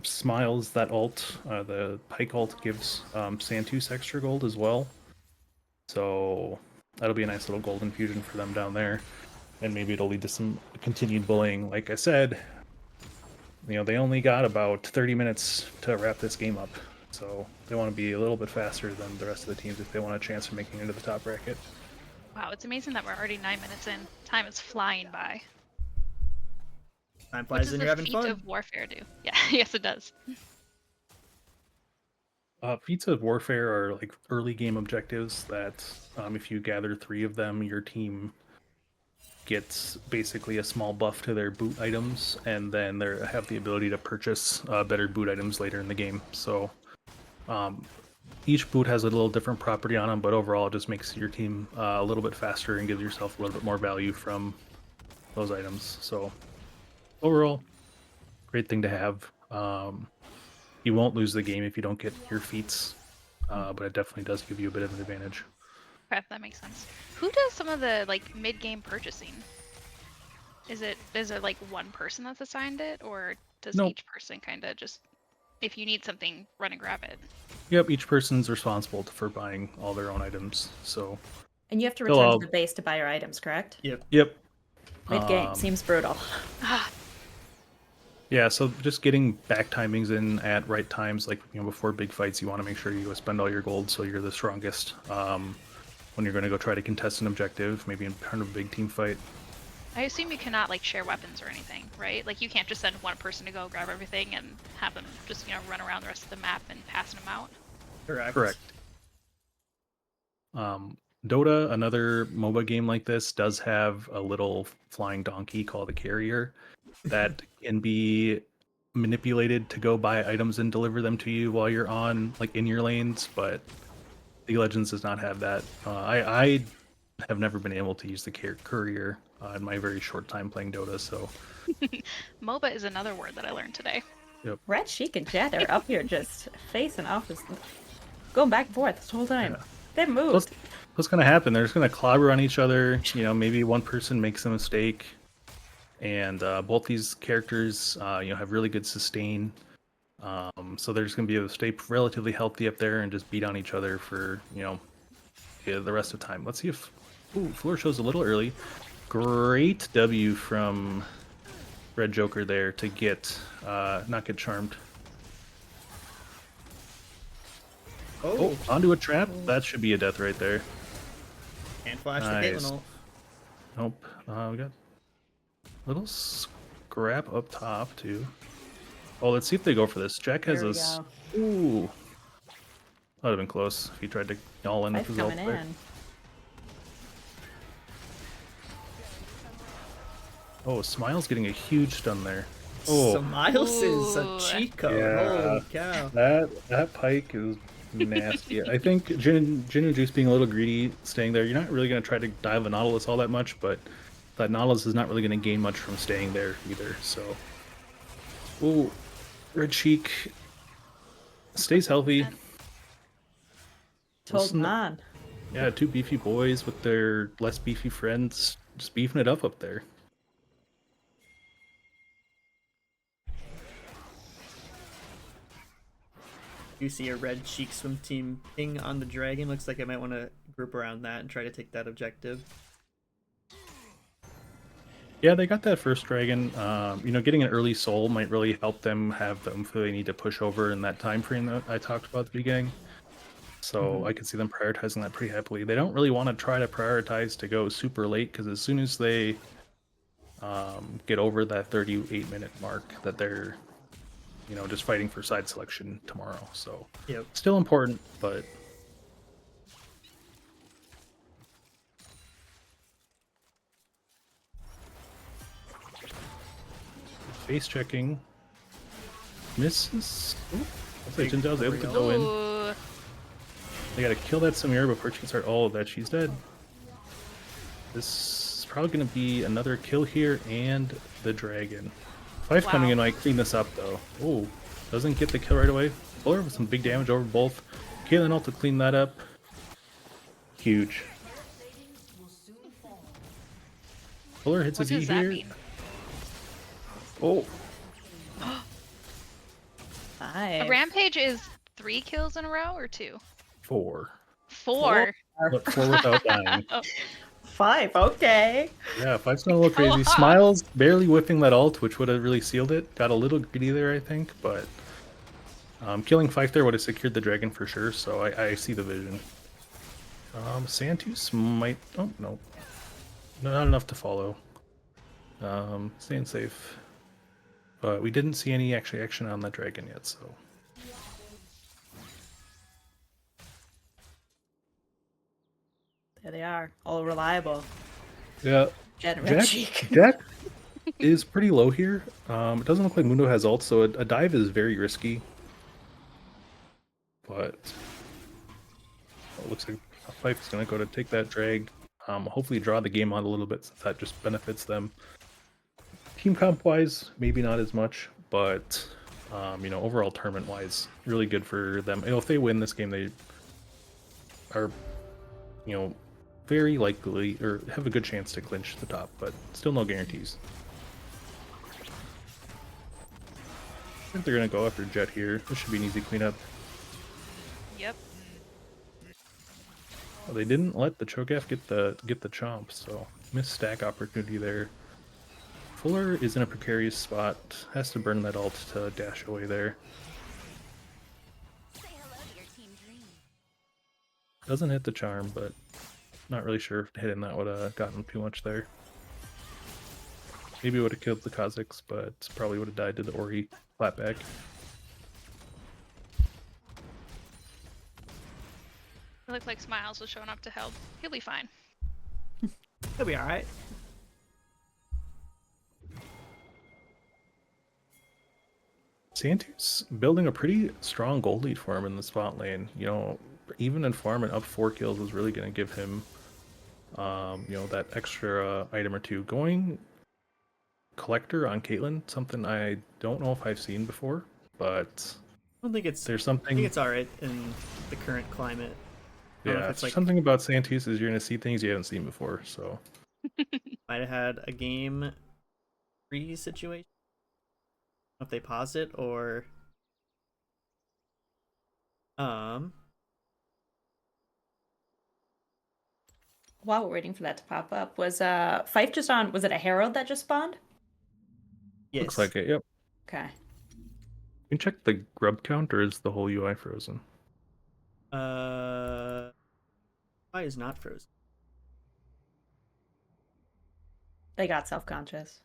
Smiles, that ult, the Pike ult gives Santus extra gold as well. So that'll be a nice little gold infusion for them down there. And maybe it'll lead to some continued bullying. Like I said, they only got about 30 minutes to wrap this game up. So they want to be a little bit faster than the rest of the teams if they want a chance of making it into the top bracket. Wow, it's amazing that we're already 9 minutes in. Time is flying by. Time What flies does when the you're having feat fun. of warfare do? Yeah, yes it does. Feats of warfare are like early game objectives that if you gather 3 of them, your team gets basically a small buff to their boot items, and then they have the ability to purchase better boot items later in the game. So each boot has a little different property on them, but overall it just makes your team a little bit faster and gives yourself a little bit more value from those items. So overall, great thing to have. You won't lose the game if you don't get your feats, but it definitely does give you a bit of an advantage. Okay, that makes sense. Who does some of the like mid-game purchasing? Is it like one person that's assigned it, or does Nope. each person kind of just, if you need something, run and grab it? Yep, each person's responsible for buying all their own items. So And you have to They'll return all- to the base to buy your items, correct? yep. Mid-game seems brutal. Ah, Yeah, so just getting back timings in at right times, like before big fights, you want to make sure you spend all your gold so you're the strongest. When you're going to go try to contest an objective, maybe in front of a big team fight. I assume you cannot like share weapons or anything, right? Like you can't just send one person to go grab everything and have them just run around the rest of the map and passing them out. Correct. Dota, another MOBA game like this, does have a little flying donkey called a carrier that can be manipulated to go buy items and deliver them to you while you're on in your lanes, but League of Legends does not have that. I have never been able to use the courier in my very short time playing Dota, so MOBA is another word that I learned today. Red Sheik and Jet are up here just facing off, going back and forth this whole time. Yeah. They've moved. What's going to happen? They're just going to clobber on each other. Maybe one person makes a mistake, and both these characters, have really good sustain. So they're just going to be able to stay relatively healthy up there and just beat on each other for the rest of the time. Let's see if Floor shows a little early. Great W from Red Joker there to get not get charmed. Oh, onto a trap. That should be a death right there. Can't flash Nice. the Caitlyn ult. Nope. We got a little scrap up top too. Oh, let's see if they go for this. Jack has There we this. go. Ooh. That would have been close if he tried to all in with Fife his ult coming there. in. Oh, Smile's getting a huge stun there. Oh, Smiles is a Ooh. cheat code. Yeah. Holy cow. that Pike is nasty. I think Gin and Juice being a little greedy, staying there. You're not really going to try to dive the Nautilus all that much, but that Nautilus is not really going to gain much from staying there either. So, ooh, Red Cheek stays healthy. Told Listen- on. Yeah, 2 beefy boys with their less beefy friends, just beefing it up there. You see a Red Cheek Swim Team ping on the dragon. Looks like I might want to group around that and try to take that objective. Yeah, they got that first dragon. Getting an early soul might really help them have the oomph they need to push over in that time frame that I talked about at the beginning. So I can see them prioritizing that pretty happily. They don't really want to try to prioritize to go super late, because as soon as they get over that 38-minute mark that they're, just fighting for side selection tomorrow. So Yep. still important, but face checking misses. Looks like Jinzhao's able to go in. Ooh. They gotta kill that Samira before she can start all of that. She's dead. This is probably gonna be another kill here and the dragon. Five coming in might clean this up though. Oh, doesn't get the kill right away. Fuller with some big damage over both. Caitlyn ult to clean that up. Huge. Fuller hits What his E does that here. mean? Oh, Five. A rampage is 3 kills in a row or 2? 4. 4. But 4 without dying. Oh, 5. Okay. Yeah, 5's not a little Go crazy. off. Smiles barely whiffing that ult, which would have really sealed it. Got a little greedy there, I think, but killing 5 there would have secured the dragon for sure, so I see the vision. Santus might... Oh, no. Not enough to follow. Staying safe. But we didn't see any action on that dragon yet, so... There they are. All reliable. Yeah. Jet and Red Cheek. Jack is pretty low here. It doesn't look like Mundo has ult, so a dive is very risky. But it looks like Fife is going to go to take that drag. Hopefully draw the game out a little bit, since that just benefits them. Team comp wise, maybe not as much, but overall tournament wise, really good for them. If they win this game, they are, very likely, or have a good chance to clinch the top, but still no guarantees. I think they're gonna go after Jet here. This should be an easy cleanup. yep. Well, they didn't let the Cho'Gath get the chomp, so missed stack opportunity there. Fuller is in a precarious spot. Has to burn that ult to dash away there. Doesn't hit the charm, but not really sure if hitting that would have gotten too much there. Maybe it would have killed the Kazakhs, but probably would have died to the Ori flatback. It looked like Smiles was showing up to help. He'll be fine. He'll be alright. Santus building a pretty strong gold lead for him in the spot lane. Even in farm and up 4 kills was really going to give him, that extra item or two. Going collector on Caitlyn, something I don't know if I've seen before, but I don't think it's. there's I something. think it's alright in the current climate. I don't know Yeah, if it's like something about Santus is you're going to see things you haven't seen before. So might have had a game free situation. I don't know if they paused it or While we're waiting for that to pop up, was Fife just on? Was it a Herald that just spawned? yes. looks like it. Yep. Okay. You can check the grub count, or is the whole UI frozen? Why is not frozen? They got self-conscious.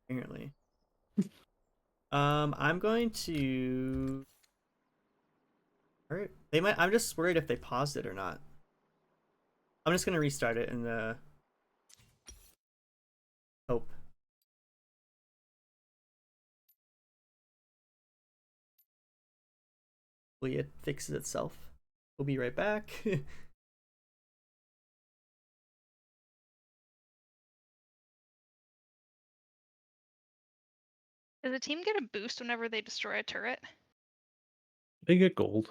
Apparently. I'm going to. Alright. They might. I'm just worried if they paused it or not. I'm just gonna restart it in the hope. Hopefully it fixes itself. We'll be right back. Does the team get a boost whenever they destroy a turret? They get gold.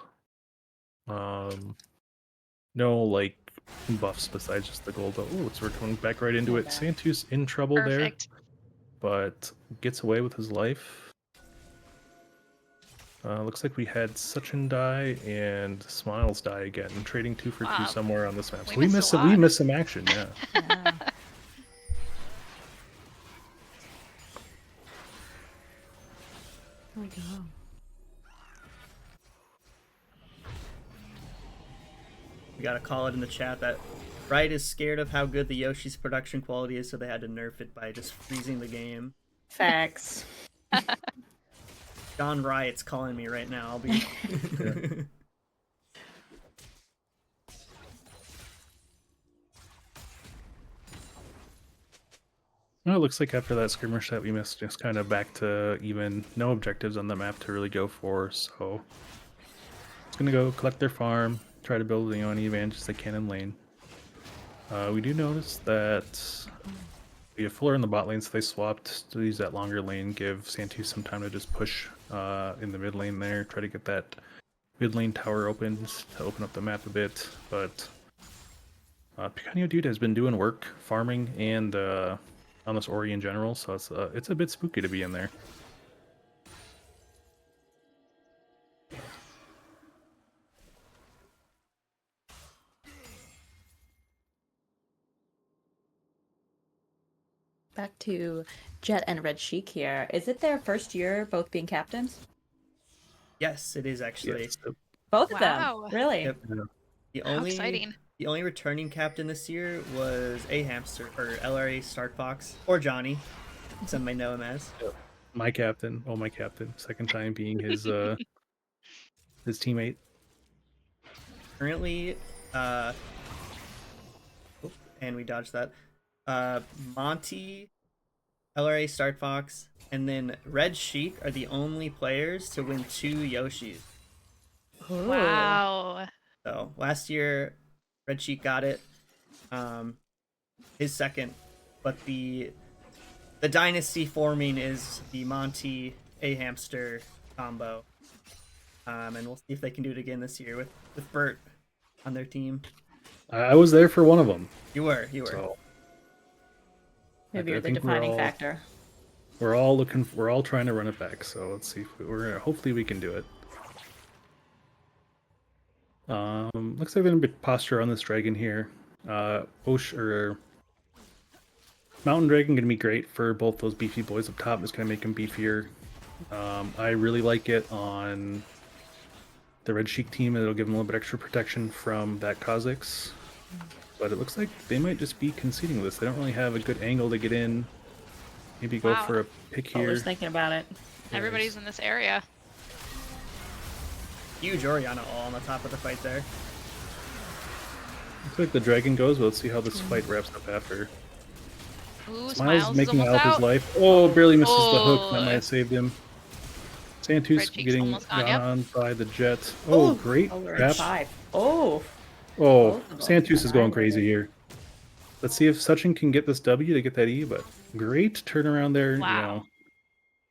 No buffs besides just the gold. Oh, so we're coming back right into it. Okay. Santus in trouble Perfect. there, but gets away with his life. Looks like we had Sachin die and Smiles die again, trading 2 for 2 Wow. somewhere on this map. We So we missed a missed we lot. missed some action, yeah. Yeah. Here we go. We gotta call it in the chat that Riot is scared of how good the Yoshi's production quality is, so they had to nerf it by just freezing the game. Facts. John Riot's calling me right now. I'll be. Well, it looks like after that skirmish that we missed, just kind of back to even, no objectives on the map to really go for. So it's gonna go collect their farm, try to build any advantages they can in lane. We do notice that we have Fuller in the bot lane, so they swapped to use that longer lane, give Santu some time to just push in the mid lane there, try to get that mid lane tower opened to open up the map a bit. But Picanio Dude has been doing work, farming, and on this Ori in general, so it's a bit spooky to be in there. Back to Jet and Red Sheik here. Is it their first year both being captains? Yes, it is actually. Yes. Both of Wow. them? Really? Yep. The How only exciting. the only returning captain this year was a hamster or LRA Stark Fox or Johnny. Some may know him as. My captain, second time being his his teammate. Currently, and we dodged that. Monty, LRA Stark Fox, and then Red Sheik are the only players to win 2 Yoshis. Wow. So last year, Red Sheik got it, his second, but the dynasty forming is the Monty A Hamster combo, and we'll see if they can do it again this year with Bert on their team. I was there for one of them. You were. So Maybe you're the think defining factor. We're all trying to run it back. So let's see if hopefully we can do it. Looks like there's a bit posture on this dragon here. Mountain Dragon gonna be great for both those beefy boys up top. It's gonna make them beefier. I really like it on the Red Sheik team. It'll give them a little bit extra protection from that Kha'Zix. But it looks like they might just be conceding this. They don't really have a good angle to get in. Maybe go for a pick I here. was thinking about it. Everybody's in this area. Huge Orianna all on the top of the fight there. Looks like the dragon goes, but let's see how this fight wraps up after. Ooh, Smiles is making almost out his out. life. Oh, barely misses the hook. That Oh. might have saved him. Santu's Red Cheek's getting almost gone, gone yep. on by the jet. Oh, great. Oh, we're Trap. at 5. Oh. Oh, Both of them. Santus is going crazy here. Let's see if Sachin can get this W to get that E, but great turnaround there. Wow. You know,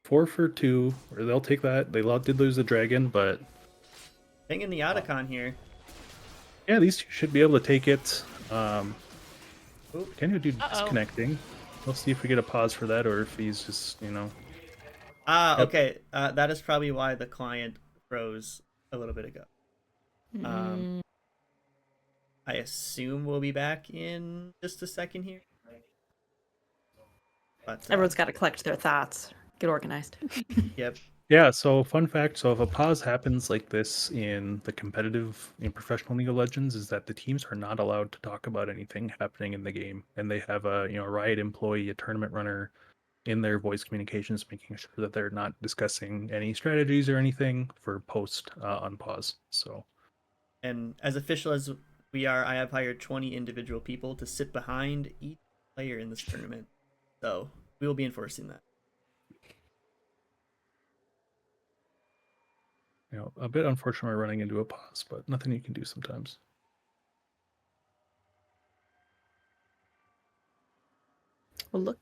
4 for 2, or they'll take that. They did lose the dragon, but Hanging the Otacon here. yeah, these two should be able to take it. Oop. Can you do Uh-oh. disconnecting? We'll see if we get a pause for that, or if he's just, Yep. Okay. That is probably why the client froze a little bit ago. I assume we'll be back in just a second here. But Everyone's got to collect their thoughts. Get organized. yep. Yeah, so fun fact, so if a pause happens like this in the competitive professional League of Legends, is that the teams are not allowed to talk about anything happening in the game, and they have a Riot employee, a tournament runner in their voice communications, making sure that they're not discussing any strategies or anything for post unpause. So And as official as we are, I have hired 20 individual people to sit behind each player in this tournament. So we will be enforcing that. a bit unfortunate we're running into a pause, but nothing you can do sometimes. Well, look.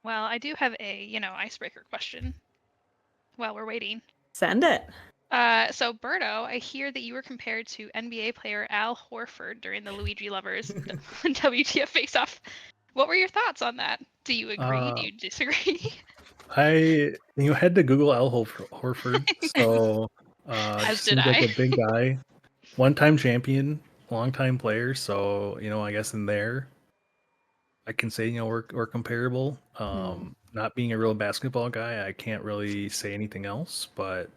Well, I do have a, icebreaker question while we're waiting. Send it. So Berto, I hear that you were compared to NBA player Al Horford during the Luigi Lovers WTF face-off. What were your thoughts on that? Do you agree? Do you disagree? I had to Google Al Horford, so As did seems like I. a big guy, one-time champion, longtime players, so I guess in there I can say we're comparable. Not being a real basketball guy, I can't really say anything else, but Is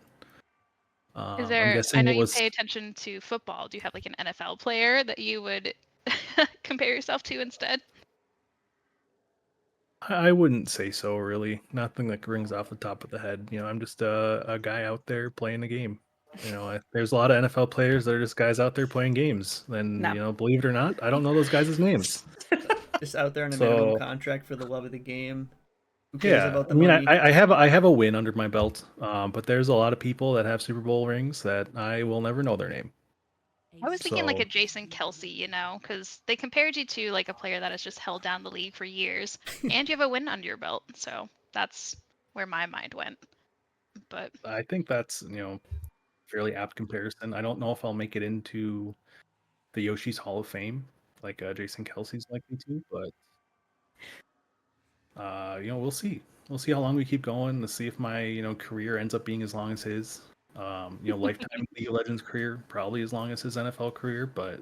I'm there? I guessing know it you was. pay attention to football. Do you have like an NFL player that you would compare yourself to instead? I wouldn't say so, really. Nothing that rings off the top of the head. I'm just a guy out there playing the game. There's a lot of NFL players that are just guys out there playing games. And, No. believe it or not, I don't know those guys' names. Just out there on a minimum So, contract for the love of the game. Who cares yeah, about the I mean, money? I have a win under my belt, but there's a lot of people that have Super Bowl rings that I will never know their name. I was thinking like a So, Jason Kelsey, because they compared you to like a player that has just held down the league for years, and you have a win under your belt. So that's where my mind went. But I think that's, fairly apt comparison. I don't know if I'll make it into the Yoshi's Hall of Fame like Jason Kelsey's likely to, but we'll see. We'll see how long we keep going. To see if my career ends up being as long as his. Lifetime League of Legends career probably as long as his NFL career, but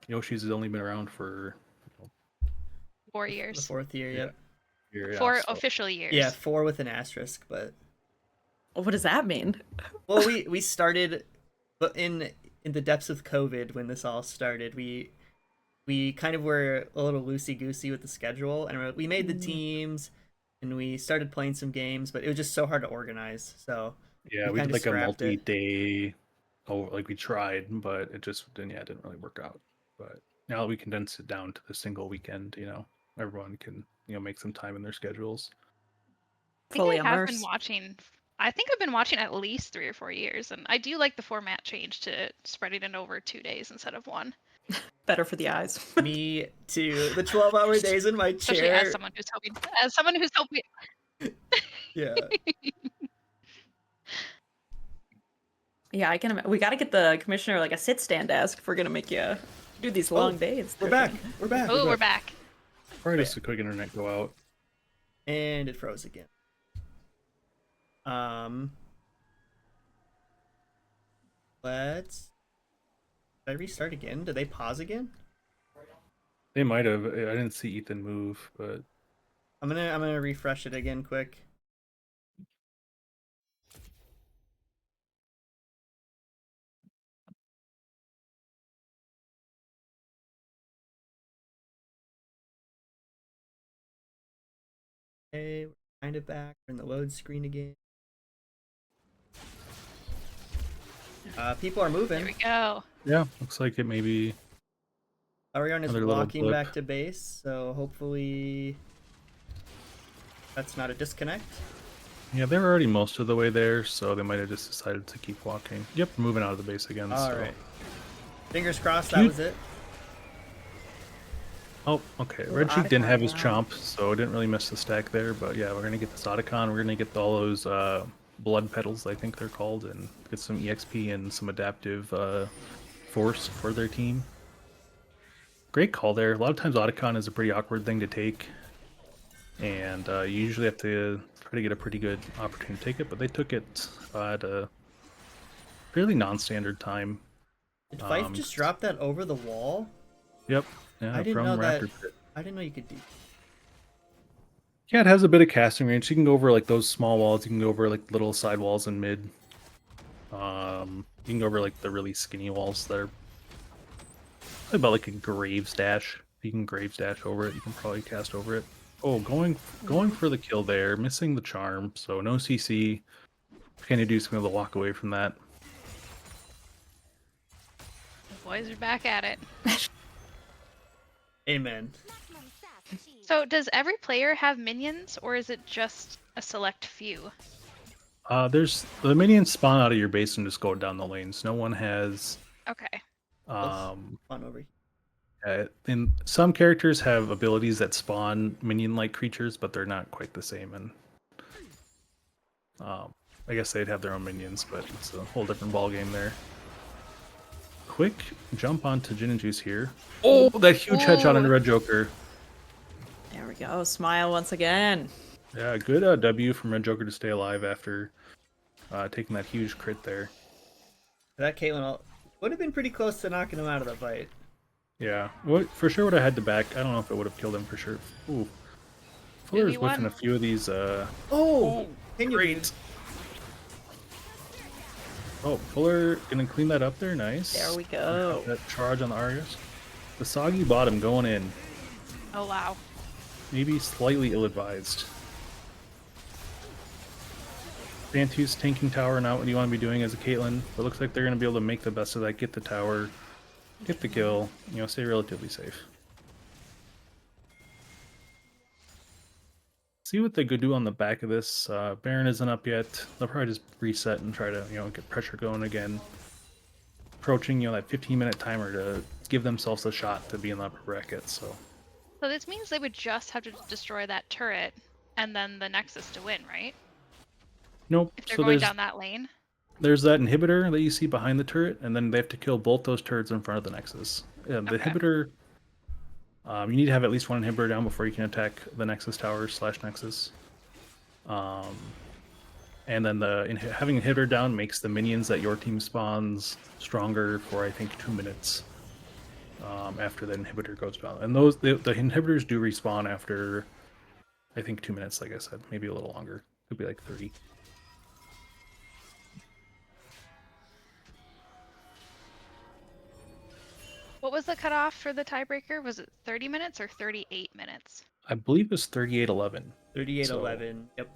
Yoshi's has only been around for 4 The years, fourth year, yeah, yep. year, yeah. 4 So official years. Yeah, 4 with an asterisk, but What does that mean? well, we started, but in the depths of COVID when this all started, we kind of were a little loosey goosey with the schedule, and we made the teams, and we started playing some games, but it was just so hard to organize, so yeah, we we kind did of like a scrapped it. multi-day. Oh, like we tried, but it just didn't. Yeah, it didn't really work out. But now that we condensed it down to the single weekend, everyone can make some time in their schedules. I think Fully I have been immersed. watching. I think I've been watching at least 3 or 4 years, and I do like the format change to spreading it over 2 days instead of 1. Better for the eyes. Me too. The 12-hour days in my Especially as chair. someone who's hoping. Yeah. Yeah, we got to get the commissioner like a sit stand desk if we're gonna make you do these long days. We're back. We're back. Oh, we're back. Probably just a quick internet go out. And it froze again. Let's. Did I restart again? Did they pause again? They might have. I didn't see Ethan move, but I'm gonna refresh it again quick. Okay, we're kind of back. We're in the load screen again. People are moving. There we go. yeah, looks like it may be. Ariane is Another little walking blip. back to base, so hopefully that's not a disconnect. Yeah, they were already most of the way there, so they might have just decided to keep walking. Yep, moving out of the base again. All so. right. Fingers crossed that was it. Oh, okay. Ooh, Red Cheek didn't have his Otacon, wow. chomp, so didn't really miss the stack there. But yeah, we're gonna get this Otacon. We're gonna get all those blood petals, I think they're called, and get some EXP and some adaptive force for their team. Great call there. A lot of times Otacon is a pretty awkward thing to take, and you usually have to try to get a pretty good opportunity to take it. But they took it at a fairly non-standard time. Did Fife just drop that over the wall? Yep. Yeah, I didn't from know that. Raptor Pit. I didn't know you could do. Yeah, it has a bit of casting range. You can go over like those small walls. You can go over like little side walls in mid. You can go over like the really skinny walls that are about like a Graves dash. You can Graves dash over it. You can probably cast over it. Oh, going for the kill there, missing the charm. So no CC. Kind of Dude's gonna be able to walk away from that. The boys are back at it. Amen. So does every player have minions, or is it just a select few? There's the minions spawn out of your base and just go down the lanes. No one has. Okay. Fun over here. And some characters have abilities that spawn minion-like creatures, but they're not quite the same. And I guess they'd have their own minions, but it's a whole different ballgame there. Quick jump onto Gin and Juice here. Oh, that huge headshot on the Red Joker. There we go. Smile once again. Yeah, good W from Red Joker to stay alive after taking that huge crit there. That Caitlyn Would have been pretty close to knocking him out of the fight. Yeah, what for sure would have had to back. I don't know if it would have killed him for sure. Ooh, Fuller's 2v1. whiffing a few of these. Oh, can you Great. Oh, Fuller gonna clean that up there. Nice. There we go. That charge on the Arias. The soggy bottom going in. Oh wow. Maybe slightly ill-advised. Bantu's tanking tower, not what you want to be doing as a Caitlyn, but looks like they're going to be able to make the best of that, get the tower, get the kill, stay relatively safe. See what they could do on the back of this. Baron isn't up yet. They'll probably just reset and try to, get pressure going again. Approaching, that 15-minute timer to give themselves a shot to be in the upper bracket, so. So this means they would just have to destroy that turret and then the Nexus to win, right? Nope. If they're So going down that lane. there's that inhibitor that you see behind the turret, and then they have to kill both those turrets in front of the Nexus. The inhibitor, you need to have at least one inhibitor down before you can attack the Nexus tower / Nexus. And then having inhibitor down makes the minions that your team spawns stronger for, I think, 2 minutes after the inhibitor goes down. And the inhibitors do respawn after, I think, 2 minutes, like I said, maybe a little longer. Could be like 30. What was the cutoff for the tiebreaker? Was it 30 minutes or 38 minutes? I believe it's 38-11. 38-11. Yep.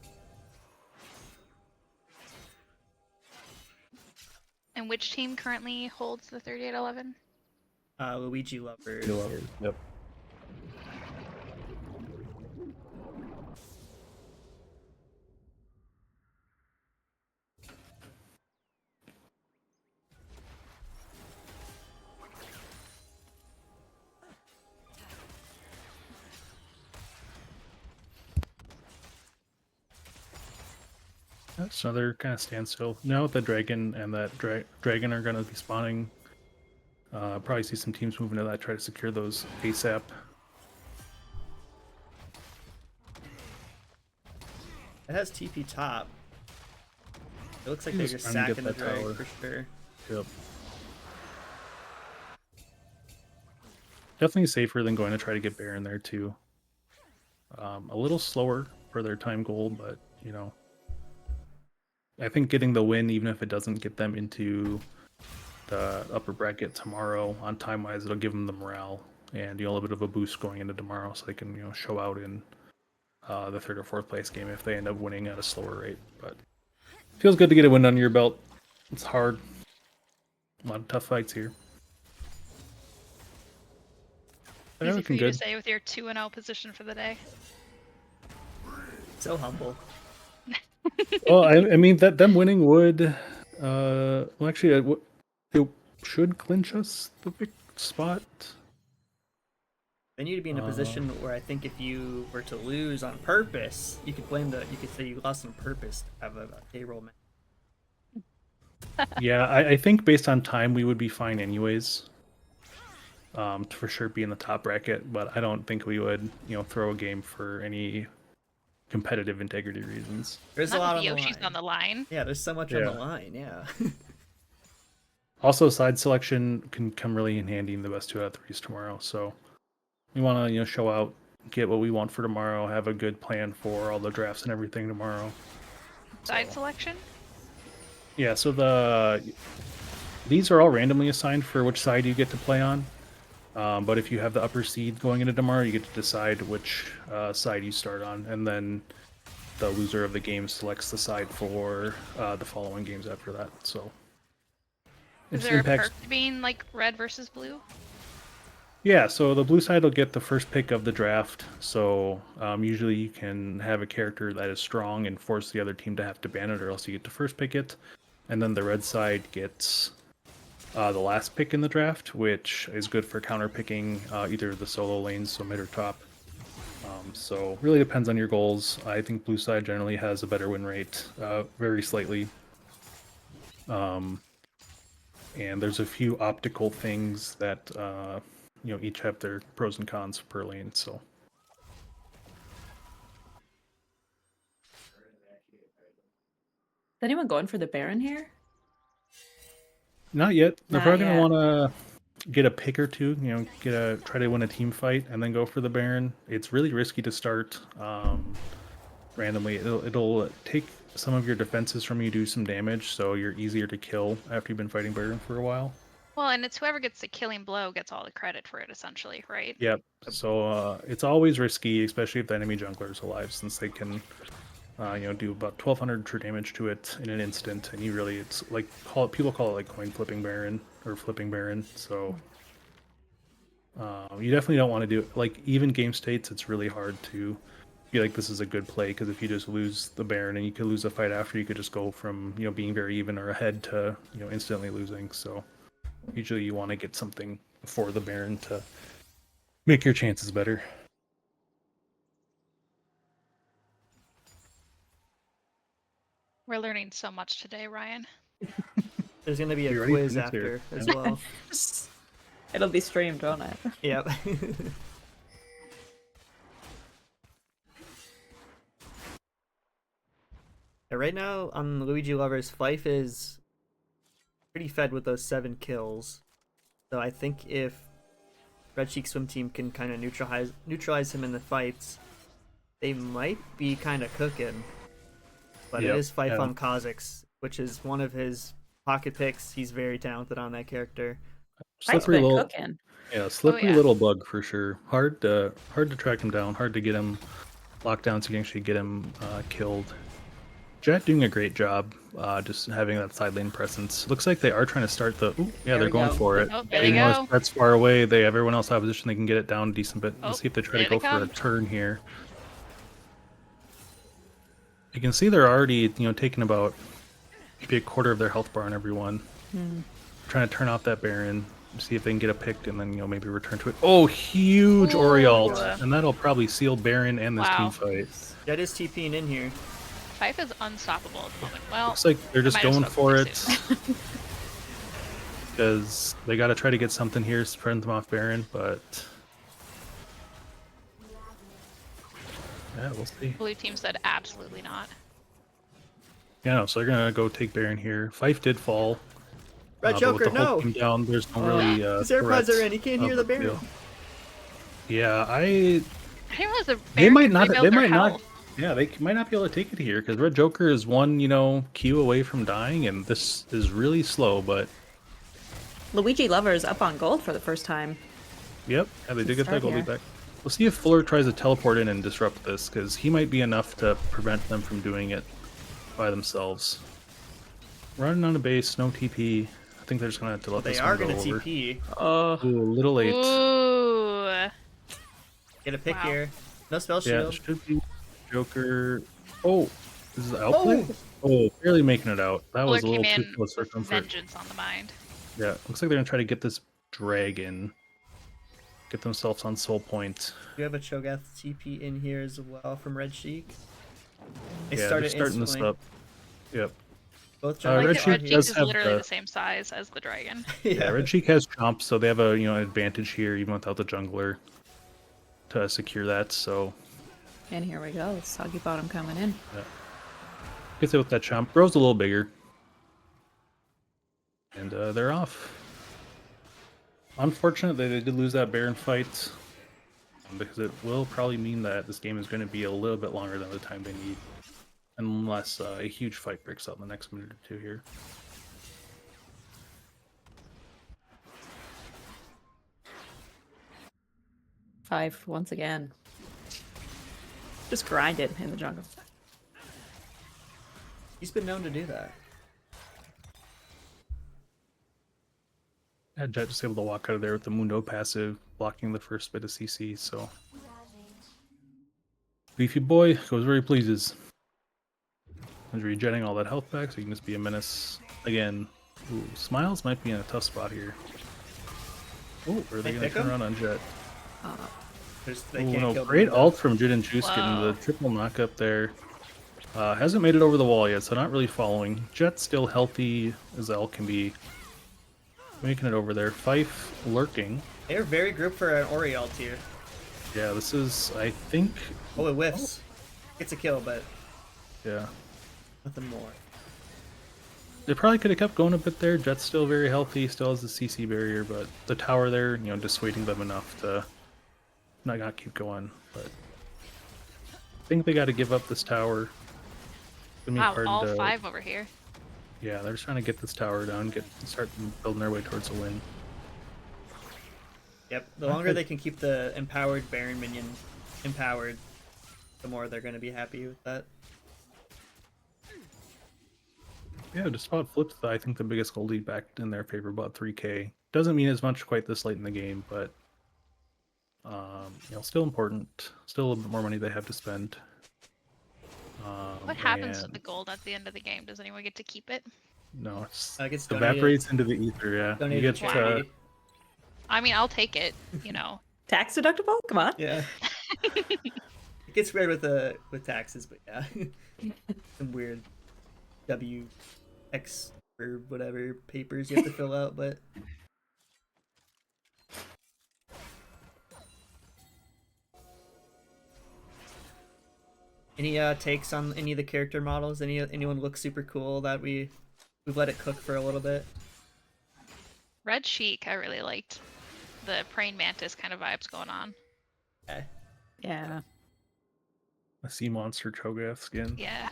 And which team currently holds the 38-11? Luigi Lovers. Yep. That's another kind of standstill. Now the dragon and that dragon are going to be spawning. Probably see some teams moving to that, try to secure those ASAP. It has TP top. It looks like He's they're just trying to sacking get the that drag tower. for sure. Yep. Definitely safer than going to try to get Baron there too. A little slower for their time goal, but I think getting the win, even if it doesn't get them into the upper bracket tomorrow on time-wise, it'll give them the morale and a little bit of a boost going into tomorrow, so they can show out in the 3rd or 4th place game if they end up winning at a slower rate. But feels good to get a win under your belt. It's hard. A lot of tough fights here. They're Easy for looking you to good. say with your 2-0 position for the day. So humble. Well, I mean that them winning would, well, actually, it should clinch us the big spot. Then you'd be in a position where I think if you were to lose on purpose, you could say you lost on purpose to have a payroll match. Yeah, I think based on time, we would be fine anyways. To for sure be in the top bracket, but I don't think we would, throw a game for any competitive integrity reasons. There's Not a lot with on the Yoshi's line. on the line. Yeah, there's so much on the line. Yeah. Also, side selection can come really in handy in the best 2 out of 3s tomorrow. So we want to, show out, get what we want for tomorrow, have a good plan for all the drafts and everything tomorrow. Side selection? Yeah, so these are all randomly assigned for which side you get to play on. But if you have the upper seed going into tomorrow, you get to decide which side you start on, and then the loser of the game selects the side for the following games after that. So it Is just there impacts. a perk to being like red versus blue? Yeah, so the blue side will get the first pick of the draft. So usually you can have a character that is strong and force the other team to have to ban it, or else you get to first pick it. And then the red side gets the last pick in the draft, which is good for counter picking either the solo lanes, so mid or top. So really depends on your goals. I think blue side generally has a better win rate, very slightly. And there's a few optical things that each have their pros and cons per lane. So Is anyone going for the Baron here? Not yet. They're Not probably gonna yet. want to get a pick or two. Try to win a team fight and then go for the Baron. It's really risky to start randomly. It'll take some of your defenses from you, do some damage, so you're easier to kill after you've been fighting Baron for a while. Well, and it's whoever gets the killing blow gets all the credit for it, essentially, right? Yep. So it's always risky, especially if the enemy jungler is alive, since they can, do about 1,200 true damage to it in an instant. And it's like people call it like coin flipping Baron or flipping Baron. So you definitely don't want to do it. Like even game states, it's really hard to feel like this is a good play, because if you just lose the Baron and you could lose the fight after, you could just go from being very even or ahead to instantly losing. So usually you want to get something before the Baron to make your chances better. We're learning so much today, Ryan. There's gonna be Be a ready for quiz this after here. as Yeah. well. It'll be streamed, won't it? Yep. Right now on Luigi Lovers, Fife is pretty fed with those 7 kills. So I think if Red Cheek Swim Team can kind of neutralize him in the fights, they might be kind of cooking. But Yep, it is Fife yeah. on Kha'Zix, which is one of his pocket picks. He's very talented on that character. Fife's Slippery been little, cooking. yeah, slippery yeah. little bug for sure. Hard to track him down. Hard to get him locked down so you can actually get him killed. Jet doing a great job, just having that side lane presence. Looks like they are trying to start the. Ooh, yeah, There they're we going go. for it. Oh, there they Even though go. that's far away, everyone else have a position. They can get it down a decent bit. Oh, Let's see if they try to there go they for a come. turn here. You can see they're already taking about maybe a quarter of their health bar on everyone. Trying to turn off that Baron, see if they can get a pick, and then maybe return to it. Oh, huge Oriole, and that'll probably seal Baron and this team Wow. fight. Jet is TPing in here. Fife is unstoppable at the moment. Well, Looks like they're I just might have going for spoken it too soon. because they got to try to get something here, spread them off Baron, but yeah, we'll see. Blue team said absolutely not. Yeah, no, so they're gonna go take Baron here. Fife did fall. Red but Joker, with the whole no! team down, there's no really His AirPods threat are in. He can't of hear the a Baron. deal. Yeah, I didn't realize the they Baron might could not. rebuild They their might not. health. Yeah, they might not be able to take it here because Red Joker is one, Q away from dying, and this is really slow. But Luigi Lovers up on gold for the first time. yep, yeah, they did get that Start goal lead here. back. We'll see if Fuller tries to teleport in and disrupt this because he might be enough to prevent them from doing it by themselves. Running on a base, no TP. I think they're just gonna have to let They this are one go gonna over. TP. Ooh, a little late. Ooh. Get a pick Wow. here. No spell Yeah, shield. it should be Joker. Oh, this is the outplay? Oh, barely making it out. That Fuller was a little came too in close for with comfort. vengeance on the mind. Yeah, looks like they're gonna try to get this dragon. Get themselves on soul point. We have a Cho'Gath TP in here as well from Red Sheik. They Yeah, started they're starting instantly. this up. Yep. Both I like Red that Sheik Red Cheek does is have literally the- the same size as the dragon. Yeah, Red Cheek has chomps, so they have a an advantage here even without the jungler to secure that. So And here we go. Soggy bottom coming in. gets it with that chomp. Grows a little bigger, and they're off. Unfortunate that they did lose that Baron fight, because it will probably mean that this game is going to be a little bit longer than the time they need, unless a huge fight breaks out in the next minute or two here. Five once again. Just grinded in the jungle. He's been known to do that. Yeah, Jet just able to walk out of there with the Mundo passive, blocking the first bit of CC, so... Beefy boy goes where he pleases. He's regenerating all that health back, so he can just be a menace again. Ooh, Smiles might be in a tough spot here. Oh, are they They going to pick turn him? around on Jet? They Ooh, can't no, kill great Mundo. ult from Jid and Juice getting Whoa. the triple knock up there. Hasn't made it over the wall yet, so not really following. Jet still healthy as L can be. Making it over there. Fife lurking. They're very grouped for an Oriole tier. Yeah, this is, I think... Oh, it whiffs. It's a kill, but Yeah. nothing more. They probably could have kept going a bit there. Jet's still very healthy, still has the CC barrier, but the tower there, dissuading them enough to not keep going. But I think they got to give up this tower. It's gonna be Wow, hard all to. 5 over here. Yeah, they're just trying to get this tower down, start building their way towards a win. Yep. The longer they can keep the empowered Baron minion empowered, the more they're going to be happy with that. Yeah, just about flipped, I think, the biggest goal lead back in their favor, about 3K. Doesn't mean as much quite this late in the game, but still important. Still a little bit more money they have to spend. What happens to the gold at the end of the game? Does anyone get to keep it? No, it's It gets evaporates into the ether. Yeah, donated you to get charity. I mean, I'll take it, you know. Tax deductible? Come on. Yeah. It gets weird with taxes, but yeah. Some weird WX or whatever papers you have to fill out, but any takes on any of the character models? Anyone look super cool that we've let it cook for a little bit? Red Sheik, I really liked. The praying mantis kind of vibes going on. Okay. Yeah. a sea monster Cho'Gath skin. Yeah.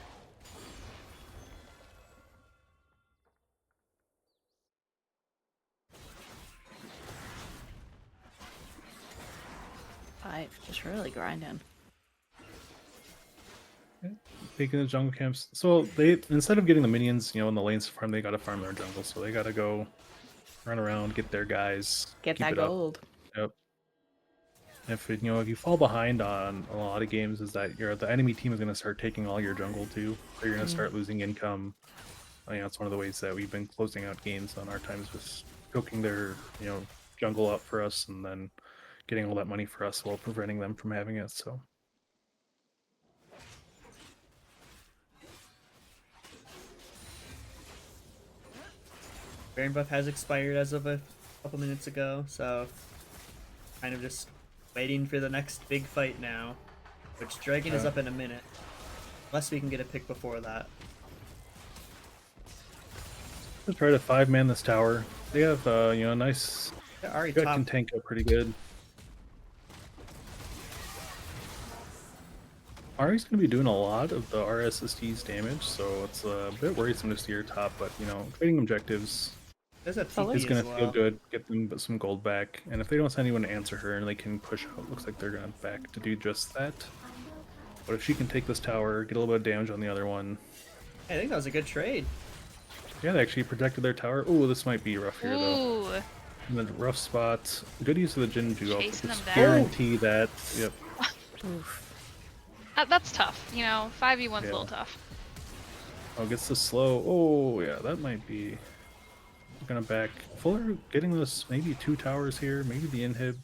Just really grinding. Taking the jungle camps. So they, instead of getting the minions, in the lanes to farm, they gotta farm their jungle. So they gotta go run around, get their guys, Get keep that it up. gold. Yep. If you fall behind on a lot of games, is that the enemy team is gonna start taking all your jungle too. So you're gonna start losing income. It's one of the ways that we've been closing out games on our times, was cooking their jungle up for us and then getting all that money for us while preventing them from having it. So. Baron buff has expired as of a couple minutes ago, so kind of just waiting for the next big fight now, which Dragon is up in a minute, unless we can get a pick before that. Let's try to 5-man this tower. They have a nice. They're already Got top. can tank up pretty good. Ari's going to be doing a lot of the RSST's damage, so it's a bit worrisome to see her top, but trading objectives There's a is TP going as to well. feel good, get them some gold back, and if they don't send anyone to answer her and they can push out, looks like they're going to back to do just that. But if she can take this tower, get a little bit of damage on the other one. I think that was a good trade. Yeah, they actually protected their tower. Ooh, this might be rough here, though. Ooh. In the rough spot. Good use of the Jinju. I'll Chasing just them down. guarantee that. Yep. Oof. That's tough, 5v1's a Yeah. little tough. Oh, gets the slow. Oh, yeah, that might be. We're gonna back. Fuller getting this maybe 2 towers here, maybe the inhib.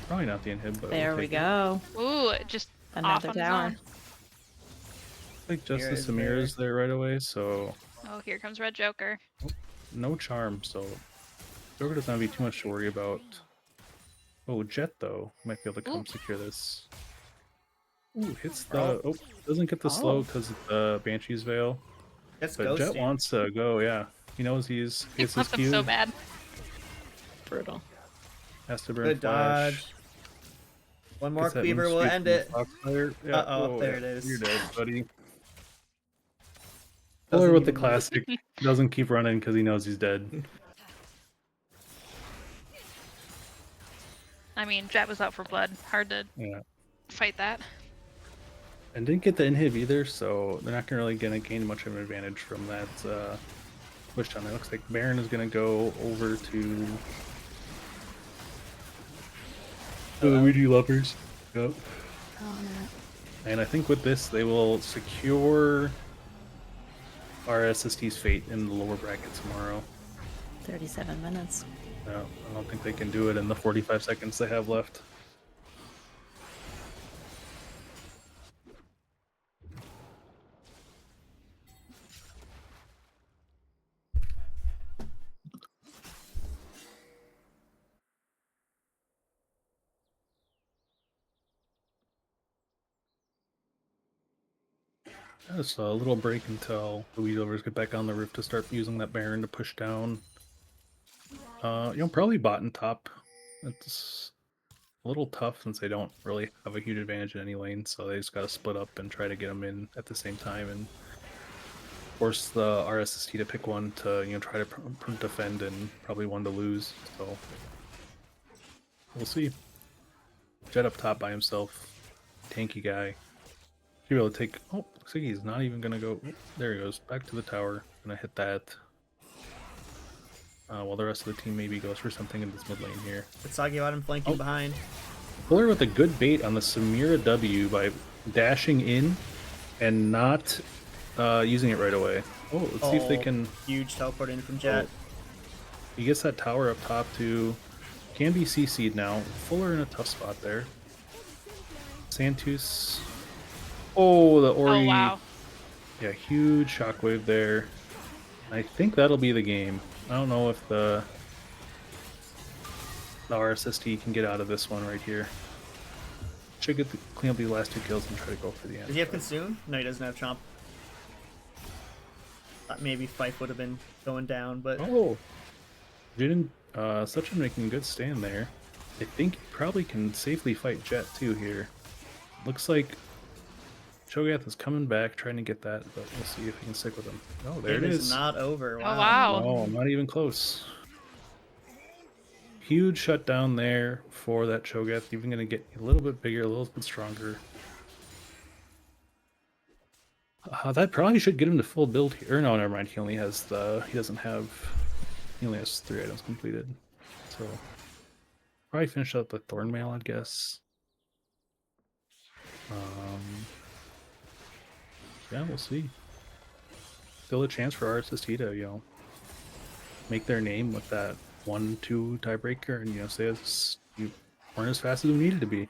Probably not the inhib, but There we'll we take it. go. Ooh, just off Another on his tower. own. I think just Here the is Samir is there right away, so Oh, here comes Red Joker. no charm, so Joker doesn't have too much to worry about. Oh, Jet though might be able to come Ooh. secure this. Ooh, hits the. Oh, doesn't get the slow because of the Banshee's Veil. That's But Jet ghosting. wants to go, yeah. He knows He his wants them Q. so bad. Brutal. Has to burn Good flash. dodge. One more Gets that cleaver move will straight end from the it. Foxfire. Yeah. Uh-oh, there yeah. it is. You're dead, buddy. Doesn't Fuller with the even move. classic doesn't keep running because he knows he's dead. I mean, Jet was out for blood. Hard to Yeah. fight that. And didn't get the inhib either, so they're not really gonna gain much of an advantage from that push down. It looks like Baron is gonna go over to the Luigi lovers. Yep. Oh, no. And I think with this they will secure RSST's fate in the lower bracket tomorrow. 37 minutes. No, I don't think they can do it in the 45 seconds they have left. Just a little break until the Weed Lovers get back on the roof to start using that Baron to push down. Probably bot and top. It's a little tough since they don't really have a huge advantage in any lane, so they just got to split up and try to get them in at the same time and force the RSST to pick one to try to defend and probably one to lose. So we'll see. Jet up top by himself, tanky guy. Should be able to take. Oh, looks like he's not even gonna go. Oh, there he goes, back to the tower. Gonna hit that. While the rest of the team maybe goes for something in this mid lane here. Sagi bottom flanking behind. Fuller with a good bait on the Samira W by dashing in and not using it right away. Oh, let's see if they can. Huge teleport in from Jet. He gets that tower up top too. Can be CC'd now. Fuller in a tough spot there. Santus. Oh, the Ori. Oh, wow. Yeah, huge shockwave there. I think that'll be the game. I don't know if the RSST can get out of this one right here. Should clean up these last 2 kills and try to go for the end. Does he have Consume? No, he doesn't have Chomp. Thought maybe Fife would have been going down, but... Oh! Jin, Suchin making a good stand there. I think he probably can safely fight Jet too here. Looks like Cho'Gath is coming back, trying to get that, but we'll see if he can stick with him. Oh, there it is. It's not over. Wow. Oh, wow. Oh, not even close. Huge shutdown there for that Cho'Gath. Even going to get a little bit bigger, a little bit stronger. That probably should get him to full build here. Or no, never mind. He only has he only has 3 items completed. So probably finish up the Thornmail, I'd guess. Yeah, we'll see. Still a chance for RSST to, make their name with that 1-2 tiebreaker and, say you weren't as fast as we needed to be.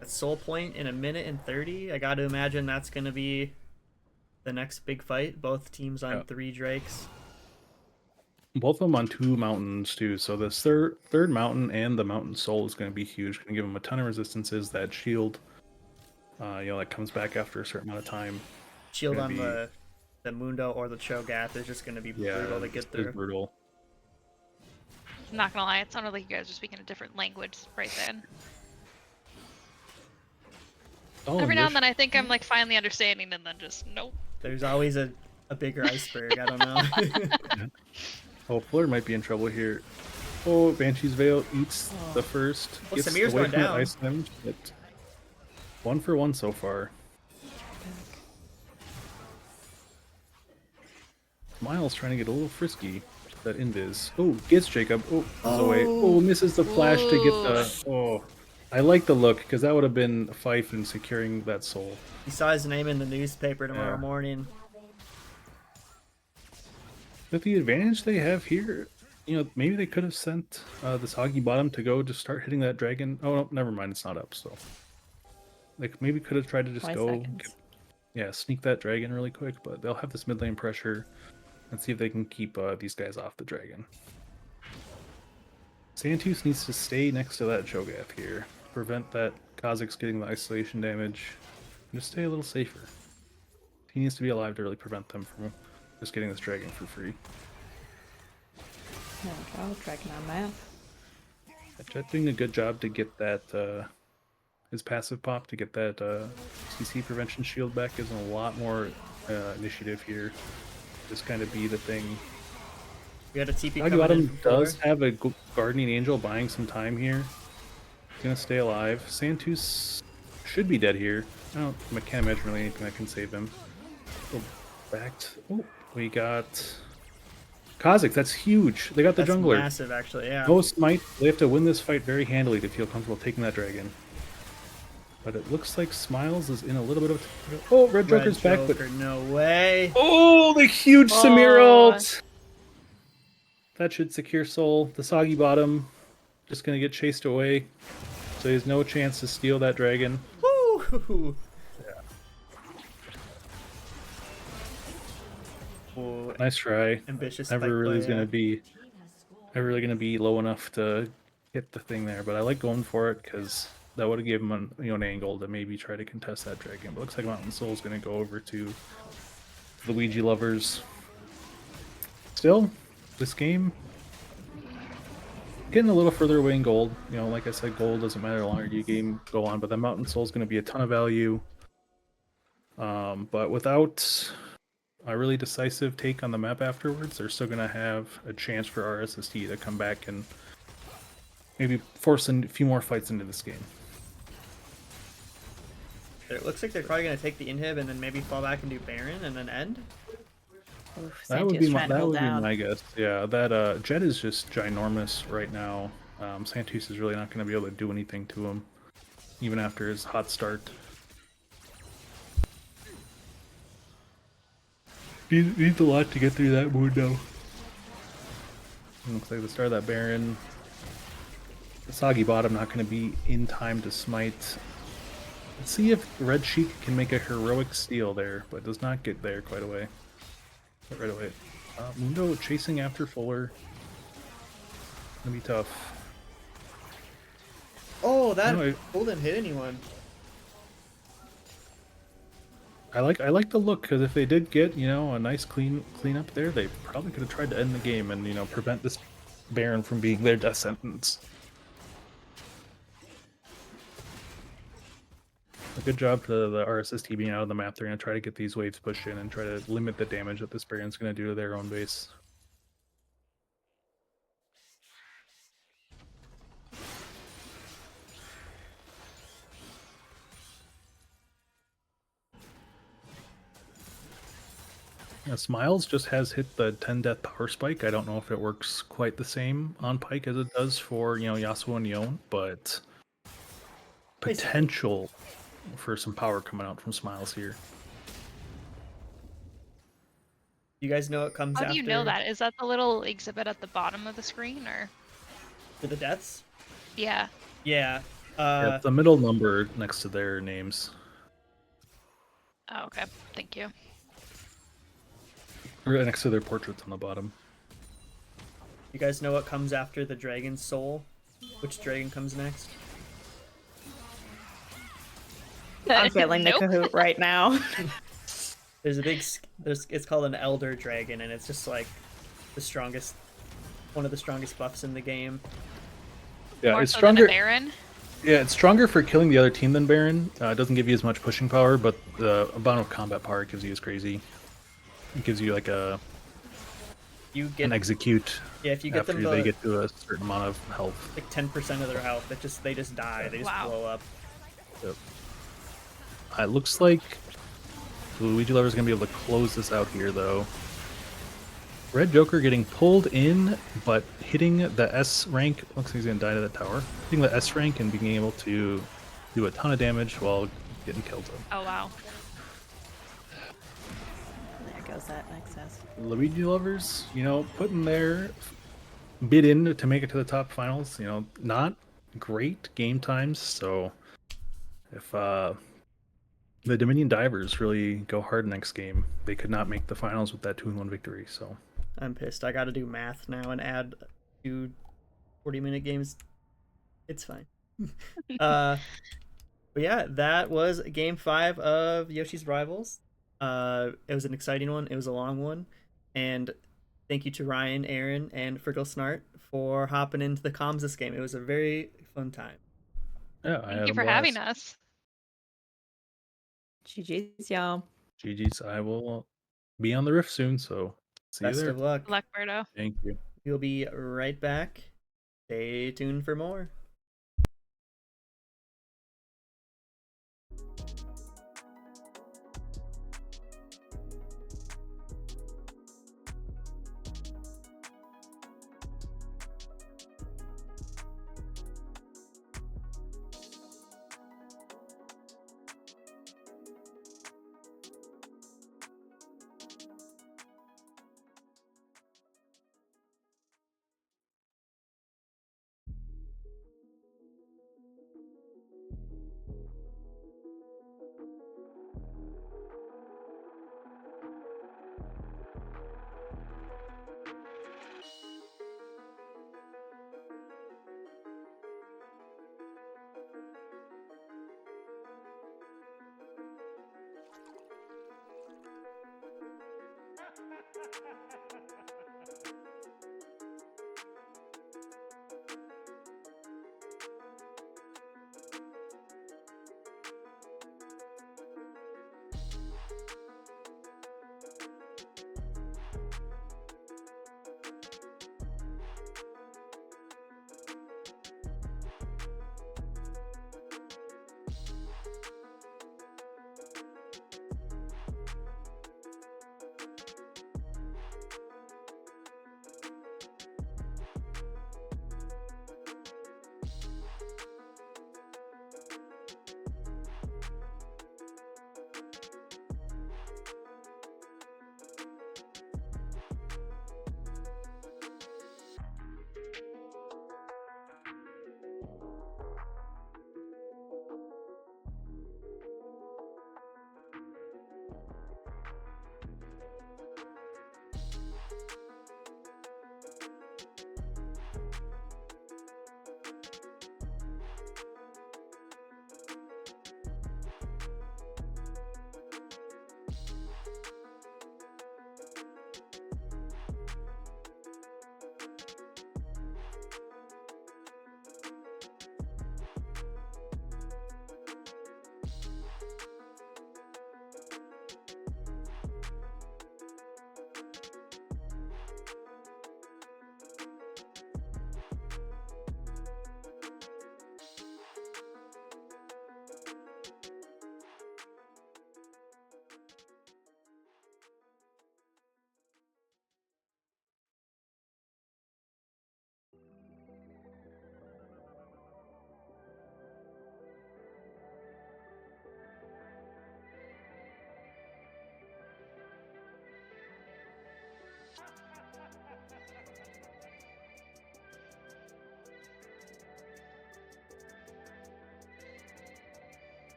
That soul point in 1:30. I got to imagine that's going to be the next big fight. Both teams on 3 Drakes. Both of them on 2 mountains too, so this third mountain and the mountain soul is going to be huge. Going to give them a ton of resistances. That shield, that comes back after a certain amount of time. Shield on the Mundo or the Cho'Gath is just going to be brutal to get through. It's brutal. I'm not gonna lie, it sounded like you guys were speaking a different language right then. Oh, Every now and then I think I'm like finally understanding, and then just nope. There's always a bigger iceberg. I don't know. Oh, Fuller might be in trouble here. Oh, Banshee's Veil eats the first. Well, Gets Samir's away going from that down. ice damage, but 1 for 1 so far. Miles trying to get a little frisky. That invis. Oh, gets Jacob. Oh, goes away. Oh, misses the flash to get the. Oh, I like the look because that would have been Fife in securing that soul. He saw his name in the newspaper tomorrow morning. With the advantage they have here, maybe they could have sent the Soggy Bottom to go to start hitting that dragon. Oh, no, never mind, it's not up, so. Like, maybe could have tried to just 5 go, seconds. sneak that dragon really quick, but they'll have this mid lane pressure. Let's see if they can keep these guys off the dragon. Santus needs to stay next to that Cho'Gath here. Prevent that Kha'Zix getting the isolation damage. Just stay a little safer. He needs to be alive to really prevent them from just getting this dragon for free. There we go, dragon on map. Jet doing a good job to get that his passive pop to get that CC prevention shield back. Gives him a lot more initiative here. Just kind of be the thing. We got a TP Soggy coming in Bottom from does Fuller. have a Guardian Angel buying some time here. He's gonna stay alive. Santus should be dead here. I can't imagine really anything that can save him. Go back. Oh, we got Kha'Zix. That's huge. They got the That's jungler. massive, actually. Yeah. No smite. They have to win this fight very handily to feel comfortable taking that dragon. But it looks like Smiles is in a little bit of a... Oh, Red Joker's back, but... Joker, no way. Oh, the huge Samir ult! That should secure Soul. The Soggy Bottom just going to get chased away. So he has no chance to steal that dragon. Woo! Nice try. Ambitious Never spike really play, is going to yeah. be never really going to be low enough to hit the thing there. But I like going for it because that would have given him an angle to maybe try to contest that dragon. But looks like Mountain Soul is going to go over to Luigi lovers. Still, this game getting a little further away in gold. Like I said, gold doesn't matter the longer you game go on, but the Mountain Soul is going to be a ton of value. But without a really decisive take on the map afterwards, they're still going to have a chance for RSST to come back and maybe force a few more fights into this game. It looks like they're probably going to take the inhib and then maybe fall back and do Baron and then end. Oof, That would Santia's be trying to hold down. my guess. Yeah, that Jet is just ginormous right now. Santis is really not going to be able to do anything to him, even after his hot start. Needs a lot to get through that mood, though. Looks like the start of that Baron. The Soggy bottom not going to be in time to smite. Let's see if Red Sheik can make a heroic steal there, but does not get there quite away. Right away. Mundo chasing after Fuller. Gonna be tough. Oh, that No, Full didn't hit anyone. I like the look because if they did get a nice clean up there, they probably could have tried to end the game and prevent this Baron from being their death sentence. A good job to the RSST being out of the map. They're going to try to get these waves pushed in and try to limit the damage that this Baron's going to do to their own base. Yeah, Smiles just has hit the 10 death power spike. I don't know if it works quite the same on Pike as it does for Yasuo and Yon, but potential for some power coming out from Smiles here. You guys know what comes How after? do you know that? Is that the little exhibit at the bottom of the screen, or? For the deaths? Yeah. Yeah. Yeah, it's the middle number next to their names. Oh, okay. Thank you. Right next to their portraits on the bottom. You guys know what comes after the Dragon's Soul? Which dragon comes next? I'm feeling Nope. the Kahoot right now. There's a big. It's called an Elder Dragon, and it's just like the strongest, one of the strongest buffs in the game. Yeah, More it's so stronger. Than a Baron? Yeah, it's stronger for killing the other team than Baron. It doesn't give you as much pushing power, but the amount of combat power it gives you is crazy. It gives you like an execute. Yeah, if you get after them they get to a certain amount of health. like 10% of their health, they just die. They just blow up. Yep. It looks like the Luigi Lover is going to be able to close this out here, though. Red Joker getting pulled in, but hitting the S rank. Looks like he's going to die to the tower. Hitting the S rank and being able to do a ton of damage while getting killed. Oh, wow. There goes that Nexus. Luigi Lovers, putting their bid in to make it to the top finals. Not great game times. So if the Dominion Divers really go hard next game, they could not make the finals with that 2-1 victory. So I'm pissed. I got to do math now and add 2 40-minute games. It's fine. But yeah, that was game 5 of Yoshi's Rivals. It was an exciting one. It was a long one, and thank you to Ryan, Aaron, and Fergal Snart for hopping into the comms this game. It was a very fun time. Yeah, Thank you for having us. GG's, y'all. GG's. I will be on the Rift soon, so see Best you there. of luck. Good luck, Berto. Thank you. We'll be right back. Stay tuned for more.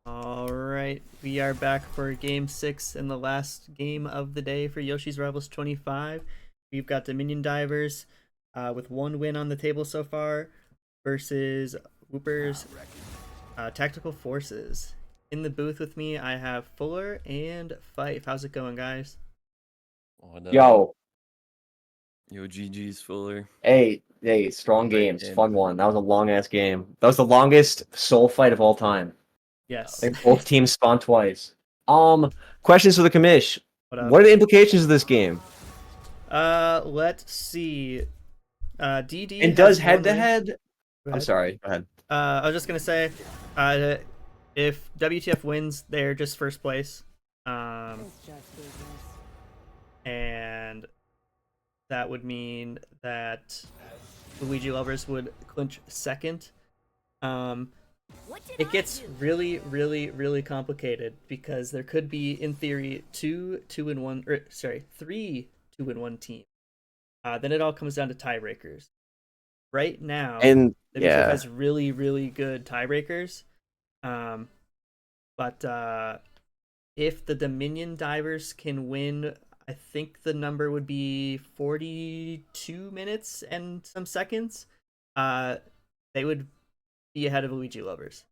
All right, we are back for Game 6 and the last game of the day for Yoshi's Rivals 25. We've got Dominion Divers with 1 win on the table so far versus Whooper's Tactical Forces. In the booth with me, I have Fuller and Fife. How's it going, guys? Yo, Yo, GG's Fuller. hey, strong Great games, game. fun one. That was a long ass game. That was the longest soul fight of all time. Yes. I think both teams spawned twice. Questions for the commish. What up? What are the implications of this game? Let's see. DD And has does 1 head to win. head? Go I'm ahead. sorry. Go ahead. I was just gonna say, if WTF wins, they're just first place, It's just business. and that would mean that Luigi Lovers would clinch second. What did It I gets do? really, really, really complicated because there could be, in theory, 3 2-in-1 team. Then it all comes down to tiebreakers. Right now, And WTF yeah, has really, really good tiebreakers. But if the Dominion Divers can win, I think the number would be 42 minutes and some seconds. They would be ahead of Luigi Lovers.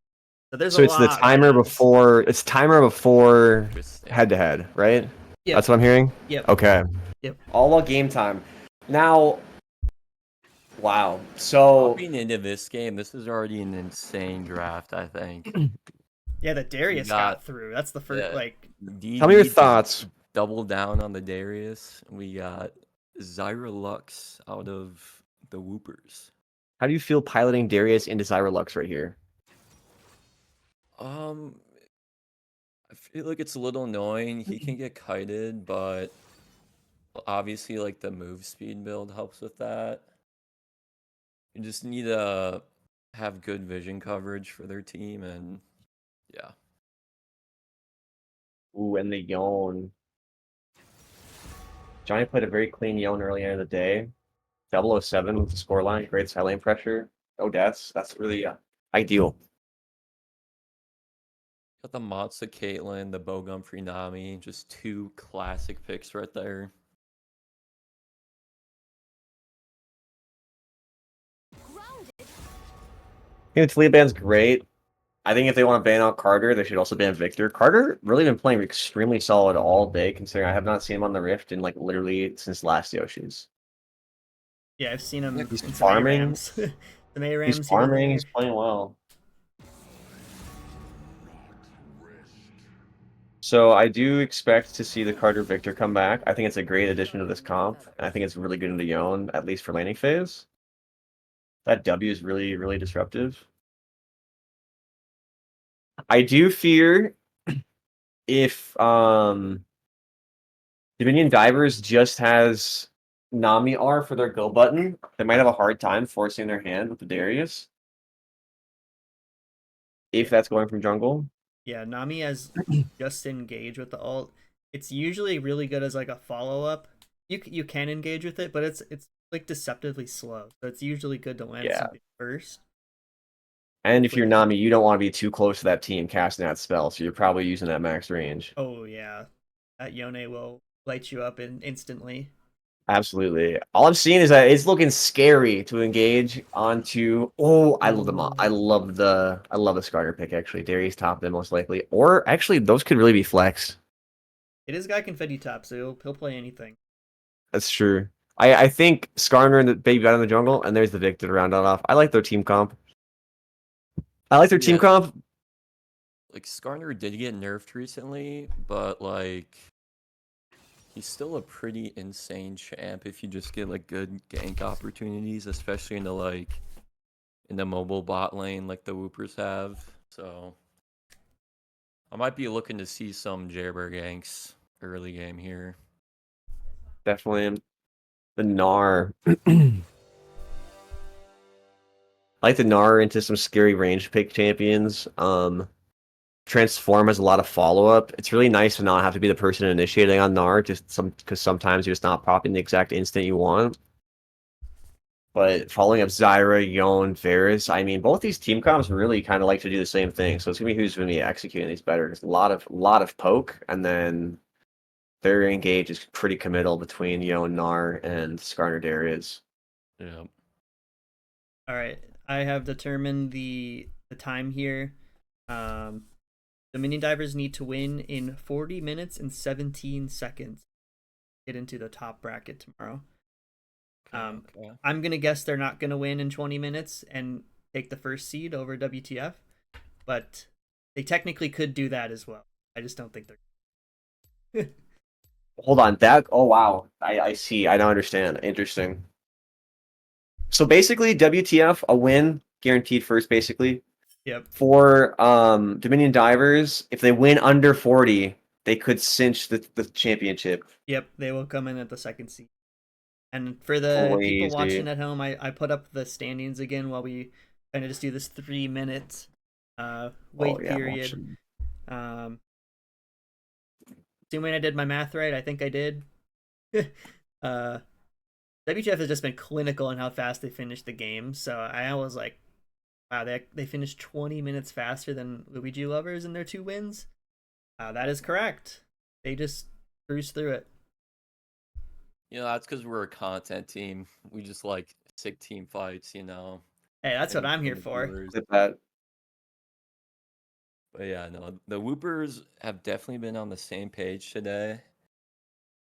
So there's so a it's the lot timer riding on this. before Interesting. head to head, right? Yep. That's what I'm hearing. Yep. Okay. Yep. All about game time. Now, wow. So Hopping into this game, this is already an insane draft, I think. Yeah, that Darius got got- through. That's the first, yeah. like, tell me your DD thoughts. double down on the Darius. We got Zyra Lux out of the Whoopers. How do you feel piloting Darius into Zyralux right here? I feel like it's a little annoying. He can get kited, but obviously, like the move speed build helps with that. You just need to have good vision coverage for their team, and yeah. Ooh, and the Yone. Johnny played a very clean Yone earlier in the day. 007 with the scoreline, great side lane pressure, no deaths. That's really ideal. Got the Matza Caitlyn, the Bogumfrey Nami, just 2 classic picks right there. Grounded. I think the Talib ban's great. I think if they want to ban out Carter, they should also ban Victor. Carter really been playing extremely solid all day, considering I have not seen him on the Rift in like literally since last Yoshi's. yeah, I've seen him in He's some farming. ARAMs. Some ARAMs. He's farming. He's playing well. So I do expect to see the Carter Victor come back. I think it's a great addition to this comp, and I think it's really good into Yone, at least for laning phase. That W is really, really disruptive. I do fear if Dominion Divers just has Nami R for their go button, they might have a hard time forcing their hand with the Darius. If that's going from jungle. Yeah, Nami has just engage with the ult. It's usually really good as like a follow up. You can engage with it, but it's like deceptively slow. So it's usually good to land Yeah. something first. And if you're Nami, you don't want to be too close to that team casting that spell, so you're probably using that max range. Oh yeah, that Yone will light you up instantly. Absolutely. All I'm seeing is that it's looking scary to engage onto. Oh, I love them. I love the Skarner pick actually. Darius top them most likely, or actually those could really be flex. It is guy confetti top, so he'll play anything. That's true. I think Skarner and the Baby got in the jungle, and there's the Victor to round that off. I like their team comp. Yeah. Like Skarner did get nerfed recently, but like he's still a pretty insane champ if you just get like good gank opportunities, especially in the mobile bot lane like the Whoopers have. So I might be looking to see some Jabber ganks early game here. Definitely. The Gnar. I like the Gnar into some scary range pick champions. Transform has a lot of follow up. It's really nice to not have to be the person initiating on Gnar, because sometimes you're just not popping the exact instant you want. But following up Zyra, Yon, Varus, I mean, both these team comps really kind of like to do the same thing. So it's gonna be who's gonna be executing these better. There's a lot of poke, and then their engage is pretty committal between Yon, Nar, and Skarner Darius. Yeah. All right, I have determined the time here. Dominion Divers need to win in 40 minutes and 17 seconds. Get into the top bracket tomorrow. Okay. I'm gonna guess they're not gonna win in 20 minutes and take the first seed over WTF, but they technically could do that as well. I just don't think they're. Hold on, that. Oh wow, I see. I now understand. Interesting. So basically, WTF a win guaranteed first. Basically, Yep. for Dominion Divers, if they win under 40, they could cinch the championship. Yep, they will come in at the second seed. And for the people Crazy. watching at home, I put up the standings again while we kind of just do this 3 minute wait Oh, yeah, I'm period. watching. Assuming I did my math right, I think I did. WTF has just been clinical in how fast they finished the game, so I was like, wow, they finished 20 minutes faster than Luigi Lovers in their 2 wins. That is correct. They just cruised through it. You know, that's because we're a content team. We just like sick team fights, you know. Hey, that's what I'm here the for. viewers. Look at that. But yeah, no, the Whoopers have definitely been on the same page today.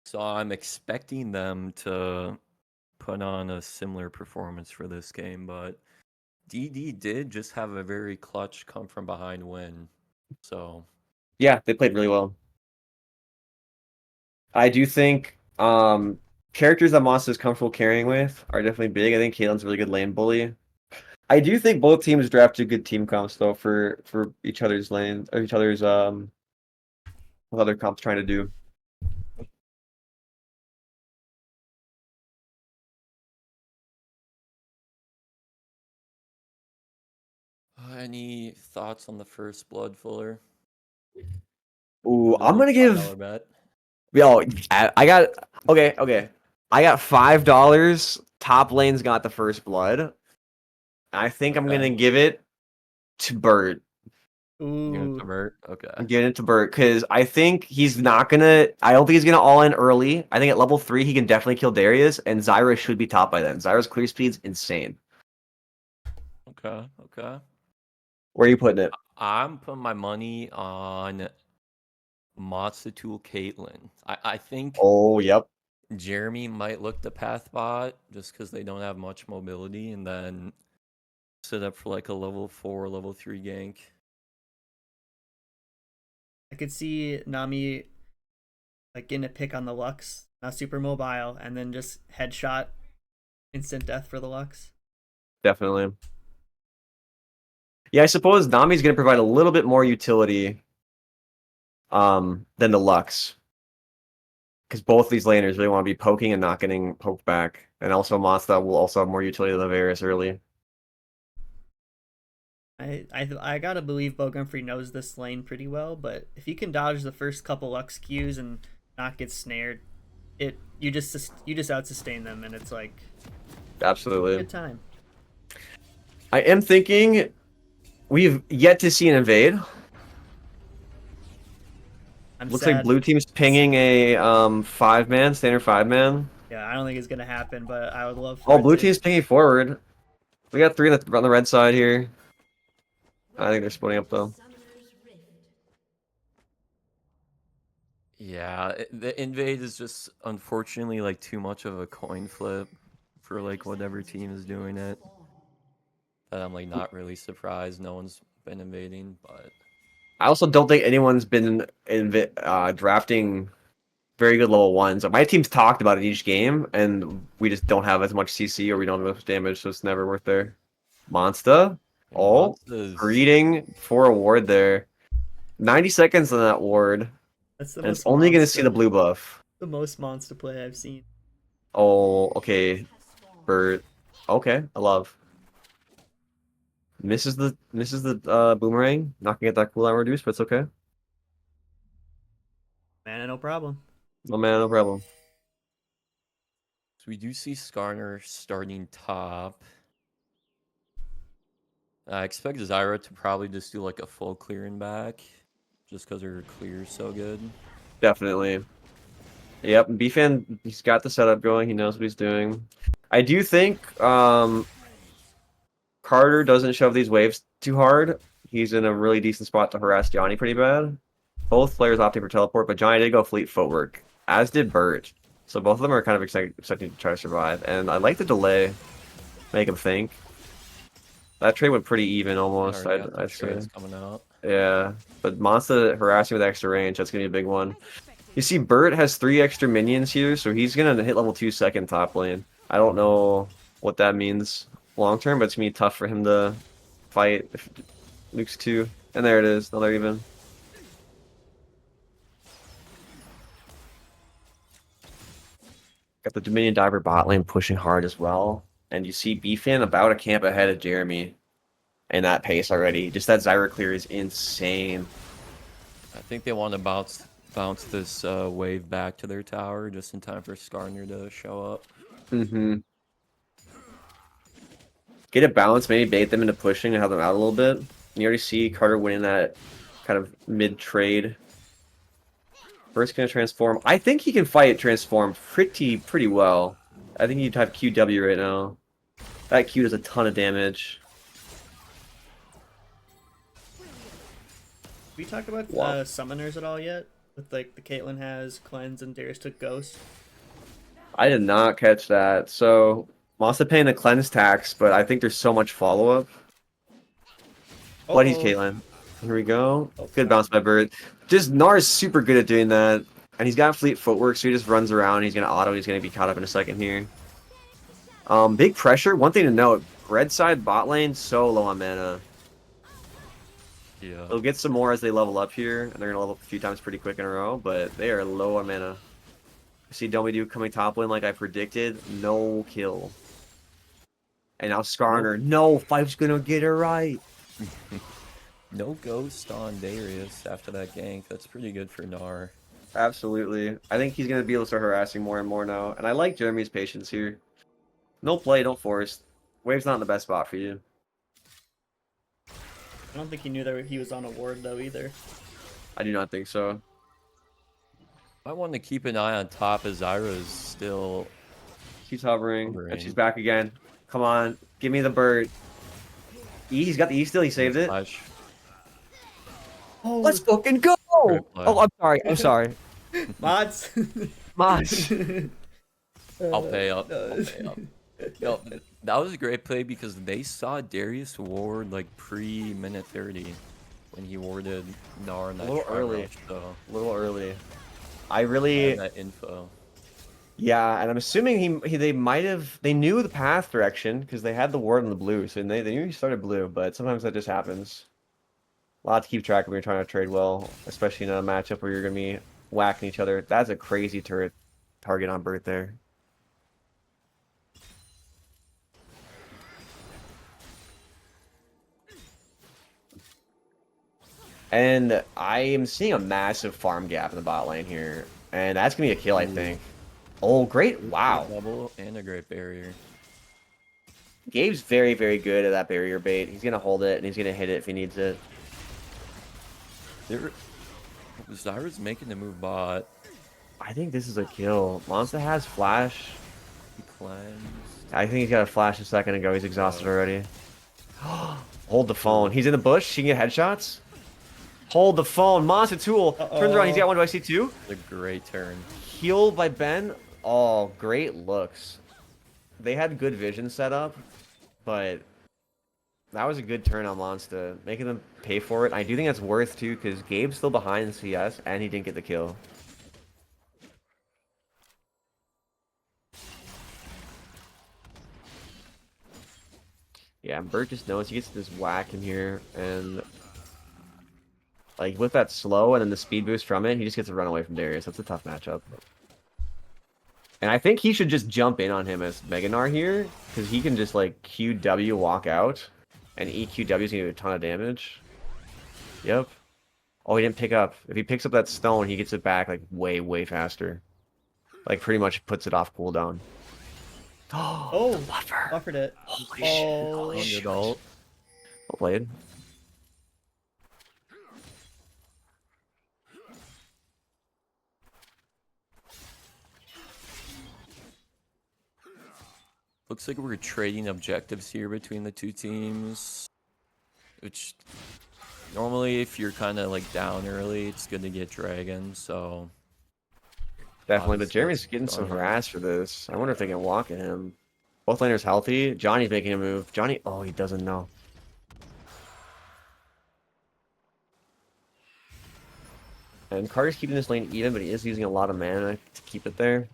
So I'm expecting them to put on a similar performance for this game, but DD did just have a very clutch come from behind win. So Yeah, they played really well. I do think characters that Monster is comfortable carrying with are definitely big. I think Kalen's a really good lane bully. I do think both teams drafted good team comps though for each other's lanes or each other's what other comps trying to do. any thoughts on the first blood, Fuller? Ooh, The I'm gonna little give. $5 bet. Yo, I got okay. I got $5. Top lane's got the first blood. I think I'm Okay. gonna give it to Bert. You're gonna Ooh. convert? Okay. I'm giving it to Bert because I think he's not gonna. I don't think he's gonna all in early. I think at level 3 he can definitely kill Darius, and Zyra should be top by then. Zyra's clear speed's insane. Okay. Okay. Where are you putting it? I'm putting my money on Matsutool Caitlyn. I think Oh, yep. Jeremy might look the path bot just because they don't have much mobility, and then set up for like a level 4, level 3 gank. I could see Nami like getting a pick on the Lux, not super mobile, and then just headshot, instant death for the Lux. Definitely. Yeah, I suppose Nami's gonna provide a little bit more utility than the Lux. Because both these laners really want to be poking and not getting poked back. And also Mazda will also have more utility than the Varus early. I gotta believe Bogumfrey knows this lane pretty well, but if you can dodge the first couple Lux Qs and not get snared, you just out sustain them, and it's like Absolutely. good time. I am thinking we've yet to see an invade. Looks sad. like blue team's pinging a 5-man, standard 5-man. Yeah, I don't think it's gonna happen, but I would love for Oh, it blue to. team's pinging forward. We got 3 on the red side here. I think they're splitting up though. Yeah, the invade is just unfortunately like too much of a coin flip for like whatever team is doing it. That I'm like not really surprised no one's been invading, but I also don't think anyone's been drafting very good level 1s. My team's talked about it each game, and we just don't have as much CC or we don't have enough damage, so it's never worth there. Monsta? Oh, greeting for a ward there. 90 seconds on that ward. That's the And it's most only going to see the blue buff. The most monster play I've seen. Oh, okay. Bert. Okay, I love. Misses the boomerang. Not gonna get that cooldown reduced, but it's okay. Man, no problem. No man, no problem. we do see Skarner starting top. I expect Zyra to probably just do like a full clearing back, just because her clear is so good. Definitely. Yep, B-Fan, he's got the setup going. He knows what he's doing. I do think Carter doesn't shove these waves too hard. He's in a really decent spot to harass Johnny pretty bad. Both players opting for teleport, but Johnny did go fleet footwork, as did Bert. So both of them are kind of expecting to try to survive. And I like the delay, make him think. That trade went pretty even almost, Already got the I'd say. trades coming out. Yeah, but Monsta harassing with extra range, that's going to be a big one. You see, Bert has 3 extra minions here, so he's going to hit level 2 second top lane. I don't know what that means long term, but it's going to be tough for him to fight if Luke's 2. And there it is, another even. Got the Dominion Diver bot lane pushing hard as well. And you see BFan about a camp ahead of Jeremy in that pace already. Just that Zyra clear is insane. I think they want to bounce this wave back to their tower just in time for Skarner to show up. Mm-hmm. Get a balance, maybe bait them into pushing and help them out a little bit. You already see Carter winning that kind of mid-trade. Bert's gonna transform. I think he can fight transform pretty well. I think he'd have QW right now. That Q does a ton of damage. We talked about Wow. summoners at all yet? With like the Caitlyn has cleanse and Darius took ghost. I did not catch that. So Monsta paying the cleanse tax, but I think there's so much follow-up. But he's Caitlyn. Here we go. Good bounce by Bert. Just Gnar is super good at doing that. And he's got fleet footwork, so he just runs around. He's gonna auto. He's gonna be caught up in a second here. Big pressure. One thing to note: red side bot lane so low on mana. Yeah. They'll get some more as they level up here, and they're gonna level up a few times pretty quick in a row. But they are low on mana. I see Domidu coming top lane like I predicted. No kill. And now Skarner. No, Fife's gonna get it right. No ghost on Darius after that gank. That's pretty good for Gnar. Absolutely. I think he's going to be able to start harassing more and more now. And I like Jeremy's patience here. No play, don't force. Wave's not in the best spot for you. I don't think he knew that he was on a ward though either. I do not think so. I want to keep an eye on top as Zyra is still... She's hovering, and she's back again. Come on, give me the bird. E, he's got the E still, he saved it. Flash. Oh, let's fucking go! Oh, I'm sorry, I'm sorry. Mods. Mods. I'll pay up. I'll pay up. Yo, that was a great play because they saw Darius ward like pre-minute 30 when he warded Gnar in that A little shrine early. rush, so A little early. I really... that info. Yeah, and I'm assuming they knew the path direction because they had the ward in the blue, so they knew he started blue, but sometimes that just happens. A lot to keep track of when you're trying to trade well, especially in a matchup where you're going to be whacking each other. That's a crazy turret target on Bert there. And I am seeing a massive farm gap in the bot lane here, and that's going to be a kill, I think. Oh, great. Wow. Double and a great barrier. Gabe's very, very good at that barrier bait. He's going to hold it, and he's going to hit it if he needs it. Zyra's making the move bot. I think this is a kill. Monsta has flash. He cleansed. I think he's got a flash a second ago. He's exhausted already. Hold the phone. He's in the bush. He can get headshots. Hold the phone. Monster tool. Turns around. He's got one. Do I see two? A great turn. Healed by Ben. Oh, great looks. They had good vision set up, but that was a good turn on Monsta, making them pay for it. I do think that's worth too, because Gabe's still behind in CS, and he didn't get the kill. Yeah, and Bert just knows he gets this whack in here, and like with that slow and then the speed boost from it, he just gets to run away from Darius. That's a tough matchup. And I think he should just jump in on him as Mega Gnar here, because he can just like QW walk out, and EQW is gonna do a ton of damage. Yep. Oh, he didn't pick up. If he picks up that stone, he gets it back like way, way faster. Like pretty much puts it off cooldown. Oh, buffer. buffered it. Holy shit. Oh. Holy On shit. good ult. Well played. Looks like we're trading objectives here between the two teams. Which normally if you're kind of like down early, it's good to get dragon, so Definitely, but obviously Jeremy's that's getting some going on. harass for this. I wonder if they can walk at him. Both laners healthy. Johnny's making a move. Johnny, oh, he doesn't know. And Carter's keeping this lane even, but he is using a lot of mana to keep it there.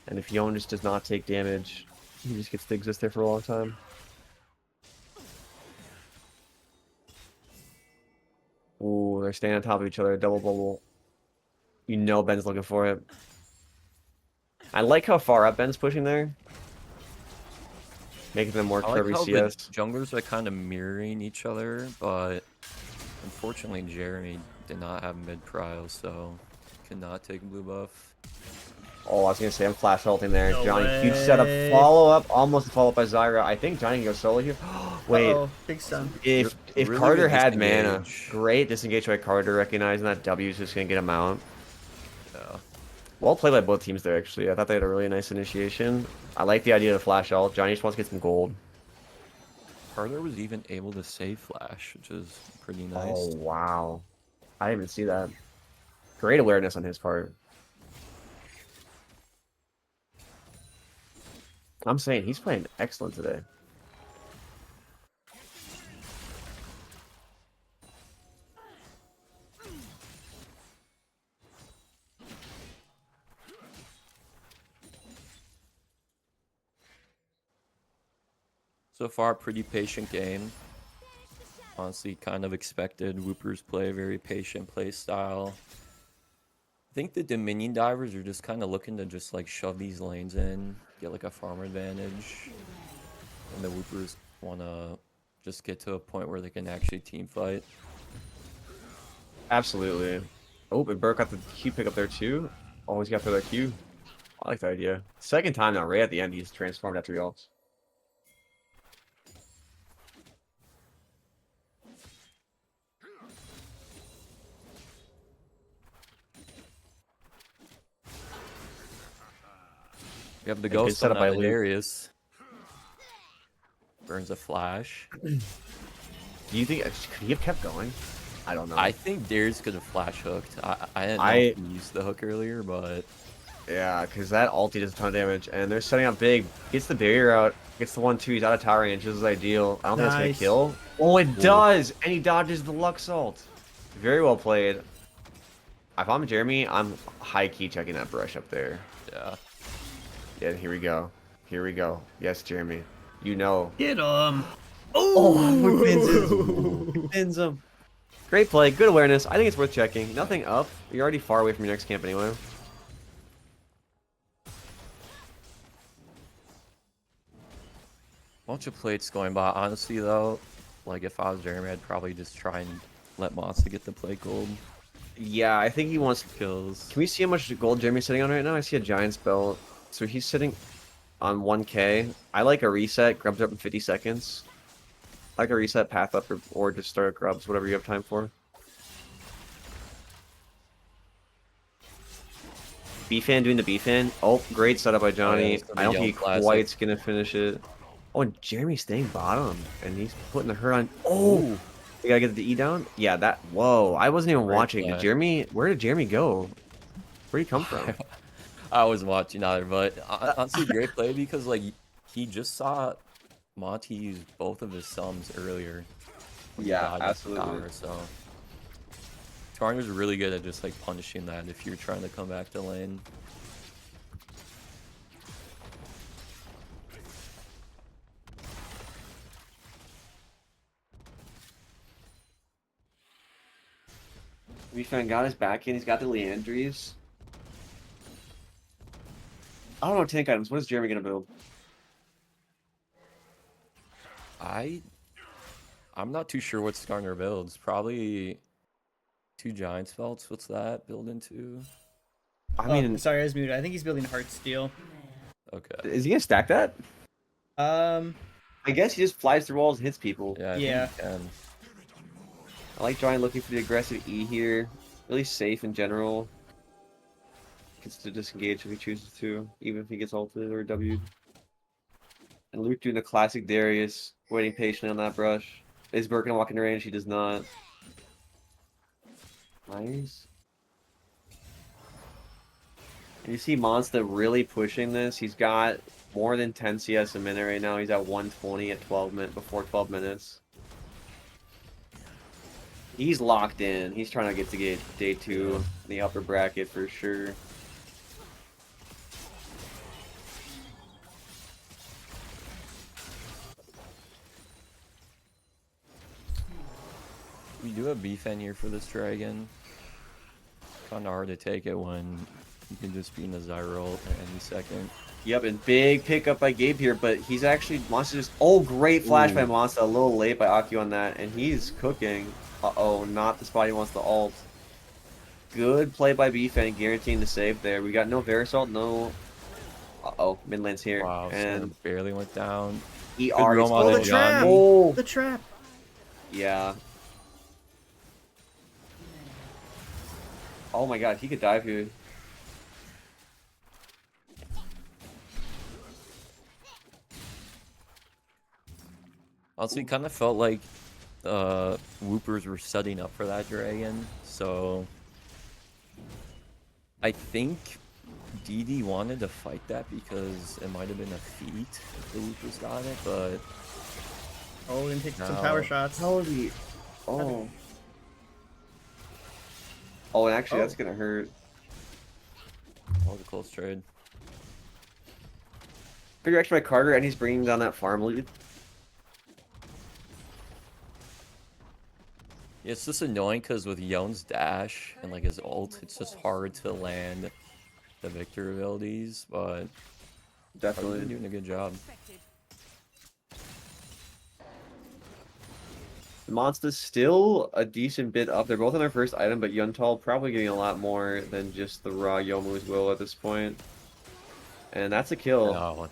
And if Yon just does not take damage, he just gets to exist there for a long time. Ooh, they're standing on top of each other. Double bubble. You know Ben's looking for it. I like how far up Ben's pushing there. Making them work I for like every how CS. the junglers are kind of mirroring each other, but unfortunately Jeremy did not have mid prio, so cannot take blue buff. Oh, I was gonna say I'm flash ulting there. No Johnny, way. huge setup, follow up, almost follow up by Zyra. I think Johnny can go solo here. Wait, Uh-oh, big stun. if Really Carter good had mana, disengage. great disengage by Carter, recognizing that W is just gonna get him out. Yeah. Well played by both teams there, actually. I thought they had a really nice initiation. I like the idea of the flash ult. Johnny just wants to get some gold. Carter was even able to save flash, which is pretty nice. Oh wow, I didn't even see that. Great awareness on his part. I'm saying he's playing excellent today. So far, pretty patient game. Honestly, kind of expected. Whoopers play a very patient play style. I think the Dominion divers are just kind of looking to just like shove these lanes in, get like a farm advantage. And the Whoopers want to just get to a point where they can actually team fight. Absolutely. Oh, and Burke got the Q pick up there too. Always got for that Q. I like that idea. Second time now, right at the end, he's transformed after he ults. We have the And good ghost on setup by Luke. Darius. Burns a flash. Do you think could he have kept going? I don't know. I think Darius could have flash hooked. I didn't know if he used the hook earlier, but yeah, because that ulti does a ton of damage, and they're setting up big. Gets the barrier out, gets the 1-2. He's out of tower range. This is ideal. I don't think Nice. that's gonna kill. Oh, it does, and he dodges the Lux ult. Very well played. If I'm Jeremy, I'm high key checking that brush up there. yeah. Yeah, here we go. Here we go. Yes, Jeremy. You know. Get him. Oh, he pins him. Great play, good awareness. I think it's worth checking. Nothing up. You're already far away from your next camp anyway. Bunch of plates going by. Honestly, though, like if I was Jeremy, I'd probably just try and let Monster get the plate gold. Yeah, I think he wants kills. Can we see how much gold Jeremy's sitting on right now? I see a Giant's belt. So he's sitting on 1k. I like a reset. Grubs up in 50 seconds. I like a reset, path up, or just start grubs, whatever you have time for. B-Fan doing the B-Fan. Oh, great setup by Johnny. it's gonna I be don't Yell think he Classic. quite's gonna finish it. Oh, and Jeremy's staying bottom, and he's putting the hurt on. Oh, you gotta get the E down. Yeah, that. Whoa, I wasn't even Great watching. play. Did Jeremy? Where did Jeremy go? Where'd he come from? I wasn't watching either, but honestly, great play because like he just saw Monty use both of his sums earlier. when he Yeah, dodged the absolutely. tower, so Skarner's really good at just like punishing that if you're trying to come back to lane. B-Fan got his back in. He's got the Leandries. I don't know tank items. What is Jeremy gonna build? I'm not too sure what Skarner builds. Probably 2 giant spells. What's that build into? I mean, sorry, I was muted. I think he's building Heartsteel. Okay. is he gonna stack that? Um, I guess he just flies through walls and hits people. Yeah. I Yeah. Think he can. I like Johnny looking for the aggressive E here. Really safe in general. Gets to disengage if he chooses to, even if he gets ulted or W'd. And Luke doing the classic Darius, waiting patiently on that brush. Is Burke gonna walk into range? He does not. Nice. And you see Monsta really pushing this. He's got more than 10 CS a minute right now. He's at 120 at 12 minutes before 12 minutes. He's locked in. He's trying to get day 2 in the upper bracket for sure. We do have B-Fan here for this dragon. Kind of hard to take it when you can just be in the Zyro ult at any second. Yep, and big pickup by Gabe here, but he's actually Monster just great flash by Monster, a little late by Aki on that, and he's cooking. Uh-oh, not the spot he wants to ult. Good play by B-Fan, guaranteeing the save there. We got no Verisalt, no. Uh-oh, mid lane's here. Wow, and barely went down. ER is roam the trap! Oh, The trap! yeah. Oh my god, he could dive here. Honestly, kind of felt like Whoopers were setting up for that dragon, so I think DD wanted to fight that because it might have been a feat if the Whoopers got it, but Oh, we're gonna take some power shots. Holy. Oh. Oh, and actually, that's gonna hurt. all the close trade. Figure extra by Carter, and he's bringing down that farm lead. Yeah, it's just annoying because with Yon's dash and like his ult, it's just hard to land the Victor abilities, but Definitely he's doing a good job. Monster's still a decent bit up. They're both on their first item, but Yuntal probably getting a lot more than just the raw Yomu's will at this point. And that's a kill. Oh,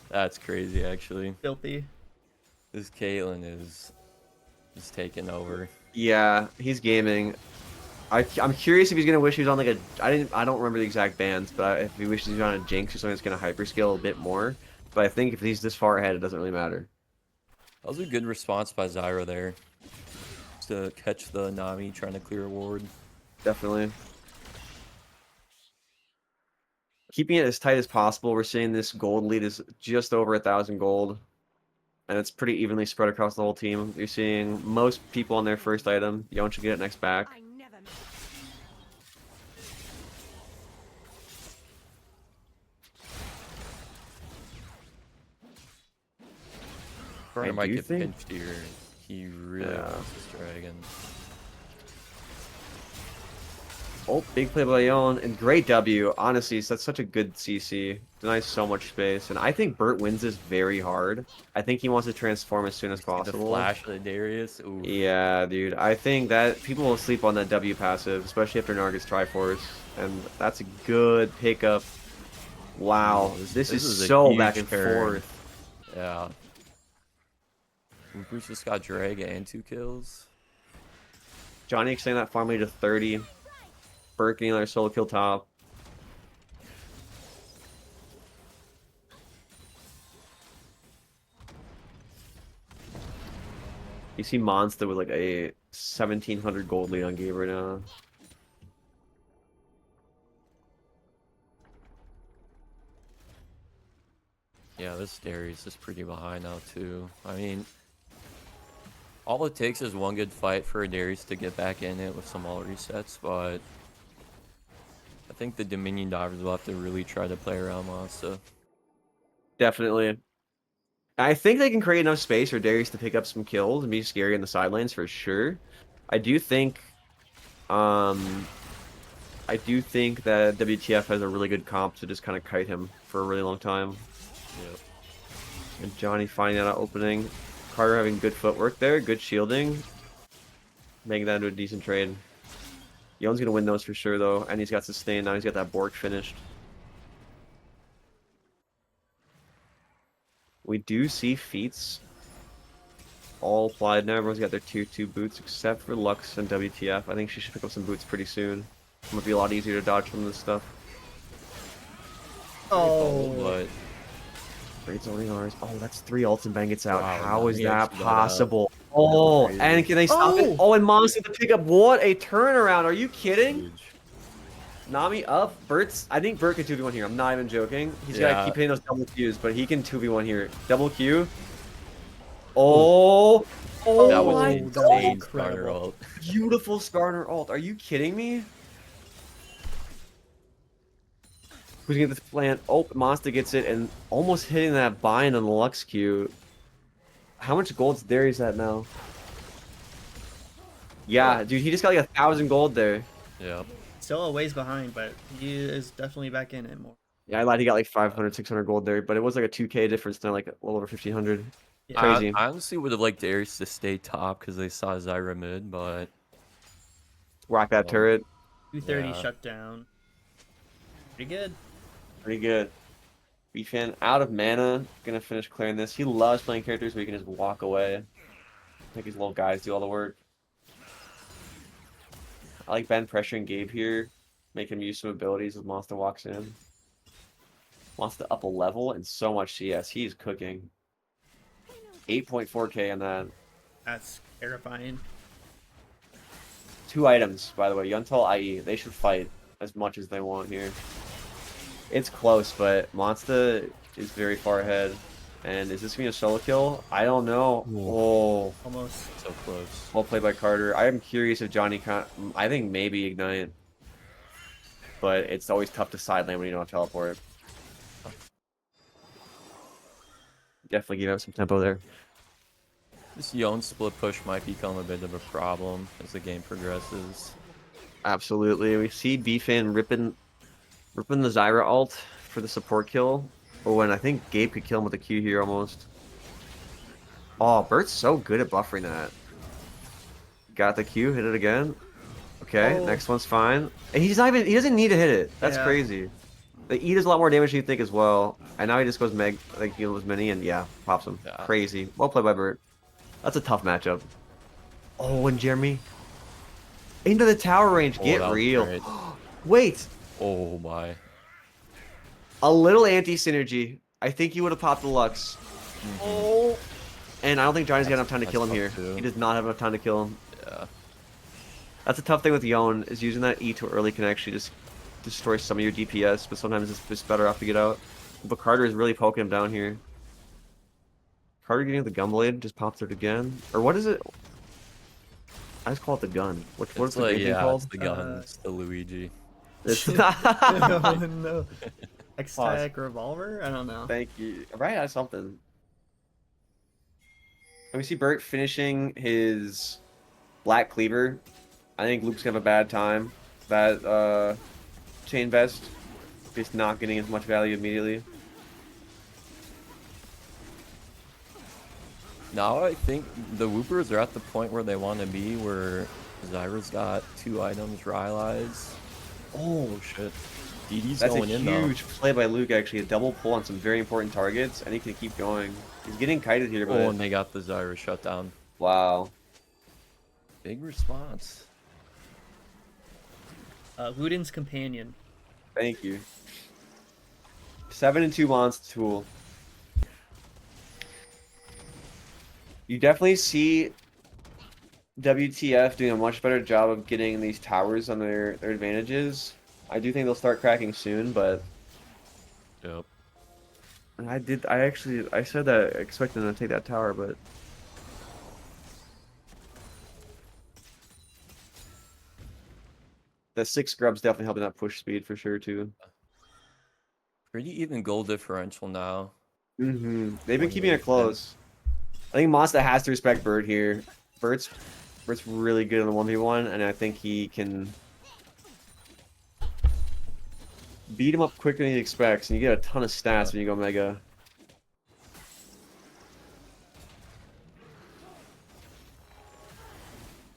that's crazy actually. Filthy. This Caitlyn is taking over. Yeah, he's gaming. I'm curious if he's gonna wish he was on like a. I don't remember the exact bans, but if he wishes he was on a Jinx or something that's gonna hyperscale a bit more. But I think if he's this far ahead, it doesn't really matter. That was a good response by Zyra there to catch the Nami trying to clear a ward. Definitely. Keeping it as tight as possible. We're seeing this gold lead is just over 1,000 gold. And it's pretty evenly spread across the whole team. You're seeing most people on their first item. Yon should get it next back. Carter I might do get think- pinched here. He really wants this dragon. Oh, big play by Yon, and great W. Honestly, that's such a good CC. Denies so much space, and I think Bert wins this very hard. I think he wants to transform as soon as The possible. flash of the Darius. Ooh. Yeah, dude. I think that people will sleep on that W passive, especially after Nargis Triforce, and that's a good pickup. Wow, this is a so huge back and turn. forth. Yeah. Bruce just got Dragon and 2 kills. Johnny extending that farm lead to 30. Bert getting another solo kill top. You see Monster with like a 1,700 gold lead on Gabe right now. Yeah, this Darius is pretty behind now too. I mean, all it takes is one good fight for Darius to get back in it with some all resets, but I think the Dominion Divers will have to really try to play around Monster. Definitely. I think they can create enough space for Darius to pick up some kills and be scary in the side lanes for sure. I do think that WTF has a really good comp to just kind of kite him for a really long time. Yep. And Johnny finding that opening. Carter having good footwork there, good shielding. Making that into a decent trade. Yon's gonna win those for sure though, and he's got sustain now. He's got that Bork finished. We do see feats all applied now. Everyone's got their tier 2 boots except for Lux and WTF. I think she should pick up some boots pretty soon. It would be a lot easier to dodge from this stuff. Oh, But Great zoning ours. Oh, that's 3 ults and Bang gets out. Wow, How is he that actually got out. possible? Oh, Crazy. and can they stop it? Oh, and Monster to pick up. What a turnaround. Are you kidding? huge. Nami up. I think Bert can 2v1 here. I'm not even joking. He's got to Yeah. keep hitting those double Qs, but he can 2v1 here. Double Q. Oh. Oh That was my insane, god. Skarner ult. Beautiful Skarner ult. Are you kidding me? Who's gonna get this plant? Oh, Monster gets it and almost hitting that bind on the Lux Q. How much gold's Darius at now? Yeah, dude, he just got like 1,000 gold there. Yeah. still a ways behind, but he is definitely back in it more. Yeah, I lied. He got like 500, 600 gold there, but it was like a 2K difference, now like a little over 1,500. Yeah. Crazy. I honestly would have liked Darius to stay top because they saw Zyra mid, but Rock that turret. 230 Yeah. shut down. Pretty good. Pretty good. B-Fan out of mana. Gonna finish clearing this. He loves playing characters where he can just walk away. Make his little guys do all the work. I like Ben pressuring Gabe here. Make him use some abilities as Monster walks in. Wants to up a level and so much CS. He's cooking. 8.4k on that. That's terrifying. 2 items, by the way. Yuntal, IE. They should fight as much as they want here. It's close, but Monster is very far ahead. And is this going to be a solo kill? I don't know. Oh. Almost. so close. Well played by Carter. I am curious if Johnny can. I think maybe Ignite. But it's always tough to side lane when you don't teleport. Definitely give up some tempo there. This Yon split push might become a bit of a problem as the game progresses. Absolutely. We see B-Fan ripping the Zyra ult for the support kill. Oh, and I think Gabe could kill him with a Q here almost. Oh, Bert's so good at buffering that. Got the Q, hit it again. Okay, next one's fine. And he doesn't need to hit it. That's Yeah. crazy. The E does a lot more damage than you think as well. And now he just goes he goes mini and yeah, pops him. Yeah. Crazy. Well played by Bert. That's a tough matchup. Oh, and Jeremy. Into the tower range. Oh, Get that was real. great. Wait. Oh my. A little anti-synergy. I think he would have popped the Lux. Oh. And I don't think Johnny's got enough time to kill him here. tough too. He does not have enough time to kill him. Yeah. That's a tough thing with Yon, is using that E too early can actually just destroy some of your DPS, but sometimes it's just better off to get out. But Carter is really poking him down here. Carter getting the Gunblade, just pops it again. Or what is it? I just call it the gun. What is It's the like, game thing yeah, called? it's the gun. It's the Luigi. It's Oh, no. X-Tech revolver? I don't know. Thank you. Right, that's something. And we see Bert finishing his Black Cleaver. I think Luke's gonna have a bad time. That chain vest. Just not getting as much value immediately. Now I think the Whoopers are at the point where they want to be, where Zyra's got 2 items, Rylai's. Oh shit. DD's That's going a in though. huge play by Luke, actually. A double pull on some very important targets, and he can keep going. He's getting kited here, but... Oh, and they got the Zyra shutdown. Wow. Big response. Ludin's companion. Thank you. 7-2 Monster Tool. You definitely see WTF doing a much better job of getting these towers on their advantages. I do think they'll start cracking soon, but Yep. I said that I expected them to take that tower, but the 6 scrubs definitely helping that push speed for sure too. Pretty even goal differential now. They've been keeping it close. I think Monster has to respect Bird here. Bird's really good in the 1v1, and I think he can beat him up quicker than he expects, and you get a ton of stats when you go Mega.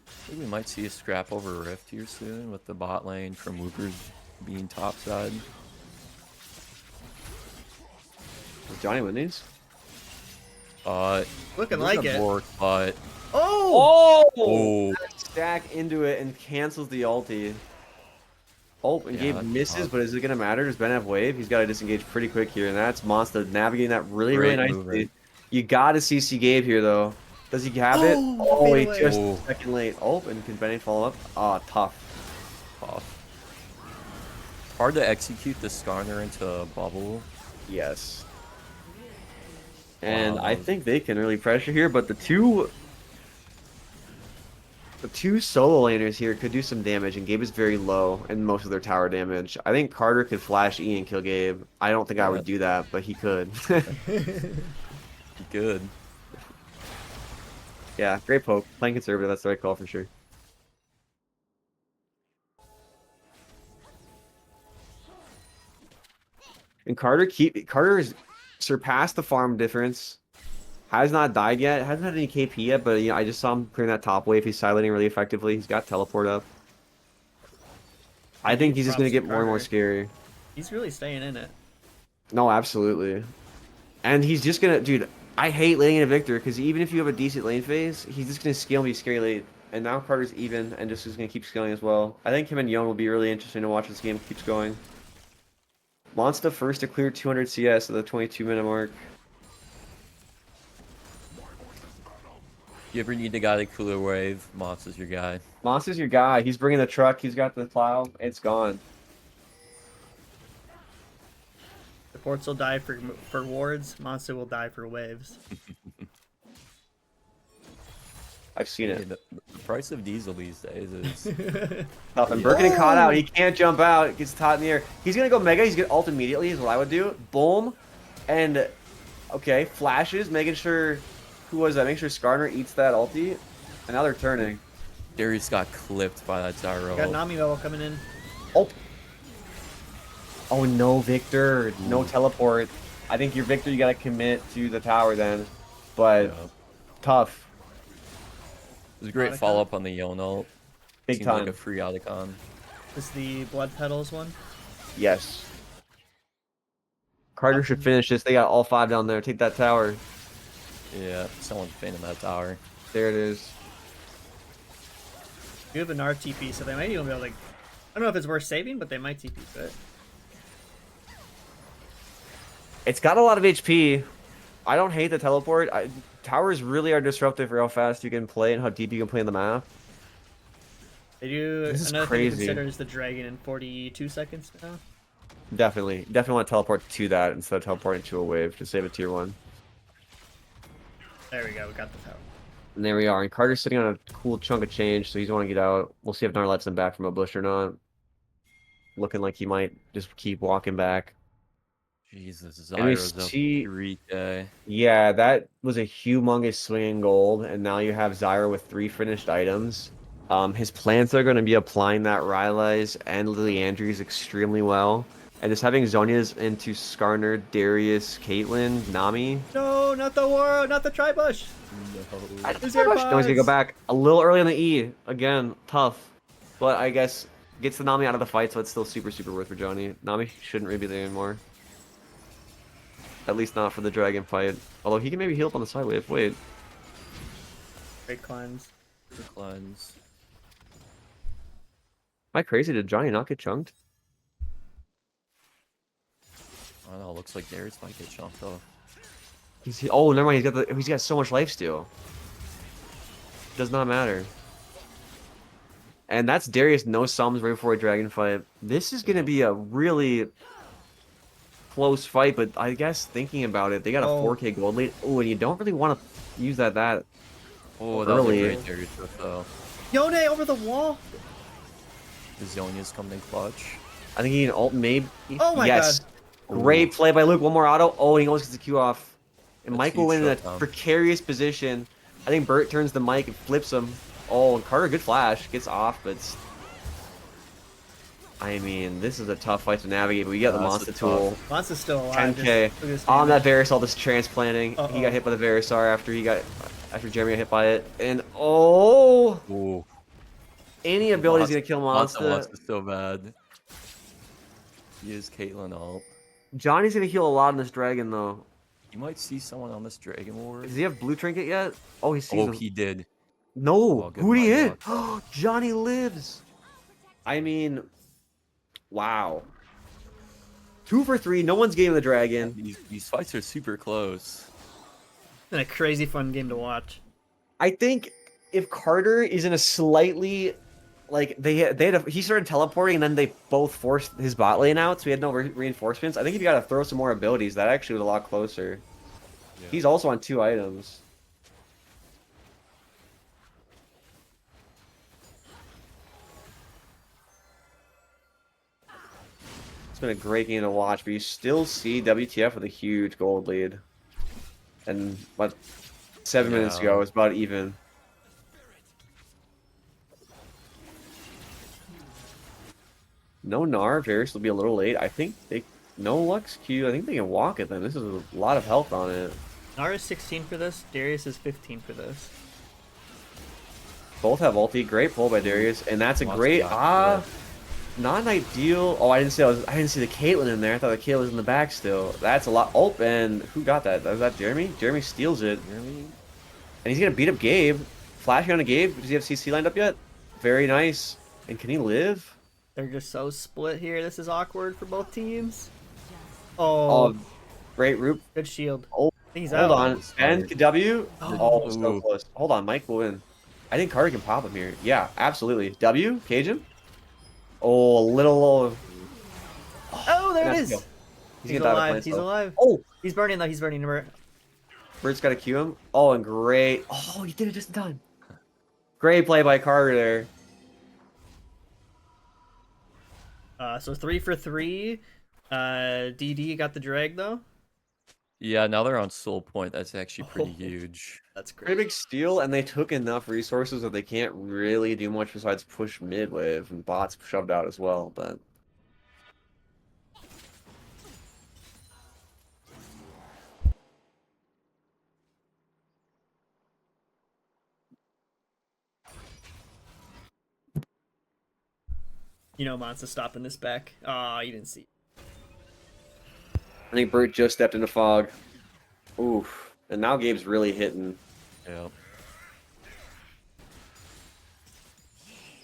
I think we might see a scrap over Rift here soon with the bot lane from Wookers being topside. Does Johnny win these? Looking it like doesn't it. work, but Oh! Oh! Stack into it and cancels the ulti. Oh, and Yeah, Gabe that's misses, tough. but is it going to matter? Does Ben have wave? He's got to disengage pretty quick here, and that's Monster navigating that really, really Great nicely. movement. You got to CC Gabe here, though. Does he have it? Oh, Oh, he fade away. just Oh. a second late. Oh, and can Benny follow up? Ah, tough. Tough. Hard to execute the Skarner into a bubble. Yes. And Wow, I that was- think they can really pressure here, but the two solo laners here could do some damage, and Gabe is very low in most of their tower damage. I think Carter could flash E and kill Gabe. I don't think I would do that, but he could. Good. Yeah, great poke. Playing conservative, that's the right call for sure. And Carter's surpassed the farm difference. Has not died yet. Hasn't had any KP yet, but I just saw him clearing that top wave. He's silencing really effectively. He's got teleport up. I think he's just gonna Props to get more and more Carter. scary. He's really staying in it. No, absolutely. And he's just gonna, dude. I hate laning in a Victor because even if you have a decent lane phase, he's just gonna scale and be scary late. And now Carter's even and just is gonna keep scaling as well. I think him and Yon will be really interesting to watch as this game keeps going. Monster first to clear 200 CS at the 22-minute mark. You ever need a guy to cooler wave? Monster's your guy. Monster's your guy. He's bringing the truck. He's got the plow. It's gone. Supports will die for wards. Monster will die for waves. I've seen Hey, it. the price of diesel these days is Tough. And Yeah. Birkin caught out. He can't jump out. Gets caught in the air. He's gonna go mega. He's gonna ult immediately. Is what I would do. Boom. And okay, flashes, making sure. Who was that? Make sure Skarner eats that ulti. And now they're turning. Darius got clipped by that gyro. Got Nami level coming in. Oh. Oh no, Victor. No teleport. I think you're Victor. You gotta commit to the tower then. But Yeah. tough. It was a great Otacon? follow up on the Yon ult. Big Seems time. like a free Otacon. This is the Blood Petals one. Yes. Carter should finish this. They got all 5 down there. Take that tower. Yeah, someone's painting that tower. There it is. You have an RTP, so they might even be able to. I don't know if it's worth saving, but they might TP to it. It's got a lot of HP. I don't hate the teleport. Towers really are disruptive for how fast you can play and how deep you can play in the map. They do This is another thing to crazy. consider is the dragon in 42 seconds now. Definitely want to teleport to that instead of teleporting to a wave to save a tier 1. There we go, we got the tower. And there we are. And Carter's sitting on a cool chunk of change, so he's want to get out. We'll see if Nar lets him back from a bush or not. Looking like he might just keep walking back. Jesus, And we Zyro's up see- 3K. Yeah, that was a humongous swing in gold, and now you have Zyro with 3 finished items. His plans are going to be applying that Rylai's and Lily Andrews extremely well. And just having Zonia's into Skarner, Darius, Caitlyn, Nami. No, not the war, not the Tribush. No. Is there No, he's going to go back a little early on the E. Again, tough. But I guess gets the Nami out of the fight, so it's still super, super worth for Johnny. Nami shouldn't really be there anymore. At least not for the dragon fight. Although he can maybe heal up on the side wave. Wait. Great cleanse. Cleanse. Am I crazy? Did Johnny not get chunked? I don't know, looks like Darius might get chunked though. Oh, never mind. He's got so much life steal. Does not matter. And that's Darius no sums right before a dragon fight. This is gonna be a really close fight, but I guess thinking about it, they got a 4K gold lead. Oh, and you don't really want to use that Oh, that was a early. great Darius riff though. Yone over the wall. The Zonia's coming in clutch. I think he can ult maybe. Oh my yes. god. Great play by Luke. One more auto. Oh, and he almost gets the Q off. And That's Mike will huge win in a shutdown. precarious position. I think Bert turns the mic and flips him. Oh, and Carter, good flash. Gets off, but... I mean, this is a tough fight to navigate, but we got the That's monster a tool. tough- Monster's still alive. 10k. Just look at his On damage. that Varus, all this transplanting. He Uh-oh. got hit by the Varusar after Jeremy got hit by it. And oh! Ooh. Any ability is Monster- gonna kill Monster wants Monster. it so bad. He is Caitlyn ult. Johnny's gonna heal a lot in this dragon though. You might see someone on this Dragon Ward. Does he have blue trinket yet? Oh, he sees Oh, him. he did. No, Oh, good who'd he mind hit? lock. Johnny lives. I mean, wow. 2 for 3. No one's getting the dragon. These fights are super close. It's been a crazy fun game to watch. I think if Carter is in a slightly like he started teleporting and then they both forced his bot lane out, so he had no reinforcements. I think if you got to throw some more abilities, that actually was a lot closer. Yeah. He's also on 2 items. It's been a great game to watch, but you still see WTF with a huge gold lead. And what 7 minutes ago it was about even. No Gnar, Varus will be a little late. I think they no Lux Q. I think they can walk it then. This is a lot of health on it. Nara is 16 for this. Darius is 15 for this. Both have ulti. Great pull by Darius, and that's a Lost great back, not ideal. Oh, I didn't see the Caitlyn in there. I thought the Caitlyn was in the back still. That's a lot. Oh, and who got that? Was that Jeremy? Jeremy steals it. Jeremy? And he's gonna beat up Gabe. Flashing on a Gabe. Does he have CC lined up yet? Very nice. And can he live? They're just so split here. This is awkward for both teams. Oh, Oh, great root. good shield. Oh, I think he's hold out. on. Ben, W. Oh, so Ooh. close. Hold on, Mike will win. I think Carter can pop him here. Yeah, absolutely. W, cage him. Oh, a little. Oh, there it Nice is. kill. He's gonna die by alive. plant He's spell. alive. Oh, He's burning though. He's burning. Bert's got to cue him. Oh, and great. Oh, he did it just in time. Great play by Carter there. So 3 for 3. DD got the drag though. Yeah, now they're on soul point. That's actually pretty huge. That's Pretty great. big steal, and they took enough resources that they can't really do much besides push mid wave, and bots shoved out as well, but. You know, Monster stopping this back. Ah, you didn't see. I think Bert just stepped into fog. Oof. And now Gabe's really hitting. Yeah.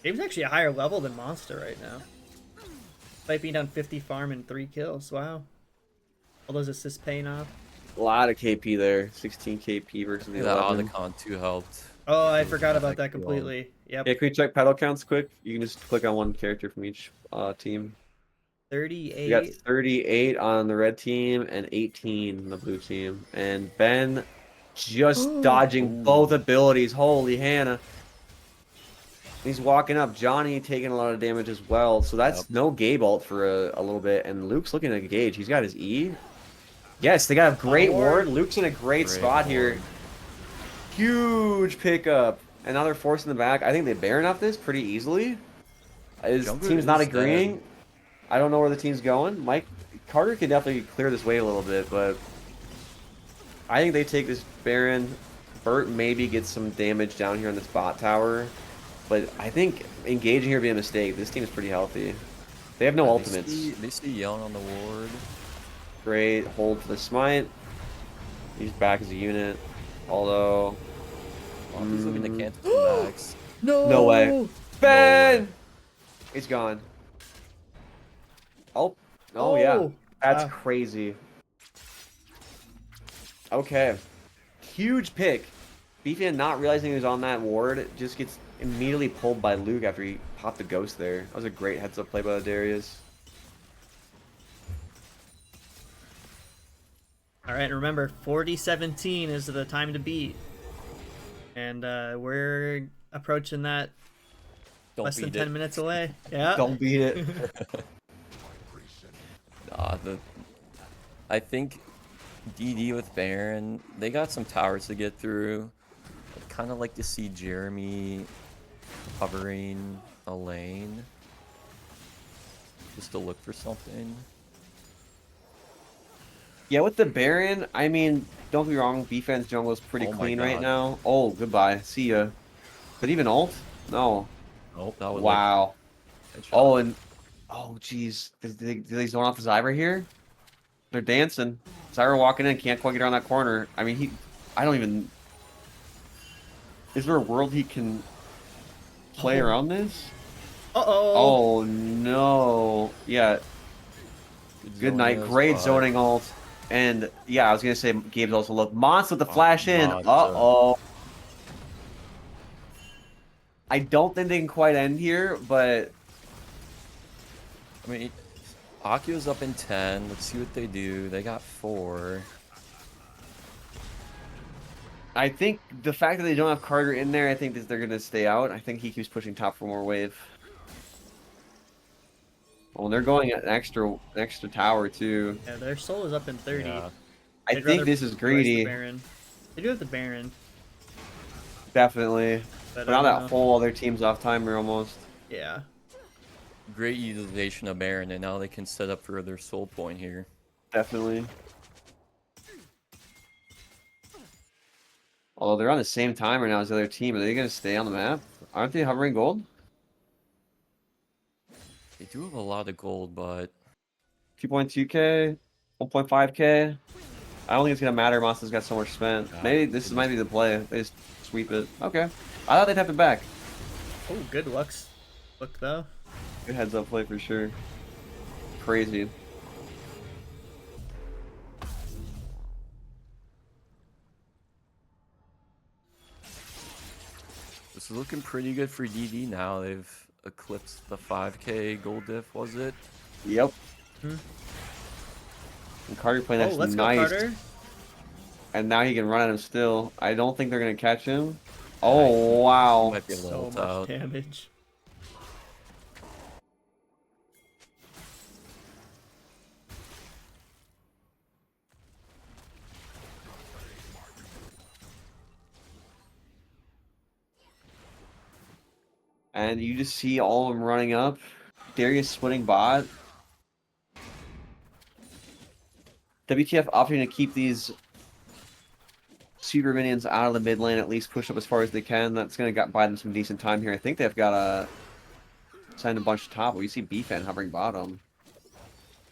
Gabe's actually a higher level than Monster right now. Despite being done 50 farm and 3 kills. Wow. All those assists paying off. A lot of KP there. 16 KP versus the That 11. Otacon 2 helped. Oh, I forgot Yeah, about that like, completely. Yep. Yeah, can we check pedal counts quick? You can just click on one character from each team. 38. We got 38 on the red team and 18 on the blue team. And Ben just dodging both abilities. Holy Hannah. He's walking up. Johnny taking a lot of damage as well. So that's no Gabe ult for a little bit. And Luke's looking to engage. He's got his E. Yes, they got a great ward. Luke's in a great spot here. Huge pickup. And now they're forcing the back. I think they Baron off this pretty easily. His Jungler team's not is agreeing. dead. I don't know where the team's going. Carter can definitely clear this way a little bit, but I think they take this Baron. Bert maybe gets some damage down here on this bot tower, but I think engaging here would be a mistake. This team is pretty healthy. They have no ultimates. They see Young on the ward. Great hold for the smite. He's back as a unit, although Oh, he's looking to cancel some max. no way. Ben, he's gone. Oh, yeah, that's crazy. Okay, huge pick. BFan not realizing he was on that ward just gets immediately pulled by Luke after he popped the ghost there. That was a great heads up play by Darius. All right, remember 40-17 is the time to beat. And we're approaching that less than 10 minutes away. Yeah. Don't beat it. I think DD with Baron, they got some towers to get through. I'd kind of like to see Jeremy covering a lane. Just to look for something. Yeah, with the Baron, I mean, don't get me wrong, BFan's jungle is pretty Oh my clean right God. now. Oh, goodbye. See ya. But even ult? No. Nope, that was Wow. Like, Oh, and oh, geez, did they zone off the Zyra here? They're dancing. Zyra walking in, can't quite get around that corner. I mean, I don't even. Is there a world he can play around this? Uh-oh. Oh no. Yeah. Good night. Great zoning ult. And yeah, I was gonna say Gabe's also look. Mons with the flash in. Uh-oh. I don't think they can quite end here, but I mean, Akio's up in 10. Let's see what they do. They got 4. I think the fact that they don't have Carter in there, I think that they're gonna stay out. I think he keeps pushing top for more wave. Well, they're going at an extra tower too. Yeah, their soul is up in 30. Yeah. I They'd think rather this is price greedy. The Baron. They do have the Baron. Definitely. But But now that whole other team's off timer almost. Yeah. Great utilization of Baron, and now they can set up for their soul point here. Definitely. Although they're on the same timer now as the other team, are they going to stay on the map? Aren't they hovering gold? They do have a lot of gold, but 2.2k, 1.5k. I don't think it's going to matter. Monster's got so much spent. Maybe this might be the play. They just sweep it. Okay. I thought they'd have it back. Oh, good looks. Look though. Good heads up play for sure. Crazy. this is looking pretty good for DD now. They've eclipsed the 5k gold diff, was it? Yep. Hmm. And Carter playing that's let's nice. go, Carter. And now he can run at him still. I don't think they're going to catch him. Oh, wow. Might be a So little much out. damage. And you just see all of them running up. Darius splitting bot. WTF opting to keep these super minions out of the mid lane, at least push up as far as they can. That's going to buy them some decent time here. I think they've got to send a bunch to top. We see B-Fan hovering bottom.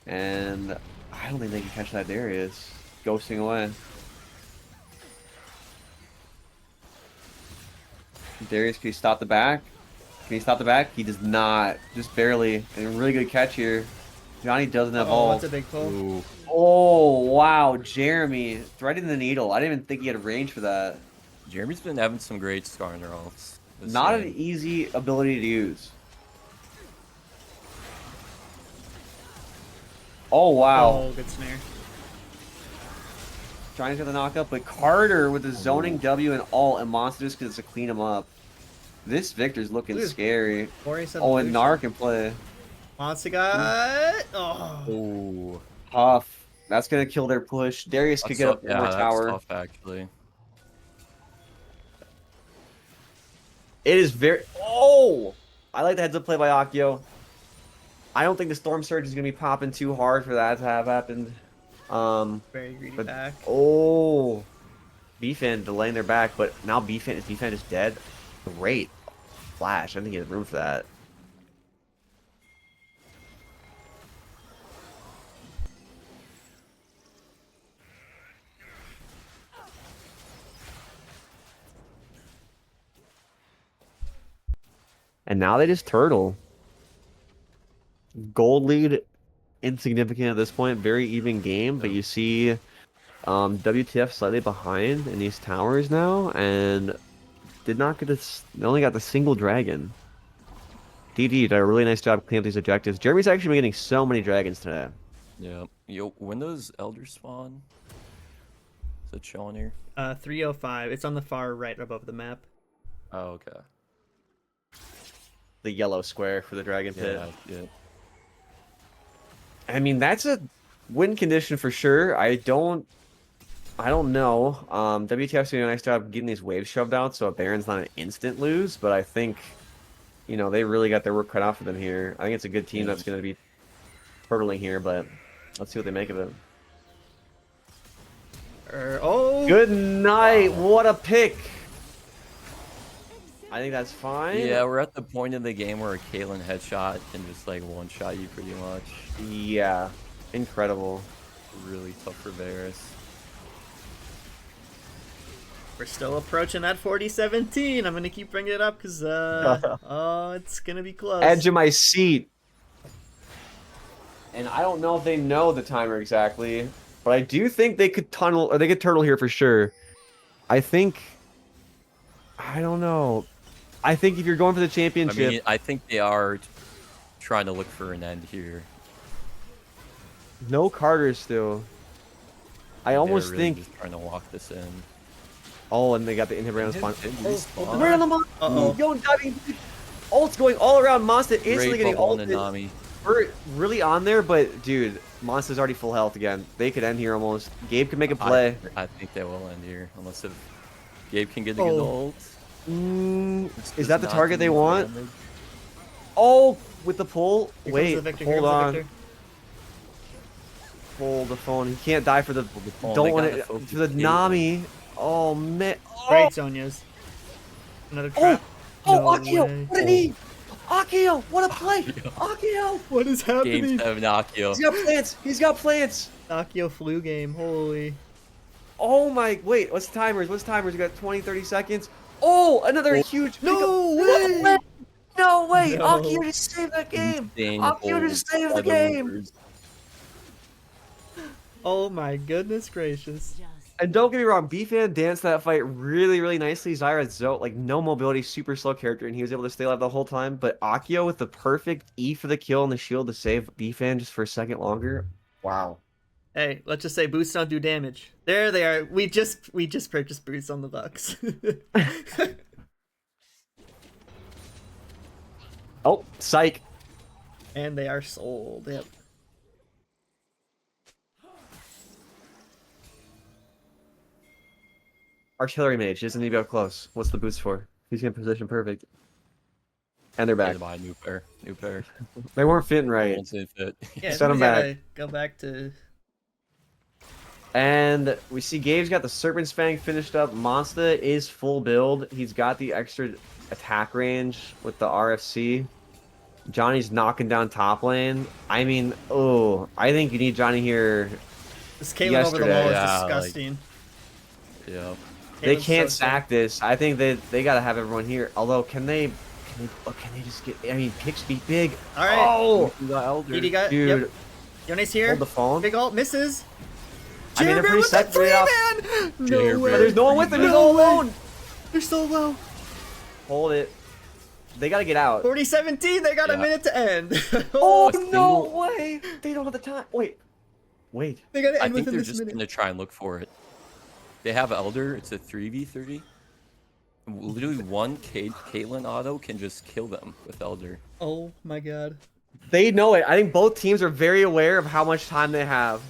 And I don't think they can catch that Darius. Ghosting away. Darius, can you stop the back? Can he stop the back? He does not. Just barely. And a really good catch here. Johnny doesn't have Oh, ult. that's a big pull. Ooh. Oh, wow. Jeremy threading the needle. I didn't even think he had range for that. Jeremy's been having some great Skarner ults. this Not game. an easy ability to use. Oh, wow. Oh, good snare. Johnny's got the knockup, but Carter with the zoning W and ult, and Monster just gets to clean him up. This Victor's looking Look at scary. 487 Oh, and Lucian. Nar can play. Monster got. Oh. Ooh. Tough. That's going to kill their push. Darius could That's get tough. up one Yeah, more that's tower. tough, actually. It is very... Oh! I like the heads up play by Akio. I don't think the Storm Surge is going to be popping too hard for that to have happened. Very greedy But, back. oh, B-Fan delaying their back, but now B-Fan is dead. Great flash. I think he has room for that. And now they just turtle. Gold lead insignificant at this point. Very even game, but you see WTF slightly behind in these towers now, and did not get they only got the single dragon. DD did a really nice job cleaning up these objectives. Jeremy's actually been getting so many dragons today. Yeah. Yo, when those elders spawn? Is it showing here? 305. It's on the far right above the map. Oh, okay. The yellow square for the dragon pit. Yeah. I mean, that's a win condition for sure. I don't know. WTF's doing a nice job getting these waves shoved out, so a Baron's not an instant lose, but I think, you know, they really got their work cut out for them here. I think it's a good team that's going to be turtling here, but let's see what they make of it. Oh! Good night! What a pick! I think that's fine. Yeah, we're at the point in the game where a Caitlyn headshot can just like one-shot you pretty much. Yeah. Incredible. Really tough for Varus. We're still approaching that 40-17. I'm gonna keep bringing it up because oh, it's gonna be close. Edge of my seat. And I don't know if they know the timer exactly, but I do think they could tunnel or they could turtle here for sure. I don't know. I think if you're going for the I championship, mean, I think they are trying to look for an end here. no Carter still. I almost They're really think. just trying to walk this in. Oh, and they got the inhibitor on the spawn. Respawn. Right on the monster. Yo, diving. Ult's going all around. Monster instantly Great getting bubble on ulted. Nami. We're really on there, but dude, Monster's already full health again. They could end here almost. Gabe can make a play. I think they will end here, unless if Gabe can get the good ult. Is that the target they want? Oh, with the pull. Here comes Wait, the Victor, hold on. Victor. Hold the phone. He can't die for the. phone. Don't They want got it the focus for the Gabe. Nami. Oh man. Great Sonya's. Another trap. Oh, No Akio! way. What a knee! Akio! What a play! Akio! What is happening? Game 7 Akio. He's got plants! He's got plants! Akio flu game. Holy. Oh my, wait, what's timers? What's timers? We got 20, 30 seconds. Oh, another huge No pickup. way! No way! No. Akio just saved that game! Insane Akio ult just saved by the game! Reapers. Oh my goodness gracious. And don't get me wrong, B-Fan danced that fight really, really nicely. Zyra Zoe, like no mobility, super slow character, and he was able to stay alive the whole time. But Akio with the perfect E for the kill and the shield to save B-Fan just for a second longer. Wow. Hey, let's just say boosts don't do damage. There they are. We just purchased boosts on the Lux. Oh, psych. And they are sold. Yep. Artillery mage doesn't need to go close. What's the boost for? He's in position perfect. And they're Had back. to buy a new pair. New pair. They weren't fitting right. Won't say fit. Yeah, Set 'em we gotta back. Go back to. And we see Gabe's got the Serpent's Fang finished up. Monsta is full build. He's got the extra attack range with the RFC. Johnny's knocking down top lane. I mean, oh, I think you need Johnny here. This Caitlyn over the yesterday. wall is Yeah, disgusting. Yeah. They Caitlin's can't so sack this. I think they gotta have everyone here. Although, can they just get? I mean, picks be big. All right. Oh, You got Elder. Edie got. dude, Yep. Yone's here. hold the phone. Big ult misses. I mean, they're Jeremy pretty with the set for it off. three-man! No Jeremy. way. But there's no one with him. He's No all way. alone. They're so low. Hold it. They gotta get out. 40-17. They got a Yeah. minute to end. Oh A no single- way! They don't have the time. Wait. They gotta I end think within they're this just minute. gonna try and look for it. They have Elder. It's a 3v30. Literally one Caitlyn auto can just kill them with Elder. Oh my god. They know it. I think both teams are very aware of how much time they have.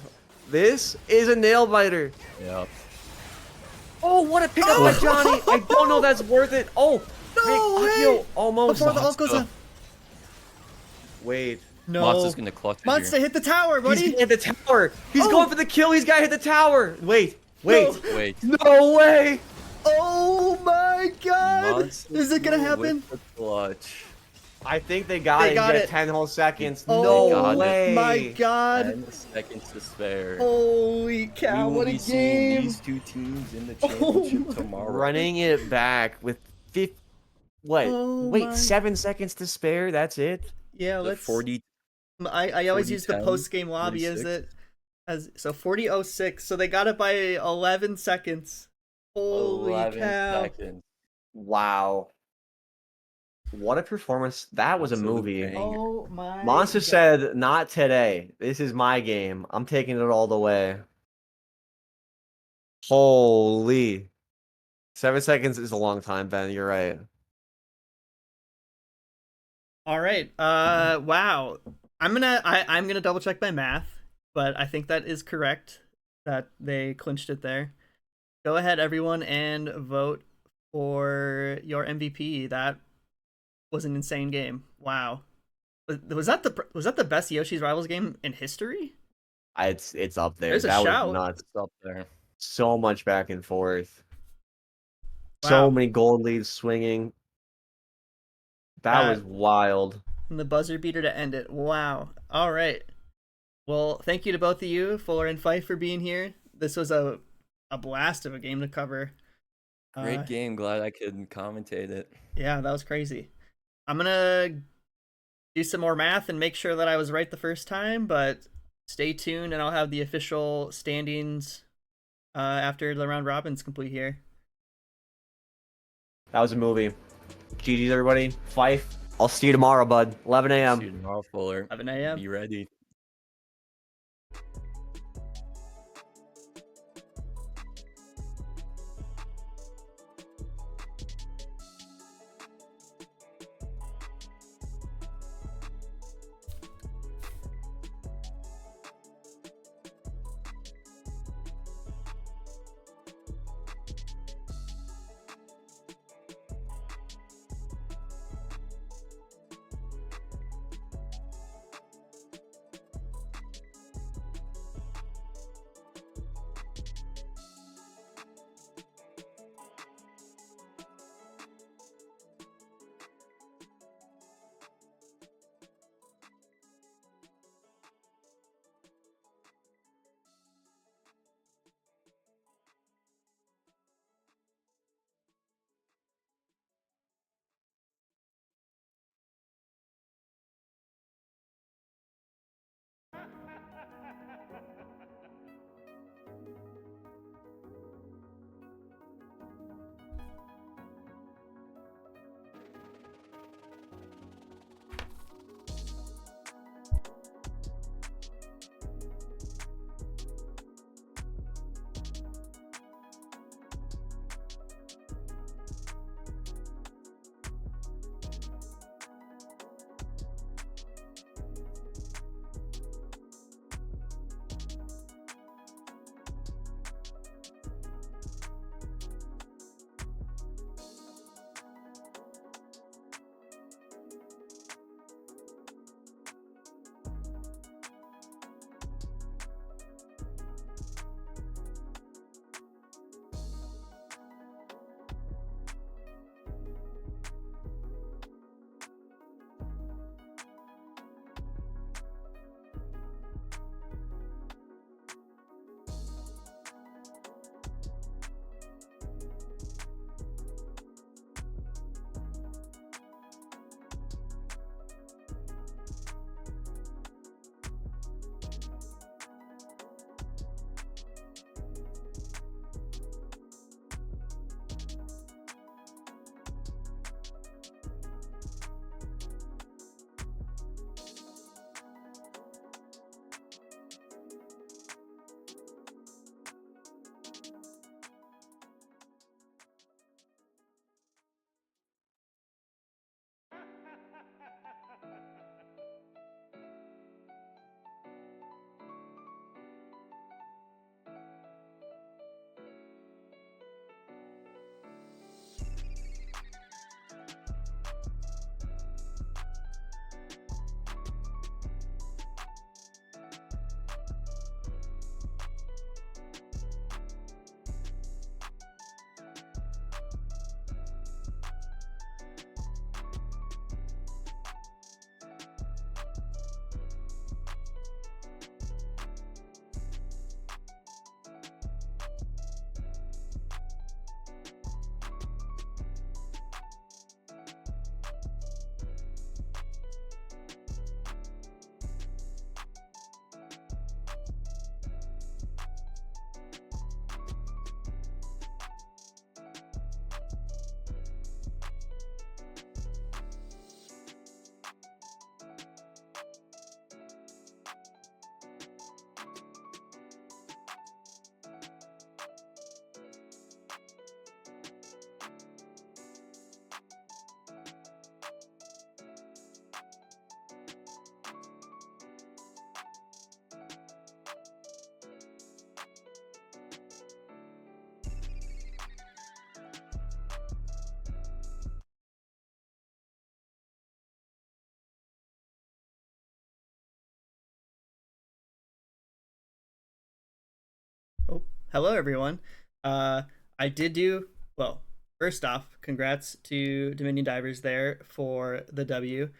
This is a nail biter. Yep. Oh, what a pickup by Johnny! I don't know if that's worth it. Oh, No way! Akio, almost. Before the ult goes up. Wait. No. Monster's gonna clutch it Monster here. hit the tower, He's buddy. gonna hit the tower. He's Oh. going for the kill. He's got to hit the tower. Wait. Wait. Wait. No way. Oh my god. Monster Is it gonna with happen? the clutch. I think they got They it. got You get it. 10 whole seconds. Oh No it. way. my god. 10 seconds to spare. Holy cow, we will what a be seeing game. these two teams in the Oh championship my- tomorrow. Running it back with 50. What? Oh Wait, my- 7 seconds to spare. That's it. Yeah, The let's 40. I always use the 40-10, post game lobby as 46. it as so 40-06. So they got it by 11 seconds. Holy 11 cow. seconds. Wow. What a performance. That was a Absolute movie. banger. Oh my Monster god. said, not today. This is my game. I'm taking it all the way. Holy. 7 seconds is a long time, Ben. You're right. All right. Wow. I'm gonna double check my math, but I think that is correct that they clinched it there. Go ahead, everyone, and vote for your MVP. That was an insane game. Wow. Was that the best Yoshi's Rivals game in history? It's up there. There's a that shout. was nuts. It's up there. So much back and forth. Wow. So many gold leads swinging. That was wild. And the buzzer beater to end it. Wow. All right. Well, thank you to both of you, Fuller and Fife, for being here. This was a blast of a game to cover. Great game. Glad I could commentate it. Yeah, that was crazy. I'm gonna do some more math and make sure that I was right the first time, but stay tuned and I'll have the official standings after the round robin's complete here. That was a movie. GG's, everybody. Fife, I'll see you tomorrow, bud. 11 a.m. See you tomorrow, Fuller. 11 a.m. Be ready. Oh, hello everyone. I did do well. first off, congrats to Dominion Divers there for the W.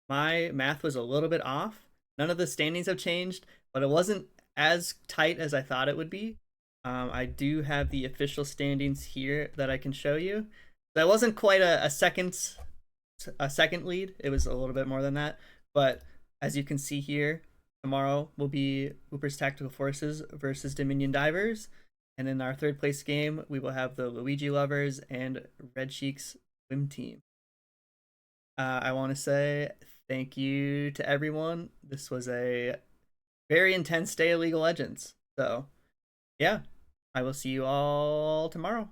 My math was a little bit off. None of the standings have changed, but it wasn't as tight as I thought it would be. I do have the official standings here that I can show you. That wasn't quite a second lead. It was a little bit more than that. But as you can see here, tomorrow will be Hooper's Tactical Forces versus Dominion Divers. And in our third place game, we will have the Luigi Lovers and Red Cheeks swim team. I want to say thank you to everyone. This was a very intense day of League of Legends. So, yeah, I will see you all tomorrow.